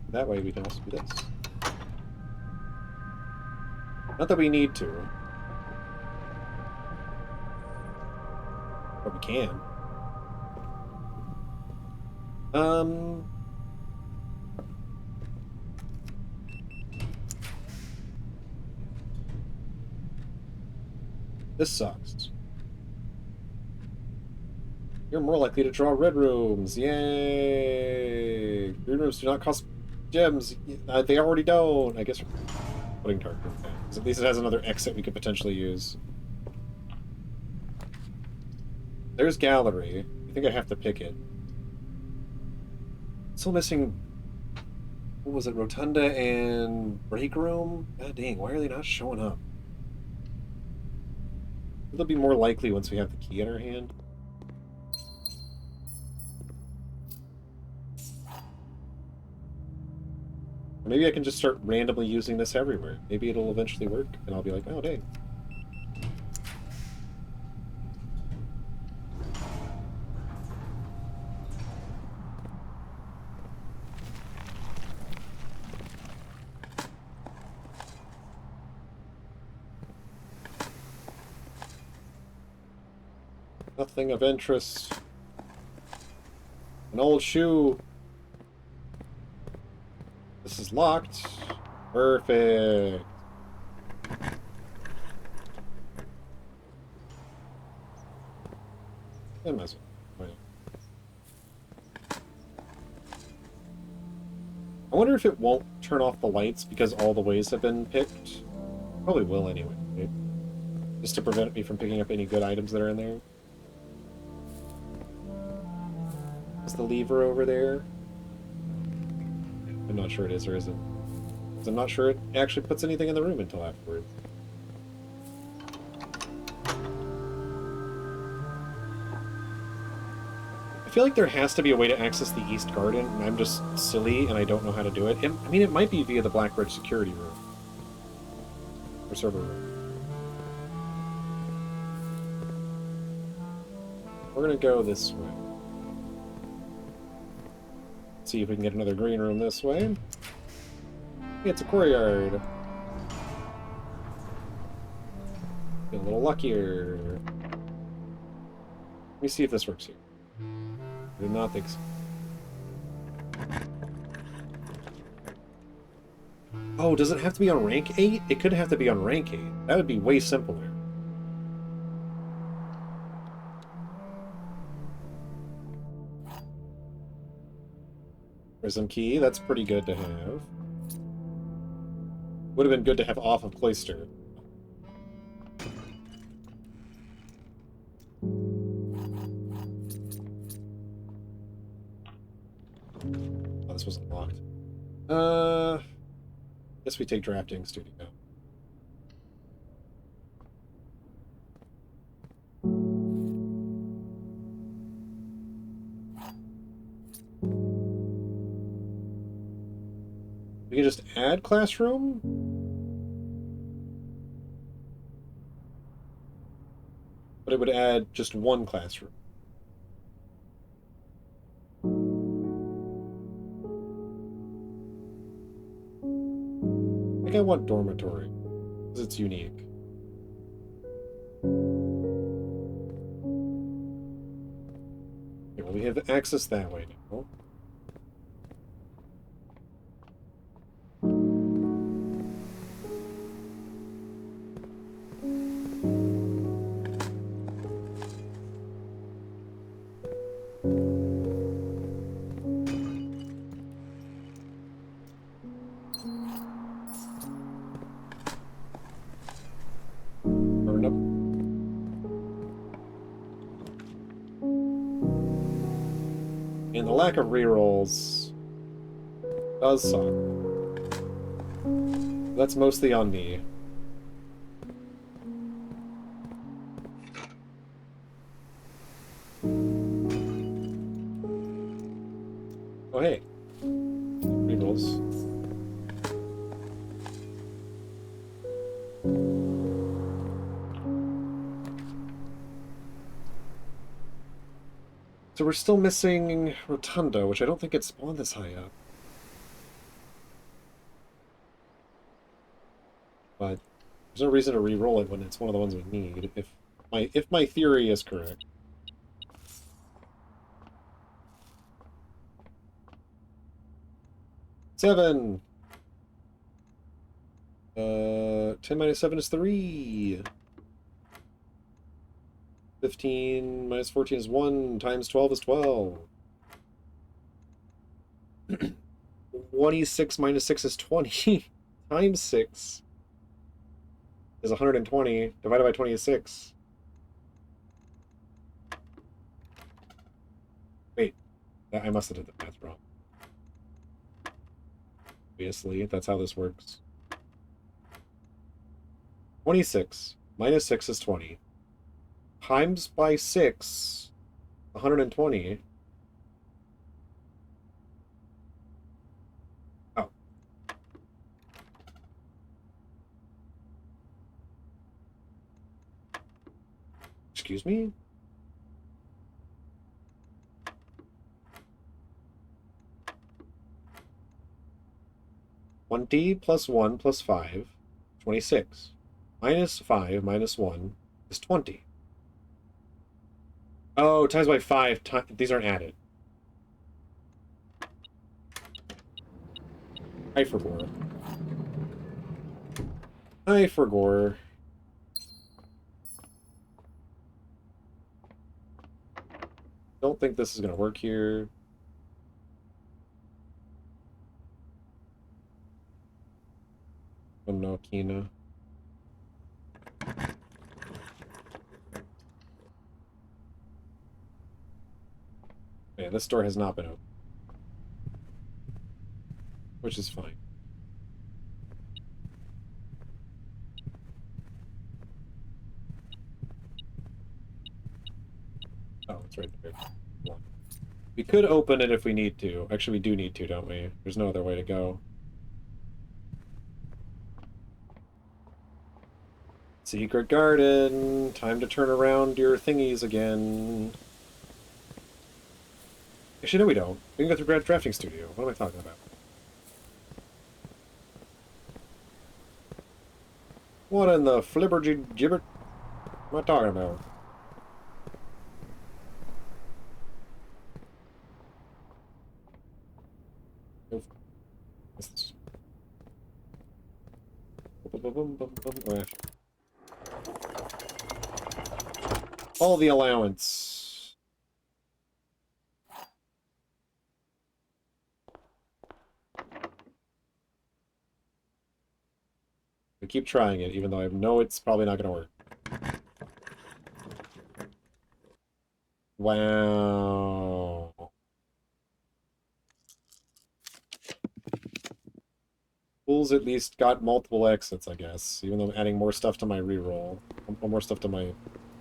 That way we can also do this. Not that we need to. But we can. This sucks. You're more likely to draw red rooms. Yay! Green rooms do not cost gems. They already don't. I guess we're putting dark room down. At least it has another exit we could potentially use. There's gallery. I think I have to pick it. Still missing... What was it? Rotunda and break room? God dang, why are they not showing up? They'll be more likely once we have the key in our hand. Or maybe I can just start randomly using this everywhere. Maybe it'll eventually work, and I'll be like, oh, dang. Nothing of interest. An old shoe. This This is locked. Perfect. I might as well. I wonder if it won't turn off the lights because all the ways have been picked. Probably will anyway, right? Just to prevent me from picking up any good items that are in there. Is the lever over there? I'm not sure it is or isn't. Because I'm not sure it actually puts anything in the room until afterwards. I feel like there has to be a way to access the East Garden, and I'm just silly and I don't know how to do it. I mean, it might be via the Blackbridge security room. Or server room. We're gonna go this way. See if we can get another green room this way. Hey, it's a courtyard. Get a little luckier. Let me see if this works here. I do not think so. Oh, does it have to be on rank 8? It could have to be on rank 8. That would be way simpler. Prism key, that's pretty good to have. Would have been good to have off of Cloister. Oh, this wasn't locked. Guess we take drafting studio. We can just add classroom? But it would add just one classroom. I think I want dormitory, because it's unique. Okay, well, we have access that way now. And the lack of rerolls does suck. That's mostly on me. Oh hey. Rerolls. So we're still missing Rotunda, which I don't think it spawned this high up. But there's no reason to re-roll it when it's one of the ones we need, if my theory is correct. Seven! 10 minus 7 is 3! 15 minus 14 is 1, times 12 is 12. 26 minus 6 is 20, times 6 is 120, divided by 20 is 6. Wait, I must have did the math wrong. Obviously, that's how this works. 26 minus 6 is 20. Times by 6, 120. Oh. Excuse me? $20 plus 1 plus 5, 26. Minus 5 minus 1 is 20. Oh, times by 5. These aren't added. I forgot. I forgot. Don't think this is gonna work here. Oh no, Kina. Yeah, this door has not been opened. Which is fine. Oh, it's right there. We could open it if we need to. Actually, we do need to, don't we? There's no other way to go. Secret garden. Time to turn around your thingies again. Actually, no, we don't. We can go through Drafting Studio. What am I talking about? What in the flibbergy gibbet am I talking about? What's this? All the allowance. I keep trying it, even though I know it's probably not going to work. Wow. Pool's at least got multiple exits, I guess, even though I'm adding more stuff to my reroll. More stuff to my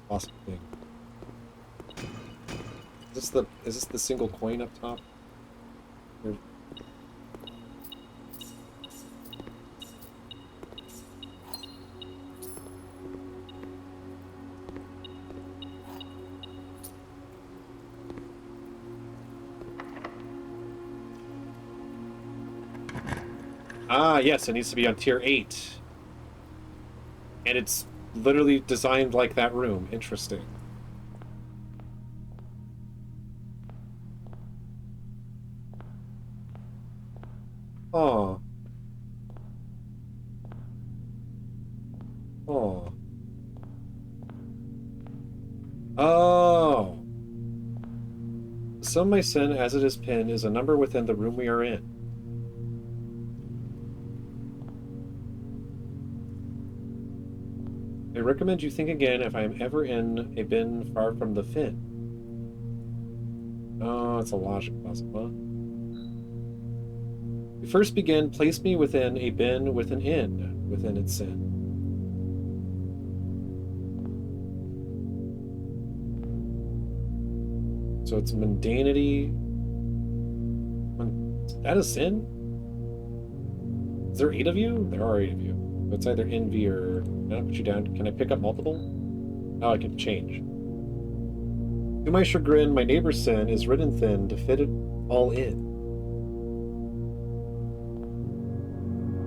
possible thing. Is this the single coin up top? Or... Ah, yes, it needs to be on tier 8. And it's literally designed like that room. Interesting. Oh. Oh. Oh. Some of my sin, as it is pinned, is a number within the room we are in. I recommend you think again if I am ever in a bin far from the fin. Oh, it's a logic puzzle, huh? You first begin, place me within a bin with an inn within its sin. So it's mundanity. Is that a sin? Is there 8 of you? There are 8 of you. So it's either envy or... Can I put you down? Can I pick up multiple? Oh, I can change. To my chagrin, my neighbor's sin is written thin to fit it all in.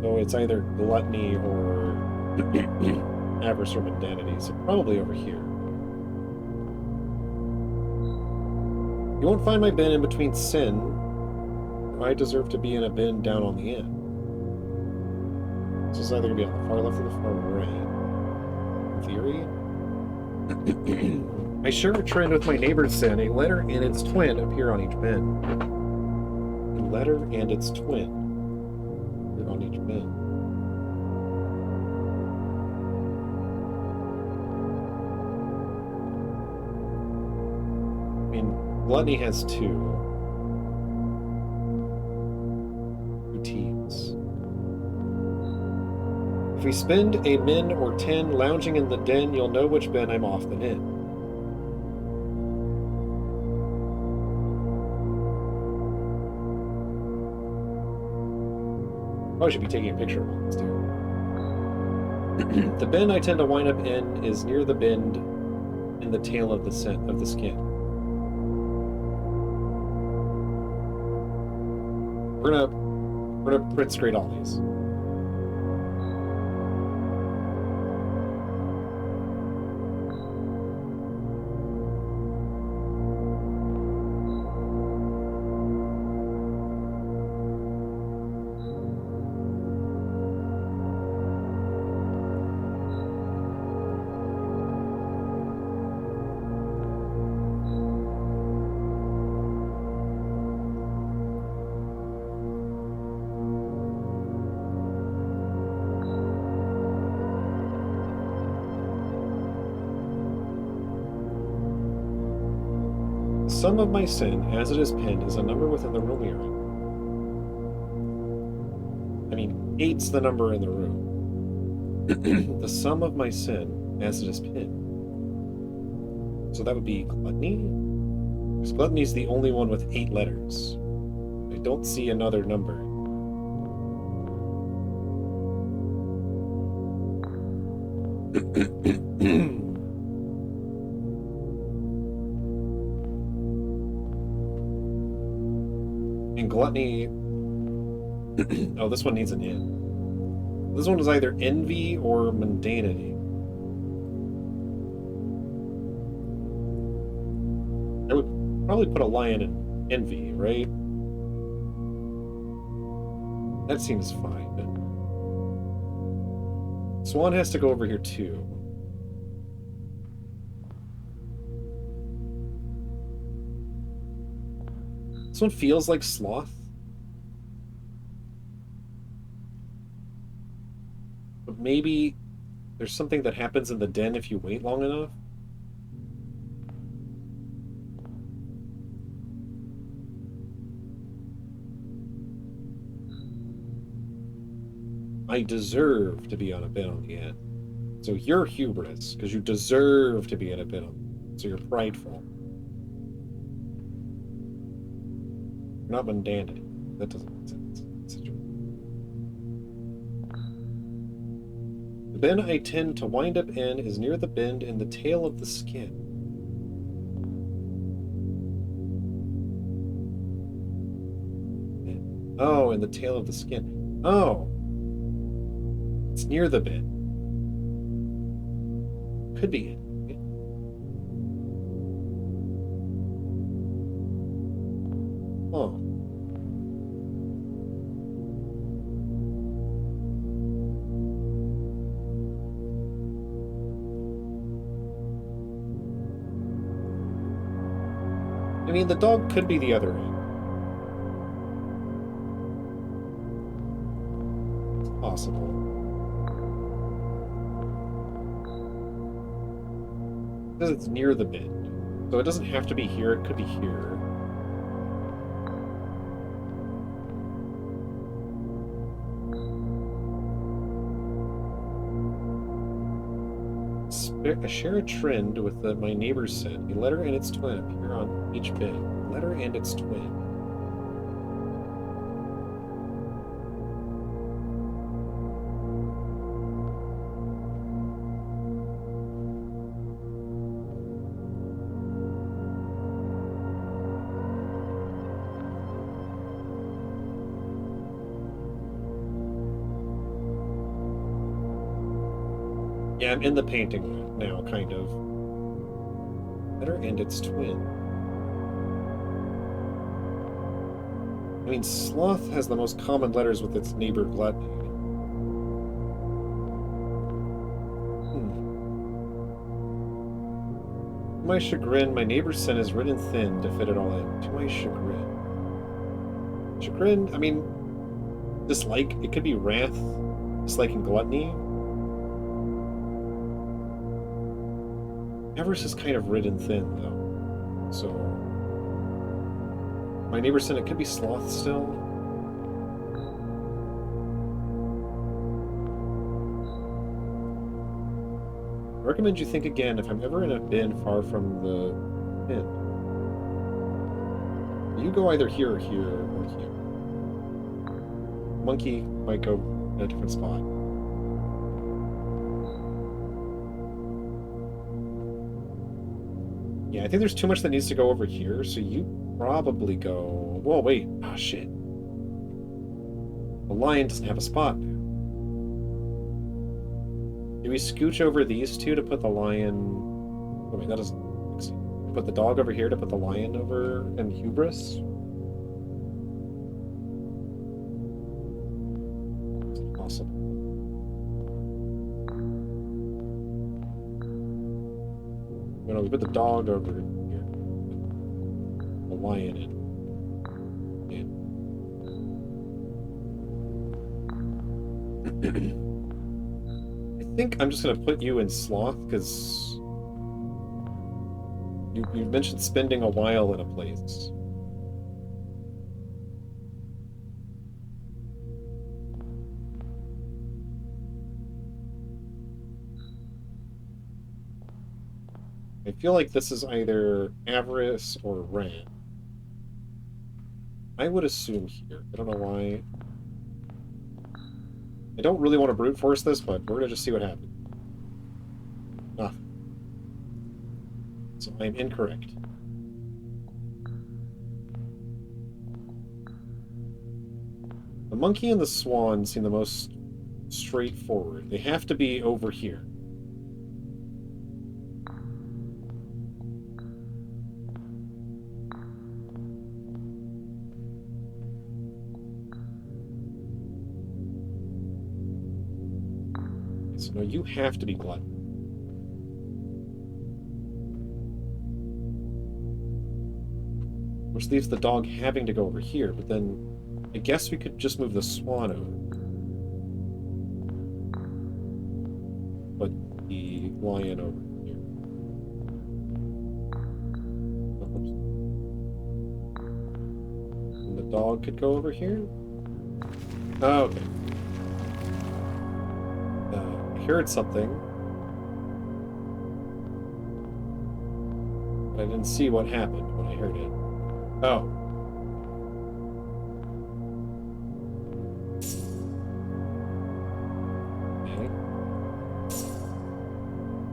So it's either gluttony or avarice or mundanity. So probably over here. You won't find my bin in between sin. I deserve to be in a bin down on the end. This is either going to be on the far left or the far right. In theory. I share a trend with my neighbor's sin. A letter and its twin appear on each bin. A letter and its twin appear on each bin. I mean, gluttony has two teams. If we spend a min or 10 lounging in the den, you'll know which bin I'm often in. Probably should be taking a picture of all this too. The bin I tend to wind up in is near the bend in the tail of the skin. We're gonna print screen all these. Sum of my sin, as it is pinned, is a number within the room we are in. I mean, 8's the number in the room. The sum of my sin, as it is pinned. So that would be gluttony? Because gluttony is the only one with 8 letters. I don't see another number. And gluttony... oh, this one needs an N. This one is either envy or mundanity. I would probably put a lion in envy, right? That seems fine. Swan has to go over here too. This one feels like sloth. But maybe there's something that happens in the den if you wait long enough. I deserve to be on a bin on the end. So you're hubris, because you deserve to be in a bin on. So you're prideful. You're not mundanity. That doesn't make sense. The bin I tend to wind up in is near the bend in the tail of the skin. Oh, in the tail of the skin. Oh. It's near the bit. Could be it. Oh. I mean, the dog could be the other end. It's possible. Because it's near the bend. So it doesn't have to be here, it could be here. I share a trend with my neighbor's sin. A letter and its twin appear on each bin. Letter and its twin. Yeah, I'm in the painting now, kind of. Letter and its twin. I mean, sloth has the most common letters with its neighbor gluttony. To my chagrin, my neighbor's sin is written thin to fit it all in. To my chagrin. Chagrin, I mean, dislike, it could be wrath, disliking gluttony. Avarice is kind of written thin, though. So... my neighbor said it could be sloth still. I recommend you think again if I'm ever in a bin far from the bin. You go either here or here or here. Monkey might go in a different spot. Yeah, I think there's too much that needs to go over here, so you probably go... Whoa, wait. Oh, shit. The lion doesn't have a spot now. Do we scooch over these two to put the lion... Oh, wait, that doesn't... Put the dog over here to put the lion over and hubris? It's possible. No, we put the dog over here. The lion in. I think I'm just going to put you in sloth, because you You mentioned spending a while in a place. I feel like this is either Avarice or Ran. I would assume here. I don't know why. I don't really want to brute force this, but we're gonna just see what happens. Ah. So I am incorrect. The monkey and the swan seem the most straightforward. They have to be over here. So no, you have to be glutton. Which leaves the dog having to go over here, but then I guess we could just move the swan over. But the lion over here. And the dog could go over here? Oh, okay. I heard something. But I didn't see what happened when I heard it. Oh. Okay.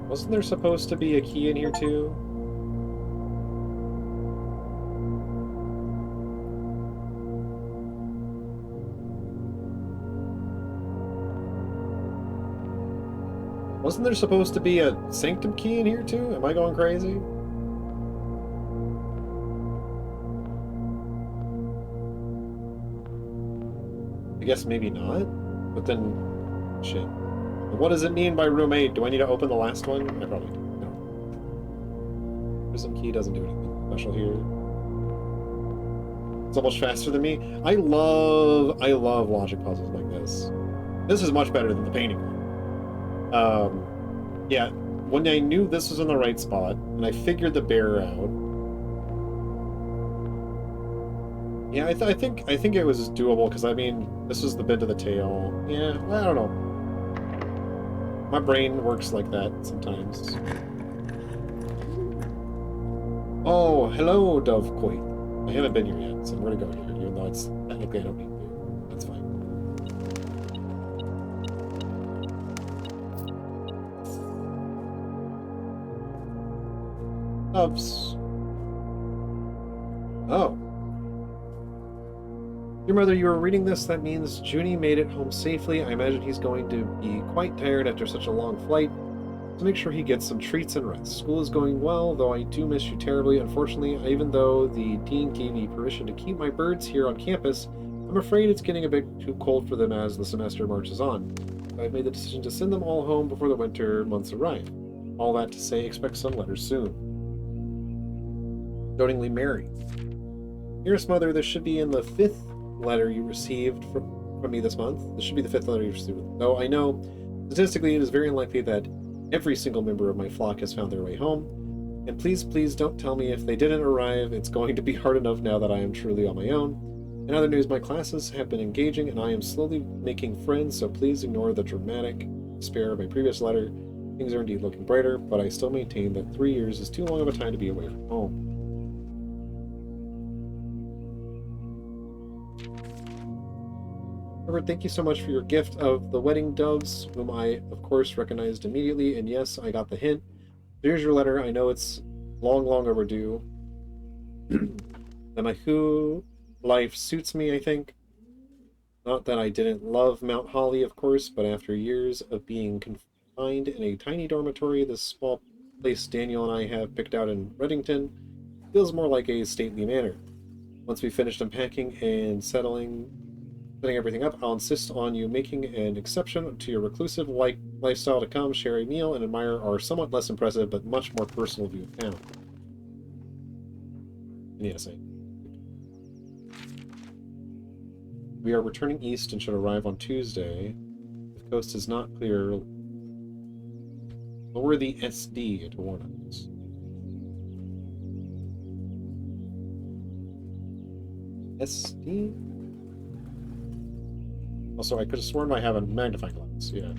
Wasn't there supposed to be a key in here too? Wasn't there supposed to be a sanctum key in here too? Am I going crazy? I guess maybe not, but then, shit. What does it mean by room 8? Do I need to open the last one? I probably do. No. Prism key doesn't do anything special here. It's almost faster than me. I love logic puzzles like this. This is much better than the painting one. Yeah, when I knew this was in the right spot, and I figured the bear out. Yeah, I think it was doable, because I mean, this was the bend of the tail. Yeah, I don't know. My brain works like that sometimes. Oh, hello, Dovecoit. I haven't been here yet, so I'm gonna go here, even though it's technically I don't need to. That's fine. Doves. Oh. Dear Mother, you are reading this. That means Junie made it home safely. I imagine he's going to be quite tired after such a long flight. So make sure he gets some treats and rest. School is going well, though I do miss you terribly. Unfortunately, even though the dean gave me permission to keep my birds here on campus, I'm afraid it's getting a bit too cold for them as the semester marches on. I've made the decision to send them all home before the winter months arrive. All that to say, expect some letters soon. Dotingly, Mary. Dearest Mother, this should be in the 5th letter you received from me this month. This should be the 5th letter you received. Though I know, statistically, it is very unlikely that every single member of my flock has found their way home. And please, please don't tell me if they didn't arrive. It's going to be hard enough now that I am truly on my own. In other news, my classes have been engaging and I am slowly making friends, so please ignore the dramatic despair of my previous letter. Things are indeed looking brighter, but I still maintain that 3 years is too long of a time to be away from home. Robert, thank you so much for your gift of the wedding doves, whom I, of course, recognized immediately, and yes, I got the hint. Here's your letter. I know it's long, long overdue. The Mahou life suits me, I think. Not that I didn't love Mount Holly, of course, but after years of being confined in a tiny dormitory, this small place Daniel and I have picked out in Reddington feels more like a stately manor. Once we finished unpacking and setting everything up, I'll insist on you making an exception to your reclusive lifestyle to come, share a meal, and admire our somewhat less impressive but much more personal view of town. And yes, we are returning east and should arrive on Tuesday. If the coast is not clear, lower the SD to warn us. SD? Also, I could have sworn I have a magnifying glass, yeah.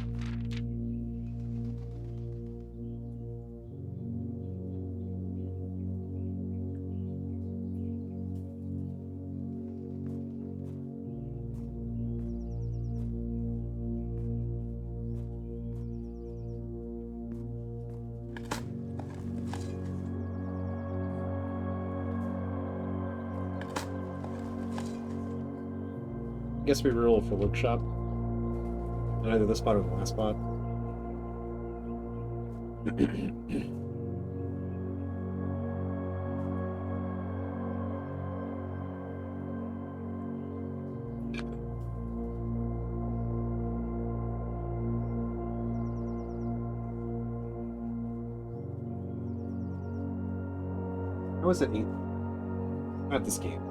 I guess we roll for workshop. And either this spot or the last spot. How was it 8? Not this game.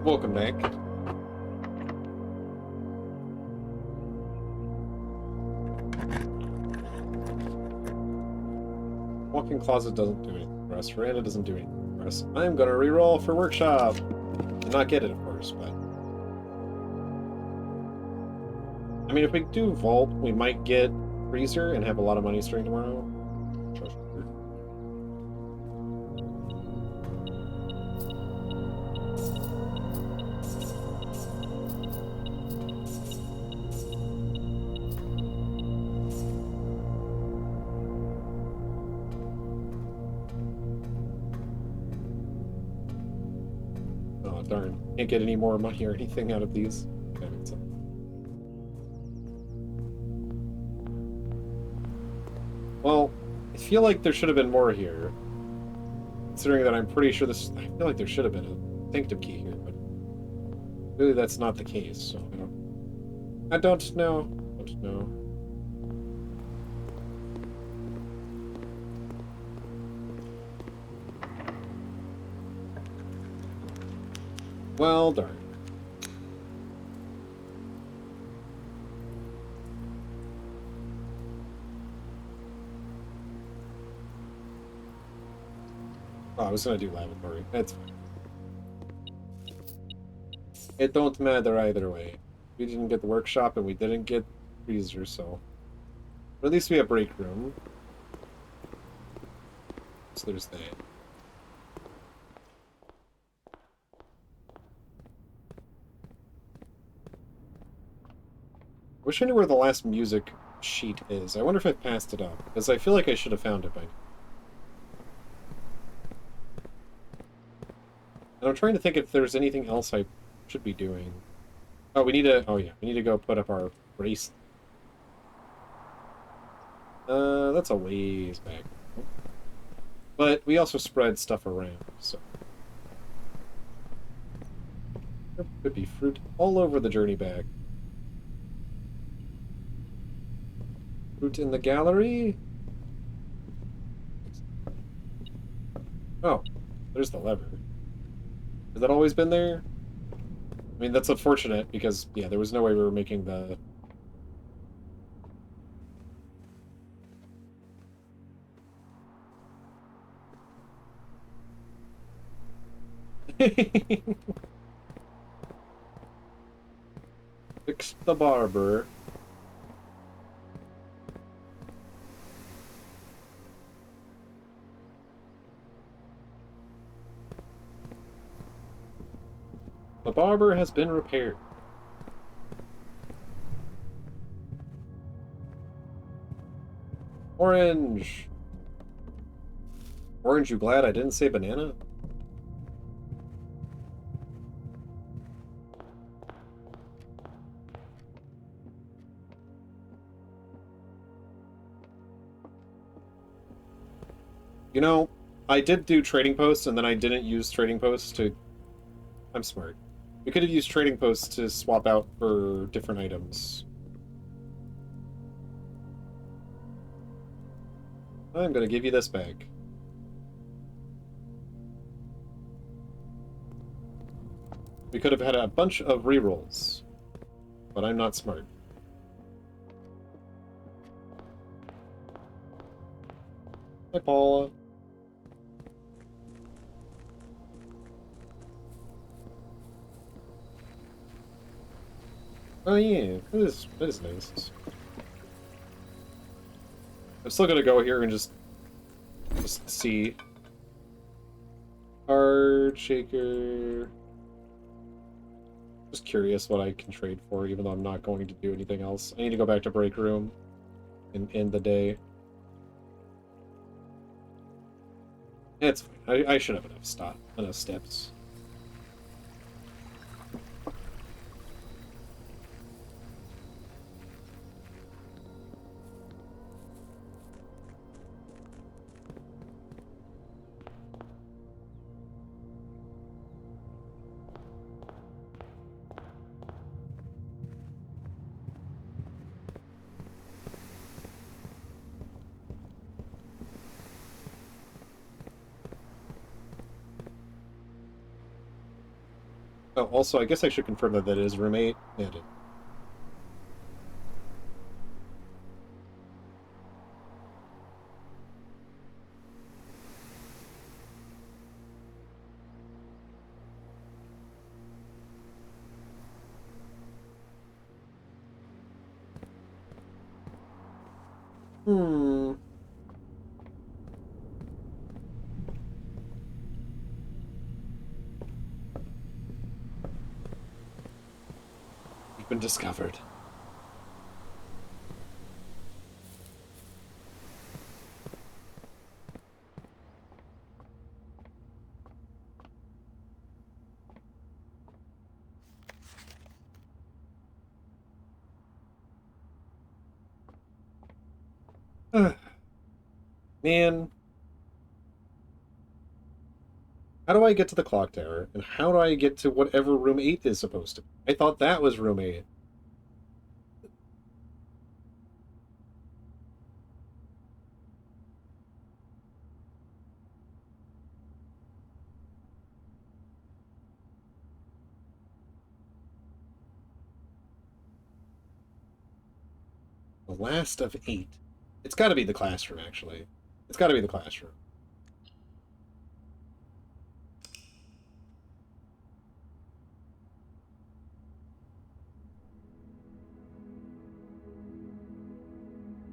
Welcome back. Walk-in closet doesn't do anything for us. Veranda doesn't do anything for us. I'm gonna re-roll for workshop. Did not get it, of course, but... I mean, if we do vault, we might get freezer and have a lot of money starting tomorrow. Oh, darn. Can't get any more money or anything out of these. Okay, so. Well, I feel like there should have been more here. Considering that I'm pretty sure this... I feel like there should have been a sanctum key here, but... really that's not the case, so I don't... I don't know. I don't know. Well, darn. Oh, I was gonna do lavatory. That's fine. It don't matter either way. We didn't get the workshop and we didn't get freezer, so... But at least we have break room. So there's that. I wish I knew where the last music sheet is. I wonder if I passed it up, because I feel like I should have found it by now. And I'm trying to think if there's anything else I should be doing. Oh, we need to... Oh, yeah. We need to go put up our brace. That's a ways back. But we also spread stuff around, so... There could be fruit all over the journey back. Fruit in the gallery? Oh, there's the lever. Has that always been there? I mean, that's unfortunate, because, yeah, there was no way we were making the... Fix the barber. The barber has been repaired. Orange! Orange, you glad I didn't say banana? You know, I did do trading posts, and then I didn't use trading posts to... I'm smart. We could have used trading posts to swap out for different items. I'm gonna give you this bag. We could have had a bunch of rerolls, but I'm not smart. Hi, Paula. Oh yeah, that is nice. I'm still gonna go here and just see. Card shaker. Just curious what I can trade for, even though I'm not going to do anything else. I need to go back to break room and end the day. It's fine. I should have enough steps. Oh, also, I guess I should confirm that that is roommate. Yeah, it is. Hmm. You've been discovered. Man, how do I get to the clock tower? And how do I get to whatever room 8 is supposed to be? I thought that was room 8. The last of 8. It's got to be the classroom, actually. It's got to be the classroom.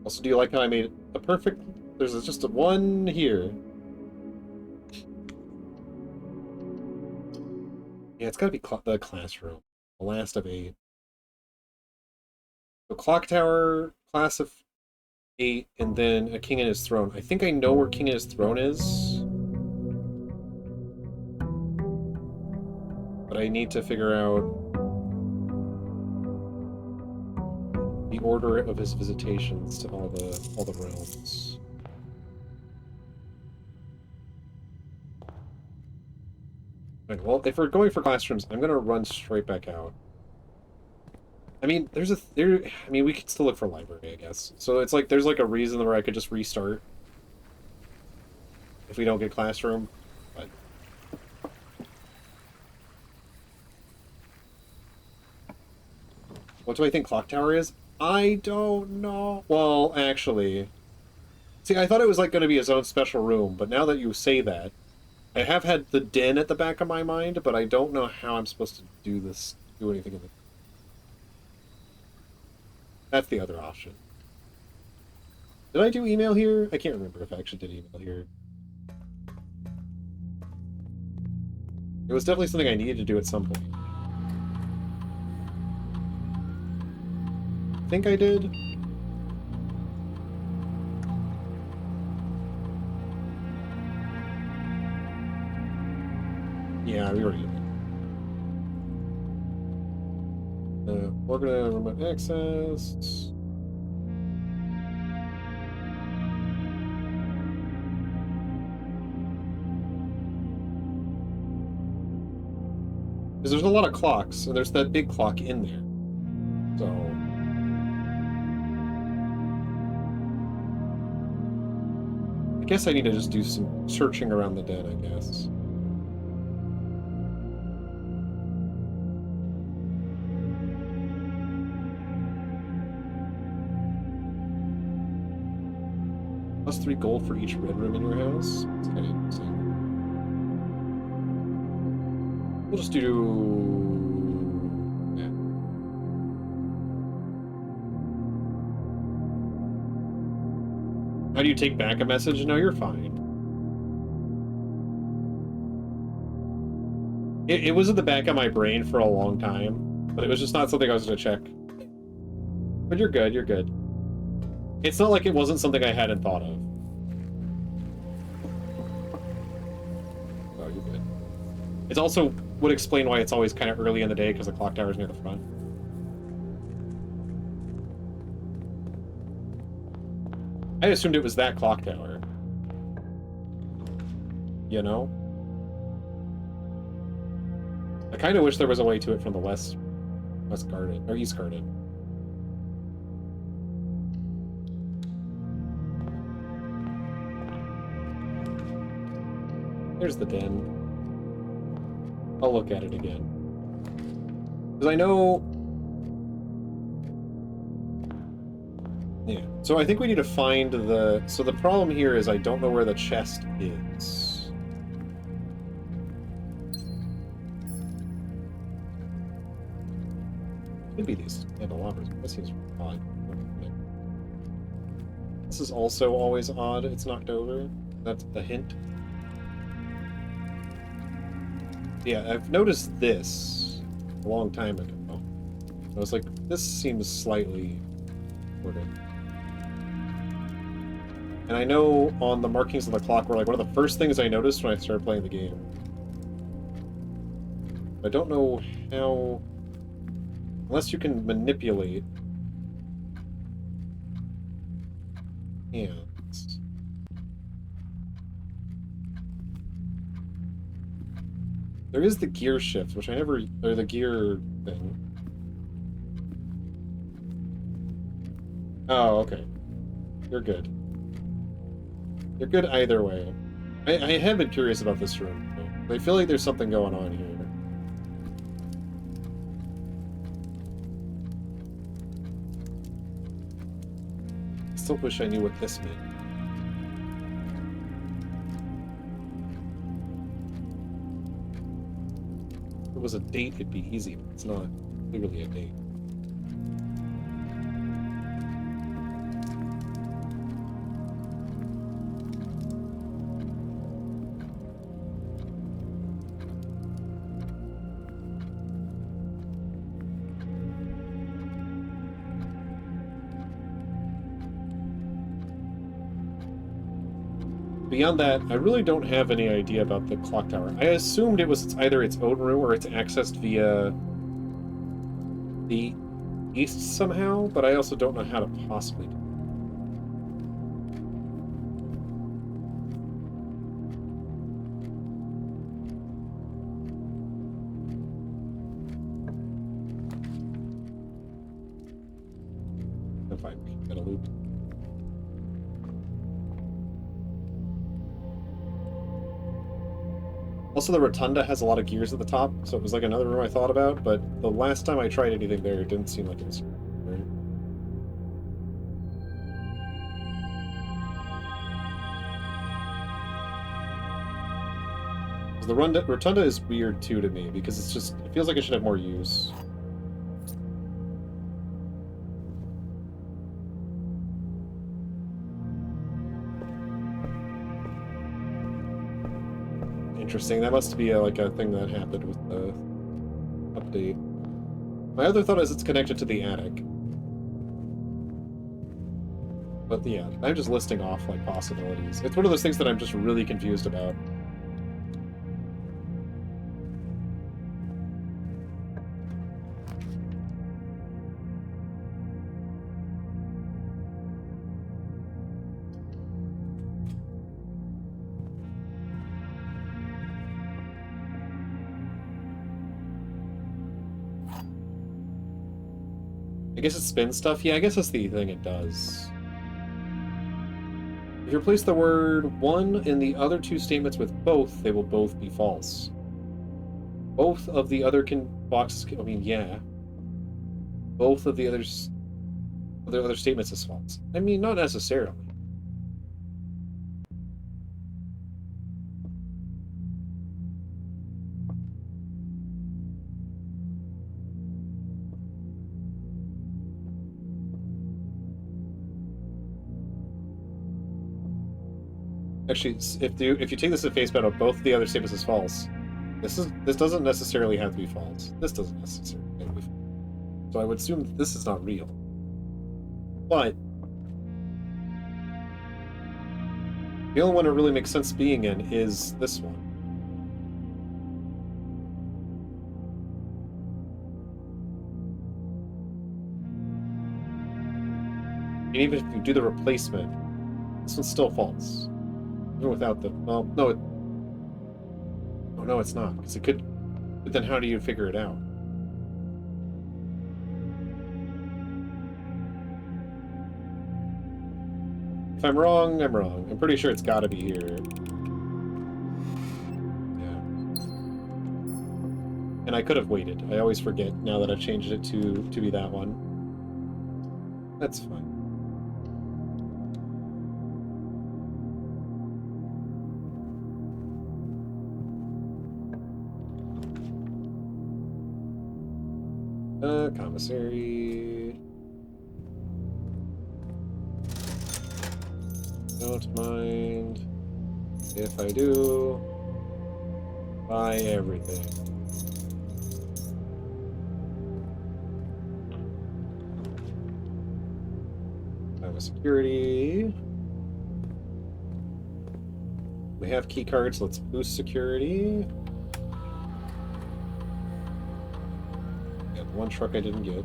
Also, do you like how I made it a perfect... There's just a one here. Yeah, it's got to be the classroom. The last of 8. So clock tower, class of 8, and then a king and his throne. I think I know where king and his throne is. But I need to figure out the order of his visitations to all the realms. Right, well, if we're going for classrooms, I'm gonna run straight back out. I mean, I mean, we could still look for library, I guess. So it's like there's like a reason where I could just restart if we don't get classroom. But what do I think clock tower is? I don't know. Well, actually, see, I thought it was like going to be his own special room, but now that you say that, I have had the den at the back of my mind, but I don't know how I'm supposed to do this. Do anything in the. That's the other option. Did I do email here? I can't remember if I actually did email here. It was definitely something I needed to do at some point. I think I did. Yeah, we already did. We're gonna remote access. Because there's a lot of clocks, and there's that big clock in there. So... I guess I need to just do some searching around the den, I guess. +3 gold for each red room in your house? That's kind of interesting. We'll just do... yeah. How do you take back a message? No, you're fine. It was in the back of my brain for a long time, but it was just not something I was going to check. But you're good, you're good. It's not like it wasn't something I hadn't thought of. Oh, you're good. It also would explain why it's always kind of early in the day, because the clock tower's near the front. I assumed it was that clock tower. You know? I kind of wish there was a way to it from the West Garden, or East Garden. There's the den. I'll look at it again. Because I know... yeah. So I think we need to find the... so the problem here is I don't know where the chest is. Could be these candelabras. This seems odd. This is also always odd. It's knocked over. That's the hint. Yeah, I've noticed this a long time ago. I was like, this seems slightly ordered. And I know on the markings of the clock were like one of the first things I noticed when I started playing the game. I don't know how... unless you can manipulate hands. There is the gear shift, which I never... or the gear thing. Oh, okay. You're good. You're good either way. I have been curious about this room, though. I feel like there's something going on here. I still wish I knew what this meant. If it was a date, it'd be easy, but it's not clearly a date. Beyond that, I really don't have any idea about the clock tower. I assumed it was either its own room or it's accessed via the east somehow, but I also don't know how to possibly do it. If I get a loop. Also, the rotunda has a lot of gears at the top, so it was like another room I thought about, but the last time I tried anything there, it didn't seem like it was right. The rotunda is weird, too, to me, because it's just... it feels like it should have more use. Interesting. That must be like a thing that happened with the update. My other thought is it's connected to the attic. But yeah, I'm just listing off like possibilities. It's one of those things that I'm just really confused about. I guess it spins stuff. Yeah, I guess that's the thing it does. If you replace the word one in the other two statements with both, they will both be false. Both of the other boxes, I mean, yeah. Both of the other statements is false. I mean, not necessarily. Actually, if you take this at face value, both of the other statements is false. This doesn't necessarily have to be false. This doesn't necessarily have to be false. So I would assume that this is not real. But the only one it really makes sense being in is this one. And even if you do the replacement, this one's still false. Even without the... Well, no, oh, no, it's not. Because it could... But then how do you figure it out? If I'm wrong, I'm wrong. I'm pretty sure it's got to be here. Yeah. And I could have waited. I always forget now that I've changed it to be that one. That's fine. Commissary. Don't mind if I do. Buy everything. Have a security. We have key cards. Let's boost security. Got one truck I didn't get.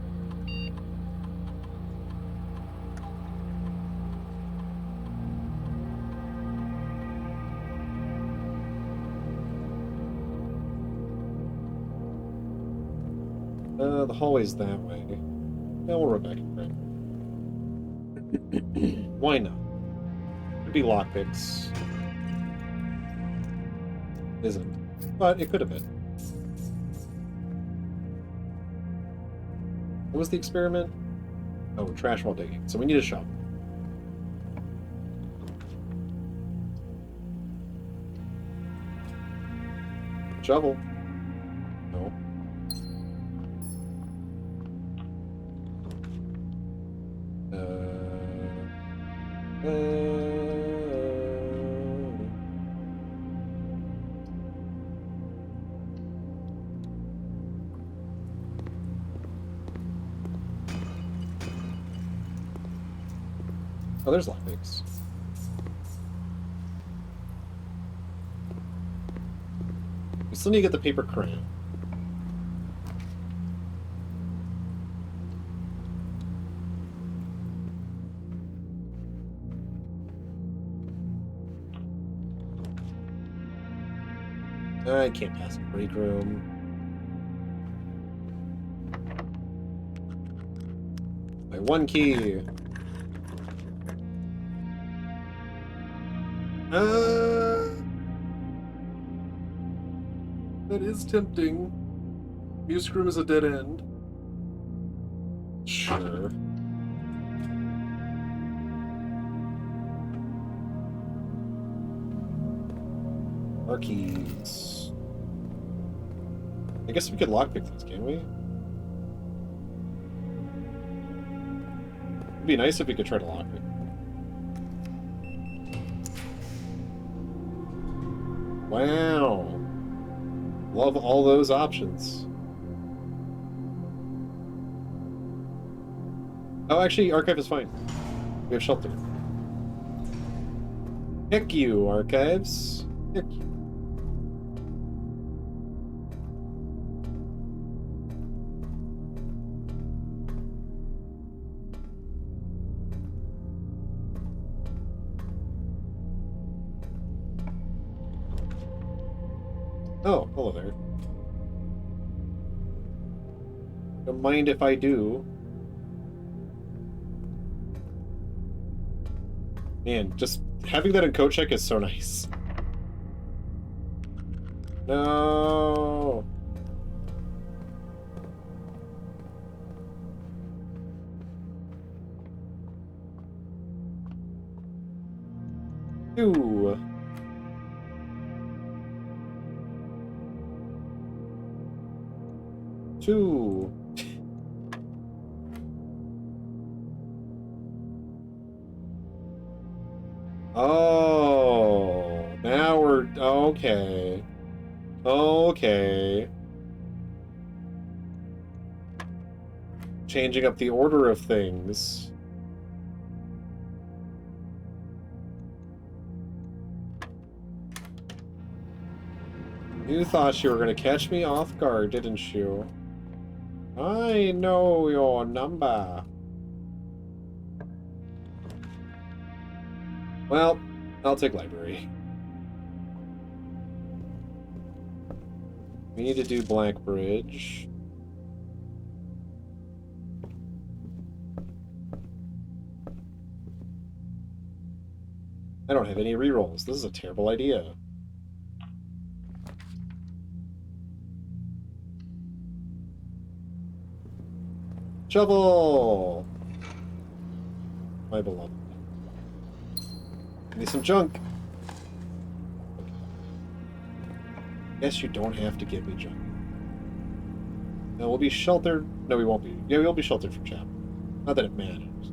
The hallway's that way. Yeah, we'll run back and grab. Why not? Could be lockpicks. Isn't. But it could have been. What was the experiment? Oh, trash while digging. So we need a shovel. Shovel. No. Oh, there's lockpicks. We still need to get the paper crayon. I can't pass the break room. My one key. That is tempting. Music room is a dead end. Sure. Our keys. I guess we could lockpick these, can't we? It'd be nice if we could try to lockpick. Wow. Love all those options. Oh, actually, archive is fine. We have shelter. Heck you, archives. Heck you. Oh, hello there. Don't mind if I do. Man, just having that in code check is so nice. No. Two. Two. Oh, now we're okay. Okay. Changing up the order of things. You thought you were going to catch me off guard, didn't you? I know your number. Well, I'll take library. We need to do Black Bridge. I don't have any rerolls. This is a terrible idea. Shovel! My beloved. Give me some junk. Guess you don't have to give me junk. Now we'll be sheltered. No, we won't be. Yeah, we'll be sheltered from Chapel. Not that it matters.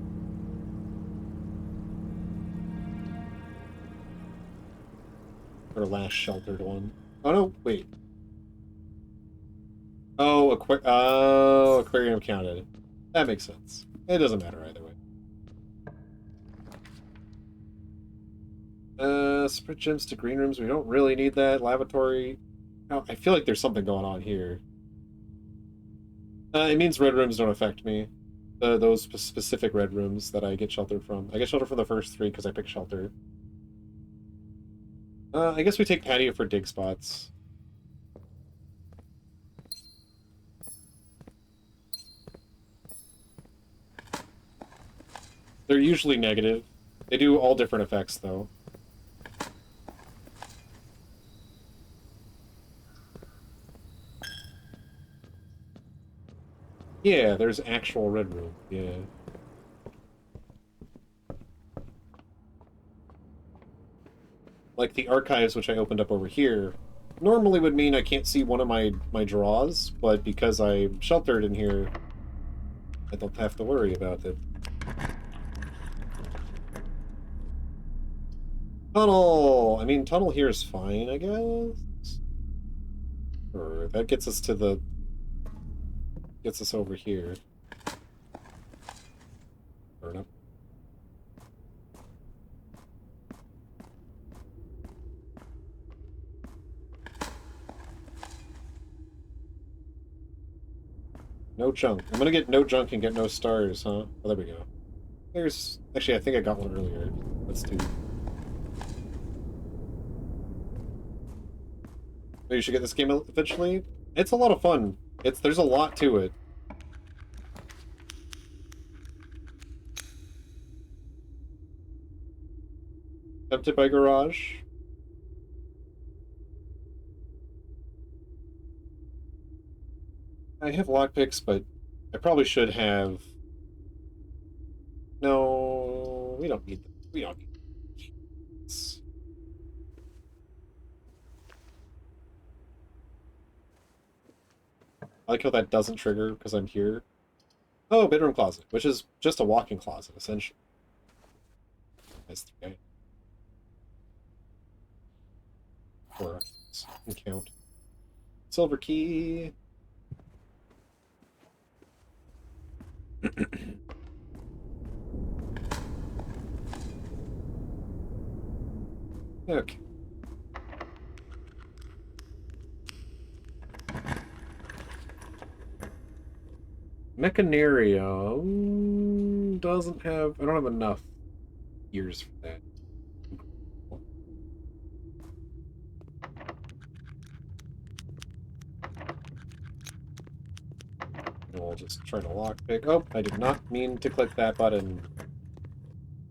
Our last sheltered one. Oh no, wait. Oh, aquarium counted. That makes sense. It doesn't matter either way. Sprint gems to green rooms. We don't really need that. Lavatory. Oh, I feel like there's something going on here. It means red rooms don't affect me. Those specific red rooms that I get sheltered from. I get sheltered from the first three because I pick shelter. I guess we take patio for dig spots. They're usually negative. They do all different effects, though. Yeah, there's actual red room. Yeah. Like the archives, which I opened up over here, normally would mean I can't see one of my draws, but because I'm sheltered in here, I don't have to worry about it. Tunnel! I mean, tunnel here is fine, I guess. Or that gets us to the... gets us over here. Burn up. No junk. I'm gonna get no junk and get no stars, huh? Oh, there we go. There's... Actually, I think I got one earlier. Let's do... Maybe you should get this game eventually. It's a lot of fun. There's a lot to it. Tempted by Garage. I have lockpicks, but I probably should have... No, we don't need them. We don't need them. I like how that doesn't trigger because I'm here. Oh, bedroom closet, which is just a walk-in closet, essentially. That's the guy. Or can count. Silver key. Okay. Mechanarium doesn't have... I don't have enough years for that. We'll just try to lockpick. Oh, I did not mean to click that button.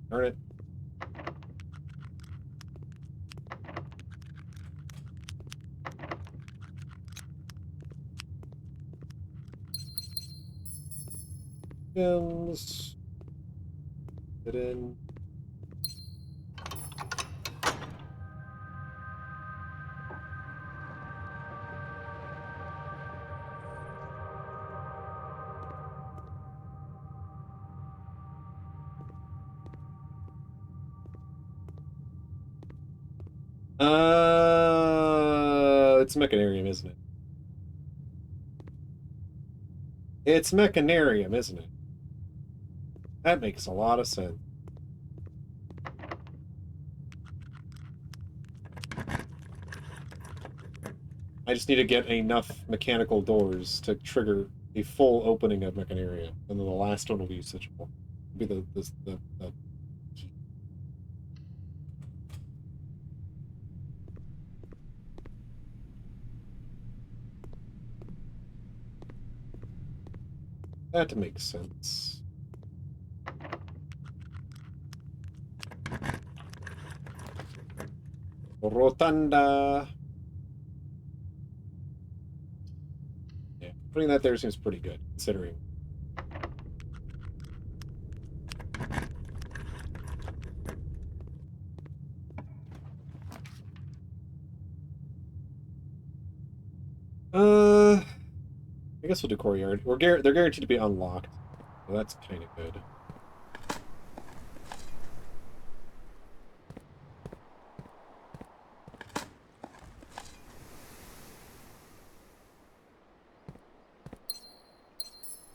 Darn it. Films. Get in. It's Mechanarium, isn't it? It's Mechanarium, isn't it? That makes a lot of sense. I just need to get enough mechanical doors to trigger a full opening of Mechanarium, and then the last one will be switchable. Be the key. That makes sense. Rotunda. Yeah, putting that there seems pretty good, considering. I guess we'll do Courtyard. They're guaranteed to be unlocked, so that's kind of good.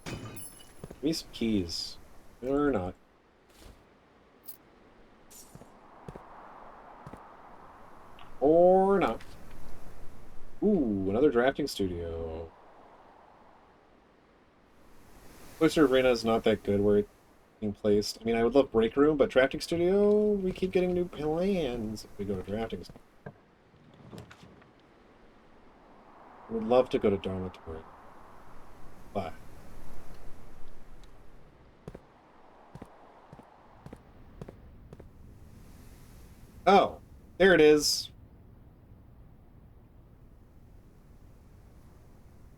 Give me some keys. Or not. Or not. Ooh, another drafting studio. Cloister Arena is not that good where it's being placed. I mean, I would love Break Room, but drafting studio, we keep getting new plans if we go to drafting studio. I would love to go to dormitory. But oh, there it is.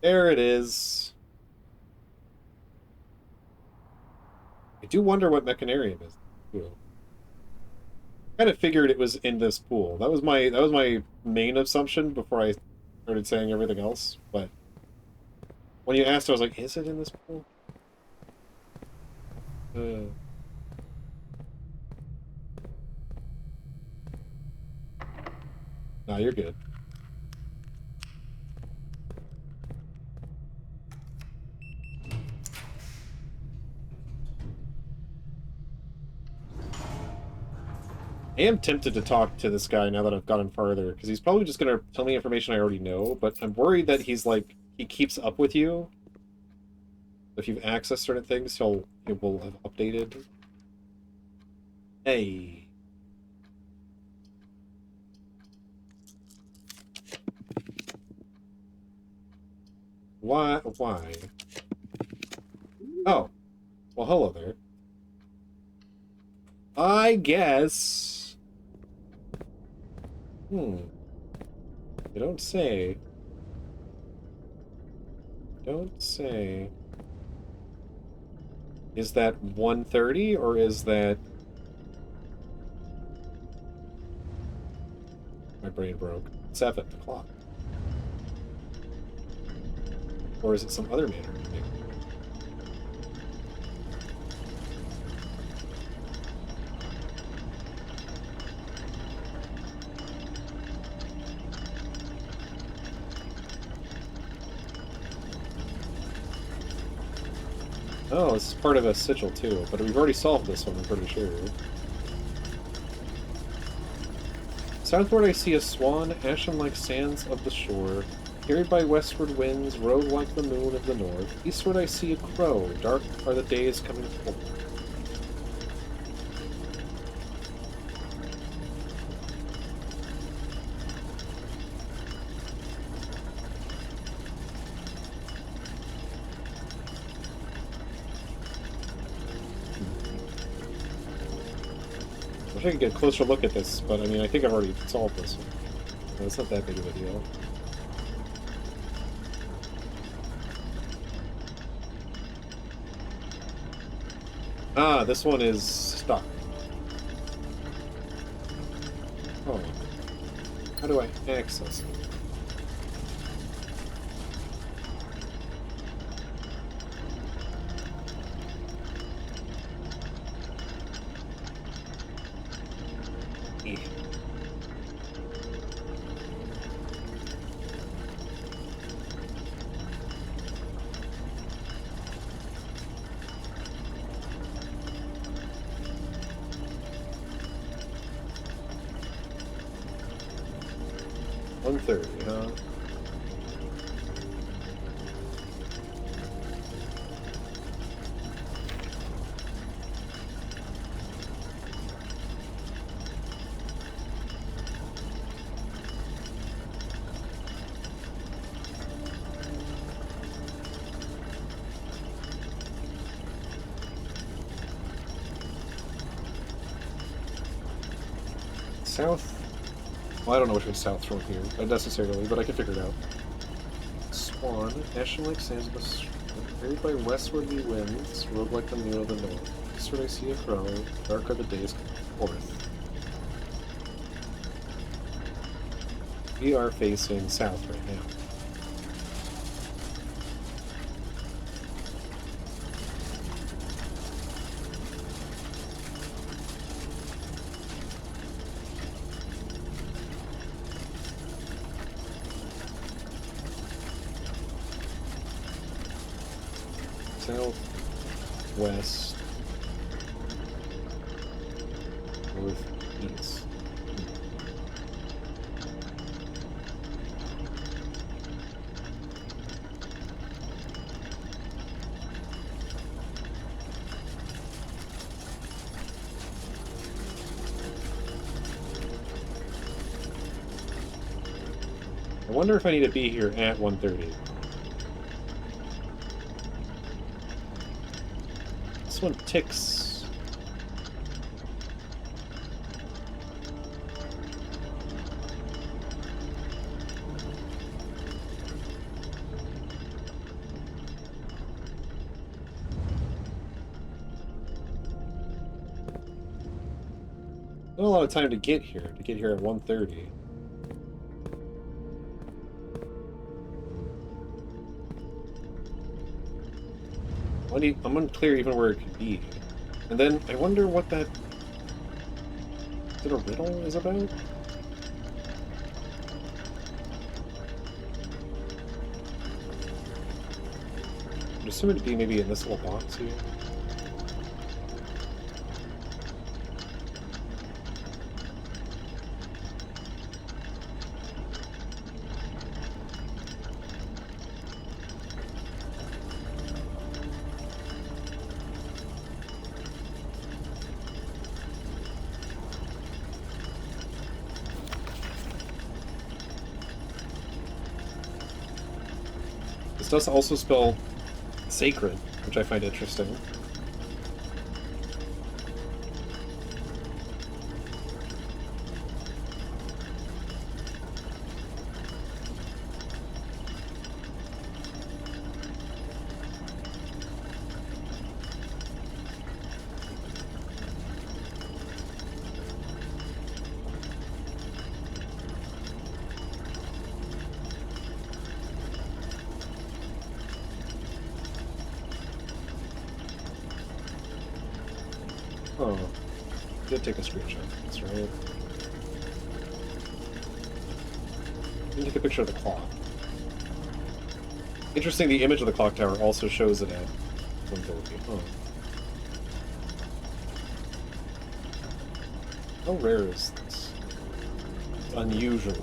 There it is. I do wonder what Mechanarium is. I kind of figured it was in this pool. That was my main assumption before I started saying everything else. But when you asked, I was like, "Is it in this pool?" Nah, you're good. I am tempted to talk to this guy now that I've gotten farther, because he's probably just going to tell me information I already know, but I'm worried that he's like, he keeps up with you. If you've accessed certain things, he will have updated. Hey. Why? Oh. Well, hello there. I guess... You don't say. Don't say. Is that 1:30 or is that... My brain broke. 7 o'clock. Or is it some other manner? Oh, this is part of a sigil too, but we've already solved this one, I'm pretty sure. Southward I see a swan, ashen like sands of the shore, carried by westward winds, rode like the moon of the north. Eastward I see a crow, dark are the days coming forth. I wish I could get a closer look at this, but I mean, I think I've already solved this one. No, it's not that big of a deal. Ah, this one is stuck. Oh. How do I access it? Eh. $130, huh? South? Well, I don't know which way south from here, necessarily, but I can figure it out. Swan, National Lake sands carried by westwardly winds, road like the moon of the north. Eastward I see a crow, dark are the days forth. We are facing south right now. South, west, north, east. I wonder if I need to be here at 1:30. This one ticks. Not a lot of time to get here at 1:30. I'm unclear even where it could be. And then I wonder what that... Is it a riddle is about? I'm assuming it'd be maybe in this little box here. This does also spell sacred, which I find interesting. Oh, I did take a screenshot. That's right. Let me take a picture of the clock. Interesting, the image of the clock tower also shows it at 1:30. Oh. How rare is this? It's unusual.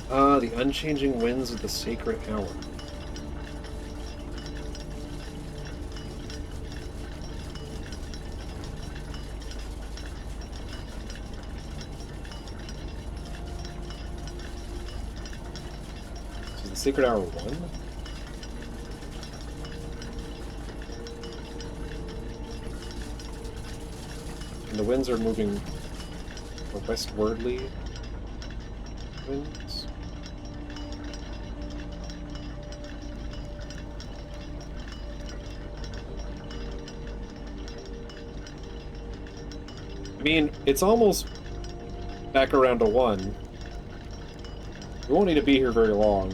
Ah, the unchanging winds of the sacred hour. So is the sacred hour 1? And the winds are moving westwardly winds. I mean, it's almost back around to 1. We won't need to be here very long.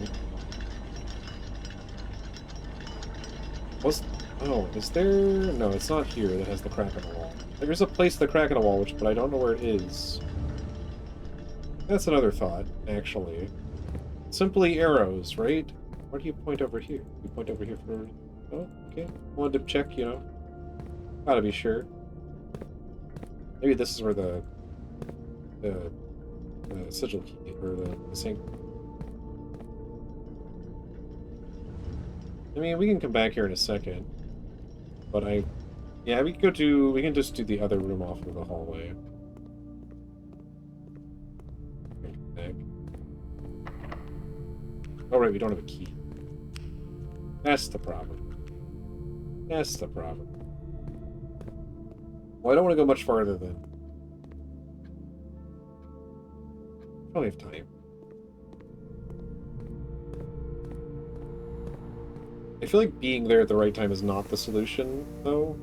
Oh, is there... No, it's not here that has the crack in the wall. There's a place the crack in the wall, but I don't know where it is. That's another thought, actually. Simply arrows, right? Where do you point over here? You point over here for... Oh, okay. Wanted to check, you know. Gotta be sure. Maybe this is where the sigil key, or the sync. I mean, we can come back here in a second. But yeah, we can just do the other room off of the hallway. Back. Oh, right, we don't have a key. That's the problem. That's the problem. Well, I don't want to go much farther then. Probably have time. I feel like being there at the right time is not the solution, though.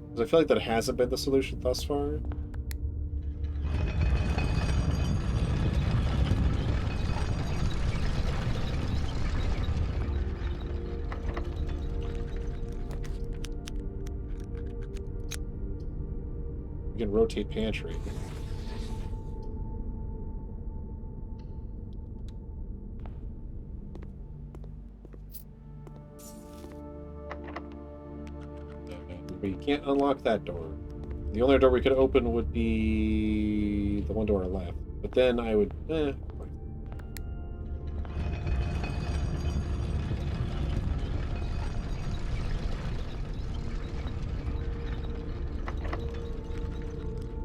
Because I feel like that hasn't been the solution thus far. We can rotate pantry. But you can't unlock that door. The only door we could open would be the one to our left. But then I would...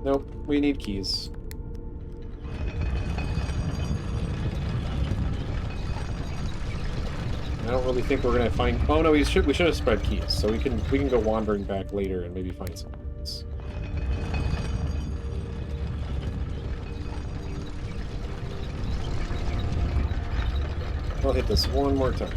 Nope, we need keys. I don't really think we're gonna find... Oh no, we should have spread keys, so we can go wandering back later and maybe find some keys. I'll hit this one more time.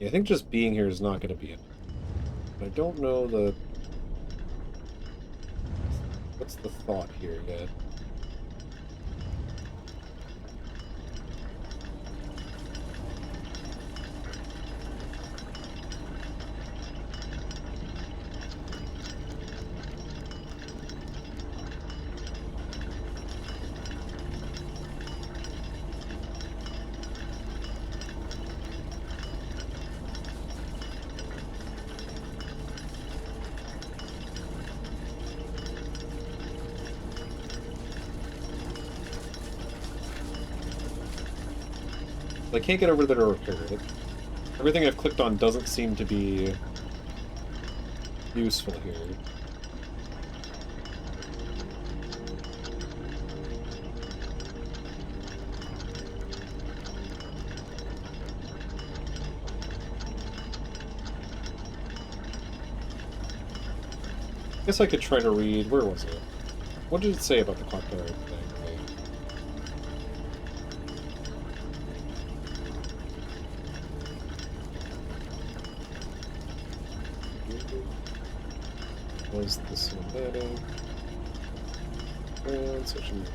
Yeah, I think just being here is not going to be it. I don't know the... What's the thought here yet? I can't get over there to repair it. Everything I've clicked on doesn't seem to be useful here. I guess I could try to read... Where was it? What did it say about the clock tower thing? Was the cinematic and social media.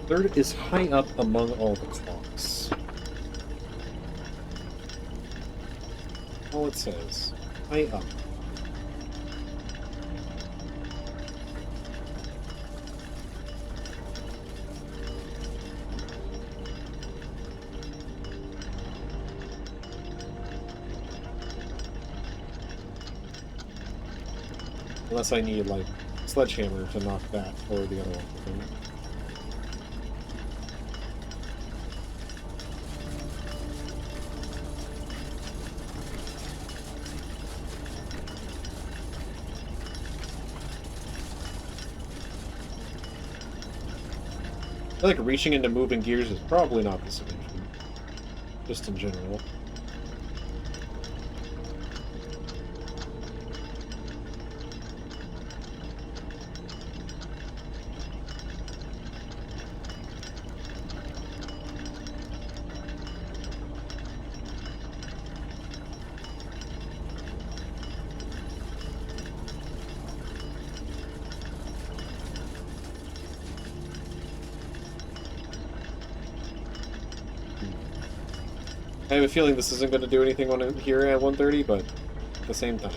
Third is high up among all the clocks. All it says, high up. Unless I need, like, sledgehammer to knock that or the other one. I feel like reaching into moving gears is probably not the solution. Just in general. I have a feeling this isn't going to do anything on here at 1:30, but at the same time.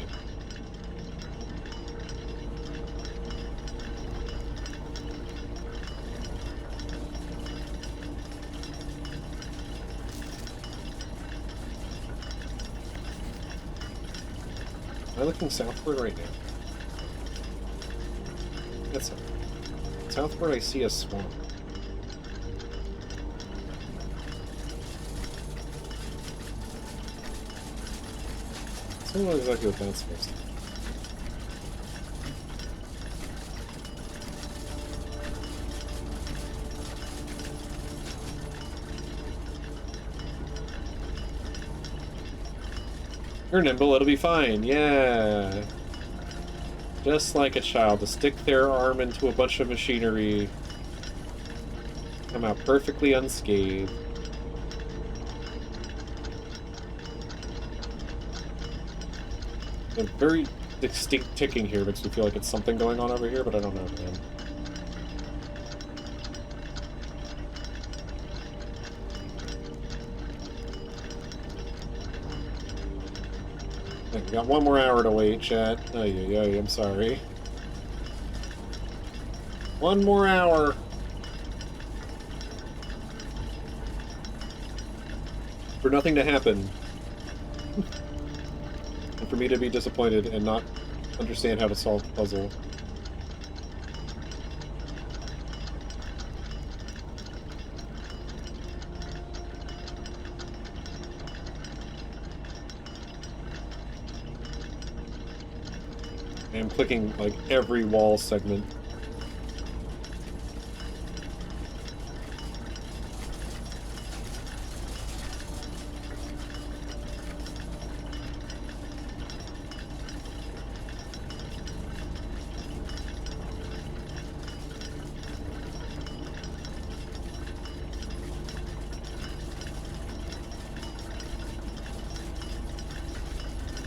Am I looking southward right now? That's southward. I see a swamp. I don't know exactly what that's supposed to be. You're nimble, it'll be fine, yeah. Just like a child, to stick their arm into a bunch of machinery. Come out perfectly unscathed. A very distinct ticking here makes me feel like it's something going on over here, but I don't know, man. Okay, we got 1 more hour to wait, chat. Oh, yeah, I'm sorry. 1 more hour. For nothing to happen. And for me to be disappointed and not understand how to solve the puzzle. I'm clicking like every wall segment.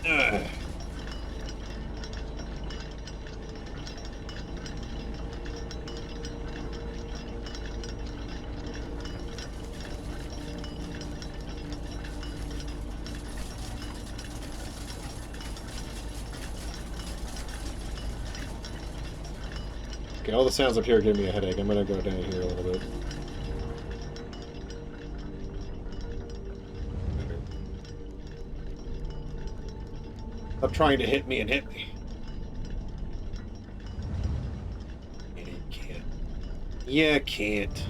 Ugh. Okay, all the sounds up here give me a headache. I'm gonna go down here a little bit. Stop trying to hit me and hit me. And it can't. Yeah, it can't.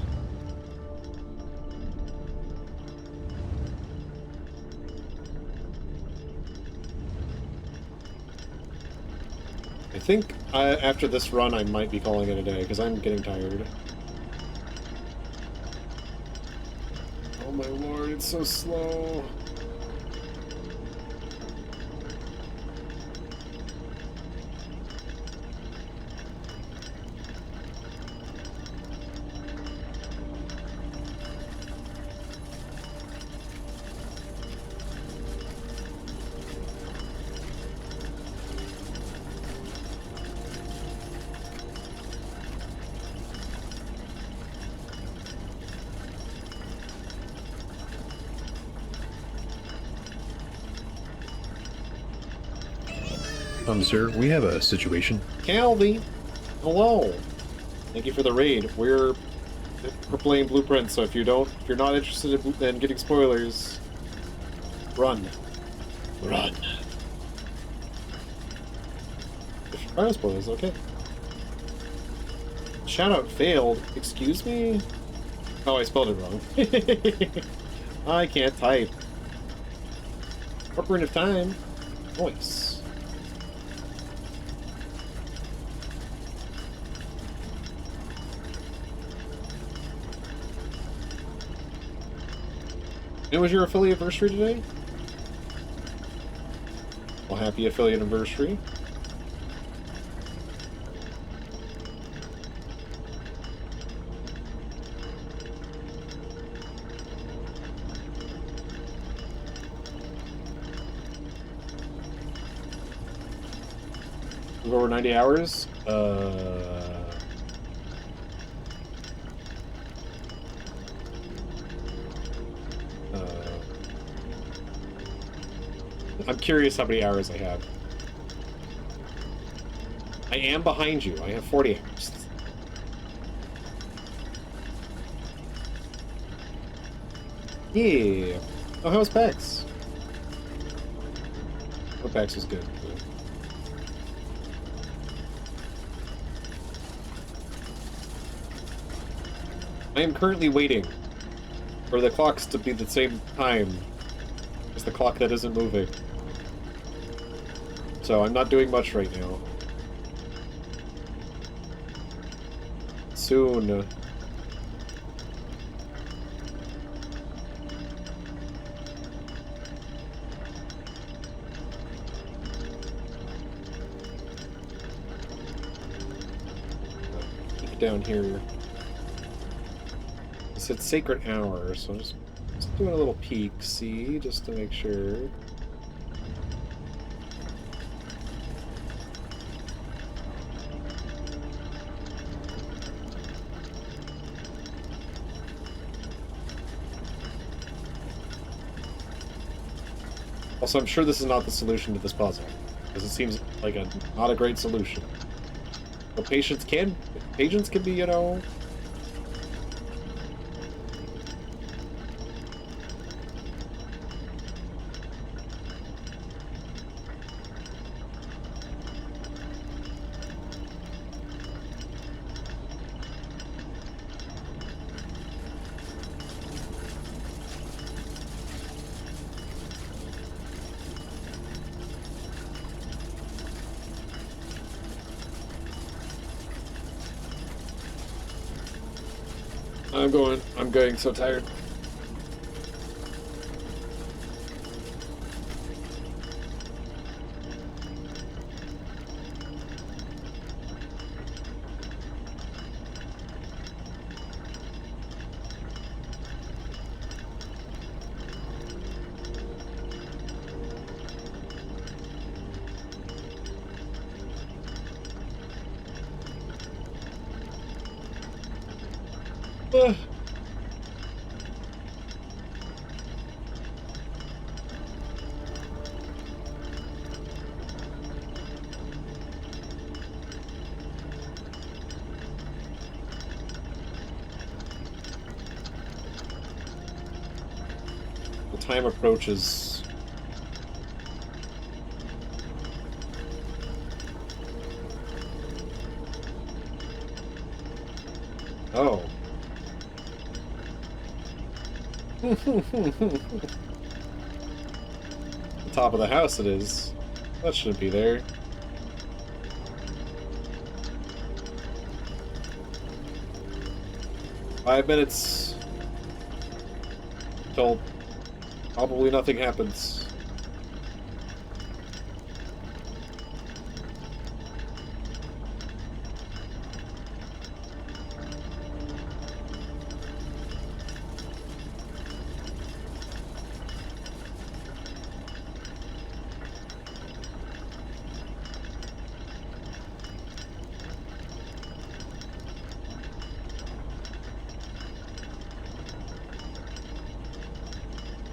I think after this run I might be calling it a day, because I'm getting tired. Oh my lord, it's so slow. Sir, we have a situation. Calvi, hello. Thank you for the raid. We're playing Blueprint, so if you're not interested in getting spoilers, run. Run. If you're trying to spoilers, okay. Shoutout failed. Excuse me? Oh, I spelled it wrong. I can't type. Corporate of time. Voice. It was your affiliate anniversary today? Well, happy affiliate anniversary. Over 90 hours? I'm curious how many hours I have. I am behind you. I have 40 hours. Yeah. Oh, how's PAX? Oh, PAX is good. I am currently waiting for the clocks to be the same time as the clock that isn't moving. So I'm not doing much right now. Soon. Keep it down here. It said sacred hour, so I'm just doing a little peek, see, just to make sure. Also, I'm sure this is not the solution to this puzzle, because it seems like not a great solution. But patience can be, you know. I'm getting so tired. The time approaches. Oh. The top of the house it is. That shouldn't be there. Five minutes till probably nothing happens.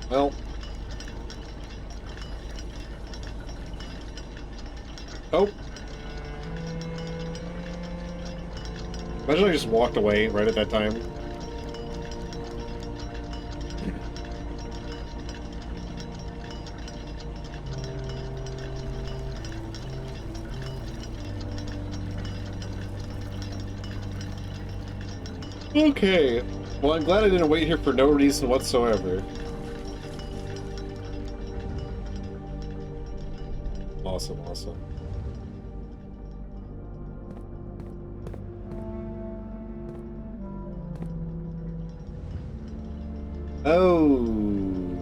Well, oh. Imagine I just walked away right at that time. Okay. Well, I'm glad I didn't wait here for no reason whatsoever. Awesome, awesome. Oh.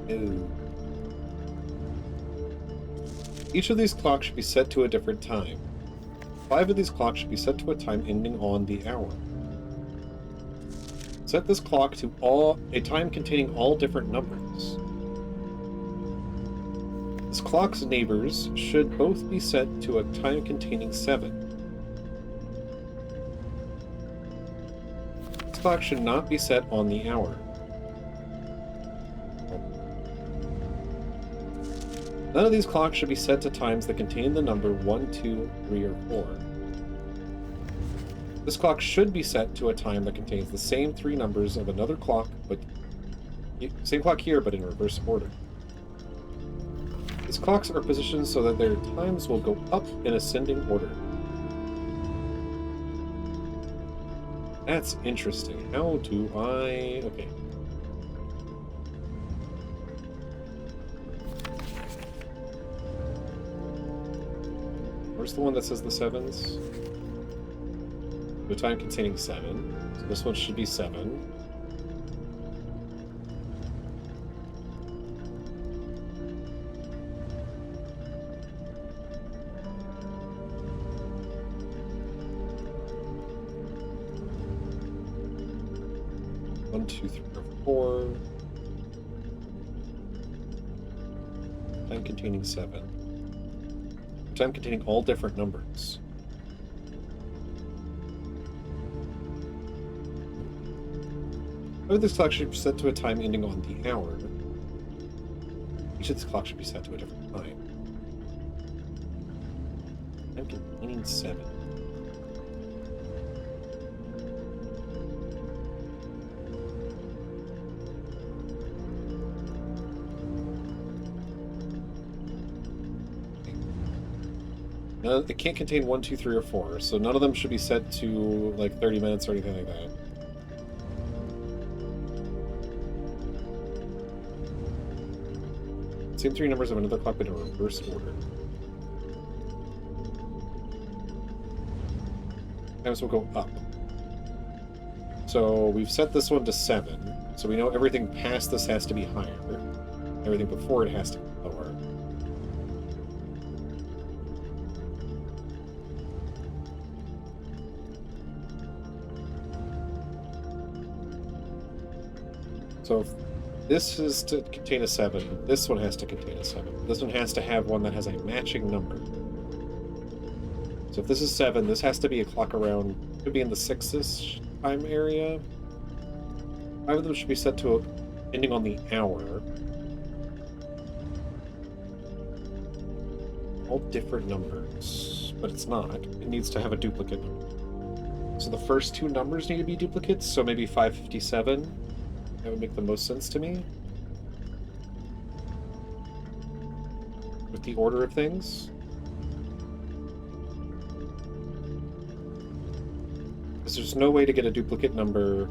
No. Each of these clocks should be set to a different time. 5 of these clocks should be set to a time ending on the hour. Set this clock to a time containing all different numbers. This clock's neighbors should both be set to a time containing 7. This clock should not be set on the hour. None of these clocks should be set to times that contain the number 1, 2, 3, or 4. This clock should be set to a time that contains the same 3 numbers of another clock, but same clock here, but in reverse order. These clocks are positioned so that their times will go up in ascending order. That's interesting. How do I... Okay. Where's the one that says the 7s? The time containing 7. So this one should be 7. One, two, three, or 4. Time containing 7. Time containing all different numbers. This clock should be set to a time ending on the hour. Each of these clocks should be set to a different time. Time containing 7. It can't contain 1, 2, 3, or 4, so none of them should be set to like 30 minutes or anything like that. Same 3 numbers of another clock, but in reverse order. Times will go up. So we've set this one to 7, so we know everything past this has to be higher. Everything before it has to be lower. So if this is to contain a 7, this one has to contain a 7. This one has to have one that has a matching number. So if this is 7, this has to be a clock around, could be in the 6-ish time area. 5 of them should be set to ending on the hour. All different numbers, but it's not. It needs to have a duplicate number. So the first 2 numbers need to be duplicates, so maybe 557. That would make the most sense to me. With the order of things. Because there's no way to get a duplicate number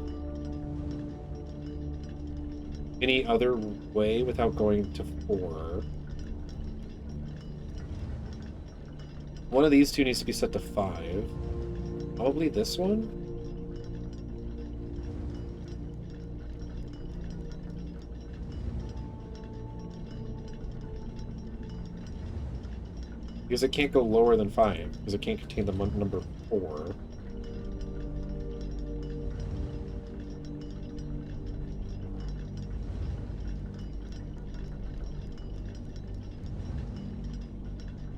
any other way without going to 4. One of these 2 needs to be set to 5. Probably this one? Because it can't go lower than 5, because it can't contain the number 4.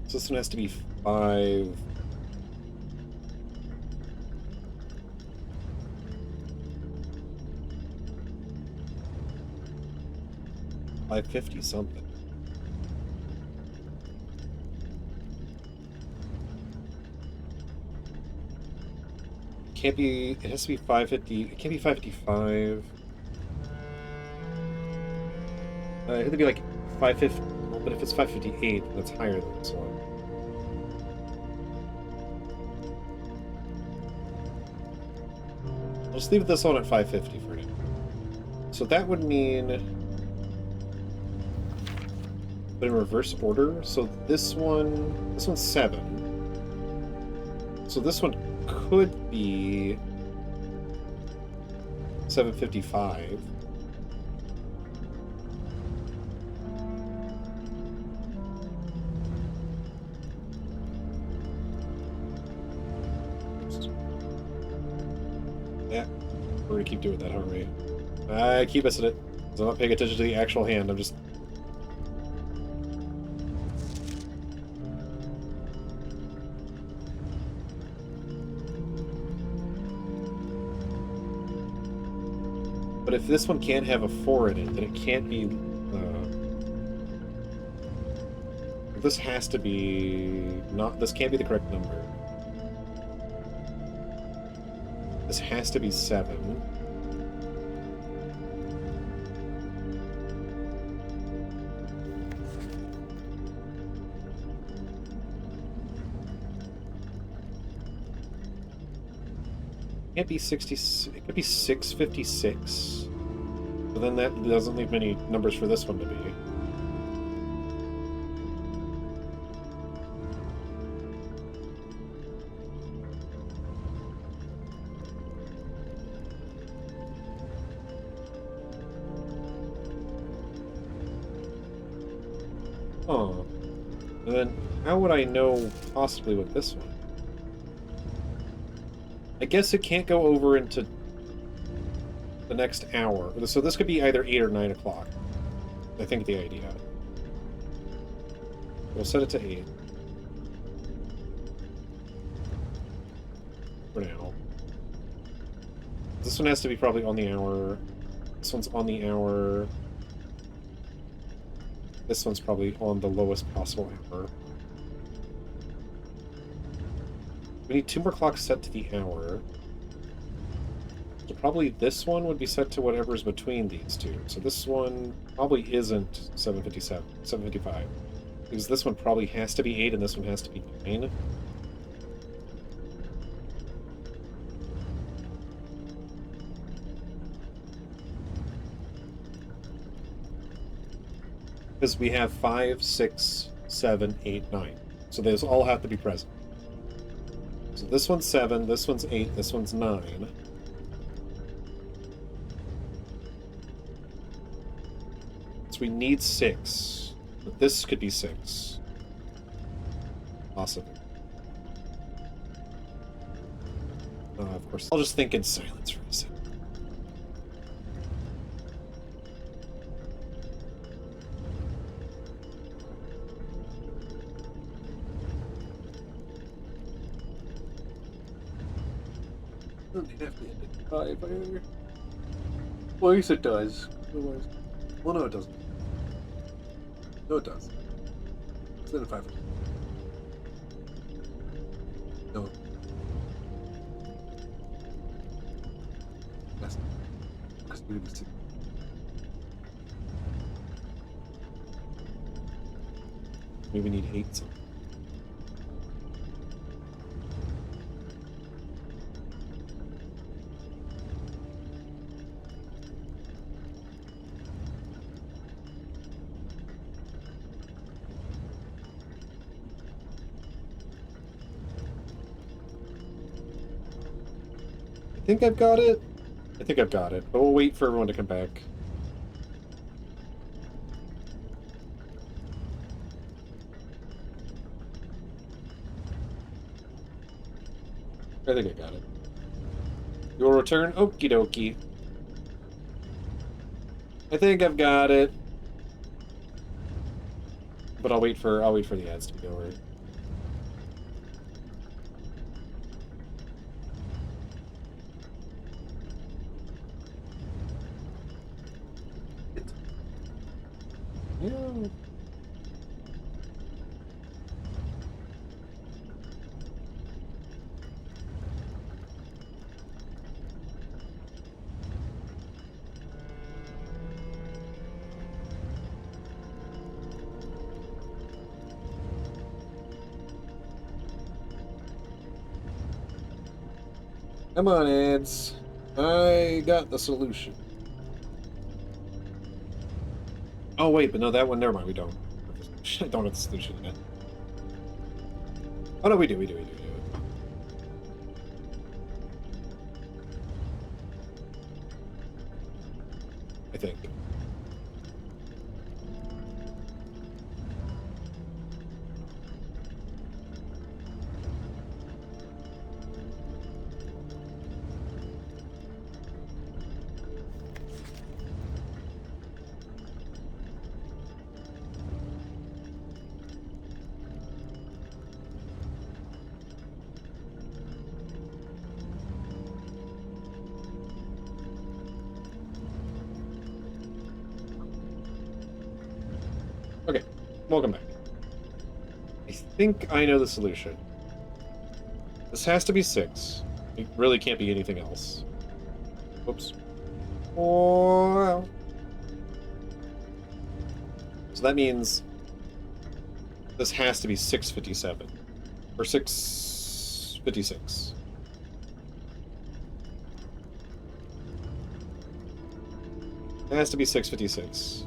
So this one has to be 5. $550 something. Can't be, it has to be 550, it can't be 555. It had to be like 550, well, but if it's 558, that's higher than this one. I'll just leave this one at 550 for now. So that would mean, but in reverse order, so this one's 7. So this one could be 755. Yeah, we're gonna keep doing that, aren't we? I keep missing it. 'Cause I'm not paying attention to the actual hand, I'm just... But if this one can't have a 4 in it, then it can't be... this has to be... not... this can't be the correct number. This has to be 7. Can't be 60. It could be 656. But then that doesn't leave many numbers for this one to be. Oh. And then how would I know possibly what this one? I guess it can't go over into the next hour. So this could be either 8 or 9 o'clock. I think the idea. We'll set it to 8. For now. This one has to be probably on the hour. This one's on the hour. This one's probably on the lowest possible hour. We need 2 more clocks set to the hour. So probably this one would be set to whatever's between these two. So this one probably isn't 7:57, 7:55. Because this one probably has to be 8 and this one has to be 9. Because we have 5, 6, 7, 8, 9. So those all have to be present. So this one's 7, this one's 8, this one's 9. So we need 6. But this could be 6. Possibly. Of course. I'll just think in silence for a second. Doesn't have to end at 5 either. Well, yes, it does. Otherwise... well, no, it doesn't. No, it does. It's in a 5. No. That's really mistake. Maybe we need 8 something. I think I've got it. I think I've got it, but we'll wait for everyone to come back. I think I got it. You will return? Okie dokie. I think I've got it. But I'll wait for the ads to be over. Yeah. Come on, ads. I got the solution. Oh, wait, but no, that one, never mind, we don't. I don't have the solution yet. Oh, no, we do. I think. welcome back. I think I know the solution. This has to be 6. It really can't be anything else. Oops. Oh. So that means this has to be 657. Or 656. It has to be 656.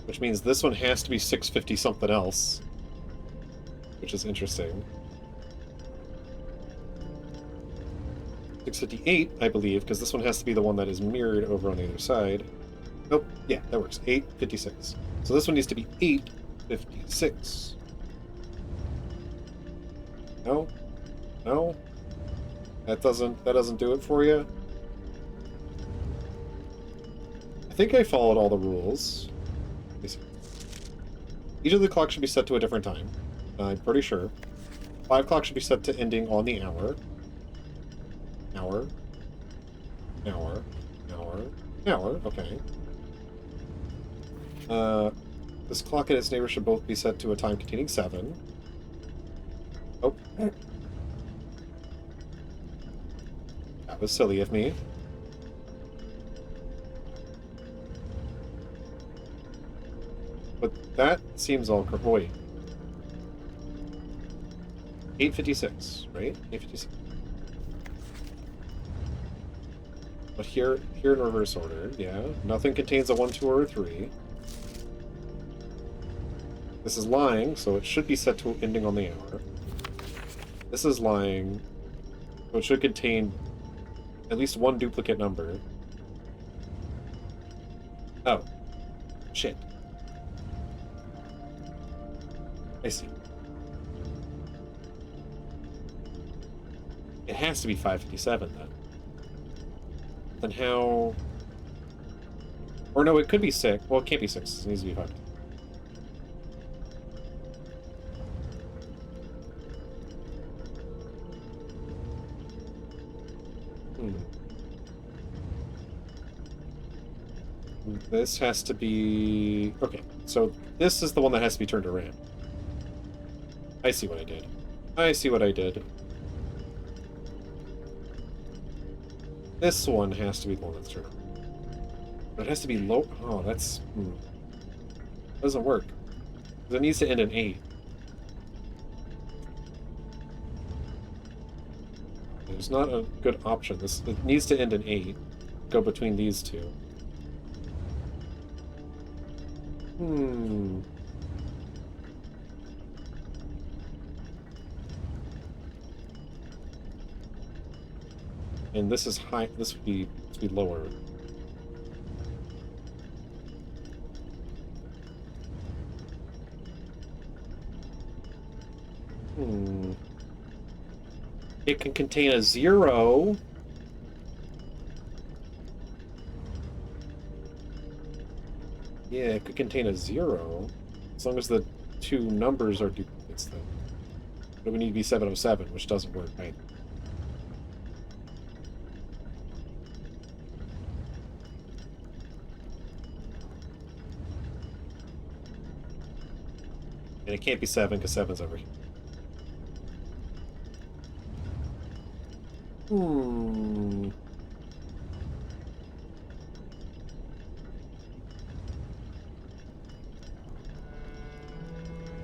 Which means this one has to be 650 something else. Which is interesting. 658, I believe, because this one has to be the one that is mirrored over on the other side. Nope, yeah, that works. 856. So this one needs to be 856. No? No? That doesn't do it for you? I think I followed all the rules. Let me see. Each of the clocks should be set to a different time. I'm pretty sure. 5 o'clock should be set to ending on the hour. Hour. Hour. Hour. Hour. Okay. This clock and its neighbor should both be set to a time containing 7. Oh. That was silly of me. But that seems all correct. Wait. 856, right? 856. But here in reverse order, yeah. Nothing contains a 1, 2, or a 3. This is lying, so it should be set to ending on the hour. This is lying, so it should contain at least one duplicate number. Oh. Shit. I see. It has to be 557 then. Then how... Or no, it could be 6. Well, it can't be 6. It needs to be 5. This has to be... Okay, so this is the one that has to be turned around. I see what I did. I see what I did. This one has to be the one that's turned around. But it has to be low... Oh, that's... Doesn't work. Because it needs to end in 8. There's not a good option. It needs to end in 8. Go between these two. And this is high. This would be lower. It can contain a 0. Yeah, it could contain a 0. As long as the two numbers are duplicates then. But we need to be 707, which doesn't work, right? And it can't be 7 because 7's over here.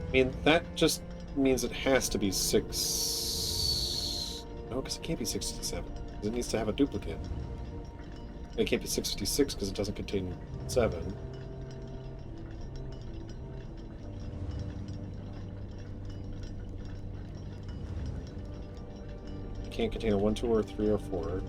I mean, that just means it has to be 6... No, because it can't be 657. Because it needs to have a duplicate. And it can't be 656 because it doesn't contain 7. It can't contain a 1, 2, or 3, or 4.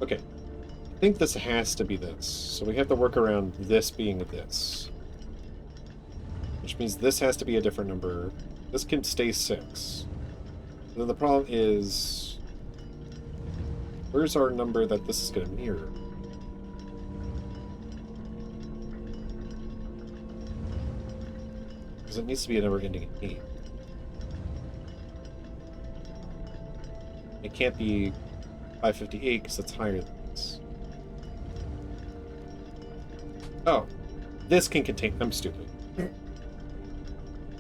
Okay. I think this has to be this. So we have to work around this being this. Which means this has to be a different number. This can stay 6. And then the problem is... Where's our number that this is going to mirror? Because it needs to be a number ending in 8. It can't be 558 because that's higher than this. Oh, this can contain... I'm stupid.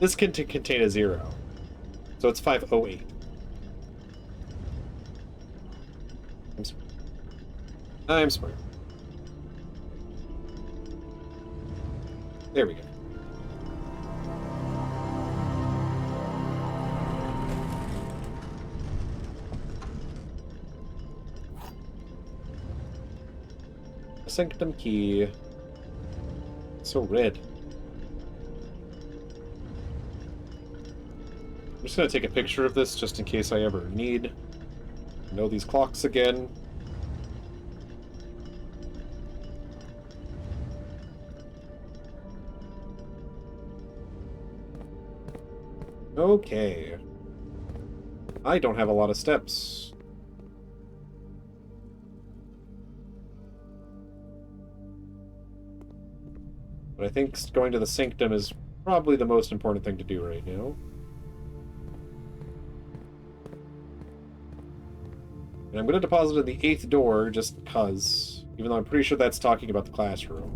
This can contain a 0. So it's 508. I'm smart. I'm smart. There we go. Sanctum key. So red. I'm just gonna take a picture of this just in case I ever need to know these clocks again. Okay. I don't have a lot of steps. But I think going to the Sanctum is probably the most important thing to do right now. And I'm going to deposit in the 8th door just because, even though I'm pretty sure that's talking about the classroom.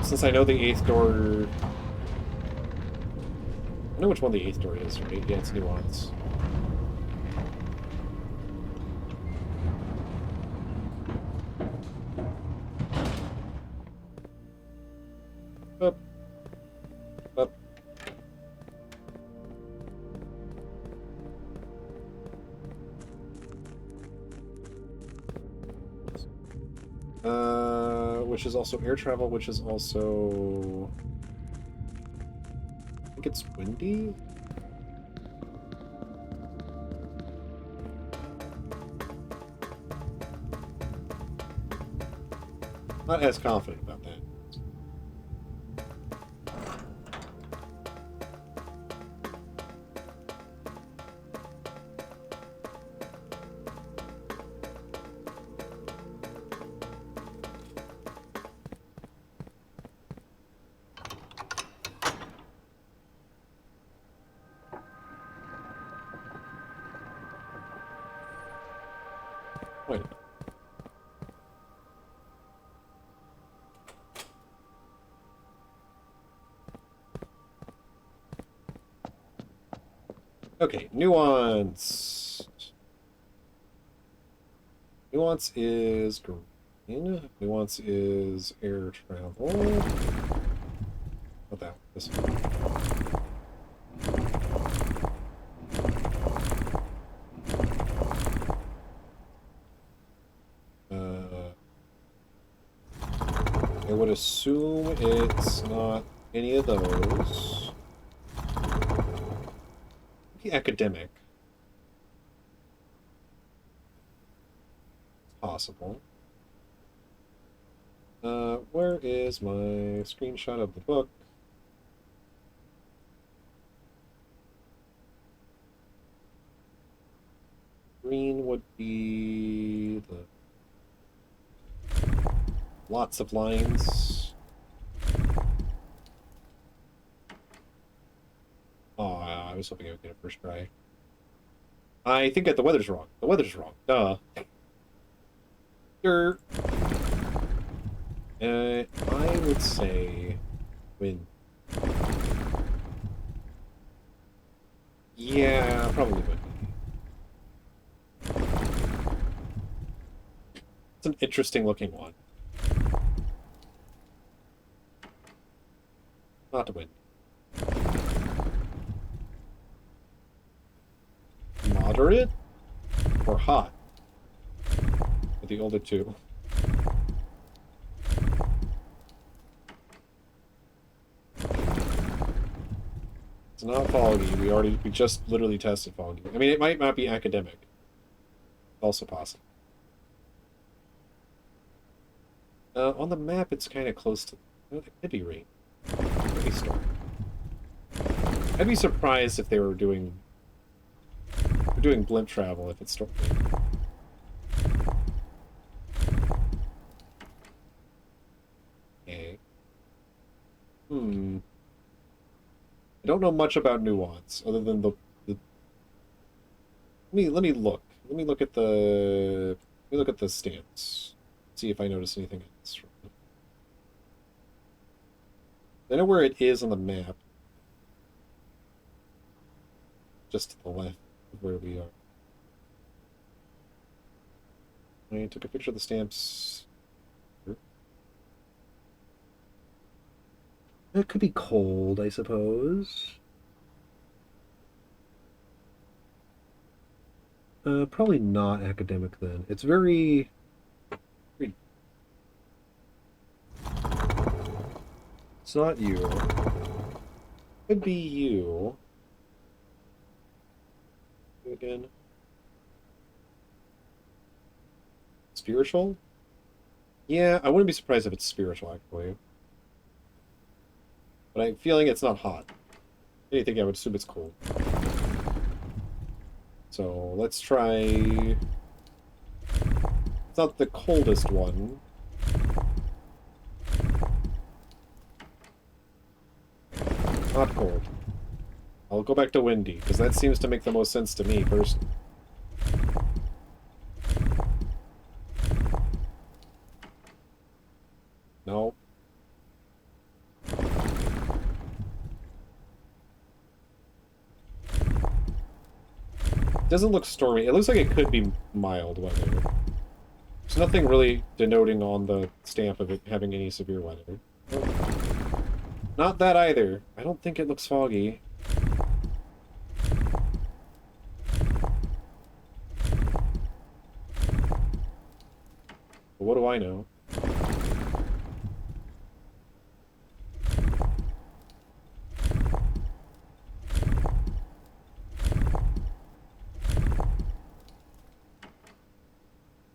Since I know the 8th door... I know which one the 8th door is, right? Yeah, it's Nuance. Up. Up. Which is also air travel, which is also... I think it's windy? Not as confident about that. Wait. Okay, Nuance. Nuance is green. Nuance is air travel. Not that one. This one. I would assume it's not any of those. Maybe academic. Possible. Where is my screenshot of the book? Green would be the... Lots of lines. Oh, I was hoping I would get it first try. I think that the weather's wrong. The weather's wrong. Duh. I would say wind. Yeah, probably would. It's an interesting looking one. Not to win. Moderate or hot? Or the older two. It's not foggy. We just literally tested foggy. I mean, it might not be academic. Also possible. On the map, it's kind of close to... It could be rain. Could be storm. I'd be surprised if they were doing We're doing blimp travel if it's stormy. Okay. I don't know much about nuance other than the let me look. Let me look at the stamps. See if I notice anything else. I know where it is on the map. Just to the left of where we are. I took a picture of the stamps. It could be cold, I suppose. Probably not academic then. It's very... It's not you. Could be you. Again. Spiritual? Yeah, I wouldn't be surprised if it's spiritual, actually. But I'm feeling it's not hot. Anything, I would assume it's cold. So, let's try... It's not the coldest one. Not cold. I'll go back to windy, because that seems to make the most sense to me, personally. No. Doesn't look stormy. It looks like it could be mild weather. There's nothing really denoting on the stamp of it having any severe weather. Not that either. I don't think it looks foggy. But what do I know?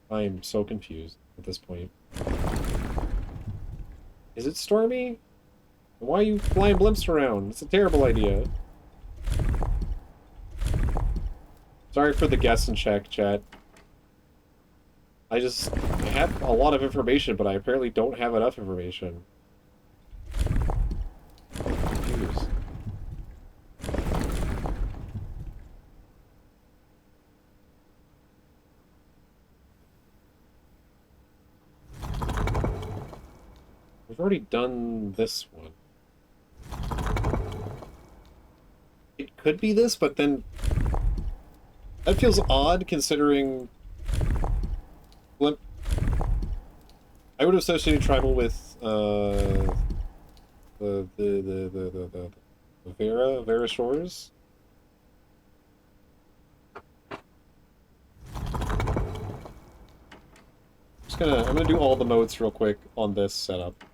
I am so confused at this point. Is it stormy? Why are you flying blimps around? It's a terrible idea. Sorry for the guess and check, chat. I have a lot of information, but I apparently don't have enough information. I'm confused. We've already done this one. It could be this, but then... That feels odd, considering... Blimp... I would have associated tribal with, the Vera Shores? I'm gonna do all the modes real quick on this setup.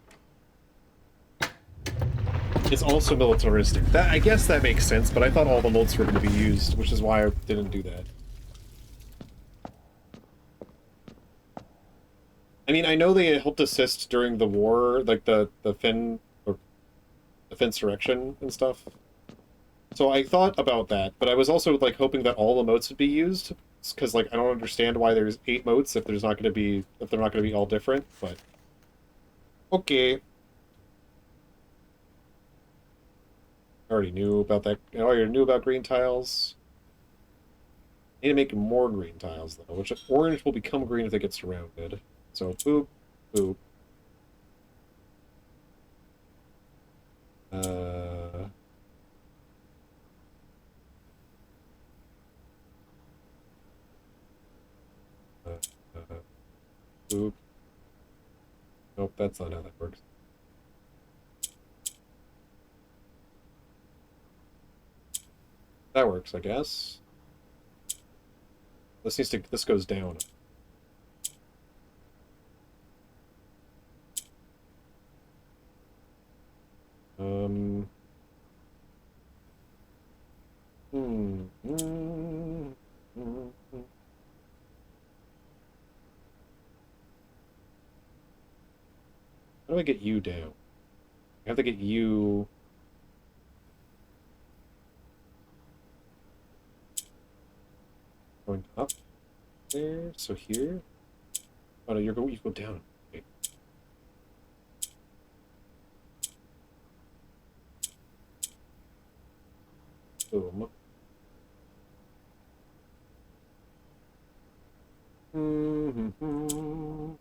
It's also militaristic. I guess that makes sense, but I thought all the modes were going to be used, which is why I didn't do that. I mean, I know they helped assist during the war, like the Finn or the Finsurrection and stuff. So I thought about that, but I was also like hoping that all the modes would be used, because like I don't understand why there's 8 modes if they're not going to be all different. But okay. I already knew about that. I already knew about green tiles. Need to make more green tiles though, which orange will become green if they get surrounded. So boop, boop. Boop. Nope, that's not how that works. That works, I guess. This goes down. Hmm. How do I get you down? I have to get you... going up there. So here. Oh no, you go down. Okay. Boom. Mm-hmm.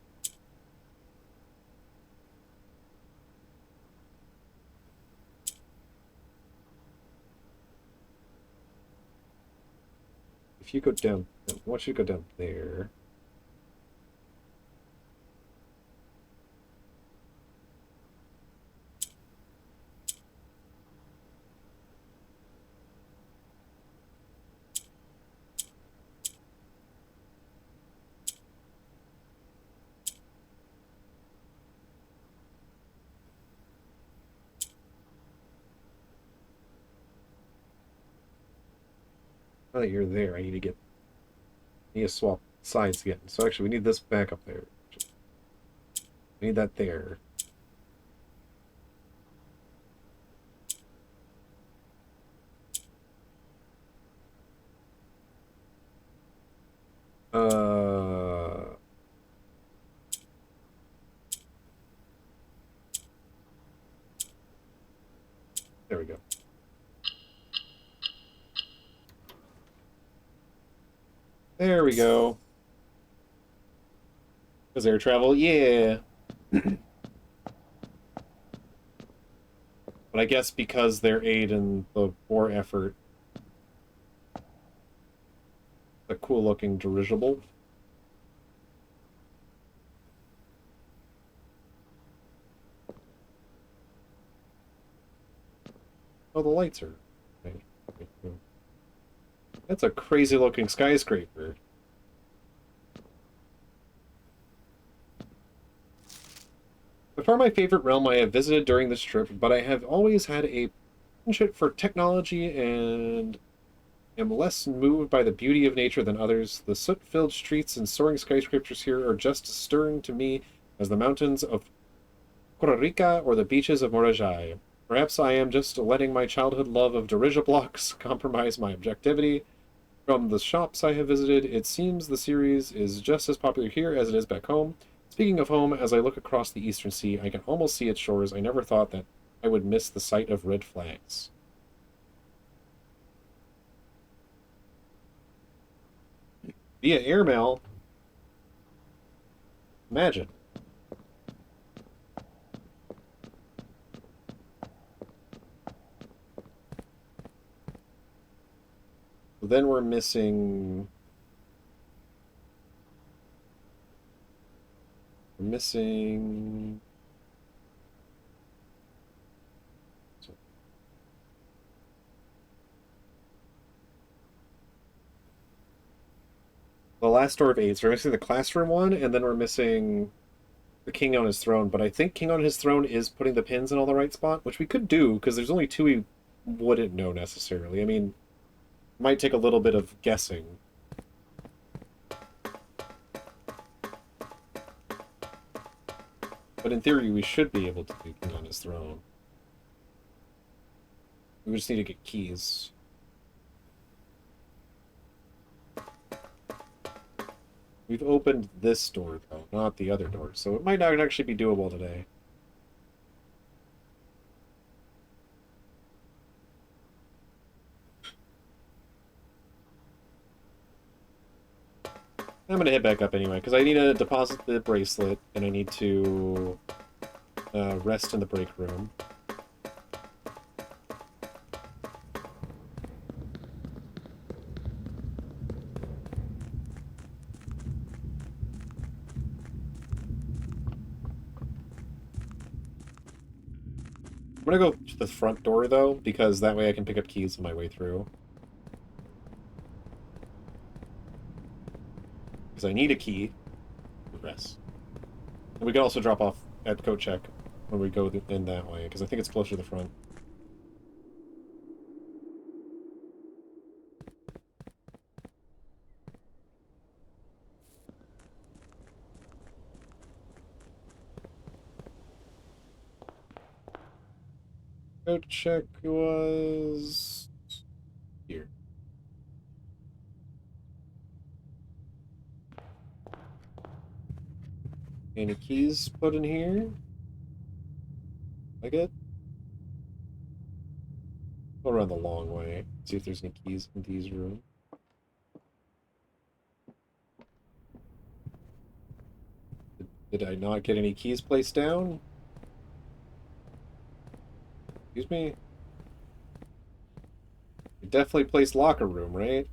If you go down, I want you to go down there. Now that you're there, I need to swap sides again. So actually, we need this back up there. We need that there. There we go. There we go. Because air travel, yeah. But I guess because their aid in the war effort, a cool-looking dirigible. Oh, the lights are... Okay. That's a crazy-looking skyscraper. By far my favorite realm I have visited during this trip, but I have always had a penchant for technology and am less moved by the beauty of nature than others. The soot-filled streets and soaring skyscrapers here are just as stirring to me as the mountains of Kurarika or the beaches of Morajai. Perhaps I am just letting my childhood love of dirigiblocks compromise my objectivity. From the shops I have visited, it seems the series is just as popular here as it is back home. Speaking of home, as I look across the eastern sea, I can almost see its shores. I never thought that I would miss the sight of red flags. Via airmail? Imagine. Then we're missing... We're missing... The last door of eight. So we're missing the classroom one, and then we're missing the king on his throne. But I think king on his throne is putting the pins in all the right spot, which we could do, because there's only two we wouldn't know necessarily. I mean, it might take a little bit of guessing. But in theory, we should be able to do king on his throne. We just need to get keys. We've opened this door, though, not the other door, so it might not actually be doable today. I'm gonna head back up anyway, because I need to deposit the bracelet, and I need to rest in the break room. I'm gonna go to the front door, though, because that way I can pick up keys on my way through. Because I need a key to rest. And we can also drop off at coat check when we go in that way, because I think it's closer to the front. Coat check was... here. Any keys put in here? Like it? Go around the long way. See if there's any keys in these rooms. Did I not get any keys placed down? Excuse me? You definitely placed locker room, right?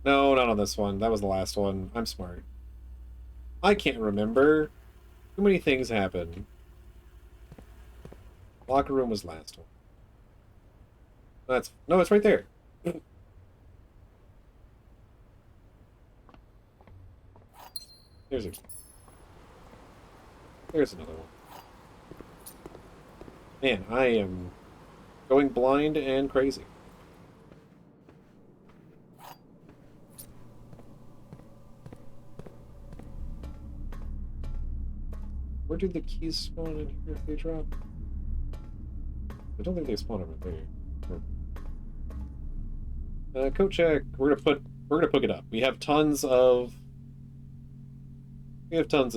No, not on this one. That was the last one. I'm smart. I can't remember. Too many things happen. Locker room was last one. That's no, it's right there. There's a. There's another one. Man, I am going blind and crazy. Where did the keys spawn in here if they drop? I don't think they spawn over there. Code check. We're gonna pick it up. We have tons of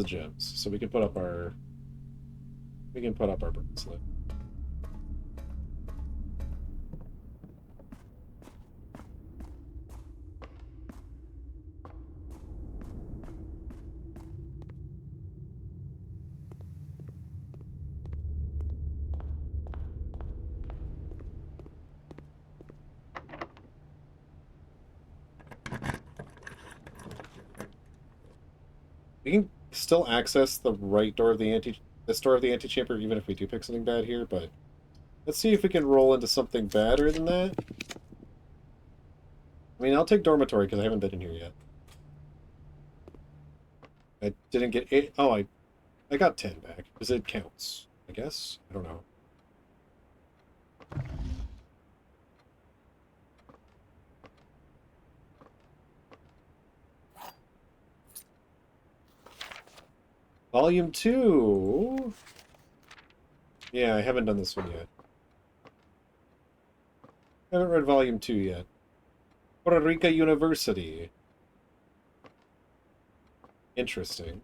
gems, so we can put up our bracelet. We can still access the right door of this door of the antechamber even if we do pick something bad here, but let's see if we can roll into something badder than that. I mean, I'll take dormitory because I haven't been in here yet. I didn't get 8. Oh, I got 10 back because it counts, I guess. I don't know. Volume 2. Yeah, I haven't done this one yet. I haven't read Volume 2 yet. Puerto Rico University. Interesting.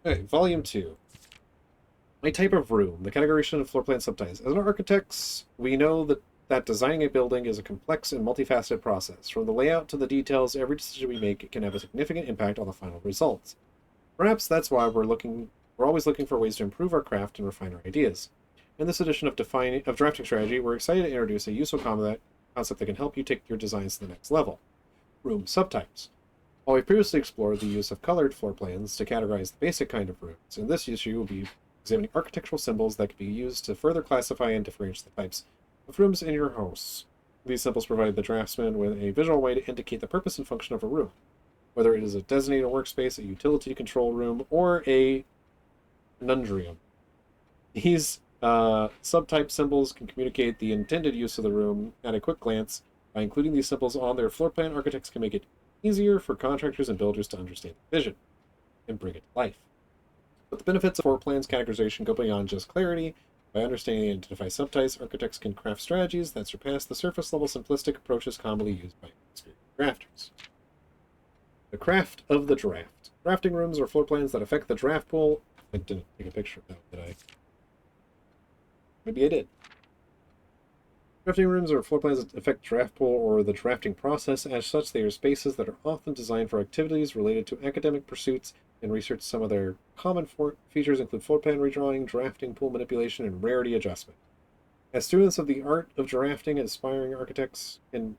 Okay, Volume 2. My type of room, the categorization of floor plan subtypes. As an architects, we know that designing a building is a complex and multifaceted process. From the layout to the details, every decision we make can have a significant impact on the final results. Perhaps that's why we're always looking for ways to improve our craft and refine our ideas. In this edition of Drafting Strategy, we're excited to introduce a useful concept that can help you take your designs to the next level. Room subtypes. While we've previously explored the use of colored floor plans to categorize the basic kind of rooms, in this issue we'll be examining architectural symbols that can be used to further classify and differentiate the types of rooms in your house. These symbols provide the draftsman with a visual way to indicate the purpose and function of a room, whether it is a designated workspace, a utility control room, or a conundrum. These subtype symbols can communicate the intended use of the room at a quick glance. By including these symbols on their floor plan, architects can make it easier for contractors and builders to understand the vision and bring it to life. But the benefits of floor plans categorization go beyond just clarity. By understanding and identifying subtypes, architects can craft strategies that surpass the surface-level simplistic approaches commonly used by experienced drafters. The craft of the draft. Drafting rooms are floor plans that affect the draft pool. I didn't take a picture of that, did I? Maybe I did. Drafting rooms are floor plans that affect the draft pool or the drafting process. As such, they are spaces that are often designed for activities related to academic pursuits and research. Some of their common features include floor plan redrawing, drafting, pool manipulation, and rarity adjustment. As students of the art of drafting, aspiring architects can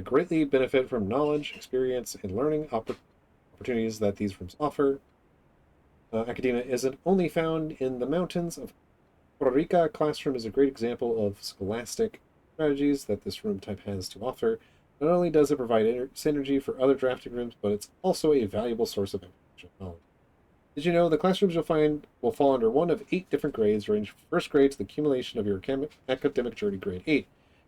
greatly benefit from knowledge, experience, and learning opportunities that these rooms offer. Academia isn't only found in the mountains of Puerto Rico. Classroom is a great example of scholastic strategies that this room type has to offer. Not only does it provide synergy for other drafting rooms, but it's also a valuable source of information knowledge. Did you know the classrooms you'll find will fall under one of 8 different grades, ranging from first grade to the accumulation of your academic journey, grade 8.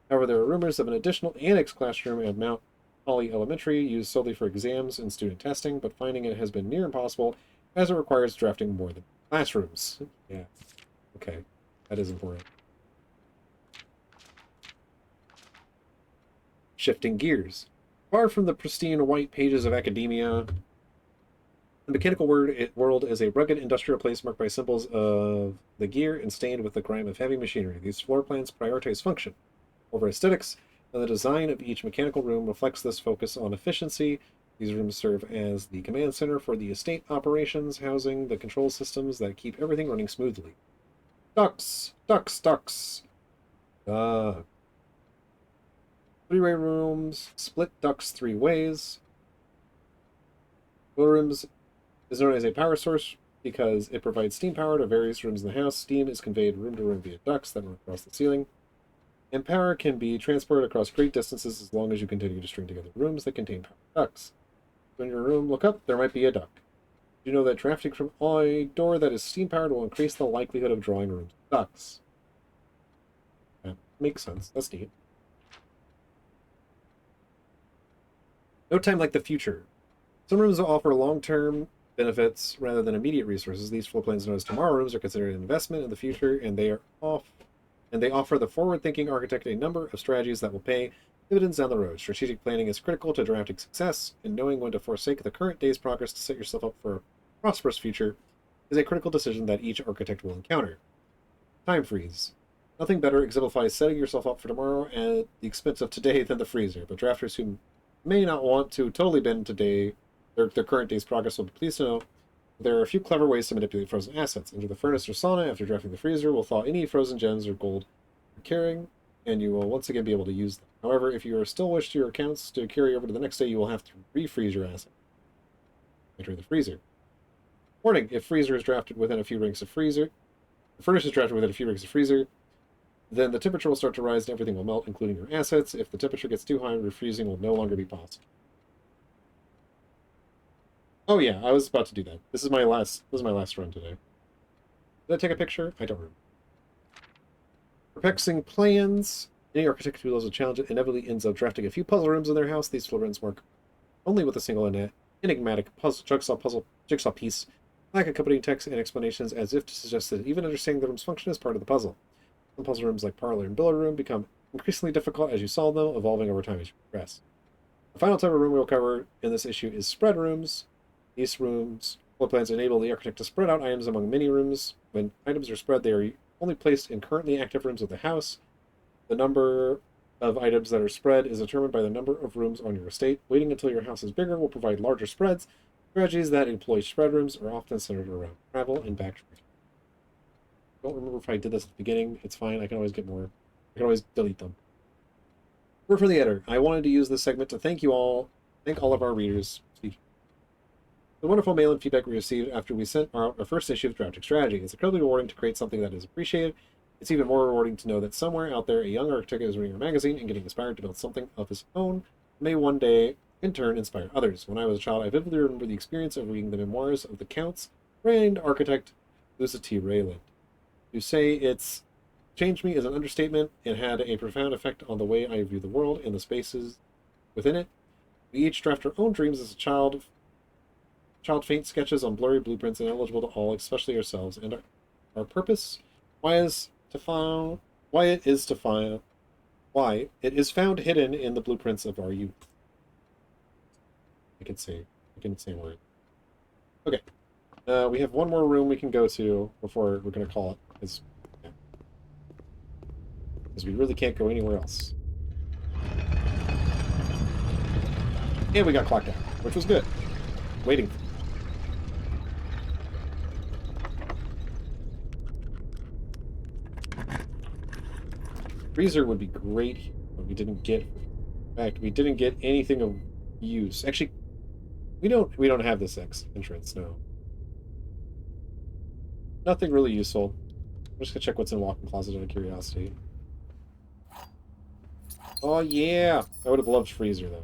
However, there are rumors of an additional annex classroom at Mount Holly Elementary used solely for exams and student testing, but finding it has been near impossible as it requires drafting more than classrooms. Yeah. Okay. That is important. Shifting gears. Far from the pristine white pages of academia, The mechanical world is a rugged industrial place marked by symbols of the gear and stained with the grime of heavy machinery. These floor plans prioritize function over aesthetics, and the design of each mechanical room reflects this focus on efficiency. These rooms serve as the command center for the estate operations, housing the control systems that keep everything running smoothly. Ducks! Ducks! Ducks! Three-way rooms, split ducts 3 ways. Floor rooms is known as a power source because it provides steam power to various rooms in the house. Steam is conveyed room to room via ducts that run across the ceiling. And power can be transported across great distances as long as you continue to string together rooms that contain power ducts. So in your room, look up, there might be a duct. You know that drafting from a door that is steam powered will increase the likelihood of drawing rooms with ducts. That makes sense. That's neat. No time like the future. Some rooms offer long-term benefits rather than immediate resources. These floor plans known as tomorrow rooms are considered an investment in the future, and they offer the forward-thinking architect a number of strategies that will pay dividends down the road. Strategic planning is critical to drafting success, and knowing when to forsake the current day's progress to set yourself up for a prosperous future is a critical decision that each architect will encounter. Time freeze. Nothing better exemplifies setting yourself up for tomorrow at the expense of today than the freezer, but drafters who may not want to totally bend today their current day's progress will be pleased to know there are a few clever ways to manipulate frozen assets. Enter the furnace or sauna after drafting the freezer will thaw any frozen gems or gold you're carrying, and you will once again be able to use them. However, if you are still wish your accounts to carry over to the next day, you will have to refreeze your asset. Enter the freezer. Warning, if freezer is drafted within a few ranks of freezer, the furnace is drafted within a few ranks of freezer, then the temperature will start to rise and everything will melt, including your assets. If the temperature gets too high, refreezing will no longer be possible. Oh yeah, I was about to do that. This is my last run today. Did I take a picture? I don't remember. Perplexing plans. Any architect who loves a challenge inevitably ends up drafting a few puzzle rooms in their house. These floor runs work only with a single enigmatic jigsaw piece, lack accompanying text and explanations as if to suggest that even understanding the room's function is part of the puzzle. Some puzzle rooms like parlor and billiard room become increasingly difficult as you solve them, evolving over time as you progress. The final type of room we'll cover in this issue is spread rooms. These rooms floor plans enable the architect to spread out items among many rooms. When items are spread, they are only placed in currently active rooms of the house. The number of items that are spread is determined by the number of rooms on your estate. Waiting until your house is bigger will provide larger spreads. Strategies that employ spread rooms are often centered around travel and backtracking. I don't remember if I did this at the beginning. It's fine. I can always get more. I can always delete them. Word for the editor. I wanted to use this segment to thank all of our readers. The wonderful mail and feedback we received after we sent our first issue of Drafting Strategy. It's incredibly rewarding to create something that is appreciated. It's even more rewarding to know that somewhere out there a young architect is reading our magazine and getting inspired to build something of his own, may one day, in turn, inspire others. When I was a child, I vividly remember the experience of reading the memoirs of the Count's renowned architect, Lucia T. Rayland. To say it's changed me is an understatement. It had a profound effect on the way I view the world and the spaces within it. We each draft our own dreams as a child. Child faint sketches on blurry blueprints ineligible to all, especially ourselves, and our purpose, why it is found hidden in the blueprints of our youth. I can say word. Okay, we have one more room we can go to before we're going to call it, because we really can't go anywhere else. And we got clocked out, which was good. Waiting for freezer would be great, but we didn't get. In fact, we didn't get anything of use. Actually, we don't have this entrance. No, nothing really useful. I'm just gonna check what's in walk-in closet out of curiosity. Oh yeah, I would have loved freezer though.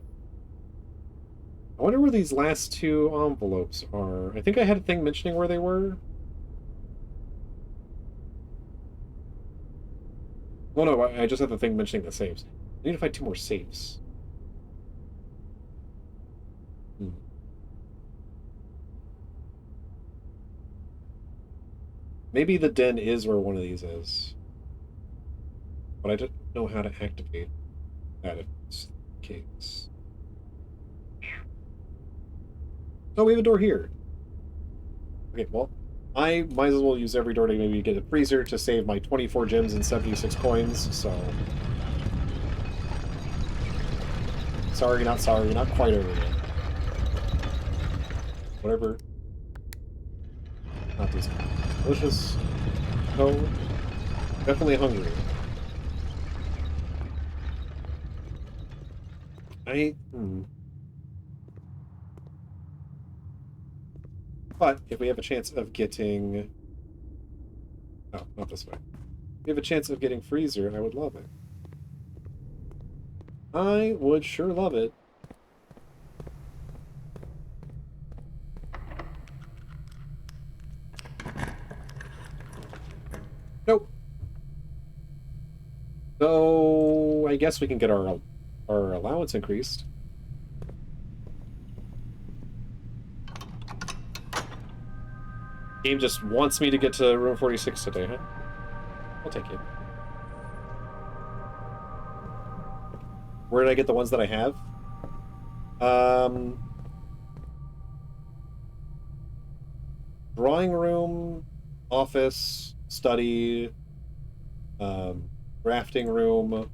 I wonder where these last two envelopes are. I think I had a thing mentioning where they were. Oh no, I just had the thing mentioning the safes. I need to find 2 more safes. Maybe the den is where one of these is. But I don't know how to activate that if it's the case. Oh, we have a door here. Okay, well, I might as well use every door to maybe get a freezer to save my 24 gems and 76 coins, so... Sorry, not quite over yet. Whatever. Not these. Delicious. No. Definitely hungry. But if we have a chance of getting... Oh, not this way. If we have a chance of getting freezer, I would love it. I would sure love it. Nope. So I guess we can get our allowance increased. Game just wants me to get to room 46 today, huh? I'll take it. Where did I get the ones that I have? Drawing room, office, study, drafting room.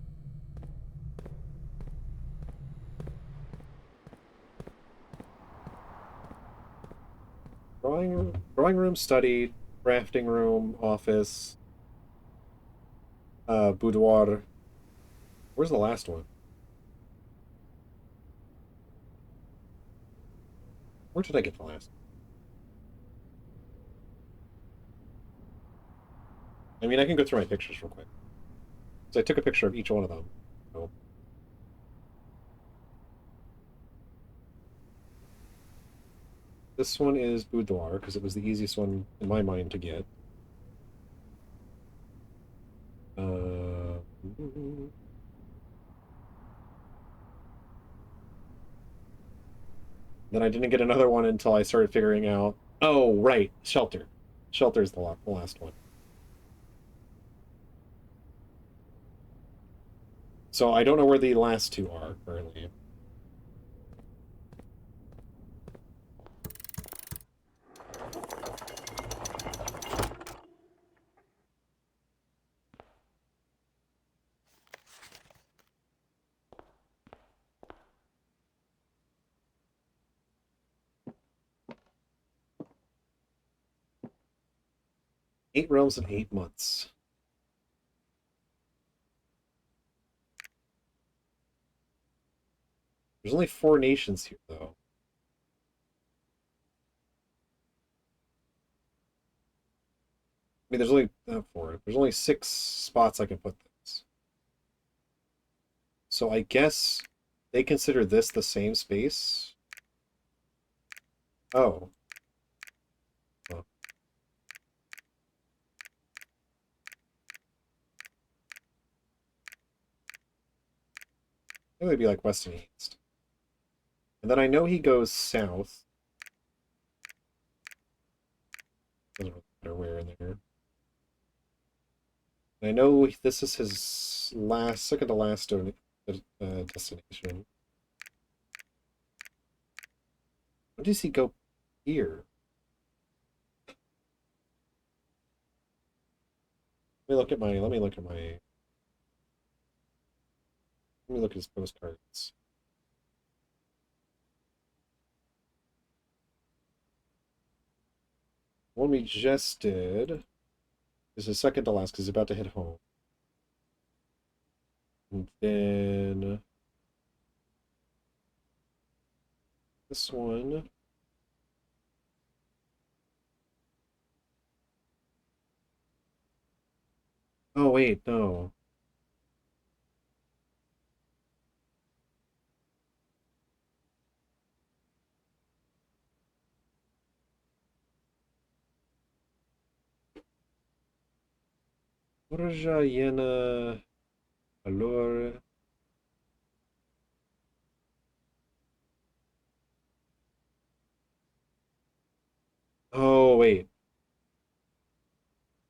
Drawing room, study, drafting room, office, boudoir. Where's the last one? Where did I get the last? I mean, I can go through my pictures real quick. So I took a picture of each one of them. So. This one is boudoir, because it was the easiest one in my mind to get. Then I didn't get another one until I started figuring out... Oh, right, shelter. Shelter is the last one. So I don't know where the last two are currently. Eight realms in 8 months. There's only 4 nations here, though. I mean, there's only four. There's only 6 spots I can put this. So I guess they consider this the same space. Oh. Well. It would be like west and east. And then I know he goes south. Doesn't really matter where in there. And I know this is his second to last destination. When does he go here? Let me look at his postcards. One we just did is his second to last because he's about to hit home. And then this one. Oh wait, no. Forja Yena Allure. Oh wait.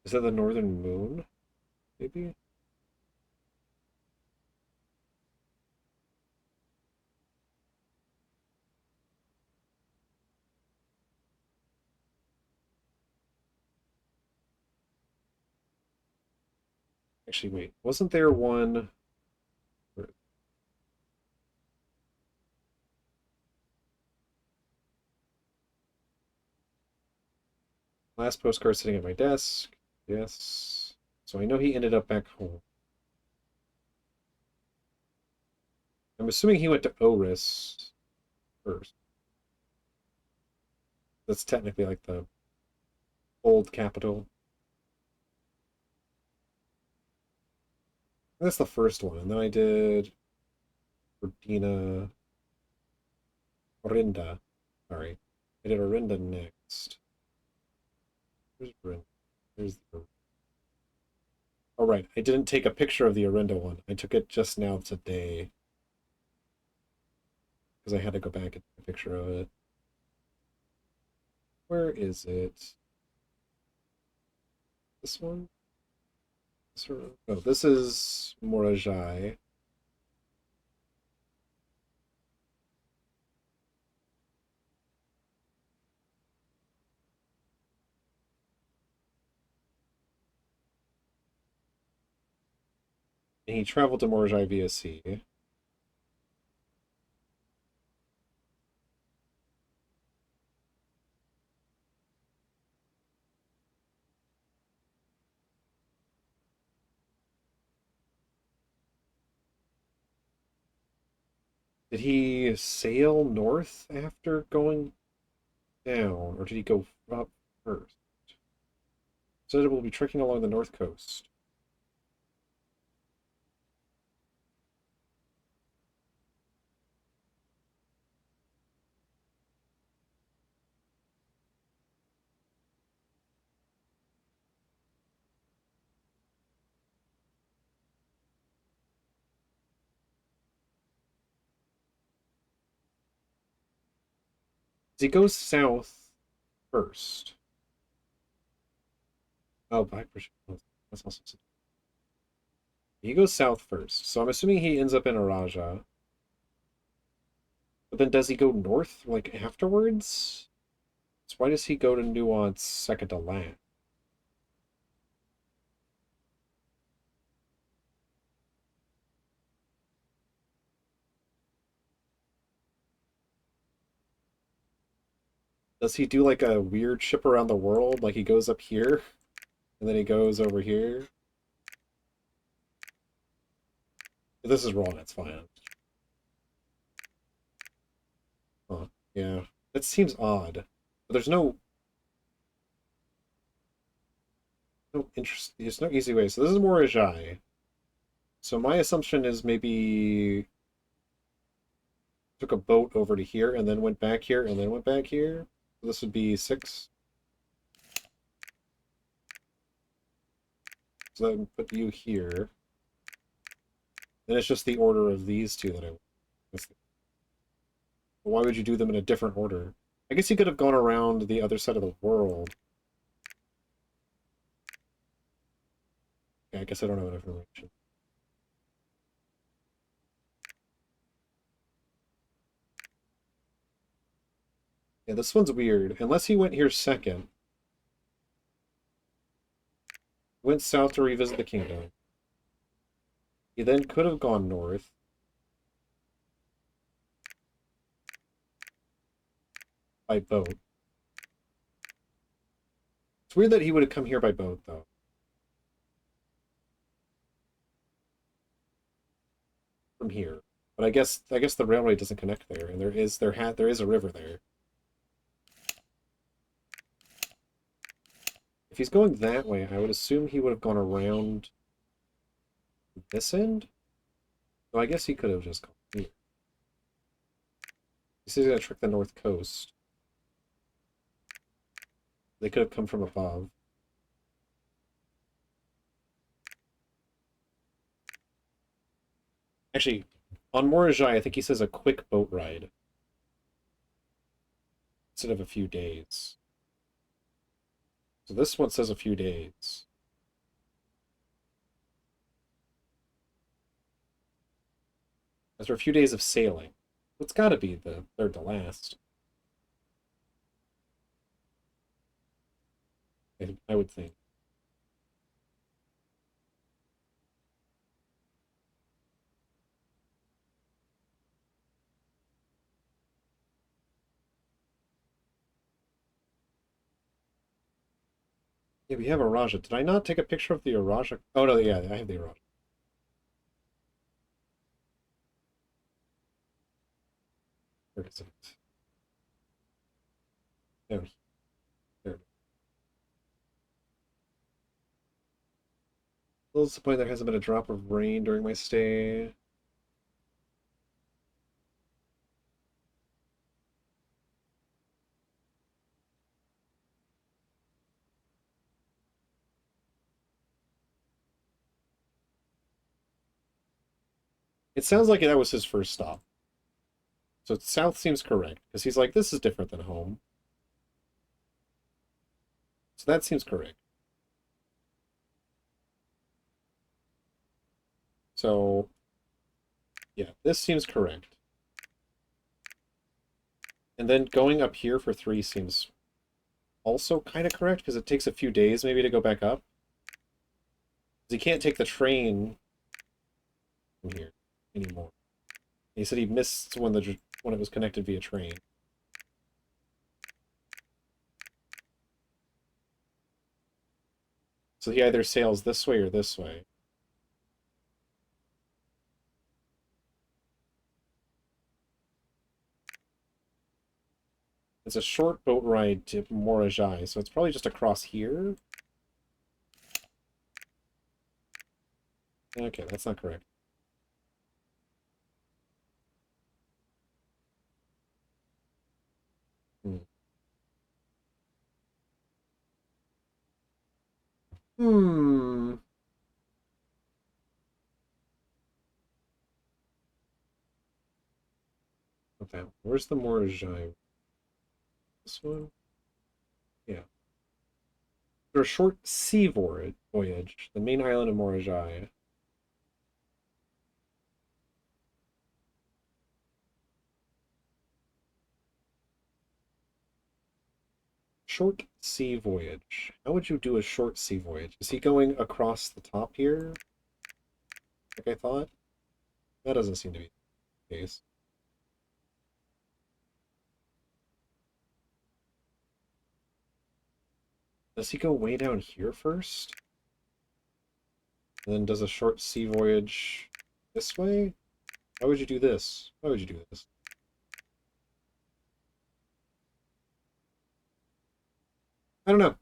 Is that the Northern Moon? Maybe? Actually, wait. Wasn't there one? Last postcard sitting at my desk. Yes. So I know he ended up back home. I'm assuming he went to Oris first. That's technically like the old capital. That's the first one. And then I did Ordina. Orinda. Sorry. I did Orinda next. Where's Orinda? There's the... Oh, right. I didn't take a picture of the Orinda one. I took it just now today. Because I had to go back and take a picture of it. Where is it? This one? This one? Oh, this is Morajai. And he traveled to Morajai via sea. Did he sail north after going down, or did he go up first? So it will be trekking along the north coast. Does he go south first? Oh, that's also... He goes south first, so I'm assuming he ends up in Araja. But then does he go north, like, afterwards? So why does he go to Nuance second to last? Does he do, like, a weird ship around the world? Like, he goes up here, and then he goes over here? If this is wrong, it's fine. Huh, yeah. That seems odd. But there's there's no easy way. So this is Morajai. So my assumption is maybe took a boat over to here and then went back here and then went back here. So this would be 6. So that would put you here. Then it's just the order of these two that I... Why would you do them in a different order? I guess he could have gone around the other side of the world. Yeah, I guess I don't have enough information. Yeah, this one's weird. Unless he went here second. Went south to revisit the kingdom. He then could have gone north. By boat. It's weird that he would have come here by boat, though. From here. But I guess the railway doesn't connect there, and there is a river there. If he's going that way, I would assume he would have gone around this end? So I guess he could have just gone here. He says he's gonna trick the north coast. They could have come from above. Actually, on Morajai, I think he says a quick boat ride. Instead of a few days. So this one says a few days. After a few days of sailing. It's gotta be the third to last. I would think. Yeah, we have Araja. Did I not take a picture of the Araja? Oh, no, yeah, I have the Araja. Where is it? There. There. A little disappointed there hasn't been a drop of rain during my stay. It sounds like that was his first stop. So south seems correct, because he's like, this is different than home. So that seems correct. So, yeah, this seems correct. And then going up here for 3 seems also kind of correct, because it takes a few days maybe to go back up. Because he can't take the train from here anymore. He said he missed when it was connected via train. So he either sails this way or this way. It's a short boat ride to Morajai, so it's probably just across here. Okay, that's not correct. Hmm. Hmm. Okay, where's the Morajai? This one? Yeah. For a short sea voyage, the main island of Morajai. Short sea voyage. How would you do a short sea voyage? Is he going across the top here? Like I thought? That doesn't seem to be the case. Does he go way down here first? And then does a short sea voyage this way? Why would you do this? Why would you do this? I don't know.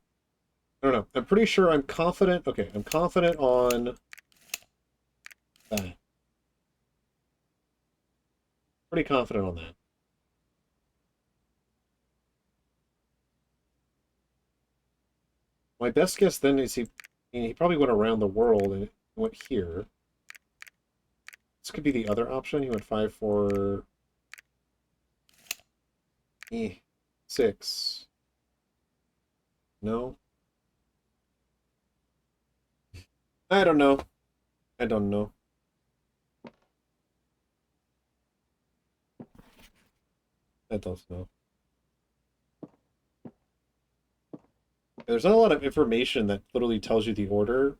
I don't know. I'm pretty sure I'm confident. Okay, I'm confident on that. Pretty confident on that. My best guess then is he probably went around the world and went here. This could be the other option. He went 5, 4, 6. No? I don't know. I don't know. I don't know. There's not a lot of information that literally tells you the order.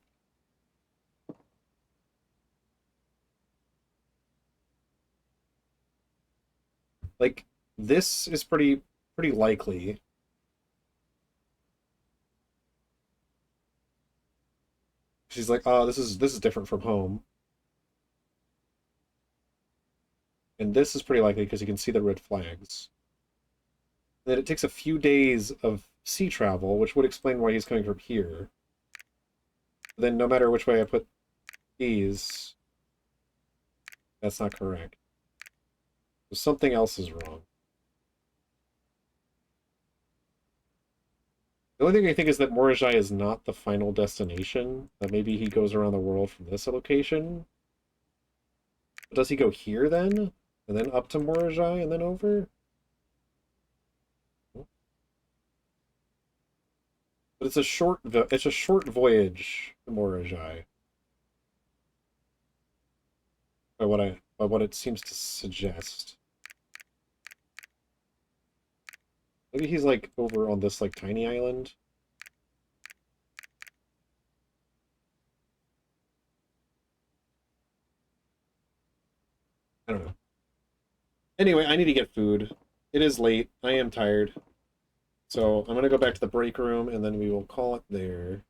Like, this is pretty likely. She's like, oh, this is different from home. And this is pretty likely because you can see the red flags. And then it takes a few days of sea travel, which would explain why he's coming from here. But then no matter which way I put these, that's not correct. So something else is wrong. The only thing I think is that Morajai is not the final destination. That maybe he goes around the world from this location. But does he go here then? And then up to Morajai and then over? But it's a short voyage to Morajai. By what it seems to suggest. Maybe he's like over on this like tiny island. I don't know. Anyway, I need to get food. It is late. I am tired. So I'm gonna go back to the break room, and then we will call it there.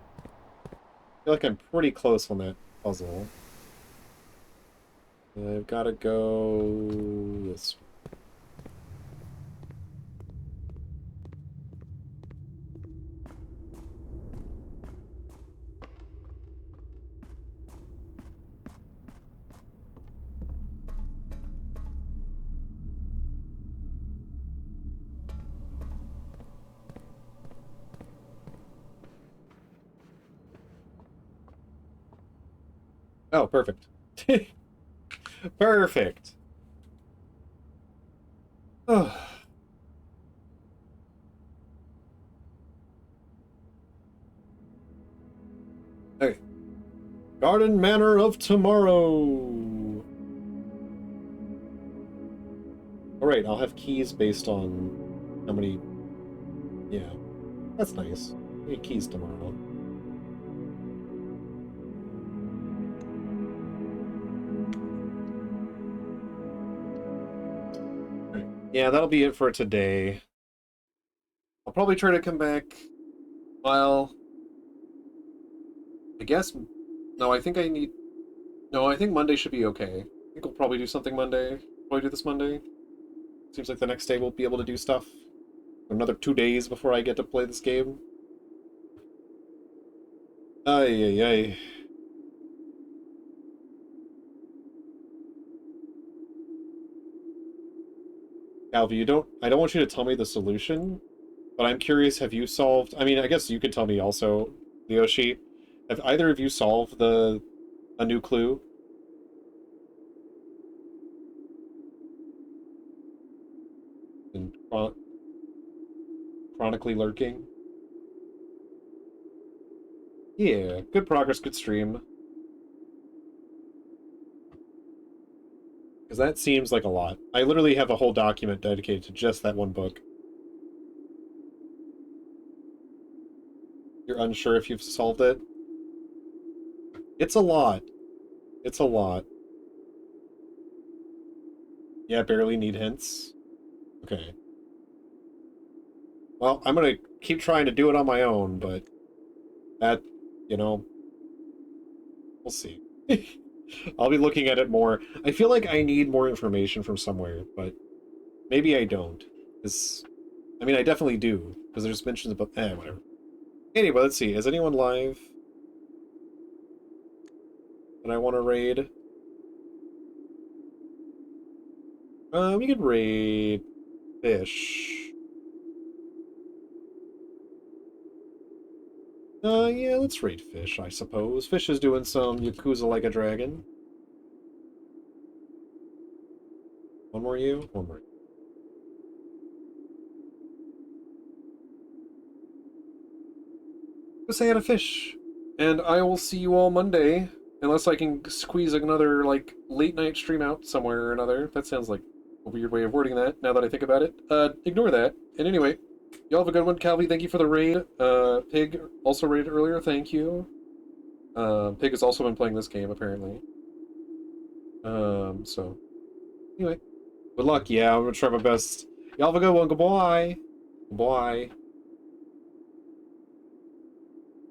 I feel like I'm pretty close on that puzzle. I've got to go this way. Oh, perfect. Perfect. Oh. Okay. Garden Manor of Tomorrow. Alright, I'll have keys based on how many... Yeah, that's nice. I need keys tomorrow. Yeah, that'll be it for today. I'll probably try to come back... Well... I guess... No, I think I need... No, I think Monday should be okay. I think we'll probably do something Monday. Probably do this Monday. Seems like the next day we'll be able to do stuff. Another 2 days before I get to play this game. Ay, ay, ay. Alvi, I don't want you to tell me the solution, but I'm curious, have you solved... I mean, I guess you could tell me also, Leoshi. Have either of you solved a new clue? And chronically lurking? Yeah, good progress, good stream. Because that seems like a lot. I literally have a whole document dedicated to just that one book. You're unsure if you've solved it? It's a lot. It's a lot. Yeah, barely need hints. Okay. Well, I'm gonna keep trying to do it on my own, but that, you know, we'll see. I'll be looking at it more. I feel like I need more information from somewhere, but maybe I don't. I mean, I definitely do, because there's mentions about... whatever. Anyway, let's see. Is anyone live that I want to raid? We could raid Fish. Yeah, let's raid Fish, I suppose. Fish is doing some Yakuza Like a Dragon. One more you? One more. Go say hi to Fish. And I will see you all Monday. Unless I can squeeze another, like, late night stream out somewhere or another. That sounds like a weird way of wording that, now that I think about it. Ignore that. And anyway, y'all have a good one. Calvi, thank you for the raid. Pig also raided earlier, thank you. Pig has also been playing this game, apparently. So... Anyway. Good luck, yeah, I'm gonna try my best. Y'all have a good one, goodbye! Goodbye.